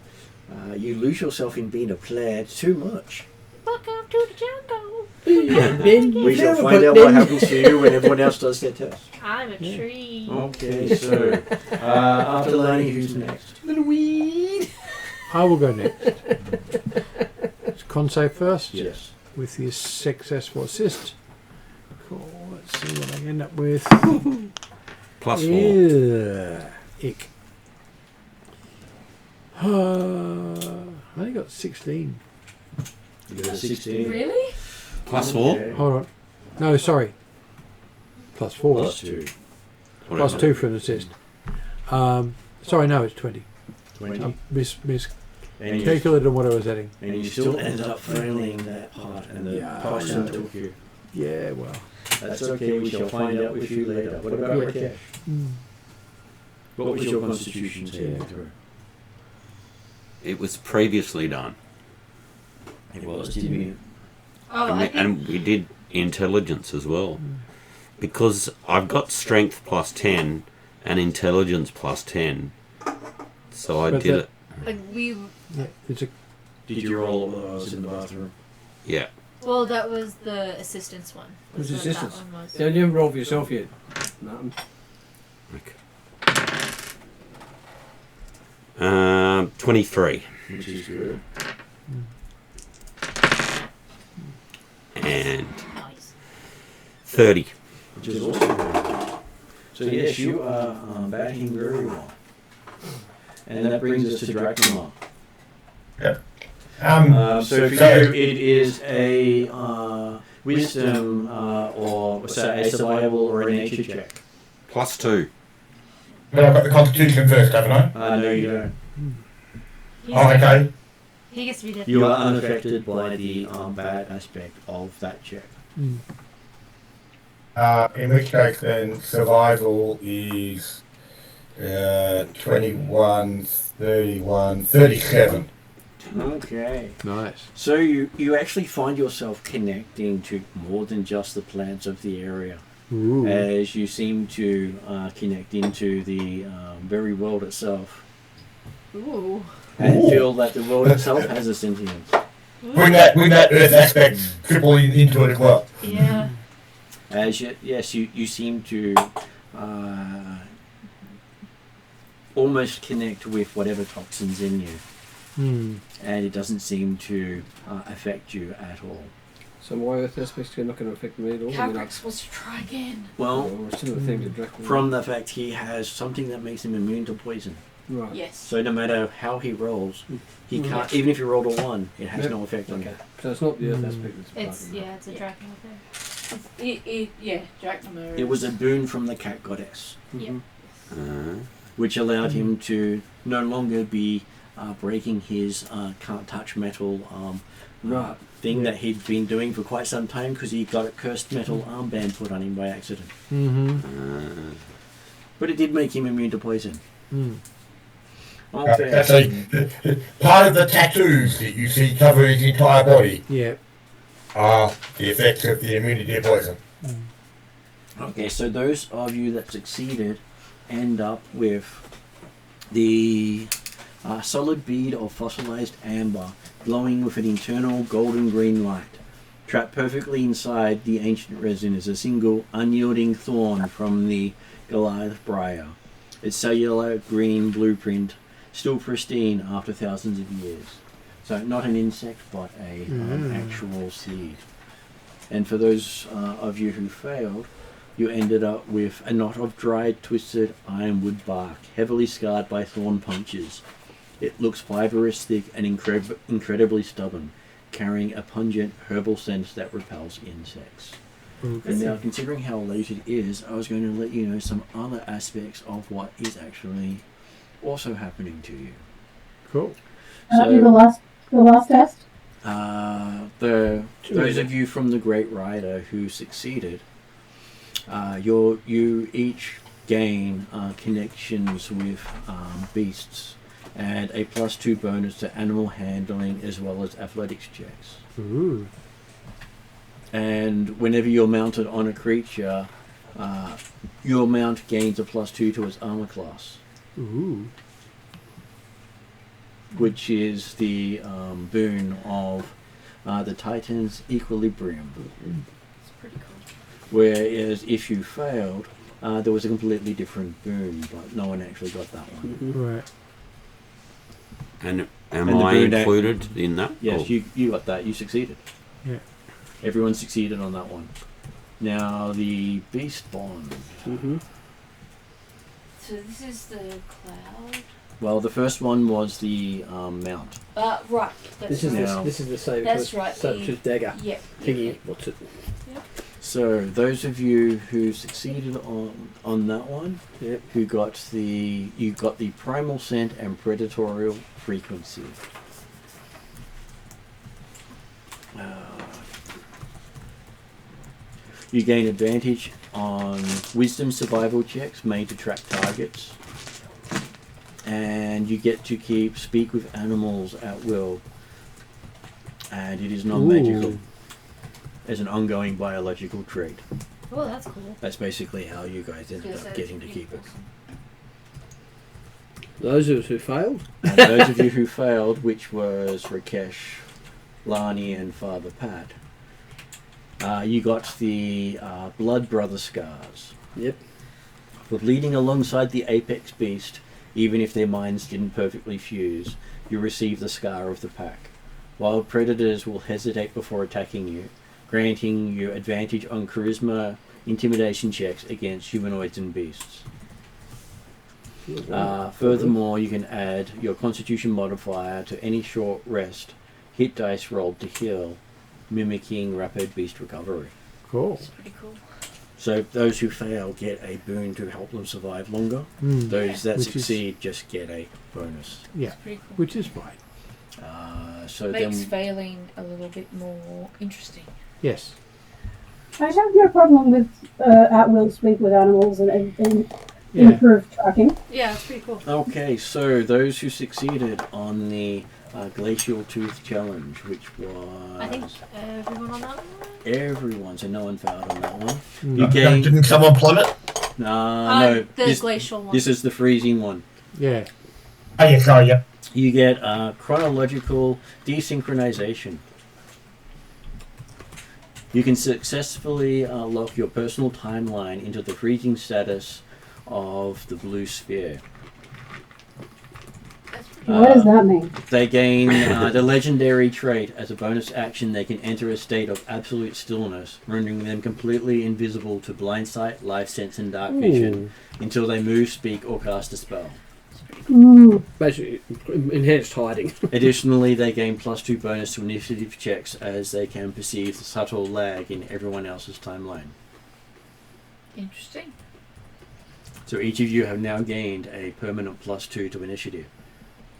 [SPEAKER 11] you lose yourself in being a player too much.
[SPEAKER 1] Welcome to the jungle.
[SPEAKER 11] We shall find out what happens to you when everyone else does their test.
[SPEAKER 1] I'm a tree.
[SPEAKER 11] Okay, so after Lani, who's next?
[SPEAKER 6] Little weed.
[SPEAKER 3] I will go next. It's con save first.
[SPEAKER 11] Yes.
[SPEAKER 3] With the successful assist. Cool. Let's see what I end up with.
[SPEAKER 5] +4.
[SPEAKER 3] Yeah. Ick. I only got 16.
[SPEAKER 11] You got a 16.
[SPEAKER 8] Really?
[SPEAKER 5] +4.
[SPEAKER 11] Okay.
[SPEAKER 3] Hold on. No, sorry. +4.
[SPEAKER 11] +2.
[SPEAKER 3] +2 for an assist. Sorry, no, it's 20.
[SPEAKER 11] 20.
[SPEAKER 3] Miscalculated on what I was adding.
[SPEAKER 11] And you still ended up failing that part, and the
[SPEAKER 3] Yeah,
[SPEAKER 11] person
[SPEAKER 3] I know.
[SPEAKER 11] took you.
[SPEAKER 3] Yeah, well.
[SPEAKER 11] That's okay, we shall find out with you later. What about
[SPEAKER 3] Yeah.
[SPEAKER 11] Rakesh? What was your constitution saving throw?
[SPEAKER 5] It was previously done.
[SPEAKER 11] It was, didn't you?
[SPEAKER 8] Oh,
[SPEAKER 5] And
[SPEAKER 8] I
[SPEAKER 5] we,
[SPEAKER 8] think
[SPEAKER 5] and we did intelligence as well. Because I've got strength +10 and intelligence +10. So I
[SPEAKER 3] But
[SPEAKER 5] did
[SPEAKER 3] that-
[SPEAKER 5] it.
[SPEAKER 1] We...
[SPEAKER 3] Yeah, it's a
[SPEAKER 11] Did you roll while I was in the bathroom?
[SPEAKER 5] Yeah.
[SPEAKER 1] Well, that was the assistance one.
[SPEAKER 6] Who's
[SPEAKER 1] That's what
[SPEAKER 6] assistance?
[SPEAKER 1] that one was.
[SPEAKER 6] Yeah, you haven't rolled for yourself yet. Nothing.
[SPEAKER 5] Okay. 23.
[SPEAKER 11] Which is good.
[SPEAKER 5] And
[SPEAKER 1] Nice.
[SPEAKER 5] 30.
[SPEAKER 11] Which is also good. So yes, you are batting very well. And that brings us to Dracula. So for you, it is a wisdom or say a survival or a nature check.
[SPEAKER 5] +2.
[SPEAKER 4] But I've got the constitution first, haven't I?
[SPEAKER 11] No, you don't.
[SPEAKER 4] Oh, okay.
[SPEAKER 1] He gets to be different.
[SPEAKER 11] You are unaffected by the bad aspect of that check.
[SPEAKER 4] In which case then survival is 21, 31, 37.
[SPEAKER 11] Okay.
[SPEAKER 3] nice.
[SPEAKER 11] So you actually find yourself connecting to more than just the plants of the area,
[SPEAKER 3] Ooh.
[SPEAKER 11] as you seem to connect into the very world itself,
[SPEAKER 1] Ooh.
[SPEAKER 11] and
[SPEAKER 4] Ooh.
[SPEAKER 11] feel that the world itself has a sentience.
[SPEAKER 4] Bring that earth aspect triple into it as well.
[SPEAKER 1] Yeah.
[SPEAKER 11] As you seem to almost connect with whatever toxins in you, and it doesn't seem to affect you at all.
[SPEAKER 6] So my earth aspects are not going to affect me at all.
[SPEAKER 8] Cabrick's supposed to try again.
[SPEAKER 11] Well,
[SPEAKER 6] Or similar thing to Dracula.
[SPEAKER 11] from the fact he has something that makes him immune to poison.
[SPEAKER 6] Right.
[SPEAKER 8] Yes.
[SPEAKER 11] So no matter how he rolls, he
[SPEAKER 6] Mm.
[SPEAKER 11] can't. Even if you rolled a 1, it has
[SPEAKER 6] Yep.
[SPEAKER 11] no effect on
[SPEAKER 6] Okay.
[SPEAKER 11] you.
[SPEAKER 6] So it's not the earth aspect that's
[SPEAKER 1] It's
[SPEAKER 6] bugging, right?
[SPEAKER 1] it's a Dracula thing.
[SPEAKER 8] Yeah, Drachnamur.
[SPEAKER 11] It was a boon from the cat goddess,
[SPEAKER 6] Mhm.
[SPEAKER 11] which allowed him to no longer be breaking his can't touch metal
[SPEAKER 6] Right.
[SPEAKER 11] thing
[SPEAKER 6] Yeah.
[SPEAKER 11] that he'd been doing for quite some time because he got a cursed metal armband put on him by accident.
[SPEAKER 3] Mm-hmm.
[SPEAKER 11] But it did make him immune to poison.
[SPEAKER 3] Mm.
[SPEAKER 11] Okay.
[SPEAKER 4] Actually, part of the tattoos that you see cover his entire body
[SPEAKER 3] Yeah.
[SPEAKER 4] are the effects of the immunity to poison.
[SPEAKER 11] Okay, so those of you that succeeded end up with the solid bead of fossilized amber glowing with an internal golden green light. Trapped perfectly inside the ancient resin is a single unyielding thorn from the Goliath briar. Its cellular green blueprint still pristine after thousands of years. So not an insect, but a actual seed. And for those of you who failed, you ended up with a knot of dried, twisted ironwood bark, heavily scarred by thorn punctures. It looks fibrous, thick, and incredibly stubborn, carrying a pungent herbal scent that repels insects.
[SPEAKER 3] Okay.
[SPEAKER 11] And now, considering how late it is, I was going to let you know some other aspects of what is actually also happening to you.
[SPEAKER 3] Cool.
[SPEAKER 7] Do the last test.
[SPEAKER 11] Those of you from the Great Rider who succeeded, you each gain connections with beasts and a +2 bonus to animal handling as well as athletics checks.
[SPEAKER 3] Ooh.
[SPEAKER 11] And whenever you're mounted on a creature, your mount gains a +2 to its armor class,
[SPEAKER 3] Ooh.
[SPEAKER 11] which is the boon of the Titan's equilibrium.
[SPEAKER 1] It's pretty cool.
[SPEAKER 11] Whereas if you failed, there was a completely different boon, but no one actually got that one.
[SPEAKER 6] Mhm.
[SPEAKER 3] Right.
[SPEAKER 5] And am
[SPEAKER 11] And the
[SPEAKER 5] I
[SPEAKER 11] boon
[SPEAKER 5] included in that?
[SPEAKER 11] Yes,
[SPEAKER 5] Or-
[SPEAKER 11] you got that. You succeeded.
[SPEAKER 3] Yeah.
[SPEAKER 11] Everyone succeeded on that one. Now the beast bond.
[SPEAKER 6] Mhm.
[SPEAKER 8] So this is the cloud.
[SPEAKER 11] Well, the first one was the mount.
[SPEAKER 8] Right. That's
[SPEAKER 6] This is
[SPEAKER 8] right.
[SPEAKER 11] Now-
[SPEAKER 6] this is the same.
[SPEAKER 8] That's
[SPEAKER 6] first
[SPEAKER 8] right,
[SPEAKER 6] Substitute dagger.
[SPEAKER 8] Yep.
[SPEAKER 6] Thingy. What's it?
[SPEAKER 11] So those of you who succeeded on that one,
[SPEAKER 6] Yep.
[SPEAKER 11] you got the primal scent and predatorial frequency. You gain advantage on wisdom survival checks made to track targets, and you get to speak with animals at will, and it is non-magical
[SPEAKER 3] Ooh.
[SPEAKER 11] as an ongoing biological trait.
[SPEAKER 1] Oh, that's cool.
[SPEAKER 11] That's basically how you guys ended up getting to keep it.
[SPEAKER 6] Those of us who failed.
[SPEAKER 11] And those of you who failed, which was Rakesh, Lani, and Father Pat, you got the Blood Brother scars.
[SPEAKER 6] Yep.
[SPEAKER 11] For bleeding alongside the apex beast, even if their minds didn't perfectly fuse, you receive the scar of the pack. Wild predators will hesitate before attacking you, granting you advantage on charisma intimidation checks against humanoids and beasts. Furthermore, you can add your constitution modifier to any short rest hit dice rolled to heal, mimicking rapid beast recovery.
[SPEAKER 3] Cool.
[SPEAKER 8] It's pretty cool.
[SPEAKER 11] So those who fail get a boon to help them survive longer.
[SPEAKER 3] Mm.
[SPEAKER 11] Those that
[SPEAKER 3] Which is-
[SPEAKER 11] succeed just get a bonus.
[SPEAKER 3] Yeah.
[SPEAKER 8] It's pretty cool.
[SPEAKER 3] Which is fine.
[SPEAKER 11] So
[SPEAKER 8] Makes
[SPEAKER 11] then,
[SPEAKER 8] failing a little bit more interesting.
[SPEAKER 3] Yes.
[SPEAKER 7] I have no problem with at will speak with animals and
[SPEAKER 3] Yeah.
[SPEAKER 7] improve tracking.
[SPEAKER 1] Yeah, it's pretty cool.
[SPEAKER 11] okay, so those who succeeded on the Glacial Tooth Challenge, which was
[SPEAKER 1] I think everyone on that one.
[SPEAKER 11] everyone, so no one failed on that one.
[SPEAKER 3] Mm.
[SPEAKER 11] You gain
[SPEAKER 4] Didn't someone plummet?
[SPEAKER 11] no.
[SPEAKER 1] The
[SPEAKER 11] This,
[SPEAKER 1] glacial one.
[SPEAKER 11] this is the freezing one.
[SPEAKER 3] Yeah.
[SPEAKER 4] Oh, yeah, sorry, yeah.
[SPEAKER 11] You get chronological desynchronization. You can successfully lock your personal timeline into the freezing status of the blue sphere.
[SPEAKER 8] That's pretty
[SPEAKER 7] What does that mean?
[SPEAKER 11] They gain the legendary trait as a bonus action. They can enter a state of absolute stillness, rendering them completely invisible to blind sight, life sense, and dark vision until they move, speak, or cast a spell.
[SPEAKER 7] Ooh.
[SPEAKER 6] Basically, enhanced hiding.
[SPEAKER 11] Additionally, they gain +2 bonus to initiative checks as they can perceive the subtle lag in everyone else's timeline.
[SPEAKER 1] Interesting.
[SPEAKER 11] So each of you have now gained a permanent +2 to initiative.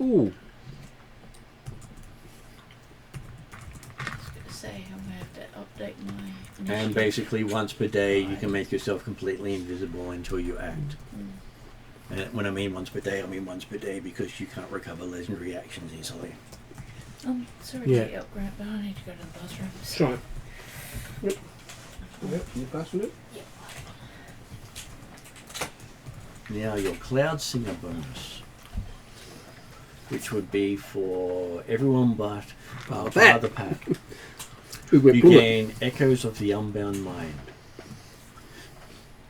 [SPEAKER 6] Ooh.
[SPEAKER 8] I was gonna say I'm gonna have to update my
[SPEAKER 11] And
[SPEAKER 8] initiative.
[SPEAKER 11] basically, once per day, you can make yourself completely invisible until you act. And when I mean once per day, I mean once per day because you can't recover legendary actions easily.
[SPEAKER 8] Sorry
[SPEAKER 3] Yeah.
[SPEAKER 8] to get up, Grant, but I need to go to the bathroom.
[SPEAKER 6] Sorry. Yep, you passing it?
[SPEAKER 11] Now your Cloud Singer bonus, which would be for everyone but Father Pat.
[SPEAKER 6] Who went
[SPEAKER 11] You
[SPEAKER 6] bullet.
[SPEAKER 11] gain Echoes of the Unbound Mind.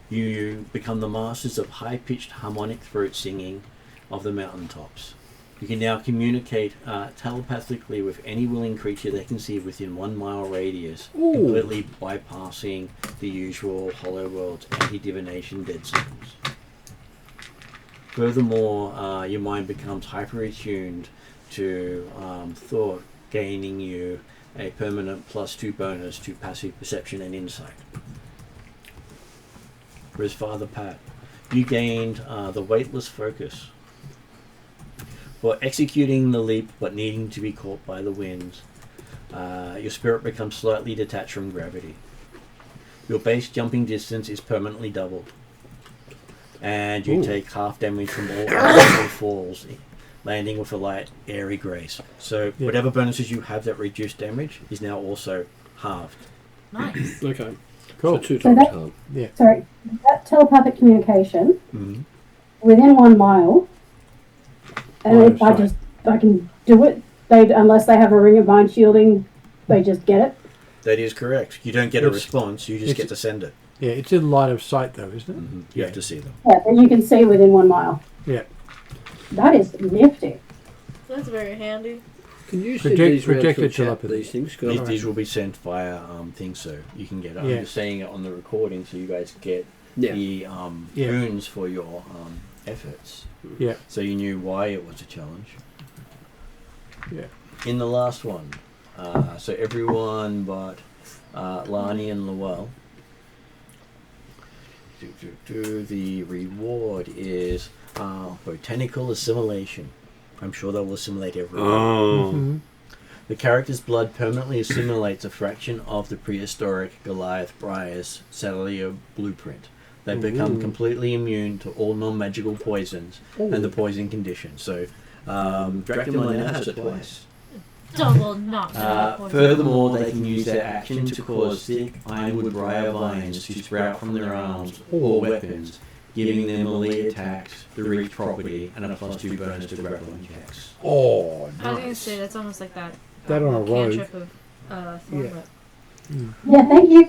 [SPEAKER 11] You become the masters of high-pitched harmonic throat singing of the mountaintops. You can now communicate telepathically with any willing creature they can see within 1 mile radius,
[SPEAKER 6] Ooh.
[SPEAKER 11] completely bypassing the usual Hollow World's anti-divination dead zones. Furthermore, your mind becomes hyper-attuned to thought, gaining you a permanent +2 bonus to passive perception and insight. Whereas Father Pat, you gained the weightless focus. For executing the leap but needing to be caught by the winds, your spirit becomes slightly detached from gravity. Your base jumping distance is permanently doubled. And you take half damage from all unlawful falls, landing with a light, airy grace. So whatever bonuses you have that reduce damage is now also halved.
[SPEAKER 1] Nice.
[SPEAKER 6] Okay.
[SPEAKER 3] Cool.
[SPEAKER 6] So 2
[SPEAKER 7] So
[SPEAKER 6] times
[SPEAKER 7] that-
[SPEAKER 6] harm.
[SPEAKER 7] Sorry, that telepathic communication
[SPEAKER 11] Mm-hmm.
[SPEAKER 7] within 1 mile, and
[SPEAKER 3] Oh,
[SPEAKER 7] if I can do it. Unless they have a ring of mind shielding, they just get it.
[SPEAKER 11] That is correct. You don't get a
[SPEAKER 3] It's-
[SPEAKER 11] response, you just
[SPEAKER 3] it's-
[SPEAKER 11] get to send it.
[SPEAKER 3] Yeah, it's in line of sight though, isn't it?
[SPEAKER 11] Mm-hmm. You have to see them.
[SPEAKER 7] Yeah, and you can see within 1 mile.
[SPEAKER 3] Yeah.
[SPEAKER 7] That is nifty.
[SPEAKER 1] That's very handy.
[SPEAKER 6] Can you send
[SPEAKER 3] Project-
[SPEAKER 6] these round to
[SPEAKER 3] projected
[SPEAKER 6] the chat,
[SPEAKER 3] telepathy.
[SPEAKER 6] these things? 'Cause
[SPEAKER 11] These,
[SPEAKER 6] I'm-
[SPEAKER 11] these will be sent via things, so you can get it. I'm
[SPEAKER 3] Yeah.
[SPEAKER 11] just saying it on the recording so you guys get
[SPEAKER 6] Yeah.
[SPEAKER 11] the
[SPEAKER 3] Yeah.
[SPEAKER 11] boons for your efforts.
[SPEAKER 3] Yeah.
[SPEAKER 11] So you knew why it was a challenge.
[SPEAKER 3] Yeah.
[SPEAKER 11] In the last one, so everyone but Lani and Lowell, the reward is botanical assimilation. I'm sure they will assimilate everyone.
[SPEAKER 5] Oh.
[SPEAKER 3] Mhm.
[SPEAKER 11] The character's blood permanently assimilates a fraction of the prehistoric Goliath Briar's cellular blueprint. They become
[SPEAKER 6] Ooh.
[SPEAKER 11] completely immune to all non-magical poisons and the poison condition. So, Dracula now has it twice.
[SPEAKER 1] Double not.
[SPEAKER 11] Furthermore, they can use their action to cause thick ironwood briar vines to sprout from their arms or weapons, giving them melee attacks, the reach property, and a +2 bonus to grappling checks.
[SPEAKER 3] Oh,
[SPEAKER 1] I was gonna
[SPEAKER 3] nice.
[SPEAKER 1] say that's almost like that.
[SPEAKER 3] That on a rogue.
[SPEAKER 1] cantrip of Thornwood.
[SPEAKER 7] Yeah, thank you.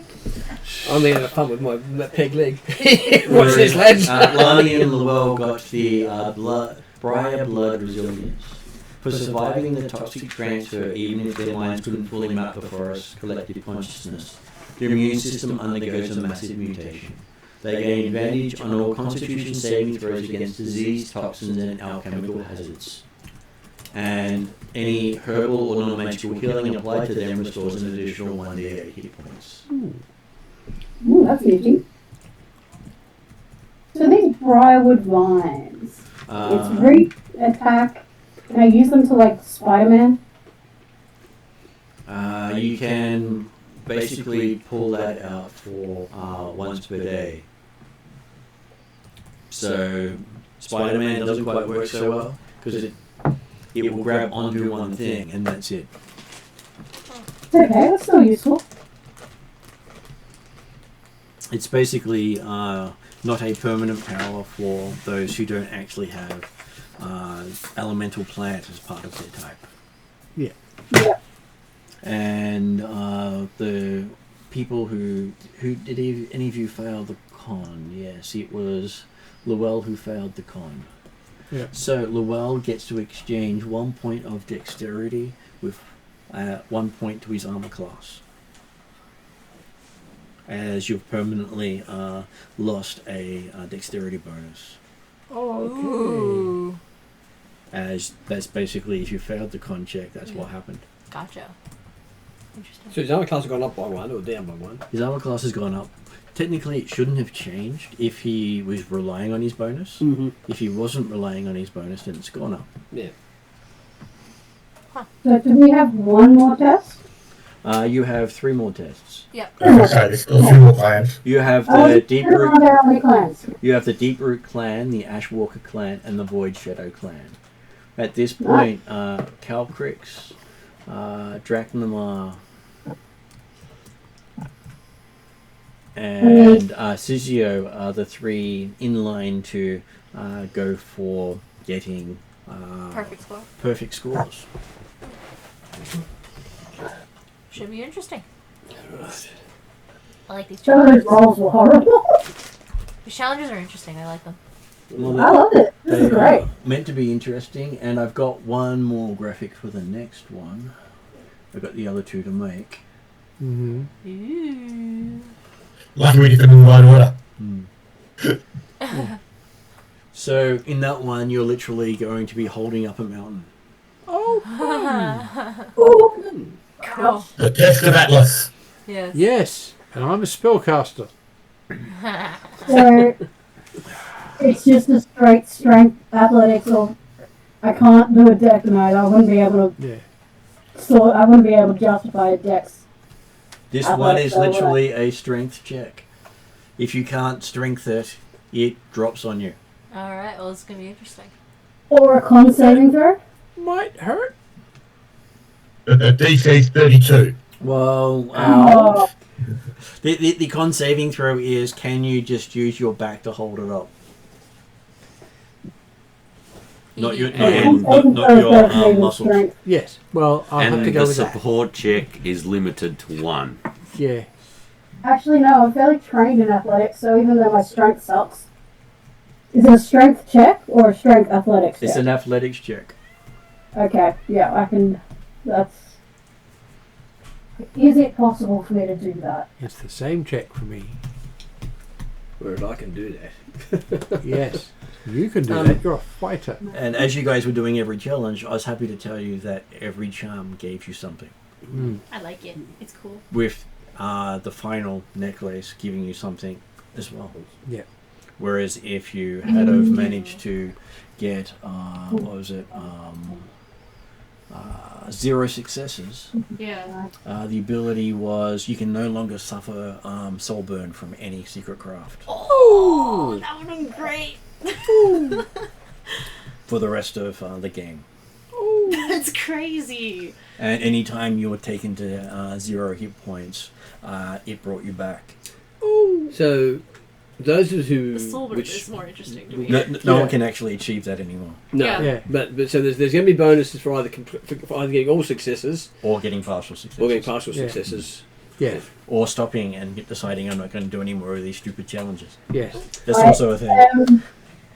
[SPEAKER 6] I'm having fun with my peg leg. Watch this, lads.
[SPEAKER 11] Lani and Lowell got the briar blood resilience. For surviving the toxic transfer, even if their minds couldn't fully map the forest's collective consciousness, their immune system undergoes a massive mutation. They gain advantage on all constitution saving throws against disease, toxins, and alchemical hazards. And any herbal or non-magical healing applied to them restores an additional 1d8 hit points.
[SPEAKER 7] Ooh, that's nifty. So these briarwood vines, it's reach, attack. Can I use them to like Spider-Man?
[SPEAKER 11] You can basically pull that out for once per day. So Spider-Man doesn't quite work so well because it will grab onto one thing and that's it.
[SPEAKER 7] It's okay, it's still useful.
[SPEAKER 11] It's basically not a permanent power for those who don't actually have elemental plant as part of their type.
[SPEAKER 3] Yeah.
[SPEAKER 7] Yeah.
[SPEAKER 11] And the people who did any of you fail the con? Yes, it was Lowell who failed the con.
[SPEAKER 3] Yeah.
[SPEAKER 11] So Lowell gets to exchange 1 point of dexterity with 1 point to his armor class, as you've permanently lost a dexterity bonus.
[SPEAKER 3] Okay.
[SPEAKER 1] Ooh.
[SPEAKER 11] As that's basically if you failed the con check, that's what happened.
[SPEAKER 1] Gotcha. Interesting.
[SPEAKER 6] So his armor class has gone up by 1 or down by 1?
[SPEAKER 11] His armor class has gone up. Technically, it shouldn't have changed if he was relying on his bonus.
[SPEAKER 6] Mm-hmm.
[SPEAKER 11] If he wasn't relying on his bonus, then it's gone up.
[SPEAKER 6] Yeah.
[SPEAKER 7] So do we have one more test?
[SPEAKER 11] You have 3 more tests.
[SPEAKER 1] Yep.
[SPEAKER 4] Okay, there's still 2 more plans.
[SPEAKER 11] You have
[SPEAKER 7] Oh,
[SPEAKER 11] the deep root.
[SPEAKER 7] Are there only clans?
[SPEAKER 11] You have the Deep Root clan, the Ashwalker clan, and the Void Shadow clan. At this point, Calcrix, Drachnamar, and Sizio are the 3 in line to go for getting
[SPEAKER 1] Perfect score.
[SPEAKER 11] perfect scores.
[SPEAKER 1] Should be interesting. I like these
[SPEAKER 7] Some of those
[SPEAKER 1] challenges.
[SPEAKER 7] rolls were horrible.
[SPEAKER 1] These challenges are interesting. I like them.
[SPEAKER 11] Well,
[SPEAKER 7] I loved it. This is
[SPEAKER 11] they
[SPEAKER 7] great.
[SPEAKER 11] are meant to be interesting, and I've got one more graphic for the next one. I've got the other 2 to make.
[SPEAKER 3] Mm-hmm.
[SPEAKER 1] Ooh.
[SPEAKER 4] Lucky we did them in the right order.
[SPEAKER 11] So in that one, you're literally going to be holding up a mountain.
[SPEAKER 3] Oh.
[SPEAKER 1] Cool.
[SPEAKER 4] The test of Atlas.
[SPEAKER 1] Yes.
[SPEAKER 3] Yes, and I'm a spellcaster.
[SPEAKER 7] So it's just a straight strength athletics, or I can't do a dex mode. I wouldn't be able to.
[SPEAKER 3] Yeah.
[SPEAKER 7] So I wouldn't be able to justify a dex.
[SPEAKER 11] This
[SPEAKER 7] I
[SPEAKER 11] one
[SPEAKER 7] like
[SPEAKER 11] is
[SPEAKER 7] that one.
[SPEAKER 11] literally a strength check. If you can't strength it, it drops on you.
[SPEAKER 1] All right. Well, it's gonna be interesting.
[SPEAKER 7] Or a con saving throw.
[SPEAKER 3] Might hurt.
[SPEAKER 4] The DC's 32.
[SPEAKER 11] Well,
[SPEAKER 7] Oh,
[SPEAKER 11] the con saving throw is, can you just use your back to hold it up? Not your, not
[SPEAKER 1] Yeah.
[SPEAKER 11] your, not, not your muscles.
[SPEAKER 7] strength.
[SPEAKER 3] Yes. Well, I'll have to
[SPEAKER 5] And
[SPEAKER 3] go
[SPEAKER 5] the
[SPEAKER 3] with that.
[SPEAKER 5] support check is limited to 1.
[SPEAKER 3] Yeah.
[SPEAKER 7] Actually, no. I'm fairly trained in athletics, so even though my strength sucks, is it a strength check or a strength athletics
[SPEAKER 11] It's
[SPEAKER 7] check?
[SPEAKER 11] an athletics check.
[SPEAKER 7] Okay, yeah, I can. That's. Is it possible for me to do that?
[SPEAKER 3] It's the same check for me.
[SPEAKER 6] Whereas I can do that.
[SPEAKER 3] Yes. You can do
[SPEAKER 6] Um,
[SPEAKER 3] that. You're a fighter.
[SPEAKER 11] And as you guys were doing every challenge, I was happy to tell you that every charm gave you something.
[SPEAKER 3] Mm.
[SPEAKER 1] I like it. It's cool.
[SPEAKER 11] With the final necklace giving you something as well.
[SPEAKER 3] Yeah.
[SPEAKER 11] Whereas if you had have managed to get, what was it, 0 successes,
[SPEAKER 8] Yeah.
[SPEAKER 11] the ability was you can no longer suffer soul burn from any secret craft
[SPEAKER 1] Oh, that would have been great.
[SPEAKER 11] for the rest of the game.
[SPEAKER 1] That's crazy.
[SPEAKER 11] And anytime you were taken to 0 hit points, it brought you back.
[SPEAKER 6] So, those of who...
[SPEAKER 1] The soul burn
[SPEAKER 6] which,
[SPEAKER 1] is more interesting to me.
[SPEAKER 11] No one can actually achieve that anymore.
[SPEAKER 6] No,
[SPEAKER 1] Yeah.
[SPEAKER 3] Yeah.
[SPEAKER 6] but so there's going to be bonuses for either for either getting all successes
[SPEAKER 11] Or getting partial successes.
[SPEAKER 6] or getting partial
[SPEAKER 3] Yeah.
[SPEAKER 6] successes.
[SPEAKER 3] Yeah.
[SPEAKER 11] Or stopping and deciding I'm not going to do any more of these stupid challenges.
[SPEAKER 3] Yes.
[SPEAKER 11] That's
[SPEAKER 7] I-
[SPEAKER 11] also a thing.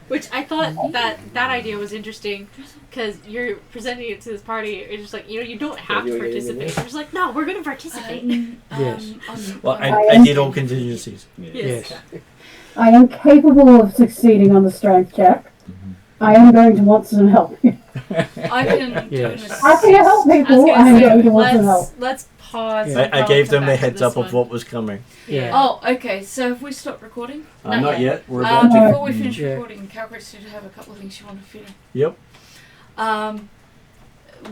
[SPEAKER 1] Which I thought that idea was interesting because you're presenting it to this party. It's just like, you don't have to
[SPEAKER 6] you're getting
[SPEAKER 1] participate.
[SPEAKER 6] in
[SPEAKER 1] You're just like, no, we're going to participate.
[SPEAKER 3] Yes.
[SPEAKER 11] Well, I did all contingencies.
[SPEAKER 3] Yes.
[SPEAKER 7] I am capable of succeeding on the strength check. I am going to want some help.
[SPEAKER 8] I can.
[SPEAKER 3] Yes.
[SPEAKER 7] I can help people. I am going to want some help.
[SPEAKER 8] Let's pause.
[SPEAKER 3] Yeah.
[SPEAKER 8] and
[SPEAKER 11] I
[SPEAKER 8] I'll
[SPEAKER 11] gave
[SPEAKER 8] come
[SPEAKER 11] them the
[SPEAKER 8] back to
[SPEAKER 11] heads
[SPEAKER 8] this
[SPEAKER 11] up of
[SPEAKER 8] one.
[SPEAKER 11] what was coming.
[SPEAKER 3] Yeah.
[SPEAKER 8] Oh, okay. So have we stopped recording?
[SPEAKER 11] Not yet. We're about to.
[SPEAKER 8] Before we finish
[SPEAKER 3] Yeah.
[SPEAKER 8] recording, Calcrix did have a couple of things she wanted to fit in.
[SPEAKER 11] Yep.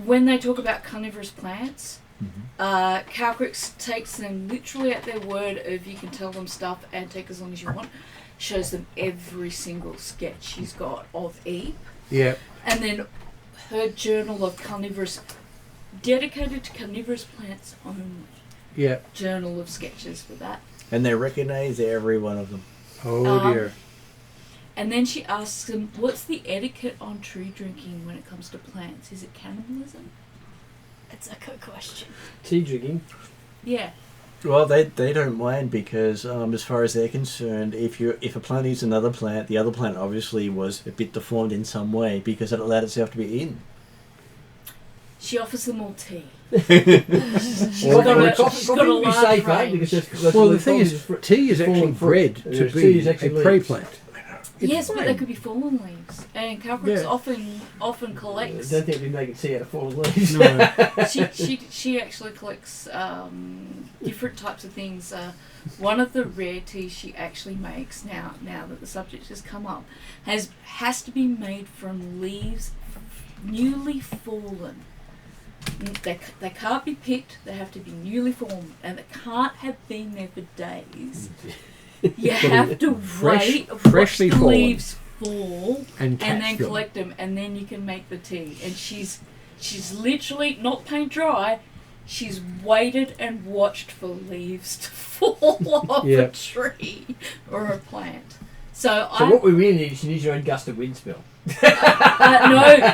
[SPEAKER 8] When they talk about carnivorous plants,
[SPEAKER 11] Mm-hmm.
[SPEAKER 8] Calcrix takes them literally at their word of you can tell them stuff and take as long as you want. Shows them every single sketch she's got of Eve.
[SPEAKER 3] Yeah.
[SPEAKER 8] And then her journal of carnivorous, dedicated to carnivorous plants only.
[SPEAKER 3] Yeah.
[SPEAKER 8] Journal of sketches for that.
[SPEAKER 11] And they recognize every one of them.
[SPEAKER 3] Oh dear.
[SPEAKER 8] And then she asks them, what's the etiquette on tree drinking when it comes to plants? Is it cannibalism?
[SPEAKER 1] It's a good question.
[SPEAKER 6] Tea drinking.
[SPEAKER 8] Yeah.
[SPEAKER 11] Well, they don't mind because as far as they're concerned, if a plant eats another plant, the other plant obviously was a bit deformed in some way because it allowed itself to be eaten.
[SPEAKER 8] She offers them all tea.
[SPEAKER 6] She's
[SPEAKER 8] got a-
[SPEAKER 6] coffee
[SPEAKER 8] she's got a
[SPEAKER 6] would be
[SPEAKER 8] large
[SPEAKER 6] safer
[SPEAKER 8] range.
[SPEAKER 6] because that's
[SPEAKER 3] Well,
[SPEAKER 6] what
[SPEAKER 3] the thing
[SPEAKER 6] coffee
[SPEAKER 3] is,
[SPEAKER 6] for-
[SPEAKER 3] tea is actually
[SPEAKER 6] fallen fruit.
[SPEAKER 3] bred
[SPEAKER 6] And
[SPEAKER 3] to
[SPEAKER 6] tea is
[SPEAKER 3] be a
[SPEAKER 6] actually
[SPEAKER 3] prey
[SPEAKER 6] leaves.
[SPEAKER 3] plant.
[SPEAKER 8] Yes, but
[SPEAKER 3] fine.
[SPEAKER 8] they could be fallen leaves, and Calcrix
[SPEAKER 3] Yeah.
[SPEAKER 8] often
[SPEAKER 6] I
[SPEAKER 8] collects.
[SPEAKER 6] don't think we make it see out of fallen leaves.
[SPEAKER 3] No.
[SPEAKER 8] She actually collects different types of things. One of the rarities she actually makes now that the subject has come up has to be made from leaves newly fallen. They can't be picked. They have to be newly formed, and they can't have been there for days. You have to wait, watch
[SPEAKER 3] freshly
[SPEAKER 8] the
[SPEAKER 3] fallen.
[SPEAKER 8] leaves fall,
[SPEAKER 3] And
[SPEAKER 8] and
[SPEAKER 3] catch
[SPEAKER 8] then
[SPEAKER 3] them.
[SPEAKER 8] collect them, and then you can make the tea. And she's literally not paint dry. She's waited and watched for leaves to fall off a tree or a plant. So
[SPEAKER 6] what we really need is you need your own gust of wind spell.
[SPEAKER 8] no,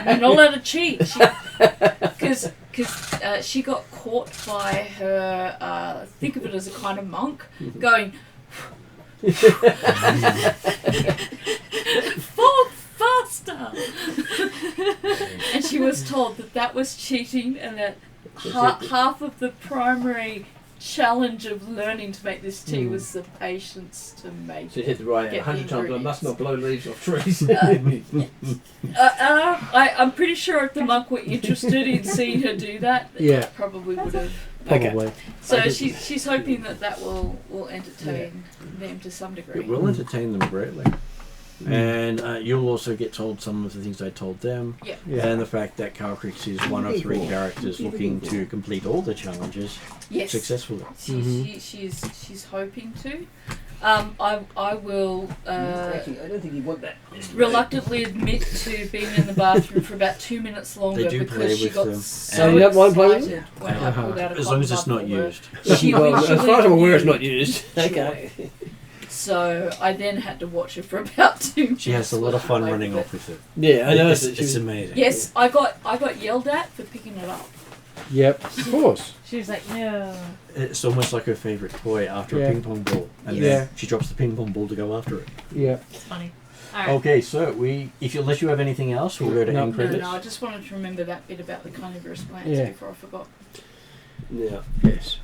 [SPEAKER 8] you're not allowed to cheat. Because she got caught by her, think of it as a kind of monk, going, fall faster! And she was told that was cheating, and that half of the primary challenge of learning to make this tea was the patience to make
[SPEAKER 6] So you hit the right
[SPEAKER 8] get
[SPEAKER 6] 100
[SPEAKER 8] the
[SPEAKER 6] times. I must not blow leaves off trees.
[SPEAKER 8] I'm pretty sure if the monk were interested in seeing her do that,
[SPEAKER 3] Yeah.
[SPEAKER 8] probably would have.
[SPEAKER 3] Probably.
[SPEAKER 8] So she's hoping that will entertain them to some degree.
[SPEAKER 11] It will entertain them greatly. And you'll also get told some of the things I told them.
[SPEAKER 8] Yeah.
[SPEAKER 11] And the fact that Calcrix is one of 3 characters looking to complete all the challenges
[SPEAKER 8] Yes.
[SPEAKER 11] successfully.
[SPEAKER 8] She's hoping to. I will
[SPEAKER 6] Actually, I don't think you want that.
[SPEAKER 8] reluctantly admit to being in the bathroom for about 2 minutes longer
[SPEAKER 11] They do play
[SPEAKER 8] because she
[SPEAKER 11] with
[SPEAKER 8] got
[SPEAKER 11] them.
[SPEAKER 8] so
[SPEAKER 6] You don't mind playing?
[SPEAKER 8] excited when I pulled out a
[SPEAKER 11] As long as it's
[SPEAKER 8] cotton
[SPEAKER 11] not
[SPEAKER 8] bud
[SPEAKER 11] used.
[SPEAKER 8] for her. She
[SPEAKER 6] Well, as
[SPEAKER 8] literally
[SPEAKER 6] far as I'm aware, it's
[SPEAKER 8] knew
[SPEAKER 6] not used.
[SPEAKER 8] joy. So I then had to watch her for about 2 minutes.
[SPEAKER 11] She has a lot of fun
[SPEAKER 8] play
[SPEAKER 11] running
[SPEAKER 8] with
[SPEAKER 11] off with it.
[SPEAKER 6] Yeah, I know.
[SPEAKER 11] It's amazing.
[SPEAKER 8] Yes, I got yelled at for picking it up.
[SPEAKER 3] Yep, of course.
[SPEAKER 1] She was like, no.
[SPEAKER 11] It's almost like her favourite toy after
[SPEAKER 3] Yeah.
[SPEAKER 11] a ping pong ball. And
[SPEAKER 3] Yeah.
[SPEAKER 11] then she drops the ping pong ball to go after it.
[SPEAKER 3] Yeah.
[SPEAKER 1] It's funny. Alright.
[SPEAKER 11] Okay, so unless you have anything else, we'll go to end
[SPEAKER 8] No,
[SPEAKER 11] credits.
[SPEAKER 8] I just wanted to remember that bit about the carnivorous plants
[SPEAKER 3] Yeah.
[SPEAKER 8] before I forgot.
[SPEAKER 6] Yeah.
[SPEAKER 3] Yes.